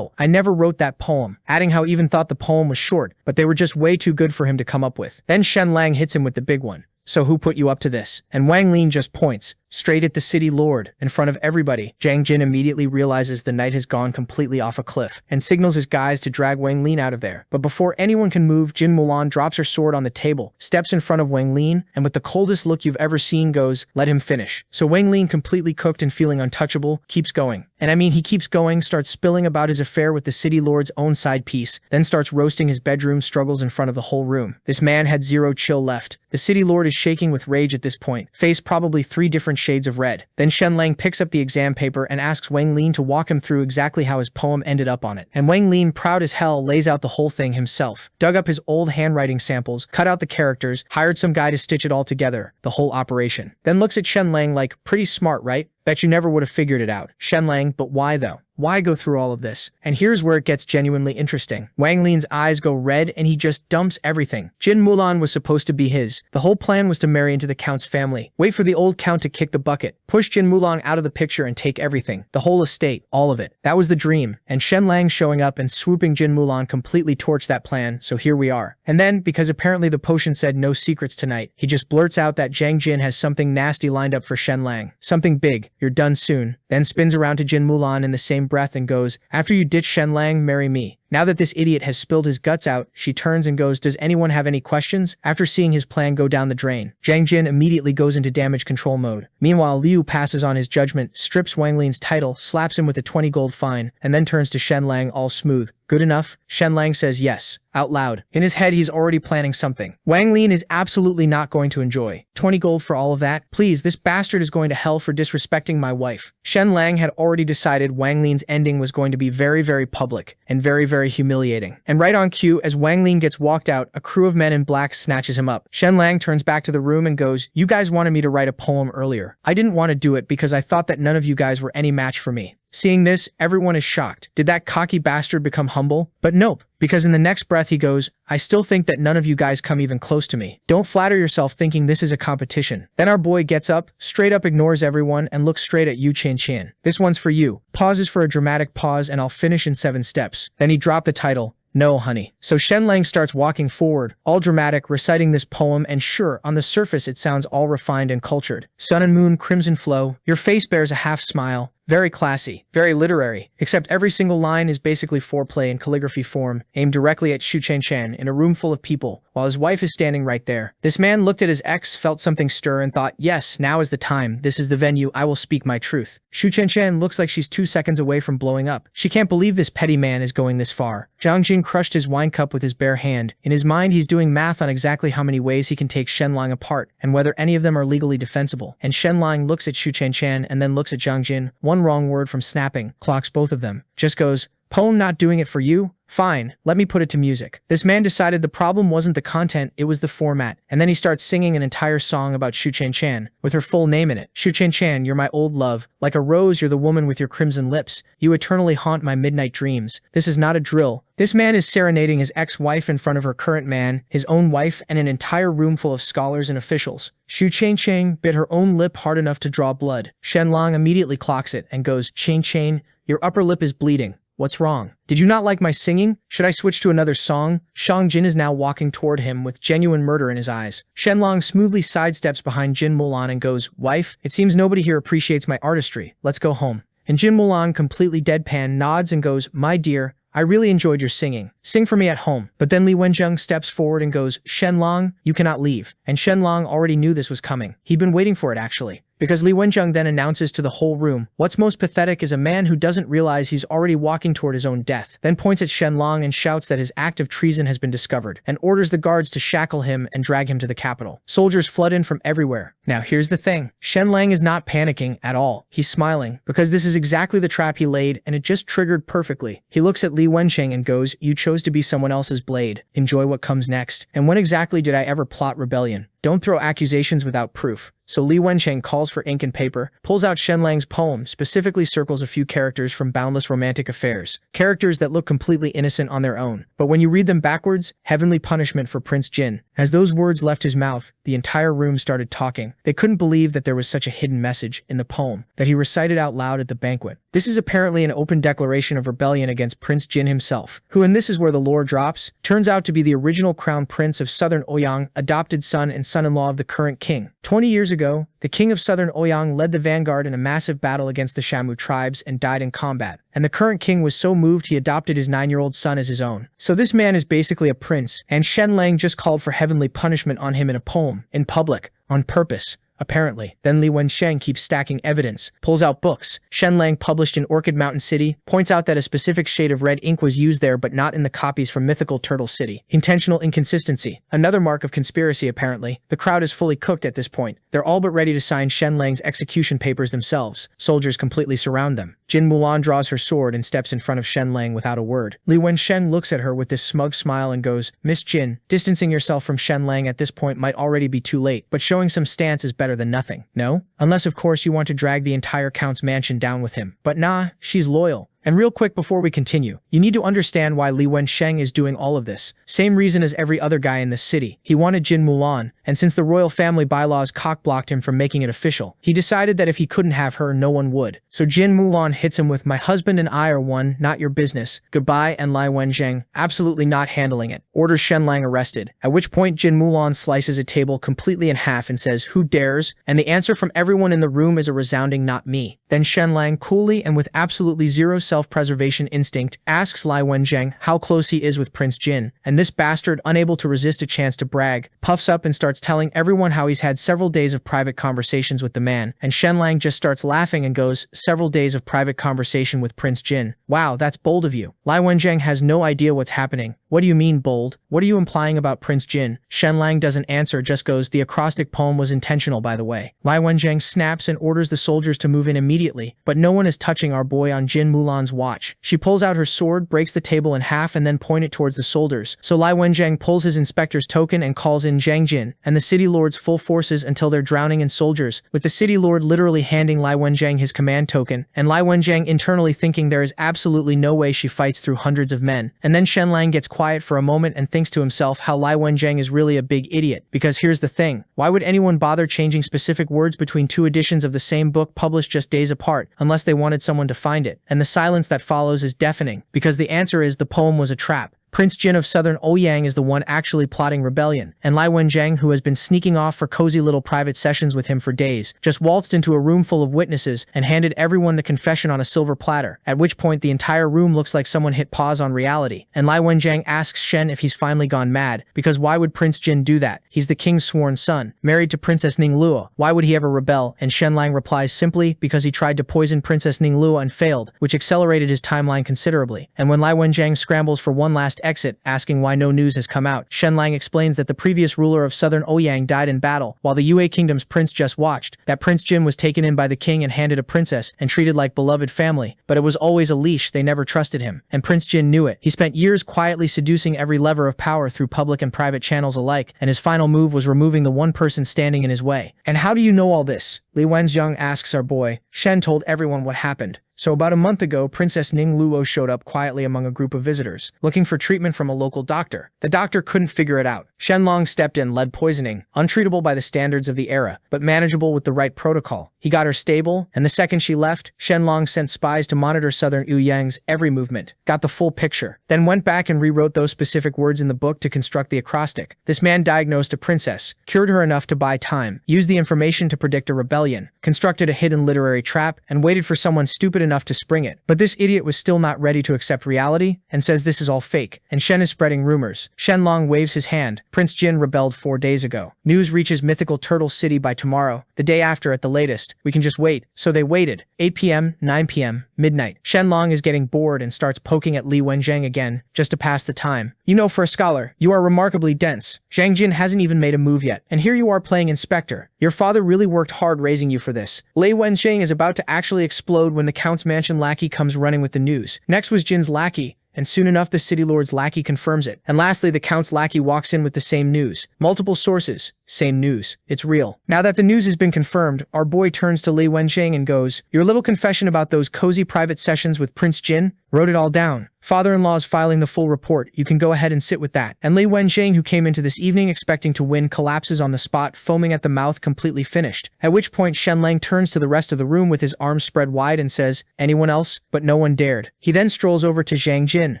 I never wrote that poem. Adding how he even thought the poem was short, but they were just way too good for him to come up with. Then Shenlang hits him with the big one. So who put you up to this? And Wang Lin just points. straight at the city lord. In front of everybody, Jang Jin immediately realizes the knight has gone completely off a cliff and signals his guys to drag Wang Lin out of there. But before anyone can move, Jin Mulan drops her sword on the table, steps in front of Wang Lin, and with the coldest look you've ever seen goes, "Let him finish." So Wang Lin, completely cooked and feeling untouchable, keeps going. And I mean, he keeps going, starts spilling about his affair with the city lord's own side piece, then starts roasting his bedroom struggles in front of the whole room. This man had zero chill left. The city lord is shaking with rage at this point, face probably 3 different shades of red. Then Shenlang picks up the exam paper and asks Wang Lin to walk him through exactly how his poem ended up on it. And Wang Lin, proud as hell, lays out the whole thing himself. Dug up his old handwriting samples, cut out the characters, hired some guy to stitch it all together, the whole operation. Then looks at Shenlang like, pretty smart, right? Bet you never would have figured it out. Shenlang, but why though? Why go through all of this? And here's where it gets genuinely interesting. Wang Lin's eyes go red and he just dumps everything. Jin Mulan was supposed to be his. The whole plan was to marry into the Count's family, wait for the old Count to kick the bucket, push Jin Mulan out of the picture and take everything. The whole estate, all of it. That was the dream. And Shenlang showing up and swooping Jin Mulan completely torched that plan, so here we are. And then, because apparently the potion said no secrets tonight, he just blurts out that Jang Jin has something nasty lined up for Shenlang. Something big. You're done soon. Then spins around to Jin Mulan in the same breath and goes, "After you ditch Shenlang, marry me." Now that this idiot has spilled his guts out, she turns and goes, "Does anyone have any questions?" After seeing his plan go down the drain, Jang Jin immediately goes into damage control mode. Meanwhile, Liu passes on his judgment, strips Wang Lin's title, slaps him with a 20 gold fine, and then turns to Shenlang all smooth. "Good enough?" Shenlang says yes, out loud. In his head, he's already planning something. Wang Lin is absolutely not going to enjoy 20 gold for all of that. Please, this bastard is going to hell for disrespecting my wife. Shenlang had already decided Wang Lin's ending was going to be very, very public and very, very humiliating. And right on cue, as Wang Lin gets walked out, a crew of men in black snatches him up. Shenlang turns back to the room and goes, "You guys wanted me to write a poem earlier. I didn't want to do it because I thought that none of you guys were any match for me." Seeing this, everyone is shocked. Did that cocky bastard become humble? But nope, because in the next breath he goes, "I still think that none of you guys come even close to me. Don't flatter yourself thinking this is a competition." Then our boy gets up, straight up ignores everyone, and looks straight at Yu Qian. "This one's for you." Pauses for a dramatic pause, and "I'll finish in 7 steps. Then he dropped the title. "No, honey." So Shenlang starts walking forward, all dramatic, reciting this poem, and sure, on the surface it sounds all refined and cultured. Sun and moon, crimson flow, your face bears a half smile. Very classy, very literary, except every single line is basically foreplay in calligraphy form, aimed directly at Shu Qian in a room full of people, while his wife is standing right there. This man looked at his ex, felt something stir, and thought, yes, now is the time, this is the venue, I will speak my truth. Shu Qian looks like she's 2 seconds away from blowing up. She can't believe this petty man is going this far. Zhang Jin crushed his wine cup with his bare hand. In his mind, he's doing math on exactly how many ways he can take Shenlang apart, and whether any of them are legally defensible. And Shenlang looks at Shu Qian and then looks at Zhang Jin. One wrong word from snapping, clocks both of them. Just goes, "Poem not doing it for you? Fine, let me put it to music." This man decided the problem wasn't the content, it was the format. And then he starts singing an entire song about Shu Qian, with her full name in it. "Shu Qian, you're my old love. Like a rose, you're the woman with your crimson lips. You eternally haunt my midnight dreams. This is not a drill." This man is serenading his ex-wife in front of her current man, his own wife, and an entire room full of scholars and officials. Shu Qian bit her own lip hard enough to draw blood. Shenlang immediately clocks it and goes, Qian, your upper lip is bleeding. What's wrong? Did you not like my singing? Should I switch to another song?" Zhang Jin is now walking toward him with genuine murder in his eyes. Shenlang smoothly sidesteps behind Jin Mulan and goes, "Wife, it seems nobody here appreciates my artistry. Let's go home." And Jin Mulan, completely deadpan, nods and goes, "My dear, I really enjoyed your singing. Sing for me at home." But then Li Wenjing steps forward and goes, "Shenlang, you cannot leave." And Shenlang already knew this was coming. He'd been waiting for it, actually. Because Li Wenjing then announces to the whole room, what's most pathetic is a man who doesn't realize he's already walking toward his own death, then points at Shenlang and shouts that his act of treason has been discovered, and orders the guards to shackle him and drag him to the capital. Soldiers flood in from everywhere. Now here's the thing. Shenlang is not panicking at all. He's smiling, because this is exactly the trap he laid, and it just triggered perfectly. He looks at Li Wenjing and goes, "You chose to be someone else's blade. Enjoy what comes next. And when exactly did I ever plot rebellion? Don't throw accusations without proof." So Li Wencheng calls for ink and paper, pulls out Shenlang's poem, specifically circles a few characters from Boundless Romantic Affairs. Characters that look completely innocent on their own. But when you read them backwards, heavenly punishment for Prince Jin. As those words left his mouth, the entire room started talking. They couldn't believe that there was such a hidden message in the poem that he recited out loud at the banquet. This is apparently an open declaration of rebellion against Prince Jin himself, who, and this is where the lore drops, turns out to be the original crown prince of Southern Ouyang, adopted son and son-in-law of the current king. 20 years ago, the king of Southern Ouyang led the vanguard in a massive battle against the Shamu tribes and died in combat. And the current king was so moved he adopted his 9-year-old son as his own. So this man is basically a prince, and Shenlang just called for heavenly punishment on him in a poem, in public, on purpose. Apparently. Then Li Wensheng keeps stacking evidence, pulls out books. Shenlang, published in Orchid Mountain City, points out that a specific shade of red ink was used there but not in the copies from Mythical Turtle City. Intentional inconsistency. Another mark of conspiracy apparently. The crowd is fully cooked at this point. They're all but ready to sign Shenlang's execution papers themselves. Soldiers completely surround them. Jin Mulan draws her sword and steps in front of Shenlang without a word. Li Wensheng looks at her with this smug smile and goes, "Miss Jin, distancing yourself from Shenlang at this point might already be too late, but showing some stance is better than nothing. No? Unless of course you want to drag the entire Count's mansion down with him. But nah, she's loyal." And real quick before we continue, you need to understand why Li Wensheng is doing all of this. Same reason as every other guy in this city. He wanted Jin Mulan, and since the royal family bylaws cock-blocked him from making it official, he decided that if he couldn't have her, no one would. So Jin Mulan hits him with, "My husband and I are one, not your business. Goodbye," and Li Wensheng, absolutely not handling it, orders Shenlang arrested, at which point Jin Mulan slices a table completely in half and says, "Who dares?" And the answer from everyone in the room is a resounding "not me." Then Shenlang, coolly and with absolutely zero self-preservation instinct, asks Li Wensheng how close he is with Prince Jin, and this bastard, unable to resist a chance to brag, puffs up and starts telling everyone how he's had several days of private conversations with the man, and Shenlang just starts laughing and goes, "Several days of private conversation with Prince Jin? Wow, that's bold of you." Li Wensheng has no idea what's happening. "What do you mean bold? What are you implying about Prince Jin?" Shenlang doesn't answer, just goes, "The acrostic poem was intentional, by the way." Li Wensheng snaps and orders the soldiers to move in immediately, but no one is touching our boy on Jin Mulan's watch. She pulls out her sword, breaks the table in half and then point it towards the soldiers. So Li Wensheng pulls his inspector's token and calls in Zhang Jin and the city lord's full forces until they're drowning in soldiers, with the city lord literally handing Li Wensheng his command token, and Li Wensheng internally thinking there is absolutely no way she fights through hundreds of men. And then Shenlang gets quiet for a moment and thinks to himself how Li Wensheng is really a big idiot, because here's the thing, why would anyone bother changing specific words between two editions of the same book published just days apart, unless they wanted someone to find it? And the silence that follows is deafening, because the answer is the poem was a trap. Prince Jin of Southern Ouyang is the one actually plotting rebellion, and Li Wensheng, who has been sneaking off for cozy little private sessions with him for days, just waltzed into a room full of witnesses and handed everyone the confession on a silver platter, at which point the entire room looks like someone hit pause on reality, and Li Wensheng asks Shen if he's finally gone mad, because why would Prince Jin do that? He's the king's sworn son, married to Princess Ninglua. Why would he ever rebel? And Shenlang replies simply, because he tried to poison Princess Ninglua and failed, which accelerated his timeline considerably. And when Li Wensheng scrambles for one last exit, asking why no news has come out, Shenlang explains that the previous ruler of Southern Ouyang died in battle, while the Yue Kingdom's prince just watched, that Prince Jin was taken in by the king and handed a princess and treated like beloved family, but it was always a leash, they never trusted him, and Prince Jin knew it. He spent years quietly seducing every lever of power through public and private channels alike, and his final move was removing the one person standing in his way. And how do you know all this? Li Wensheng asks our boy. Shen told everyone what happened. So about a month ago, Princess Ningluo showed up quietly among a group of visitors, looking for treatment from a local doctor. The doctor couldn't figure it out. Shenlong stepped in, lead poisoning, untreatable by the standards of the era, but manageable with the right protocol. He got her stable, and the second she left, Shenlong sent spies to monitor Southern Ouyang's every movement, got the full picture, then went back and rewrote those specific words in the book to construct the acrostic. This man diagnosed a princess, cured her enough to buy time, used the information to predict a rebellion, constructed a hidden literary trap, and waited for someone stupid enough to spring it. But this idiot was still not ready to accept reality, and says this is all fake, and Shen is spreading rumors. Shenlong waves his hand. Prince Jin rebelled 4 days ago. News reaches Mythical Turtle City by tomorrow, the day after at the latest. We can just wait. So they waited. 8 p.m., 9 p.m., midnight. Shenlong is getting bored and starts poking at Li Wensheng again, just to pass the time. You know, for a scholar, you are remarkably dense. Zhang Jin hasn't even made a move yet, and here you are playing inspector. Your father really worked hard raising you for this. Li Wensheng is about to actually explode when the Count's mansion lackey comes running with the news. Next was Jin's lackey, and soon enough the city lord's lackey confirms it. And lastly, the Count's lackey walks in with the same news. Multiple sources, same news. It's real. Now that the news has been confirmed, our boy turns to Li Wensheng and goes, "Your little confession about those cozy private sessions with Prince Jin? Wrote it all down. Father-in-law is filing the full report. You can go ahead and sit with that. And Li Wenxing, who came into this evening expecting to win, collapses on the spot, foaming at the mouth, completely finished. At which point Shenlang turns to the rest of the room with his arms spread wide and says, "Anyone else?" But no one dared. He then strolls over to Zhang Jin,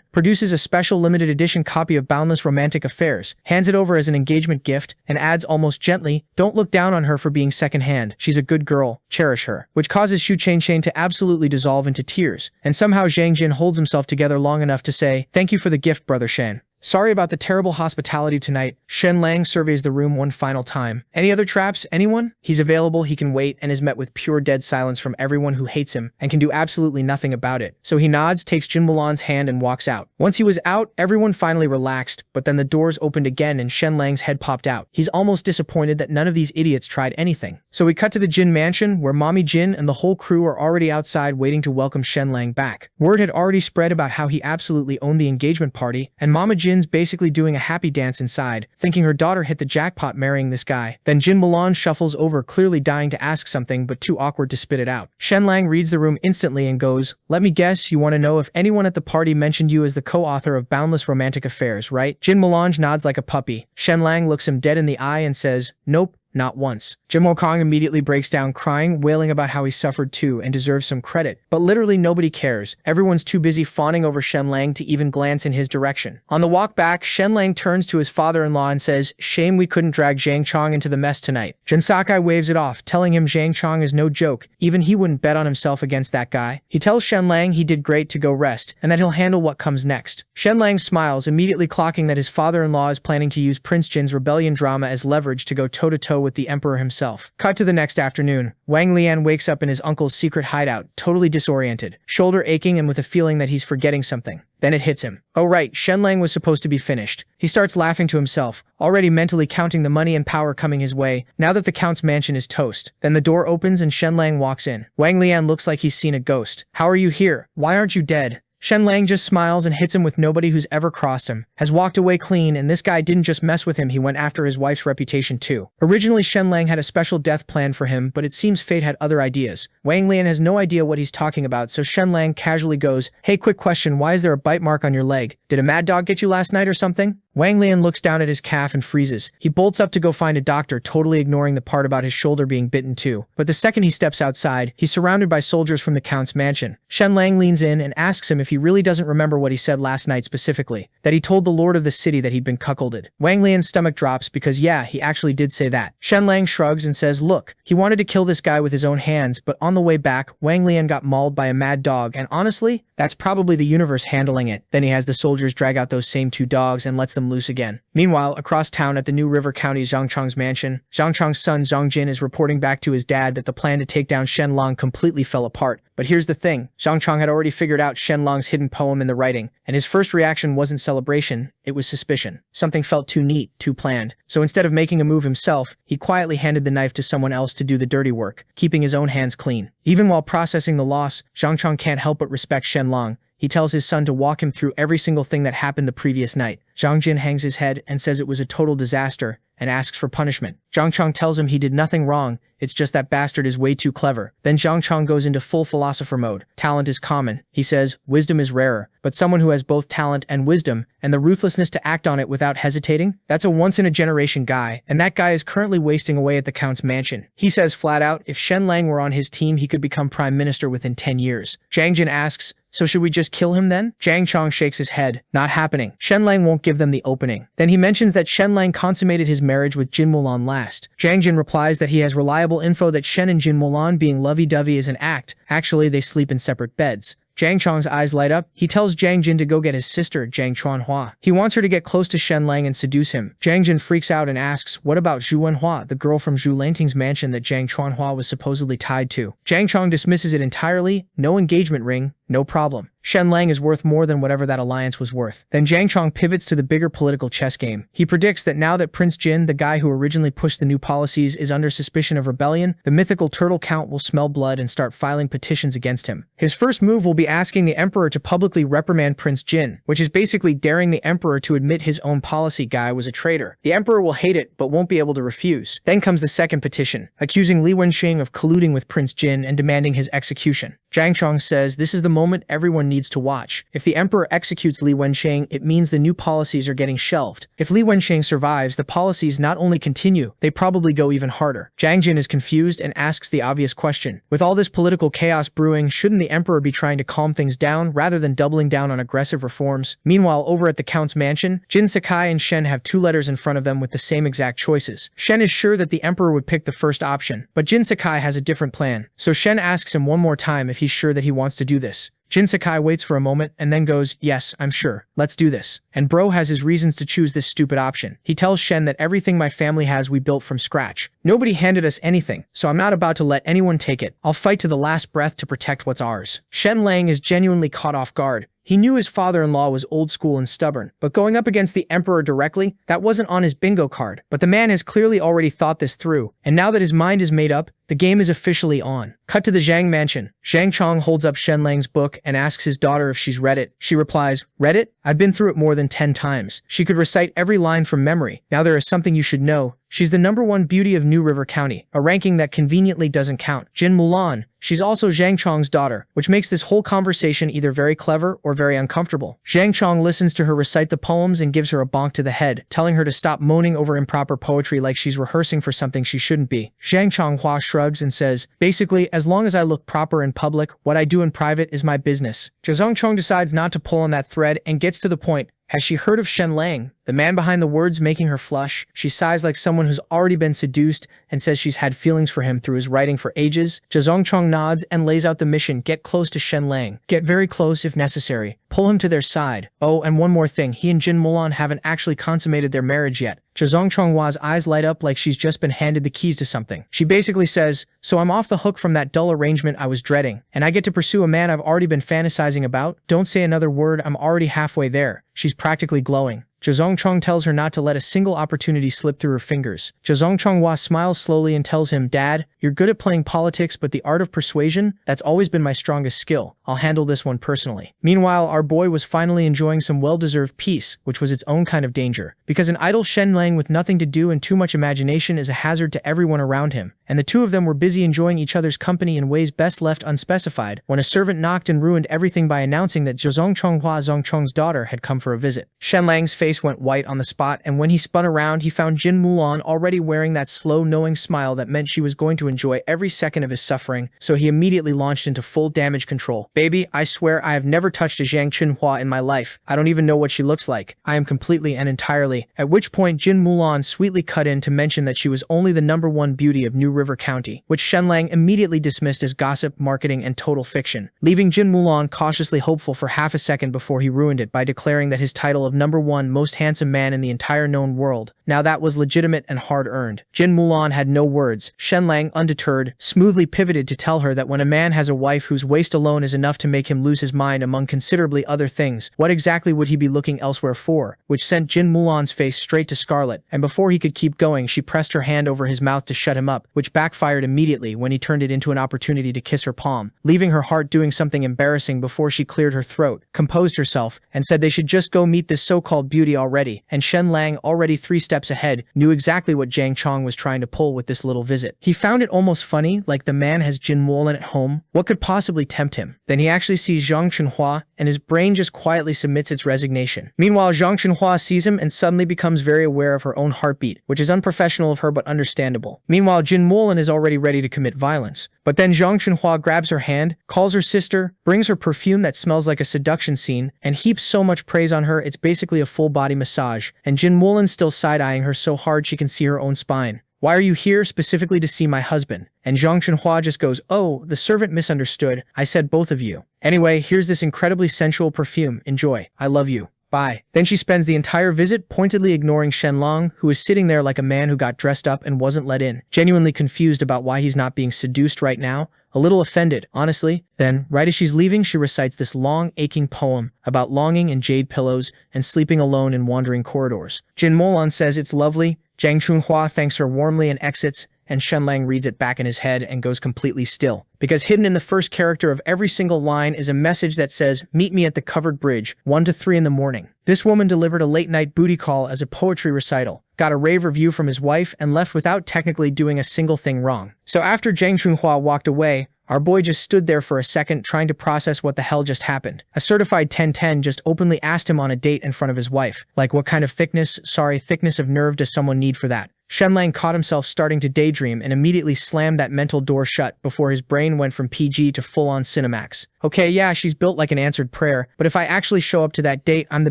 produces a special limited edition copy of Boundless Romantic Affairs, hands it over as an engagement gift, and adds almost gently, "Don't look down on her for being second-hand. She's a good girl. Cherish her." Which causes Xu Changchen to absolutely dissolve into tears, and somehow Zhang Jin holds himself together long enough to say, "Thank you for the gift, Brother Shen. Sorry about the terrible hospitality tonight." Shenlang surveys the room one final time. "Any other traps? Anyone?" He's available, he can wait, and is met with pure dead silence from everyone who hates him and can do absolutely nothing about it. So he nods, takes Jin Mulan's hand, and walks out. Once he was out, everyone finally relaxed, but then the doors opened again and Shenlang's head popped out. He's almost disappointed that none of these idiots tried anything. So we cut to the Jin mansion, where Mommy Jin and the whole crew are already outside waiting to welcome Shenlang back. Word had already spread about how he absolutely owned the engagement party, and Mama Jin's basically doing a happy dance inside, thinking her daughter hit the jackpot marrying this guy. Then Jin Mulan shuffles over, clearly dying to ask something but too awkward to spit it out. Shenlang reads the room instantly and goes, "Let me guess, you want to know if anyone at the party mentioned you as the co-author of Boundless Romantic Affairs, right?" Jin Mulan nods like a puppy. Shenlang looks him dead in the eye and says, "Nope. Not once." Jin Mokong immediately breaks down crying, wailing about how he suffered too and deserves some credit. But literally nobody cares. Everyone's too busy fawning over Shenlang to even glance in his direction. On the walk back, Shenlang turns to his father-in-law and says, "Shame we couldn't drag Zhang Chong into the mess tonight." Jin Sakai waves it off, telling him Zhang Chong is no joke. Even he wouldn't bet on himself against that guy. He tells Shenlang he did great to go rest, and that he'll handle what comes next. Shenlang smiles, immediately clocking that his father-in-law is planning to use Prince Jin's rebellion drama as leverage to go toe-to-toe with the emperor himself. Cut to the next afternoon. Wang Lian wakes up in his uncle's secret hideout, totally disoriented, shoulder aching and with a feeling that he's forgetting something. Then it hits him. Oh right, Shenlang was supposed to be finished. He starts laughing to himself, already mentally counting the money and power coming his way, now that the Count's mansion is toast. Then the door opens and Shenlang walks in. Wang Lian looks like he's seen a ghost. "How are you here? Why aren't you dead?" Shenlang just smiles and hits him with nobody who's ever crossed him, has walked away clean, and this guy didn't just mess with him, he went after his wife's reputation too. Originally Shenlang had a special death plan for him, but it seems fate had other ideas. Wang Lian has no idea what he's talking about, so Shenlang casually goes, "Hey, quick question, why is there a bite mark on your leg? Did a mad dog get you last night or something?" Wang Lian looks down at his calf and freezes. He bolts up to go find a doctor, totally ignoring the part about his shoulder being bitten too. But the second he steps outside, he's surrounded by soldiers from the Count's mansion. Shenlang leans in and asks him if he really doesn't remember what he said last night specifically, that he told the lord of the city that he'd been cuckolded. Wang Lian's stomach drops because yeah, he actually did say that. Shenlang shrugs and says, "Look, he wanted to kill this guy with his own hands, but on the way back, Wang Lian got mauled by a mad dog, and honestly, that's probably the universe handling it." Then he has the soldiers drag out those same two dogs and lets them loose again. Meanwhile, across town at the New River County Zhang Chong's mansion, Zhang Chong's son Zhang Jin is reporting back to his dad that the plan to take down Shenlang completely fell apart. But here's the thing, Zhang Chong had already figured out Shenlang's hidden poem in the writing, and his first reaction wasn't celebration, it was suspicion. Something felt too neat, too planned. So instead of making a move himself, he quietly handed the knife to someone else to do the dirty work, keeping his own hands clean. Even while processing the loss, Zhang Chong can't help but respect Shenlang. He tells his son to walk him through every single thing that happened the previous night. Zhang Jin hangs his head and says it was a total disaster and asks for punishment. Zhang Chong tells him he did nothing wrong, it's just that bastard is way too clever. Then Zhang Chong goes into full philosopher mode. Talent is common. He says, wisdom is rarer, but someone who has both talent and wisdom, and the ruthlessness to act on it without hesitating, that's a once-in-a-generation guy, and that guy is currently wasting away at the Count's mansion. He says flat out, if Shenlang were on his team, he could become prime minister within 10 years. Zhang Jin asks, so should we just kill him then? Zhang Chong shakes his head. Not happening. Shenlang won't give them the opening. Then he mentions that Shenlang consummated his marriage with Jin Mulan last. Zhang Jin replies that he has reliable info that Shen and Jin Mulan being lovey-dovey is an act. Actually, they sleep in separate beds. Zhang Chong's eyes light up. He tells Zhang Jin to go get his sister, Zhang Chuanhua. He wants her to get close to Shenlang and seduce him. Zhang Jin freaks out and asks, what about Zhu Wenhua, the girl from Zhu Lanting's mansion that Zhang Chuanhua was supposedly tied to? Zhang Chong dismisses it entirely. No engagement ring, no problem. Shenlang is worth more than whatever that alliance was worth. Then Zhang Chong pivots to the bigger political chess game. He predicts that now that Prince Jin, the guy who originally pushed the new policies, is under suspicion of rebellion, the mythical turtle count will smell blood and start filing petitions against him. His first move will be asking the emperor to publicly reprimand Prince Jin, which is basically daring the emperor to admit his own policy guy was a traitor. The emperor will hate it, but won't be able to refuse. Then comes the second petition, accusing Li Wenxing of colluding with Prince Jin and demanding his execution. Zhang Chong says this is the moment everyone needs to watch. If the emperor executes Li Wensheng, it means the new policies are getting shelved. If Li Wensheng survives, the policies not only continue, they probably go even harder. Zhang Jin is confused and asks the obvious question. With all this political chaos brewing, shouldn't the emperor be trying to calm things down rather than doubling down on aggressive reforms? Meanwhile, over at the Count's mansion, Jin Sakai and Shen have two letters in front of them with the same exact choices. Shen is sure that the emperor would pick the first option, but Jin Sakai has a different plan. So Shen asks him one more time if he's sure that he wants to do this. Jin Sakai waits for a moment and then goes, "Yes, I'm sure. Let's do this." And bro has his reasons to choose this stupid option. He tells Shen that everything my family has we built from scratch. Nobody handed us anything, so I'm not about to let anyone take it. I'll fight to the last breath to protect what's ours. Shenlang is genuinely caught off guard. He knew his father-in-law was old school and stubborn, but going up against the emperor directly, that wasn't on his bingo card. But the man has clearly already thought this through, and now that his mind is made up, the game is officially on. Cut to the Zhang mansion. Zhang Chong holds up Shenlang's book and asks his daughter if she's read it. She replies, "Read it? I've been through it more than 10 times." She could recite every line from memory. Now there is something you should know. She's the #1 beauty of New River County, a ranking that conveniently doesn't count. Jin Mulan. She's also Zhang Chong's daughter, which makes this whole conversation either very clever or very uncomfortable. Zhang Chong listens to her recite the poems and gives her a bonk to the head, telling her to stop moaning over improper poetry like she's rehearsing for something she shouldn't be. Zhang Chonghua shrugs and says, "Basically, as long as I look proper in public, what I do in private is my business." Zhang Chong decides not to pull on that thread and gets to the point. Has she heard of Shenlang, the man behind the words making her flush? She sighs like someone who's already been seduced and says she's had feelings for him through his writing for ages. Zhang Chong nods and lays out the mission. Get close to Shenlang. Get very close if necessary. Pull him to their side. Oh, and one more thing. He and Jin Mulan haven't actually consummated their marriage yet. Zhang Chonghua's eyes light up like she's just been handed the keys to something. She basically says, "So I'm off the hook from that dull arrangement I was dreading, and I get to pursue a man I've already been fantasizing about? Don't say another word, I'm already halfway there." She's practically glowing. Zhang Chong tells her not to let a single opportunity slip through her fingers. Zhang Chonghua smiles slowly and tells him, "Dad, you're good at playing politics, but the art of persuasion, that's always been my strongest skill. I'll handle this one personally." Meanwhile, our boy was finally enjoying some well-deserved peace, which was its own kind of danger. Because an idle Shenlang with nothing to do and too much imagination is a hazard to everyone around him, and the two of them were busy enjoying each other's company in ways best left unspecified, when a servant knocked and ruined everything by announcing that Zhang Chonghua, Zhang Chong's daughter, had come for a visit. Shenlang's face went white on the spot, and when he spun around, he found Jin Mulan already wearing that slow, knowing smile that meant she was going to enjoy every second of his suffering, so he immediately launched into full damage control. "Baby, I swear I have never touched a Zhang Chunhua in my life. I don't even know what she looks like. I am completely and entirely." At which point Jin Mulan sweetly cut in to mention that she was only the #1 beauty of New River County, which Shenlang immediately dismissed as gossip, marketing, and total fiction, leaving Jin Mulan cautiously hopeful for half a second before he ruined it by declaring that his title of #1 most handsome man in the entire known world, now that was legitimate and hard-earned. Jin Mulan had no words. Shenlang, undeterred, smoothly pivoted to tell her that when a man has a wife whose waist alone is enough to make him lose his mind among considerably other things, what exactly would he be looking elsewhere for? Which sent Jin Mulan's face straight to scarlet, and before he could keep going, she pressed her hand over his mouth to shut him up, which backfired immediately when he turned it into an opportunity to kiss her palm, leaving her heart doing something embarrassing before she cleared her throat, composed herself, and said they should just go meet this so-called beauty already. And Shenlang, already 3 steps ahead, knew exactly what Zhang Chong was trying to pull with this little visit. He found it almost funny, like the man has Jin Mulan at home. What could possibly tempt him? Then he actually sees Zhang Chunhua, and his brain just quietly submits its resignation. Meanwhile, Zhang Chunhua sees him and suddenly becomes very aware of her own heartbeat, which is unprofessional of her but understandable. Meanwhile, Jin Mulan is already ready to commit violence. But then Zhang Chunhua grabs her hand, calls her sister, brings her perfume that smells like a seduction scene, and heaps so much praise on her it's basically a full-body massage, and Jin Mulan's still side-eyeing her so hard she can see her own spine. "Why are you here? Specifically to see my husband." And Zhang Chunhua just goes, "Oh, the servant misunderstood. I said both of you. Anyway, here's this incredibly sensual perfume. Enjoy. I love you. Bye." Then she spends the entire visit pointedly ignoring Shenlang, who is sitting there like a man who got dressed up and wasn't let in, genuinely confused about why he's not being seduced right now, a little offended, honestly. Then, right as she's leaving, she recites this long, aching poem about longing and jade pillows and sleeping alone in wandering corridors. Jin Mulan says it's lovely, Zhang Chunhua thanks her warmly and exits, and Shenlang reads it back in his head and goes completely still. Because hidden in the first character of every single line is a message that says, "Meet me at the covered bridge, 1 to 3 in the morning." This woman delivered a late-night booty call as a poetry recital, got a rave review from his wife, and left without technically doing a single thing wrong. So after Zhang Chunhua walked away, Our boy just stood there for a second trying to process what the hell just happened. A certified 10-10 just openly asked him on a date in front of his wife. Like, what kind of thickness of nerve does someone need for that? Shenlang caught himself starting to daydream and immediately slammed that mental door shut before his brain went from PG to full-on Cinemax. Okay, yeah, she's built like an answered prayer, but if I actually show up to that date, I'm the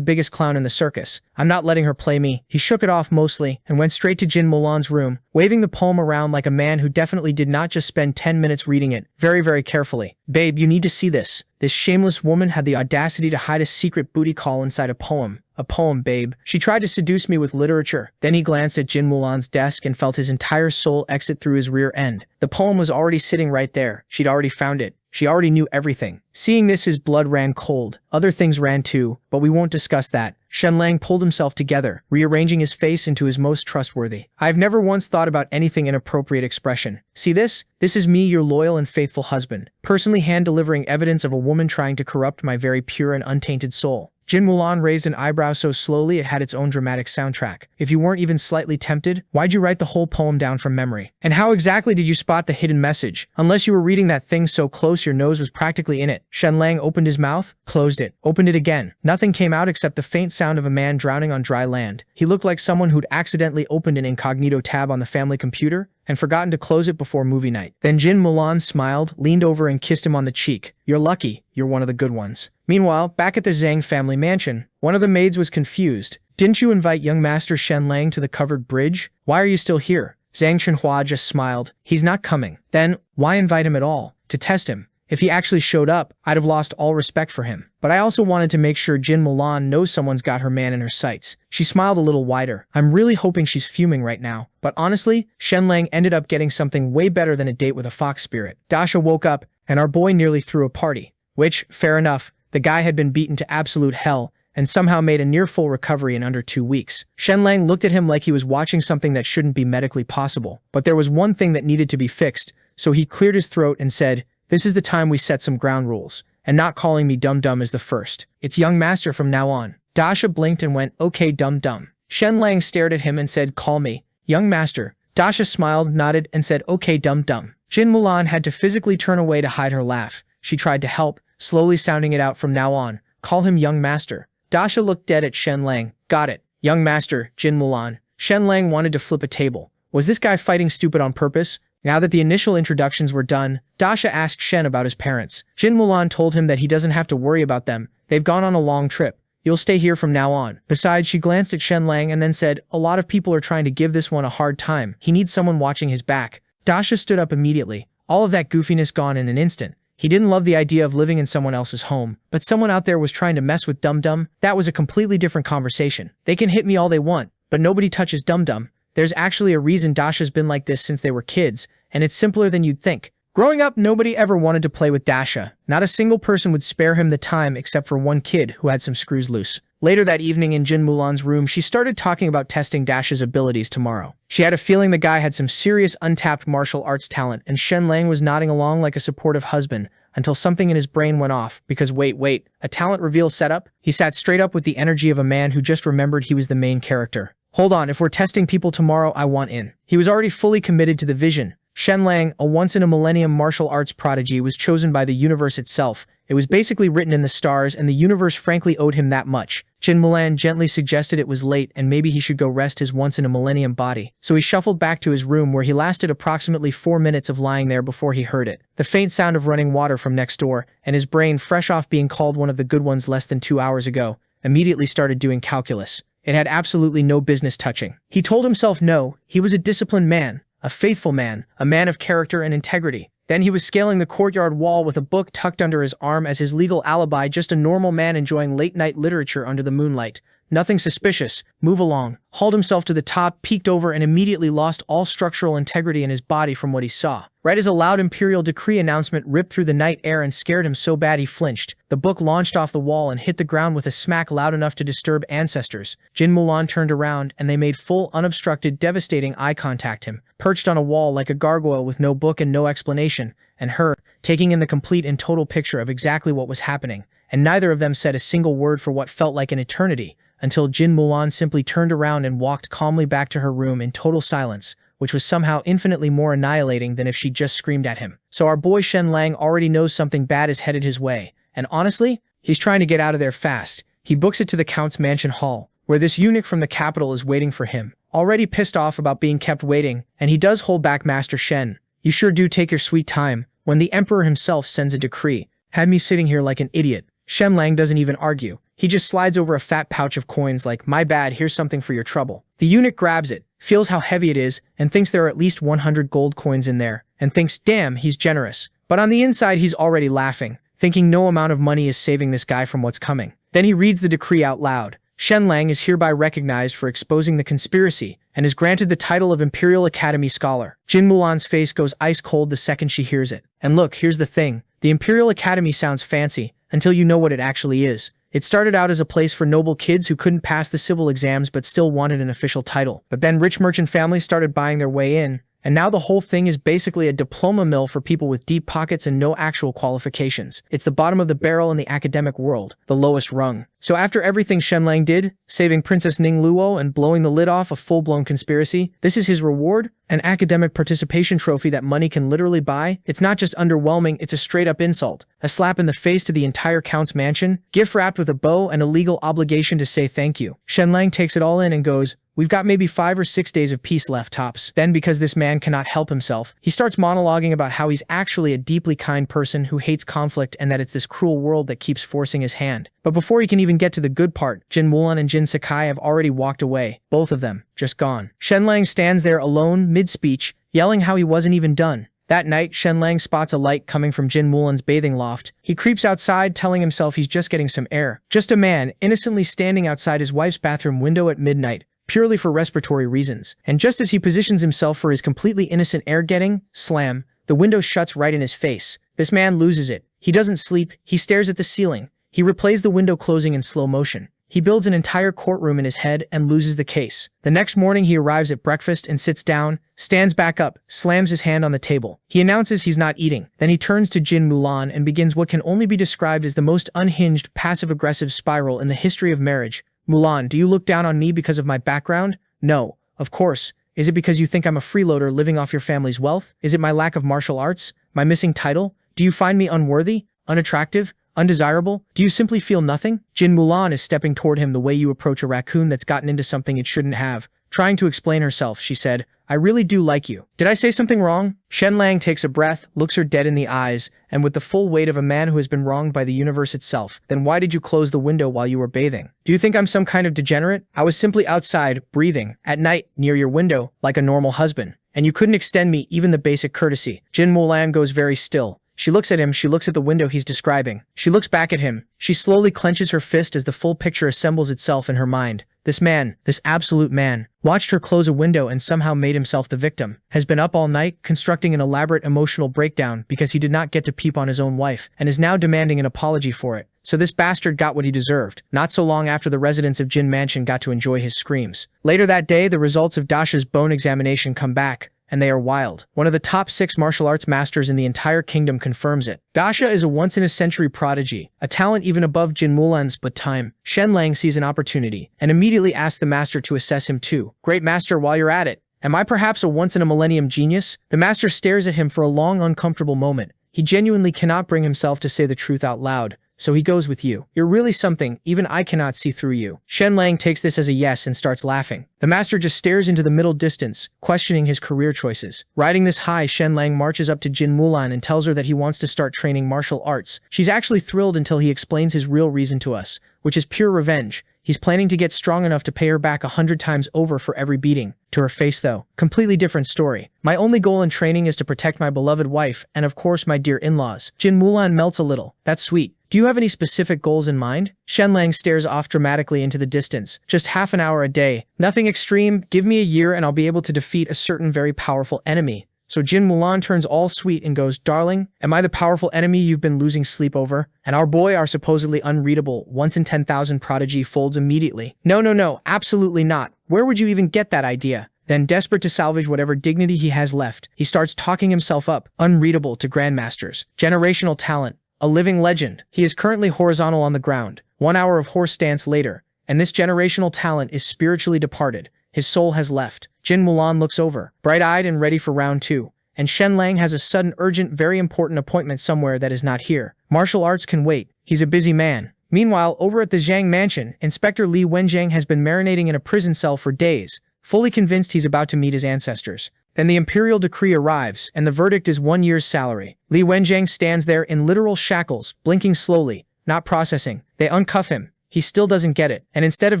biggest clown in the circus. I'm not letting her play me. He shook it off mostly and went straight to Jin Mulan's room, waving the poem around like a man who definitely did not just spend 10 minutes reading it, very, very carefully. Babe, you need to see this. This shameless woman had the audacity to hide a secret booty call inside a poem. A poem, babe. She tried to seduce me with literature. Then he glanced at Jin Mulan's desk and felt his entire soul exit through his rear end. The poem was already sitting right there. She'd already found it. She already knew everything. Seeing this, his blood ran cold. Other things ran too, but we won't discuss that. Shenlang pulled himself together, rearranging his face into his most trustworthy. I've never once thought about anything inappropriate expression. See this? This is me, your loyal and faithful husband, personally hand-delivering evidence of a woman trying to corrupt my very pure and untainted soul. Jin Mulan raised an eyebrow so slowly it had its own dramatic soundtrack. If you weren't even slightly tempted, why'd you write the whole poem down from memory? And how exactly did you spot the hidden message? Unless you were reading that thing so close your nose was practically in it. Shenlang opened his mouth, closed it, opened it again. Nothing came out except the faint sound of a man drowning on dry land. He looked like someone who'd accidentally opened an incognito tab on the family computer and forgotten to close it before movie night. Then Jin Mulan smiled, leaned over and kissed him on the cheek. You're lucky. You're one of the good ones. Meanwhile, back at the Zhang family mansion, one of the maids was confused. Didn't you invite young Master Shenlang to the covered bridge? Why are you still here? Zhang Chenhua just smiled. He's not coming. Then, why invite him at all? To test him. If he actually showed up, I'd have lost all respect for him. But I also wanted to make sure Jin Mulan knows someone's got her man in her sights. She smiled a little wider. I'm really hoping she's fuming right now. But honestly, Shenlang ended up getting something way better than a date with a fox spirit. Dasha woke up, and our boy nearly threw a party. Which, fair enough, the guy had been beaten to absolute hell, and somehow made a near-full recovery in under 2 weeks. Shenlang looked at him like he was watching something that shouldn't be medically possible. But there was one thing that needed to be fixed, so he cleared his throat and said, "This is the time we set some ground rules, and not calling me dum-dum is the first. It's young master from now on." Dasha blinked and went, "Okay, dum-dum." Shenlang stared at him and said, "Call me young master." Dasha smiled, nodded, and said, "Okay, dum-dum." Jin Mulan had to physically turn away to hide her laugh. She tried to help, slowly sounding it out from now on. "Call him young master." Dasha looked dead at Shenlang. "Got it. Young master, Jin Mulan." Shenlang wanted to flip a table. Was this guy fighting stupid on purpose? Now that the initial introductions were done, Dasha asked Shen about his parents. Jin Mulan told him that he doesn't have to worry about them. They've gone on a long trip. You'll stay here from now on. Besides, she glanced at Shenlang and then said, "A lot of people are trying to give this one a hard time. He needs someone watching his back." Dasha stood up immediately. All of that goofiness gone in an instant. He didn't love the idea of living in someone else's home, but someone out there was trying to mess with Dum-Dum. That was a completely different conversation. They can hit me all they want, but nobody touches Dum-Dum. There's actually a reason Dasha's been like this since they were kids, and it's simpler than you'd think. Growing up, nobody ever wanted to play with Dasha. Not a single person would spare him the time except for one kid who had some screws loose. Later that evening in Jin Mulan's room, she started talking about testing Dasha's abilities tomorrow. She had a feeling the guy had some serious untapped martial arts talent, and Shenlang was nodding along like a supportive husband until something in his brain went off, because wait, a talent reveal setup? He sat straight up with the energy of a man who just remembered he was the main character. Hold on, if we're testing people tomorrow, I want in. He was already fully committed to the vision. Shenlang, a once-in-a-millennium martial arts prodigy, was chosen by the universe itself. It was basically written in the stars, and the universe frankly owed him that much. Jin Mulan gently suggested it was late and maybe he should go rest his once-in-a-millennium body. So he shuffled back to his room where he lasted approximately 4 minutes of lying there before he heard it. The faint sound of running water from next door, and his brain, fresh off being called one of the good ones less than 2 hours ago, immediately started doing calculus. It had absolutely no business touching. He told himself no, he was a disciplined man. A faithful man, a man of character and integrity. Then he was scaling the courtyard wall with a book tucked under his arm as his legal alibi, just a normal man enjoying late-night literature under the moonlight. Nothing suspicious. Move along. Hauled himself to the top, peeked over, and immediately lost all structural integrity in his body from what he saw. Right as a loud imperial decree announcement ripped through the night air and scared him so bad he flinched, the book launched off the wall and hit the ground with a smack loud enough to disturb ancestors. Jin Mulan turned around, and they made full, unobstructed, devastating eye contact him, perched on a wall like a gargoyle with no book and no explanation, and her, taking in the complete and total picture of exactly what was happening, and neither of them said a single word for what felt like an eternity, until Jin Mulan simply turned around and walked calmly back to her room in total silence, which was somehow infinitely more annihilating than if she'd just screamed at him. So our boy Shenlang already knows something bad is headed his way, and honestly, he's trying to get out of there fast. He books it to the Count's mansion hall, where this eunuch from the capital is waiting for him, already pissed off about being kept waiting, and he does hold back Master Shen. You sure do take your sweet time. When the emperor himself sends a decree, had me sitting here like an idiot. Shenlang doesn't even argue. He just slides over a fat pouch of coins like, my bad, here's something for your trouble. The eunuch grabs it, feels how heavy it is, and thinks there are at least 100 gold coins in there, and thinks, damn, he's generous. But on the inside, he's already laughing, thinking no amount of money is saving this guy from what's coming. Then he reads the decree out loud. Shenlang is hereby recognized for exposing the conspiracy and is granted the title of Imperial Academy Scholar. Jin Mulan's face goes ice cold the second she hears it. And look, here's the thing. The Imperial Academy sounds fancy until you know what it actually is. It started out as a place for noble kids who couldn't pass the civil exams but still wanted an official title. But then rich merchant families started buying their way in, and now the whole thing is basically a diploma mill for people with deep pockets and no actual qualifications. It's the bottom of the barrel in the academic world, the lowest rung. So after everything Shenlang did, saving Princess Ning Luo and blowing the lid off a full-blown conspiracy, this is his reward? An academic participation trophy that money can literally buy? It's not just underwhelming, it's a straight-up insult. A slap in the face to the entire Count's mansion, gift wrapped with a bow and a legal obligation to say thank you. Shenlang takes it all in and goes, we've got maybe 5 or 6 days of peace left tops. Then because this man cannot help himself, he starts monologuing about how he's actually a deeply kind person who hates conflict and that it's this cruel world that keeps forcing his hand. But before he can even get to the good part, Jin Mulan and Jin Sakai have already walked away, both of them, just gone. Shenlang stands there alone, mid-speech, yelling how he wasn't even done. That night, Shenlang spots a light coming from Jin Mulan's bathing loft. He creeps outside, telling himself he's just getting some air. Just a man, innocently standing outside his wife's bathroom window at midnight, purely for respiratory reasons. And just as he positions himself for his completely innocent air-getting, slam, the window shuts right in his face. This man loses it. He doesn't sleep, he stares at the ceiling. He replays the window closing in slow motion. He builds an entire courtroom in his head and loses the case. The next morning he arrives at breakfast and sits down, stands back up, slams his hand on the table. He announces he's not eating. Then he turns to Jin Mulan and begins what can only be described as the most unhinged, passive-aggressive spiral in the history of marriage. Mulan, do you look down on me because of my background? No, of course. Is it because you think I'm a freeloader living off your family's wealth? Is it my lack of martial arts? My missing title? Do you find me unworthy? Unattractive? Undesirable? Do you simply feel nothing? Jin Mulan is stepping toward him the way you approach a raccoon that's gotten into something it shouldn't have. Trying to explain herself, she said, I really do like you. Did I say something wrong? Shenlang takes a breath, looks her dead in the eyes, and with the full weight of a man who has been wronged by the universe itself, then why did you close the window while you were bathing? Do you think I'm some kind of degenerate? I was simply outside, breathing, at night, near your window, like a normal husband. And you couldn't extend me even the basic courtesy. Jin Mulan goes very still. She looks at him, she looks at the window he's describing. She looks back at him. She slowly clenches her fist as the full picture assembles itself in her mind. This man, this absolute man, watched her close a window and somehow made himself the victim, has been up all night, constructing an elaborate emotional breakdown because he did not get to peep on his own wife, and is now demanding an apology for it. So this bastard got what he deserved, not so long after the residents of Jin Mansion got to enjoy his screams. Later that day, the results of Dasha's bone examination come back, and they are wild. One of the top 6 martial arts masters in the entire kingdom confirms it. Dasha is a once-in-a-century prodigy, a talent even above Jin Mulan's, but Shenlang sees an opportunity, and immediately asks the master to assess him too. Great master, while you're at it, am I perhaps a once-in-a-millennium genius? The master stares at him for a long, uncomfortable moment. He genuinely cannot bring himself to say the truth out loud. So he goes with you. You're really something, even I cannot see through you. Shenlang takes this as a yes and starts laughing. The master just stares into the middle distance, questioning his career choices. Riding this high, Shenlang marches up to Jin Mulan and tells her that he wants to start training martial arts. She's actually thrilled until he explains his real reason to us, which is pure revenge. He's planning to get strong enough to pay her back 100 times over for every beating. To her face though, completely different story. My only goal in training is to protect my beloved wife and of course my dear in-laws. Jin Mulan melts a little. That's sweet. Do you have any specific goals in mind? Shenlang stares off dramatically into the distance. Just half an hour a day. Nothing extreme. Give me a year and I'll be able to defeat a certain very powerful enemy. So Jin Mulan turns all sweet and goes, Darling, am I the powerful enemy you've been losing sleep over? And our boy, our supposedly unreadable, once in 10,000 prodigy folds immediately. No, absolutely not. Where would you even get that idea? Then, desperate to salvage whatever dignity he has left, he starts talking himself up, unreadable to grandmasters. Generational talent. A living legend. He is currently horizontal on the ground. 1 hour of horse stance later, and this generational talent is spiritually departed. His soul has left. Jin Mulan looks over, bright-eyed and ready for round 2. And Shenlang has a sudden urgent, very important appointment somewhere that is not here. Martial arts can wait. He's a busy man. Meanwhile, over at the Zhang mansion, Inspector Li Wenjiang has been marinating in a prison cell for days, fully convinced he's about to meet his ancestors. Then the imperial decree arrives, and the verdict is 1 year's salary. Li Wenjiang stands there in literal shackles, blinking slowly, not processing. They uncuff him. He still doesn't get it. And instead of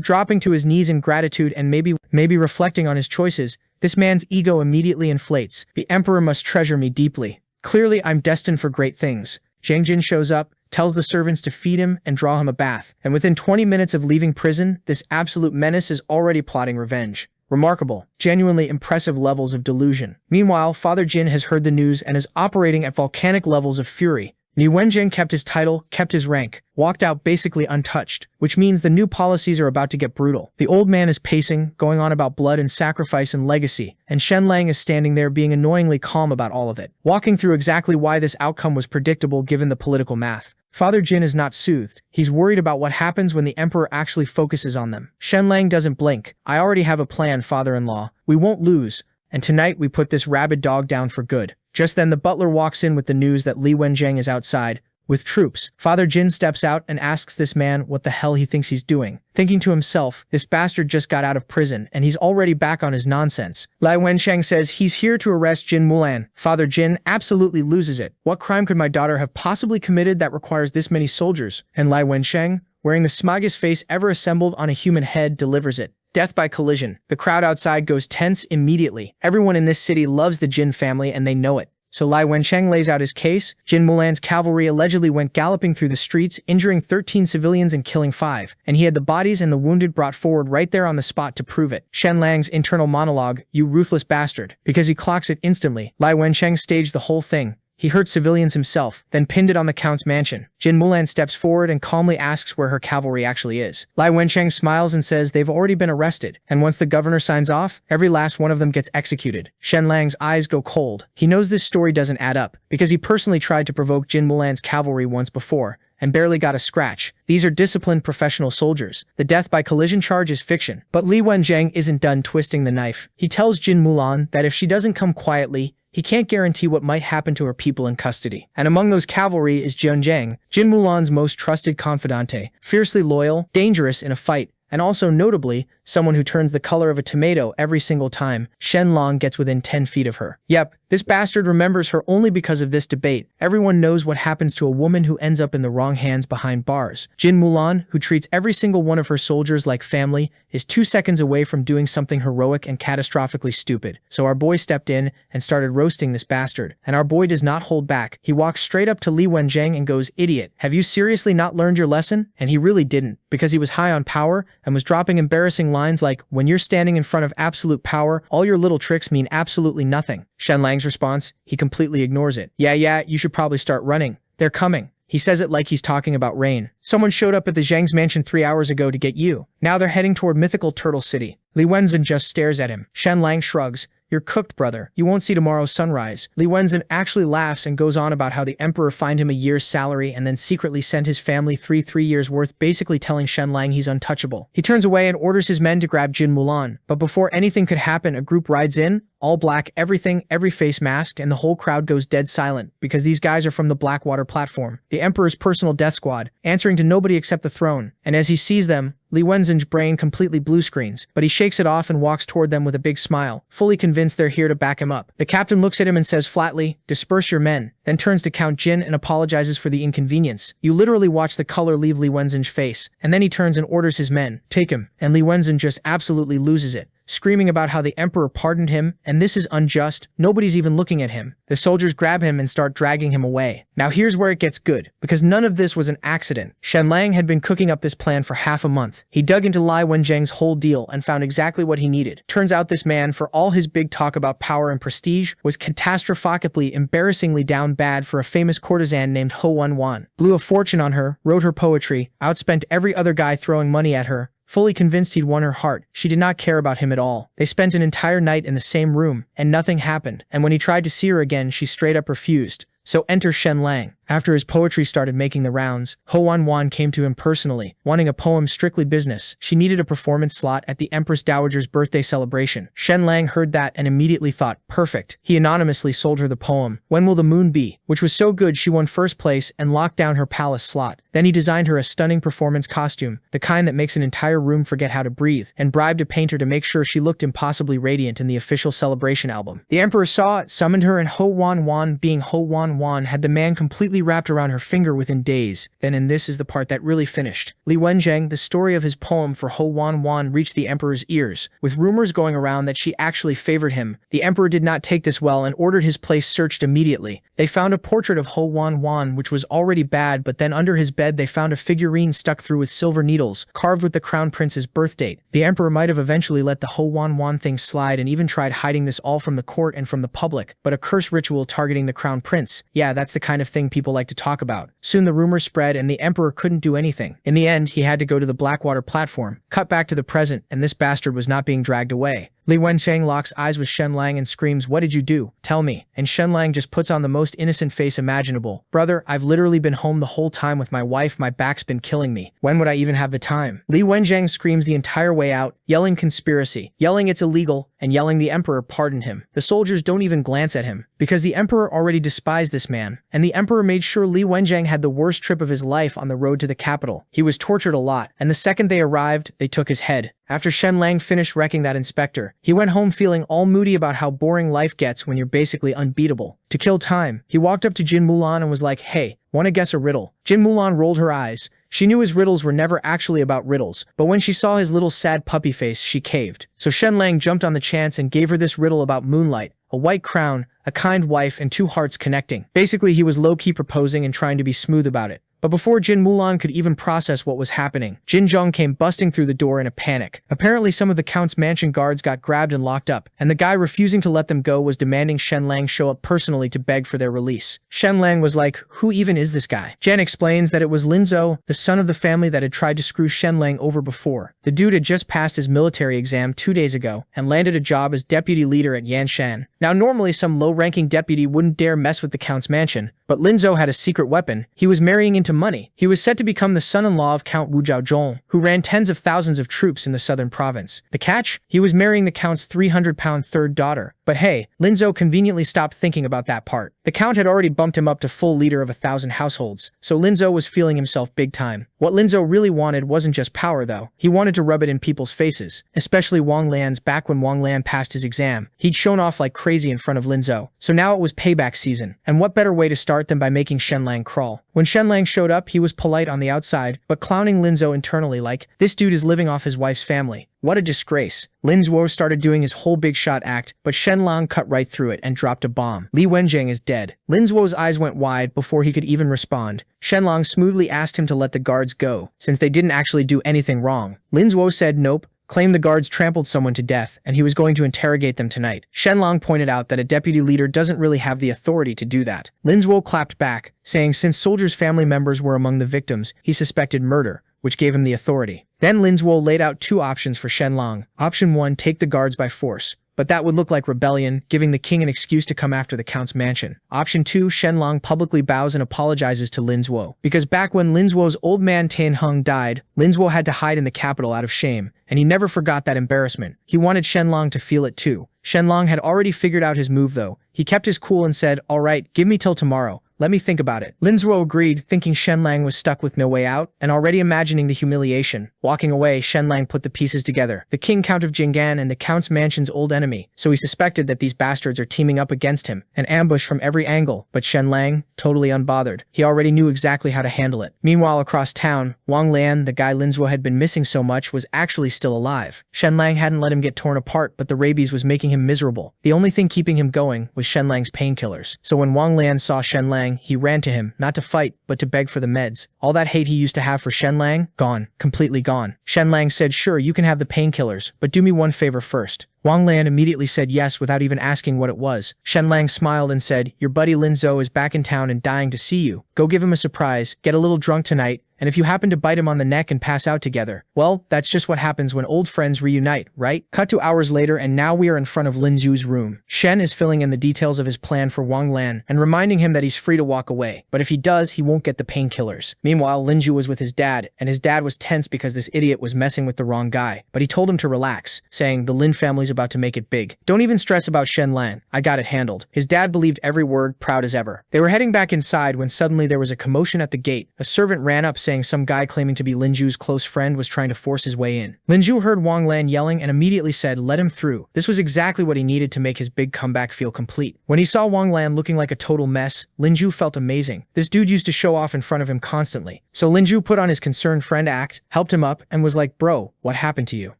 dropping to his knees in gratitude and maybe reflecting on his choices, this man's ego immediately inflates. The emperor must treasure me deeply. Clearly, I'm destined for great things. Zhang Jin shows up, tells the servants to feed him and draw him a bath. And within 20 minutes of leaving prison, this absolute menace is already plotting revenge. Remarkable, genuinely impressive levels of delusion. Meanwhile, Father Jin has heard the news and is operating at volcanic levels of fury. Li Wenjiang kept his title, kept his rank, walked out basically untouched, which means the new policies are about to get brutal. The old man is pacing, going on about blood and sacrifice and legacy, and Shenlang is standing there being annoyingly calm about all of it, walking through exactly why this outcome was predictable given the political math. Father Jin is not soothed. He's worried about what happens when the emperor actually focuses on them. Shenlang doesn't blink. I already have a plan, father-in-law. We won't lose. And tonight we put this rabid dog down for good. Just then the butler walks in with the news that Li Wenjiang is outside, with troops. Father Jin steps out and asks this man what the hell he thinks he's doing. Thinking to himself, this bastard just got out of prison and he's already back on his nonsense. Li Wenjiang says he's here to arrest Jin Mulan. Father Jin absolutely loses it. What crime could my daughter have possibly committed that requires this many soldiers? And Li Wenjiang, wearing the smuggest face ever assembled on a human head, delivers it. Death by collision. The crowd outside goes tense immediately. Everyone in this city loves the Jin family and they know it. So Li Wenjiang lays out his case. Jin Mulan's cavalry allegedly went galloping through the streets, injuring 13 civilians and killing 5, and he had the bodies and the wounded brought forward right there on the spot to prove it. Shenlang's internal monologue, "You ruthless bastard," because he clocks it instantly. Li Wenjiang staged the whole thing. He hurt civilians himself, then pinned it on the count's mansion. Jin Mulan steps forward and calmly asks where her cavalry actually is. Li Wenjiang smiles and says they've already been arrested, and once the governor signs off, every last one of them gets executed. Shenlang's eyes go cold. He knows this story doesn't add up, because he personally tried to provoke Jin Mulan's cavalry once before, and barely got a scratch. These are disciplined professional soldiers. The death by collision charge is fiction. But Li Wenjiang isn't done twisting the knife. He tells Jin Mulan that if she doesn't come quietly, he can't guarantee what might happen to her people in custody. And among those cavalry is Jianjiang, Jin Mulan's most trusted confidante, fiercely loyal, dangerous in a fight, and also notably, someone who turns the color of a tomato every single time Shenlang gets within 10 feet of her. Yep, this bastard remembers her only because of this debate. Everyone knows what happens to a woman who ends up in the wrong hands behind bars. Jin Mulan, who treats every single one of her soldiers like family, is 2 seconds away from doing something heroic and catastrophically stupid. So our boy stepped in and started roasting this bastard. And our boy does not hold back. He walks straight up to Li Wenjiang and goes, "Idiot, have you seriously not learned your lesson?" And he really didn't, because he was high on power and was dropping embarrassing lines like, "When you're standing in front of absolute power, all your little tricks mean absolutely nothing." Shenlang's response, he completely ignores it. Yeah, you should probably start running. They're coming." He says it like he's talking about rain. "Someone showed up at the Zhang's mansion 3 hours ago to get you. Now they're heading toward mythical Turtle City." Li Wenjiang just stares at him. Shenlang shrugs. "You're cooked, brother. You won't see tomorrow's sunrise." Li Wenjiang actually laughs and goes on about how the emperor fined him a year's salary and then secretly sent his family three years worth, basically telling Shenlang he's untouchable. He turns away and orders his men to grab Jin Mulan. But before anything could happen, a group rides in, all black, everything, every face masked, and the whole crowd goes dead silent, because these guys are from the Blackwater platform, the emperor's personal death squad, answering to nobody except the throne. And as he sees them, Li Wenjiang's brain completely blue screens, but he shakes it off and walks toward them with a big smile, fully convinced they're here to back him up. The captain looks at him and says flatly, "Disperse your men," then turns to Count Jin and apologizes for the inconvenience. You literally watch the color leave Li Wenjiang's face, and then he turns and orders his men, "Take him," and Li Wenjiang just absolutely loses it, screaming about how the emperor pardoned him, and this is unjust, nobody's even looking at him. The soldiers grab him and start dragging him away. Now here's where it gets good, because none of this was an accident. Shenlang had been cooking up this plan for half a month. He dug into Li Wenjiang's whole deal and found exactly what he needed. Turns out this man, for all his big talk about power and prestige, was catastrophically, embarrassingly down bad for a famous courtesan named Ho Wan Wan. Blew a fortune on her, wrote her poetry, outspent every other guy throwing money at her, fully convinced he'd won her heart. She did not care about him at all. They spent an entire night in the same room, and nothing happened. And when he tried to see her again, she straight up refused. So enter Shenlang. After his poetry started making the rounds, Ho Wan Wan came to him personally, wanting a poem strictly business. She needed a performance slot at the Empress Dowager's birthday celebration. Shenlang heard that and immediately thought, perfect. He anonymously sold her the poem, When Will the Moon Be?, which was so good she won first place and locked down her palace slot. Then he designed her a stunning performance costume, the kind that makes an entire room forget how to breathe, and bribed a painter to make sure she looked impossibly radiant in the official celebration album. The emperor saw it, summoned her, and Ho Wan Wan, being Ho Wan Wan, had the man completely wrapped around her finger within days. Then, and this is the part that really finished, Li Wenjiang, the story of his poem for Ho Wan Wan reached the emperor's ears, with rumors going around that she actually favored him. The emperor did not take this well and ordered his place searched immediately. They found a portrait of Ho Wan Wan which was already bad, but then under his bed they found a figurine stuck through with silver needles, carved with the crown prince's birth date. The emperor might have eventually let the Ho Wan Wan thing slide and even tried hiding this all from the court and from the public, but a curse ritual targeting the crown prince, yeah, that's the kind of thing people like to talk about. Soon the rumors spread and the emperor couldn't do anything. In the end, he had to go to the Blackwater platform. Cut back to the present, and this bastard was not being dragged away. Li Wenjiang locks eyes with Shenlang and screams, "What did you do? Tell me." And Shenlang just puts on the most innocent face imaginable. "Brother, I've literally been home the whole time with my wife. My back's been killing me. When would I even have the time?" Li Wenjiang screams the entire way out, yelling conspiracy, yelling it's illegal, and yelling the emperor pardoned him. The soldiers don't even glance at him, because the emperor already despised this man, and the emperor made sure Li Wenjiang had the worst trip of his life on the road to the capital. He was tortured a lot, and the second they arrived, they took his head. After Shenlang finished wrecking that inspector, he went home feeling all moody about how boring life gets when you're basically unbeatable. To kill time, he walked up to Jin Mulan and was like, "Hey, wanna guess a riddle?" Jin Mulan rolled her eyes. She knew his riddles were never actually about riddles, but when she saw his little sad puppy face, she caved. So Shenlang jumped on the chance and gave her this riddle about moonlight, a white crown, a kind wife, and two hearts connecting. Basically, he was low-key proposing and trying to be smooth about it. But before Jin Mulan could even process what was happening, Jin Zhong came busting through the door in a panic. Apparently some of the Count's mansion guards got grabbed and locked up, and the guy refusing to let them go was demanding Shenlang show up personally to beg for their release. Shenlang was like, "Who even is this guy?" Jen explains that it was Linzhou, the son of the family that had tried to screw Shenlang over before. The dude had just passed his military exam 2 days ago, and landed a job as deputy leader at Yanshan. Now normally some low-ranking deputy wouldn't dare mess with the Count's mansion, but Linzhou had a secret weapon. He was marrying into money. He was set to become the son-in-law of Count Wu Zhaozhong, who ran tens of thousands of troops in the southern province. The catch? He was marrying the Count's 300-pound third daughter. But hey, Linzhou conveniently stopped thinking about that part. The Count had already bumped him up to full leader of 1,000 households, so Linzhou was feeling himself big time. What Linzhou really wanted wasn't just power though. He wanted to rub it in people's faces, especially Wang Lan's. Back when Wang Lan passed his exam, he'd shown off like crazy in front of Linzhou. So now it was payback season, and what better way to start than by making Shenlang crawl. When Shenlang showed up, he was polite on the outside, but clowning Linzhou internally like, "This dude is living off his wife's family. What a disgrace." Linzhou started doing his whole big shot act, but Shenlang cut right through it and dropped a bomb. Li Wenjiang is dead. Linzhou's eyes went wide before he could even respond. Shenlang smoothly asked him to let the guards go, since they didn't actually do anything wrong. Linzhou said nope, claimed the guards trampled someone to death, and he was going to interrogate them tonight. Shenlang pointed out that a deputy leader doesn't really have the authority to do that. Linzhou clapped back, saying since soldiers' family members were among the victims, he suspected murder, which gave him the authority. Then Linzhou laid out two options for Shenlang. Option 1, take the guards by force. But that would look like rebellion, giving the king an excuse to come after the Count's mansion. Option 2, Shenlang publicly bows and apologizes to Linzhou. Because back when Linzhou's old man Tianheng died, Linzhou had to hide in the capital out of shame, and he never forgot that embarrassment. He wanted Shenlang to feel it too. Shenlang had already figured out his move though. He kept his cool and said, "Alright, give me till tomorrow. Let me think about it." Linzhou agreed, thinking Shenlang was stuck with no way out, and already imagining the humiliation. Walking away, Shenlang put the pieces together. The king Count of Jinggan and the Count's mansion's old enemy, so he suspected that these bastards are teaming up against him. An ambush from every angle, but Shenlang, totally unbothered. He already knew exactly how to handle it. Meanwhile, across town, Wang Lan, the guy Linzhou had been missing so much, was actually still alive. Shenlang hadn't let him get torn apart, but the rabies was making him miserable. The only thing keeping him going was Shenlang's painkillers. So when Wang Lan saw Shenlang, he ran to him, not to fight, but to beg for the meds. All that hate he used to have for Shenlang, gone, completely gone. Shenlang said, "Sure, you can have the painkillers, but do me one favor first." Wang Lan immediately said yes without even asking what it was. Shenlang smiled and said, "Your buddy Linzhou is back in town and dying to see you. Go give him a surprise, get a little drunk tonight, and if you happen to bite him on the neck and pass out together, well, that's just what happens when old friends reunite, right? Cut to hours later, and now we are in front of Lin Zhu's room. Shen is filling in the details of his plan for Wang Lan and reminding him that he's free to walk away, but if he does, he won't get the painkillers. Meanwhile, Lin Zhu was with his dad, and his dad was tense because this idiot was messing with the wrong guy, but he told him to relax, saying, the Lin family's about to make it big. Don't even stress about Shenlang. I got it handled. His dad believed every word, proud as ever. They were heading back inside when suddenly there was a commotion at the gate. A servant ran up saying some guy claiming to be Lin Zhu's close friend was trying to force his way in. Lin Zhu heard Wang Lan yelling and immediately said, let him through. This was exactly what he needed to make his big comeback feel complete. When he saw Wang Lan looking like a total mess, Lin Zhu felt amazing. This dude used to show off in front of him constantly. So Lin Zhu put on his concerned friend act, helped him up, and was like, bro, what happened to you?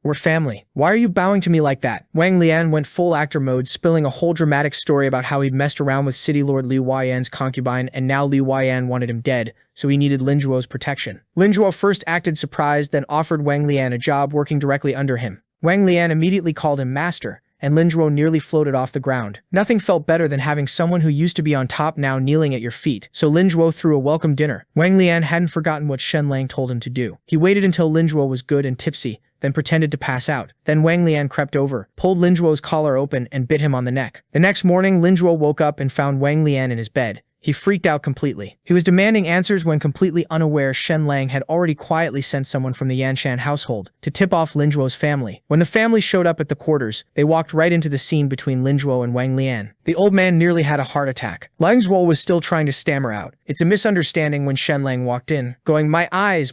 We're family. Why are you bowing to me like that? Wang Lian went full actor mode, spilling a whole dramatic story about how he'd messed around with City Lord Li Huayan's concubine and now Li Huayan wanted him dead, so he needed Lin Zhuo's protection. Lin Zhuo first acted surprised, then offered Wang Lian a job working directly under him. Wang Lian immediately called him master, and Lin Zhuo nearly floated off the ground. Nothing felt better than having someone who used to be on top now kneeling at your feet, so Lin Zhuo threw a welcome dinner. Wang Lian hadn't forgotten what Shenlang told him to do. He waited until Lin Zhuo was good and tipsy, then pretended to pass out. Then Wang Lian crept over, pulled Lin Zhuo's collar open, and bit him on the neck. The next morning, Lin Zhuo woke up and found Wang Lian in his bed. He freaked out completely. He was demanding answers when completely unaware Shenlang had already quietly sent someone from the Yanshan household to tip off Lin Zhuo's family. When the family showed up at the quarters, they walked right into the scene between Lin Zhuo and Wang Lian. The old man nearly had a heart attack. Lang Zhuo was still trying to stammer out. It's a misunderstanding when Shenlang walked in, going, my eyes,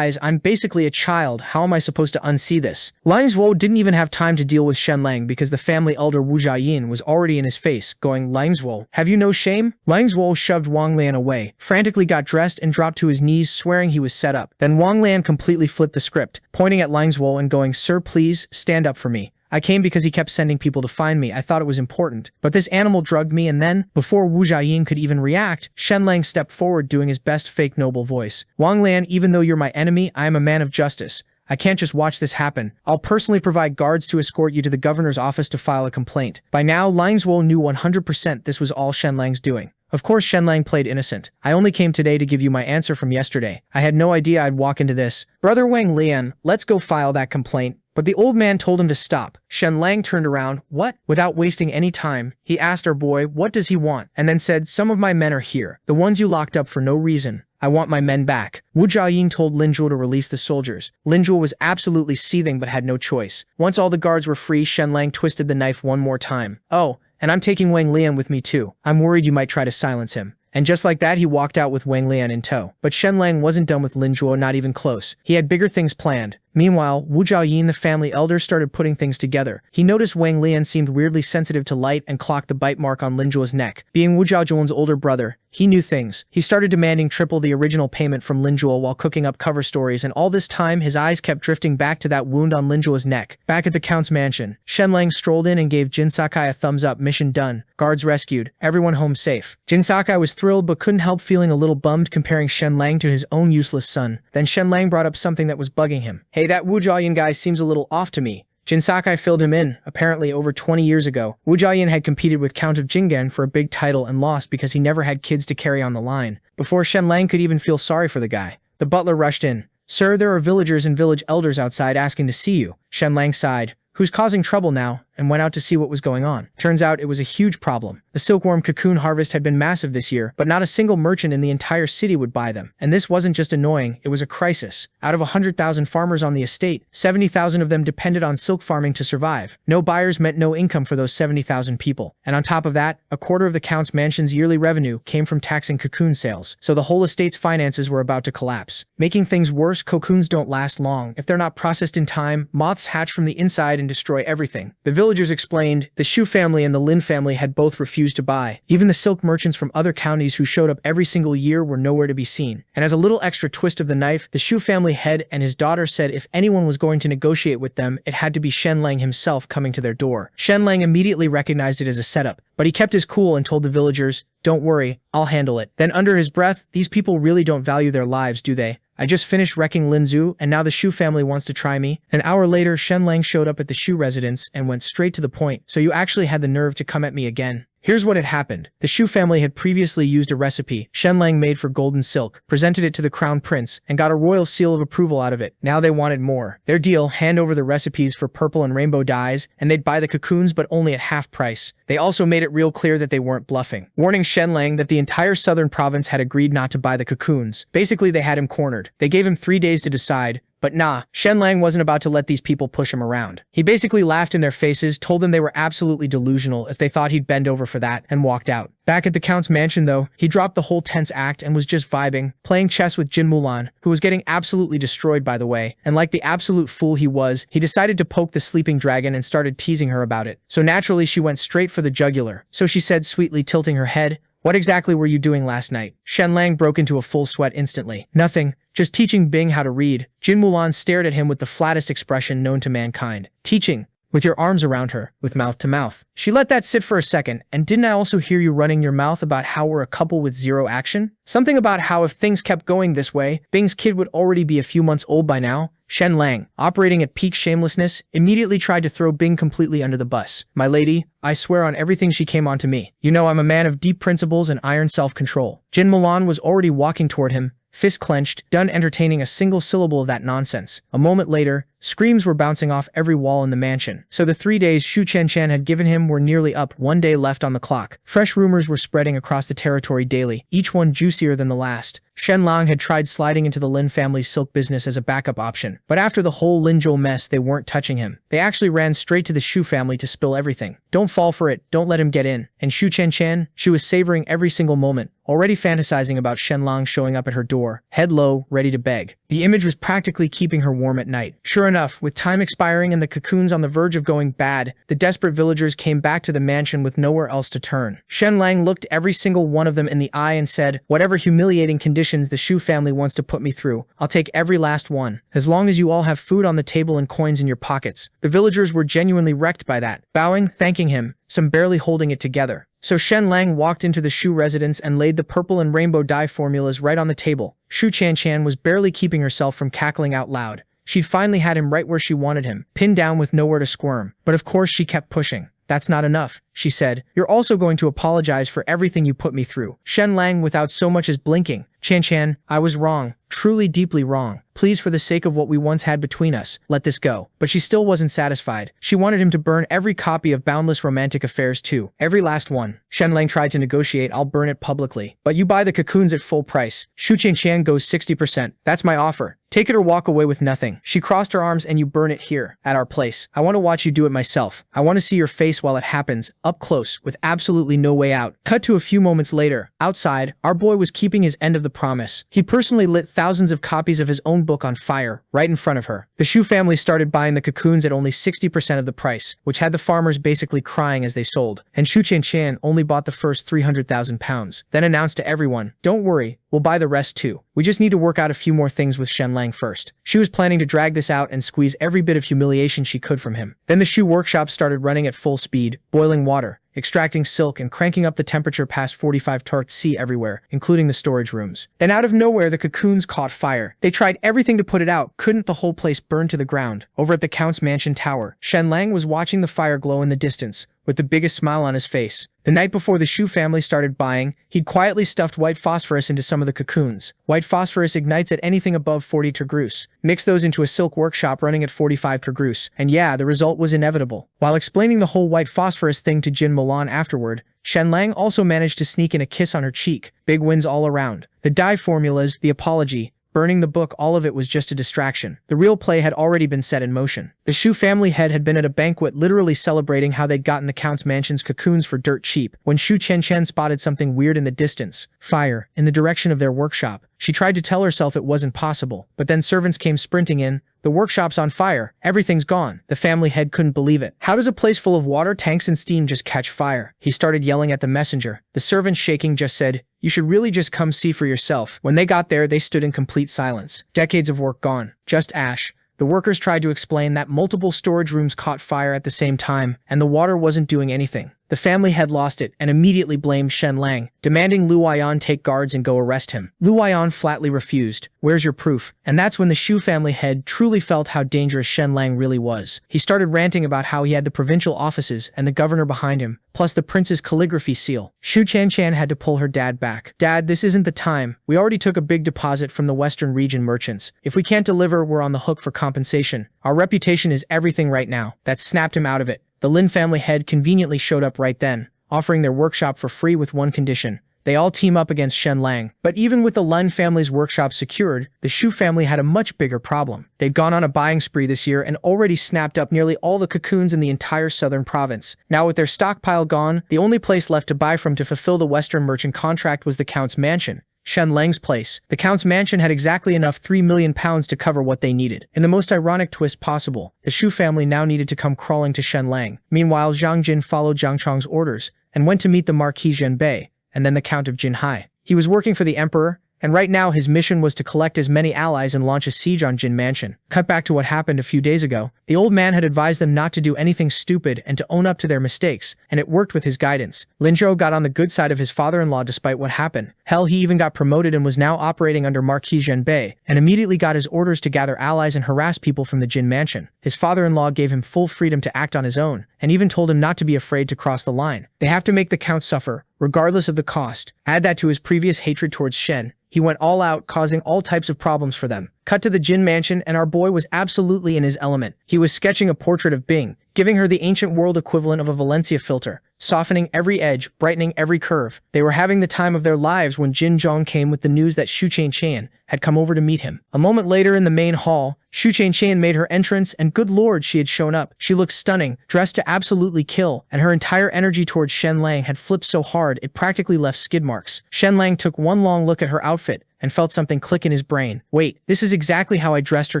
I'm basically a child. How am I supposed to unsee this? Lang Zhuo didn't even have time to deal with Shenlang because the family elder Wu Jiayin was already in his face, going, Lang Zhuo, have you no shame? Lang Zhuo shoved Wang Lian away, frantically got dressed and dropped to his knees, swearing he was set up. Then Wang Lian completely flipped the script, pointing at Lang Zhuo and going, sir, please, stand up for me. I came because he kept sending people to find me. I thought it was important. But this animal drugged me, and then, before Wu Jiayin could even react, Shenlang stepped forward doing his best fake noble voice. Wang Lian, even though you're my enemy, I am a man of justice. I can't just watch this happen. I'll personally provide guards to escort you to the governor's office to file a complaint. By now, Lang Zhuo knew 100% this was all Shenlang's doing. Of course, Shenlang played innocent. I only came today to give you my answer from yesterday. I had no idea I'd walk into this. Brother Wang Lian, let's go file that complaint. But the old man told him to stop. Shenlang turned around. What? Without wasting any time, he asked our boy, what does he want? And then said, some of my men are here. The ones you locked up for no reason. I want my men back. Wu Jiayin told Lin Zhuo to release the soldiers. Lin Zhuo was absolutely seething but had no choice. Once all the guards were free, Shenlang twisted the knife one more time. Oh, and I'm taking Wang Lian with me too. I'm worried you might try to silence him. And just like that, he walked out with Wang Lian in tow. But Shenlang wasn't done with Lin Zhuo, not even close. He had bigger things planned. Meanwhile, Wu Jiayin, the family elder, started putting things together. He noticed Wang Lian seemed weirdly sensitive to light and clocked the bite mark on Lin Zhuo's neck. Being Wu Jiaojuan's older brother, he knew things. He started demanding triple the original payment from Lin Zhuo while cooking up cover stories, and all this time, his eyes kept drifting back to that wound on Lin Zhuo's neck. Back at the Count's mansion, Shenlang strolled in and gave Jin Sakai a thumbs up. Mission done. Guards rescued. Everyone home safe. Jin Sakai was thrilled but couldn't help feeling a little bummed comparing Shenlang to his own useless son. Then Shenlang brought up something that was bugging him. Hey, that Wu Jiayin guy seems a little off to me. Jin Sakai filled him in. Apparently, over 20 years ago, Wu Jiayin had competed with Count of Jingen for a big title and lost because he never had kids to carry on the line. Before Shenlang could even feel sorry for the guy, the butler rushed in. Sir, there are villagers and village elders outside asking to see you. Shenlang sighed. Who's causing trouble now? And went out to see what was going on. Turns out it was a huge problem. The silkworm cocoon harvest had been massive this year, but not a single merchant in the entire city would buy them. And this wasn't just annoying, it was a crisis. Out of 100,000 farmers on the estate, 70,000 of them depended on silk farming to survive. No buyers meant no income for those 70,000 people. And on top of that, a quarter of the Count's mansion's yearly revenue came from taxing cocoon sales, so the whole estate's finances were about to collapse. Making things worse, cocoons don't last long. If they're not processed in time, moths hatch from the inside and destroy everything. The villagers explained the Shu family and the Lin family had both refused to buy. Even the silk merchants from other counties who showed up every single year were nowhere to be seen. And as a little extra twist of the knife, the Shu family head and his daughter said if anyone was going to negotiate with them, it had to be Shenlang himself coming to their door. Shenlang immediately recognized it as a setup, but he kept his cool and told the villagers, "Don't worry, I'll handle it." Then under his breath, "These people really don't value their lives, do they? I just finished wrecking Lin Zhu, and now the Shu family wants to try me." An hour later, Shenlang showed up at the Shu residence and went straight to the point. "So you actually had the nerve to come at me again?" Here's what had happened. The Shu family had previously used a recipe Shenlang made for golden silk, presented it to the crown prince, and got a royal seal of approval out of it. Now they wanted more. Their deal: hand over the recipes for purple and rainbow dyes, and they'd buy the cocoons but only at half price. They also made it real clear that they weren't bluffing, warning Shenlang that the entire southern province had agreed not to buy the cocoons. Basically, they had him cornered. They gave him 3 days to decide. But nah, Shenlang wasn't about to let these people push him around. He basically laughed in their faces, told them they were absolutely delusional if they thought he'd bend over for that, and walked out. Back at the Count's mansion though, he dropped the whole tense act and was just vibing, playing chess with Jin Mulan, who was getting absolutely destroyed by the way, and like the absolute fool he was, he decided to poke the sleeping dragon and started teasing her about it. So naturally she went straight for the jugular. So she said sweetly, tilting her head, "What exactly were you doing last night?" Shenlang broke into a full sweat instantly. "Nothing. Just teaching Bing how to read." Jin Mulan stared at him with the flattest expression known to mankind. "Teaching? With your arms around her, with mouth to mouth." She let that sit for a second. "And didn't I also hear you running your mouth about how we're a couple with zero action? Something about how if things kept going this way, Bing's kid would already be a few months old by now?" Shenlang, operating at peak shamelessness, immediately tried to throw Bing completely under the bus. "My lady, I swear on everything she came on to me. You know I'm a man of deep principles and iron self-control." Jin Mulan was already walking toward him, fist clenched, done entertaining a single syllable of that nonsense. A moment later, screams were bouncing off every wall in the mansion. So the 3 days Shu Chen had given him were nearly up, 1 day left on the clock. Fresh rumors were spreading across the territory daily, each one juicier than the last. Shenlang had tried sliding into the Lin family's silk business as a backup option, but after the whole Linzhou mess, they weren't touching him. They actually ran straight to the Shu family to spill everything. Don't fall for it, don't let him get in. And Shu Chen, she was savoring every single moment, already fantasizing about Shenlang showing up at her door, head low, ready to beg. The image was practically keeping her warm at night. Sure enough, with time expiring and the cocoons on the verge of going bad, the desperate villagers came back to the mansion with nowhere else to turn. Shenlang looked every single one of them in the eye and said, "Whatever humiliating conditions the Shu family wants to put me through, I'll take every last one, as long as you all have food on the table and coins in your pockets." The villagers were genuinely wrecked by that, bowing, thanking him, some barely holding it together. So Shenlang walked into the Shu residence and laid the purple and rainbow dye formulas right on the table. Shu Chen was barely keeping herself from cackling out loud. She'd finally had him right where she wanted him, pinned down with nowhere to squirm. But of course she kept pushing. "That's not enough," she said. "You're also going to apologize for everything you put me through." Shenlang, without so much as blinking, Chan, I was wrong. Truly deeply wrong. Please, for the sake of what we once had between us, let this go." But she still wasn't satisfied. She wanted him to burn every copy of Boundless Romantic Affairs too. Every last one. Shenlang tried to negotiate. "I'll burn it publicly. But you buy the cocoons at full price." Shu Chen goes 60%. "That's my offer. Take it or walk away with nothing." She crossed her arms. "And you burn it here, at our place. I want to watch you do it myself. I want to see your face while it happens, up close, with absolutely no way out." Cut to a few moments later. Outside, our boy was keeping his end of the promise. He personally lit thousands of copies of his own book on fire, right in front of her. The Shu family started buying the cocoons at only 60% of the price, which had the farmers basically crying as they sold. And Shu Chen only bought the first 300,000 pounds, then announced to everyone, "Don't worry, we'll buy the rest too. We just need to work out a few more things with Shenlang first." She was planning to drag this out and squeeze every bit of humiliation she could from him. Then the Shu workshop started running at full speed, boiling water, extracting silk and cranking up the temperature past 45 °C everywhere, including the storage rooms. Then out of nowhere the cocoons caught fire. They tried everything to put it out, couldn't. The whole place burned to the ground. Over at the Count's mansion tower, Shenlang was watching the fire glow in the distance, with the biggest smile on his face. The night before the Shu family started buying, he'd quietly stuffed white phosphorus into some of the cocoons. White phosphorus ignites at anything above 40 degrees. Mix those into a silk workshop running at 45 degrees. And yeah, the result was inevitable. While explaining the whole white phosphorus thing to Jin Mulan afterward, Shenlang also managed to sneak in a kiss on her cheek. Big wins all around. The dye formulas, the apology, burning the book, all of it was just a distraction. The real play had already been set in motion. The Shu family head had been at a banquet literally celebrating how they'd gotten the Count's mansion's cocoons for dirt cheap, when Shu Chen spotted something weird in the distance. Fire, in the direction of their workshop. She tried to tell herself it wasn't possible, but then servants came sprinting in. "The workshop's on fire. Everything's gone." The family head couldn't believe it. "How does a place full of water tanks and steam just catch fire?" He started yelling at the messenger. The servant, shaking, just said, "You should really just come see for yourself." When they got there, they stood in complete silence. Decades of work gone. Just ash. The workers tried to explain that multiple storage rooms caught fire at the same time, and the water wasn't doing anything. The family had lost it and immediately blamed Shenlang, demanding Lu Huayan take guards and go arrest him. Lu Huayan flatly refused. "Where's your proof?" And that's when the Shu family head truly felt how dangerous Shenlang really was. He started ranting about how he had the provincial offices and the governor behind him, plus the prince's calligraphy seal. Shu Chan had to pull her dad back. "Dad, this isn't the time. We already took a big deposit from the Western region merchants. If we can't deliver, we're on the hook for compensation. Our reputation is everything right now." That snapped him out of it. The Lin family head conveniently showed up right then, offering their workshop for free with one condition. They all team up against Shenlang. But even with the Lin family's workshop secured, the Shu family had a much bigger problem. They'd gone on a buying spree this year and already snapped up nearly all the cocoons in the entire southern province. Now with their stockpile gone, the only place left to buy from to fulfill the Western merchant contract was the Count's mansion, Shenlang's place. The Count's mansion had exactly enough 3 million pounds to cover what they needed. In the most ironic twist possible, the Shu family now needed to come crawling to Shenlang. Meanwhile, Zhang Jin followed Zhang Chong's orders and went to meet the Marquis Zhenbei, and then the Count of Jinhai. He was working for the Emperor, and right now his mission was to collect as many allies and launch a siege on Jin Mansion. Cut back to what happened a few days ago. The old man had advised them not to do anything stupid and to own up to their mistakes, and it worked with his guidance. Lin Zhou got on the good side of his father-in-law despite what happened. Hell, he even got promoted and was now operating under Marquis Zhenbei, and immediately got his orders to gather allies and harass people from the Jin Mansion. His father-in-law gave him full freedom to act on his own, and even told him not to be afraid to cross the line. They have to make the Count suffer, regardless of the cost. Add that to his previous hatred towards Shen. He went all out, causing all types of problems for them. Cut to the Jin Mansion, and our boy was absolutely in his element. He was sketching a portrait of Bing, giving her the ancient world equivalent of a Valencia filter, softening every edge, brightening every curve. They were having the time of their lives when Jin Zhong came with the news that Shu Qian had come over to meet him. A moment later in the main hall, Shu Qian made her entrance, and good lord, she had shown up. She looked stunning, dressed to absolutely kill, and her entire energy towards Shenlang had flipped so hard it practically left skid marks. Shenlang took one long look at her outfit and felt something click in his brain. Wait, this is exactly how I dressed her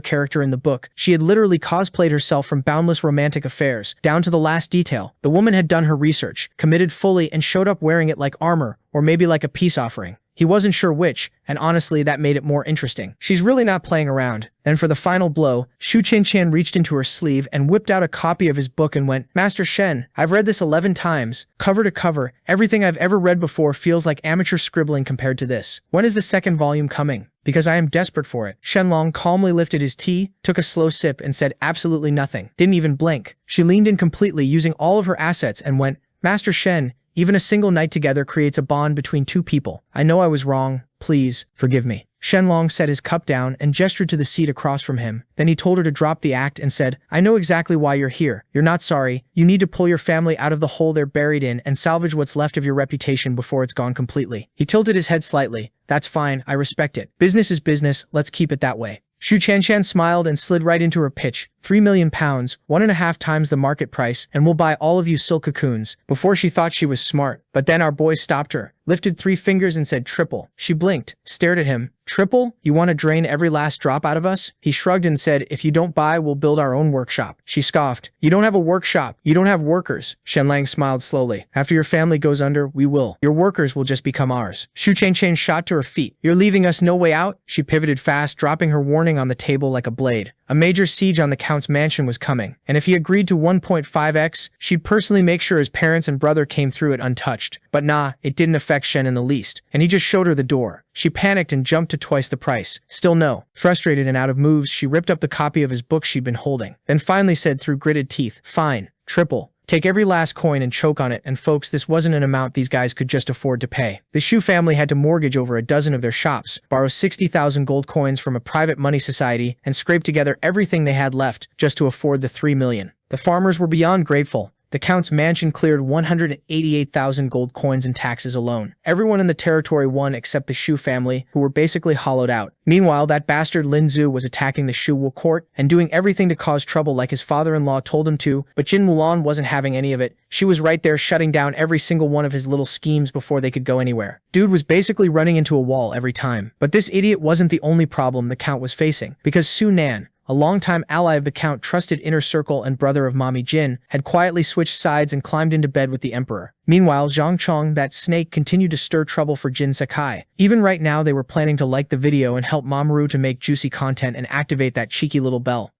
character in the book. She had literally cosplayed herself from boundless romantic affairs, down to the last detail. The woman had done her research, committed fully, and showed up wearing it like armor, or maybe like a peace offering. He wasn't sure which, and honestly that made it more interesting. She's really not playing around. Then for the final blow, Shu Qian reached into her sleeve and whipped out a copy of his book and went, "Master Shen, I've read this 11 times, cover to cover. Everything I've ever read before feels like amateur scribbling compared to this. When is the second volume coming? Because I am desperate for it." Shenlong calmly lifted his tea, took a slow sip, and said absolutely nothing. Didn't even blink. She leaned in completely, using all of her assets, and went, "Master Shen, even a single night together creates a bond between two people. I know I was wrong. Please, forgive me." Shenlong set his cup down and gestured to the seat across from him. Then he told her to drop the act and said, "I know exactly why you're here. You're not sorry. You need to pull your family out of the hole they're buried in and salvage what's left of your reputation before it's gone completely." He tilted his head slightly. "That's fine. I respect it. Business is business. Let's keep it that way." Shu Qian smiled and slid right into her pitch. 3 million pounds, 1.5 times the market price, and we'll buy all of you silk cocoons. Before she thought she was smart, but then our boy stopped her, lifted 3 fingers and said triple. She blinked, stared at him. "Triple? You want to drain every last drop out of us?" He shrugged and said, "If you don't buy, we'll build our own workshop." She scoffed. "You don't have a workshop. You don't have workers." Shenlang smiled slowly. "After your family goes under, we will. Your workers will just become ours." Shu Qian shot to her feet. "You're leaving us no way out?" She pivoted fast, dropping her warning on the table like a blade. A major siege on the Count's mansion was coming, and if he agreed to 1.5x, she'd personally make sure his parents and brother came through it untouched. But nah, it didn't affect Shen in the least, and he just showed her the door. She panicked and jumped to twice the price. Still no. Frustrated and out of moves, she ripped up the copy of his book she'd been holding, then finally said through gritted teeth, "Fine, triple. Take every last coin and choke on it." And folks, this wasn't an amount these guys could just afford to pay. The Shu family had to mortgage over a dozen of their shops, borrow 60,000 gold coins from a private money society, and scrape together everything they had left just to afford the 3 million. The farmers were beyond grateful. The Count's mansion cleared 188,000 gold coins in taxes alone. Everyone in the territory won except the Shu family, who were basically hollowed out. Meanwhile, that bastard Lin Zhu was attacking the Shu court and doing everything to cause trouble like his father-in-law told him to, but Jin Mulan wasn't having any of it. She was right there shutting down every single one of his little schemes before they could go anywhere. Dude was basically running into a wall every time. But this idiot wasn't the only problem the Count was facing, because Su Nan, a longtime ally of the Count, trusted inner circle and brother of Mommy Jin, had quietly switched sides and climbed into bed with the Emperor. Meanwhile, Zhang Chong, that snake, continued to stir trouble for Jin Sakai. Even right now, they were planning to like the video and help Mamoru to make juicy content and activate that cheeky little bell.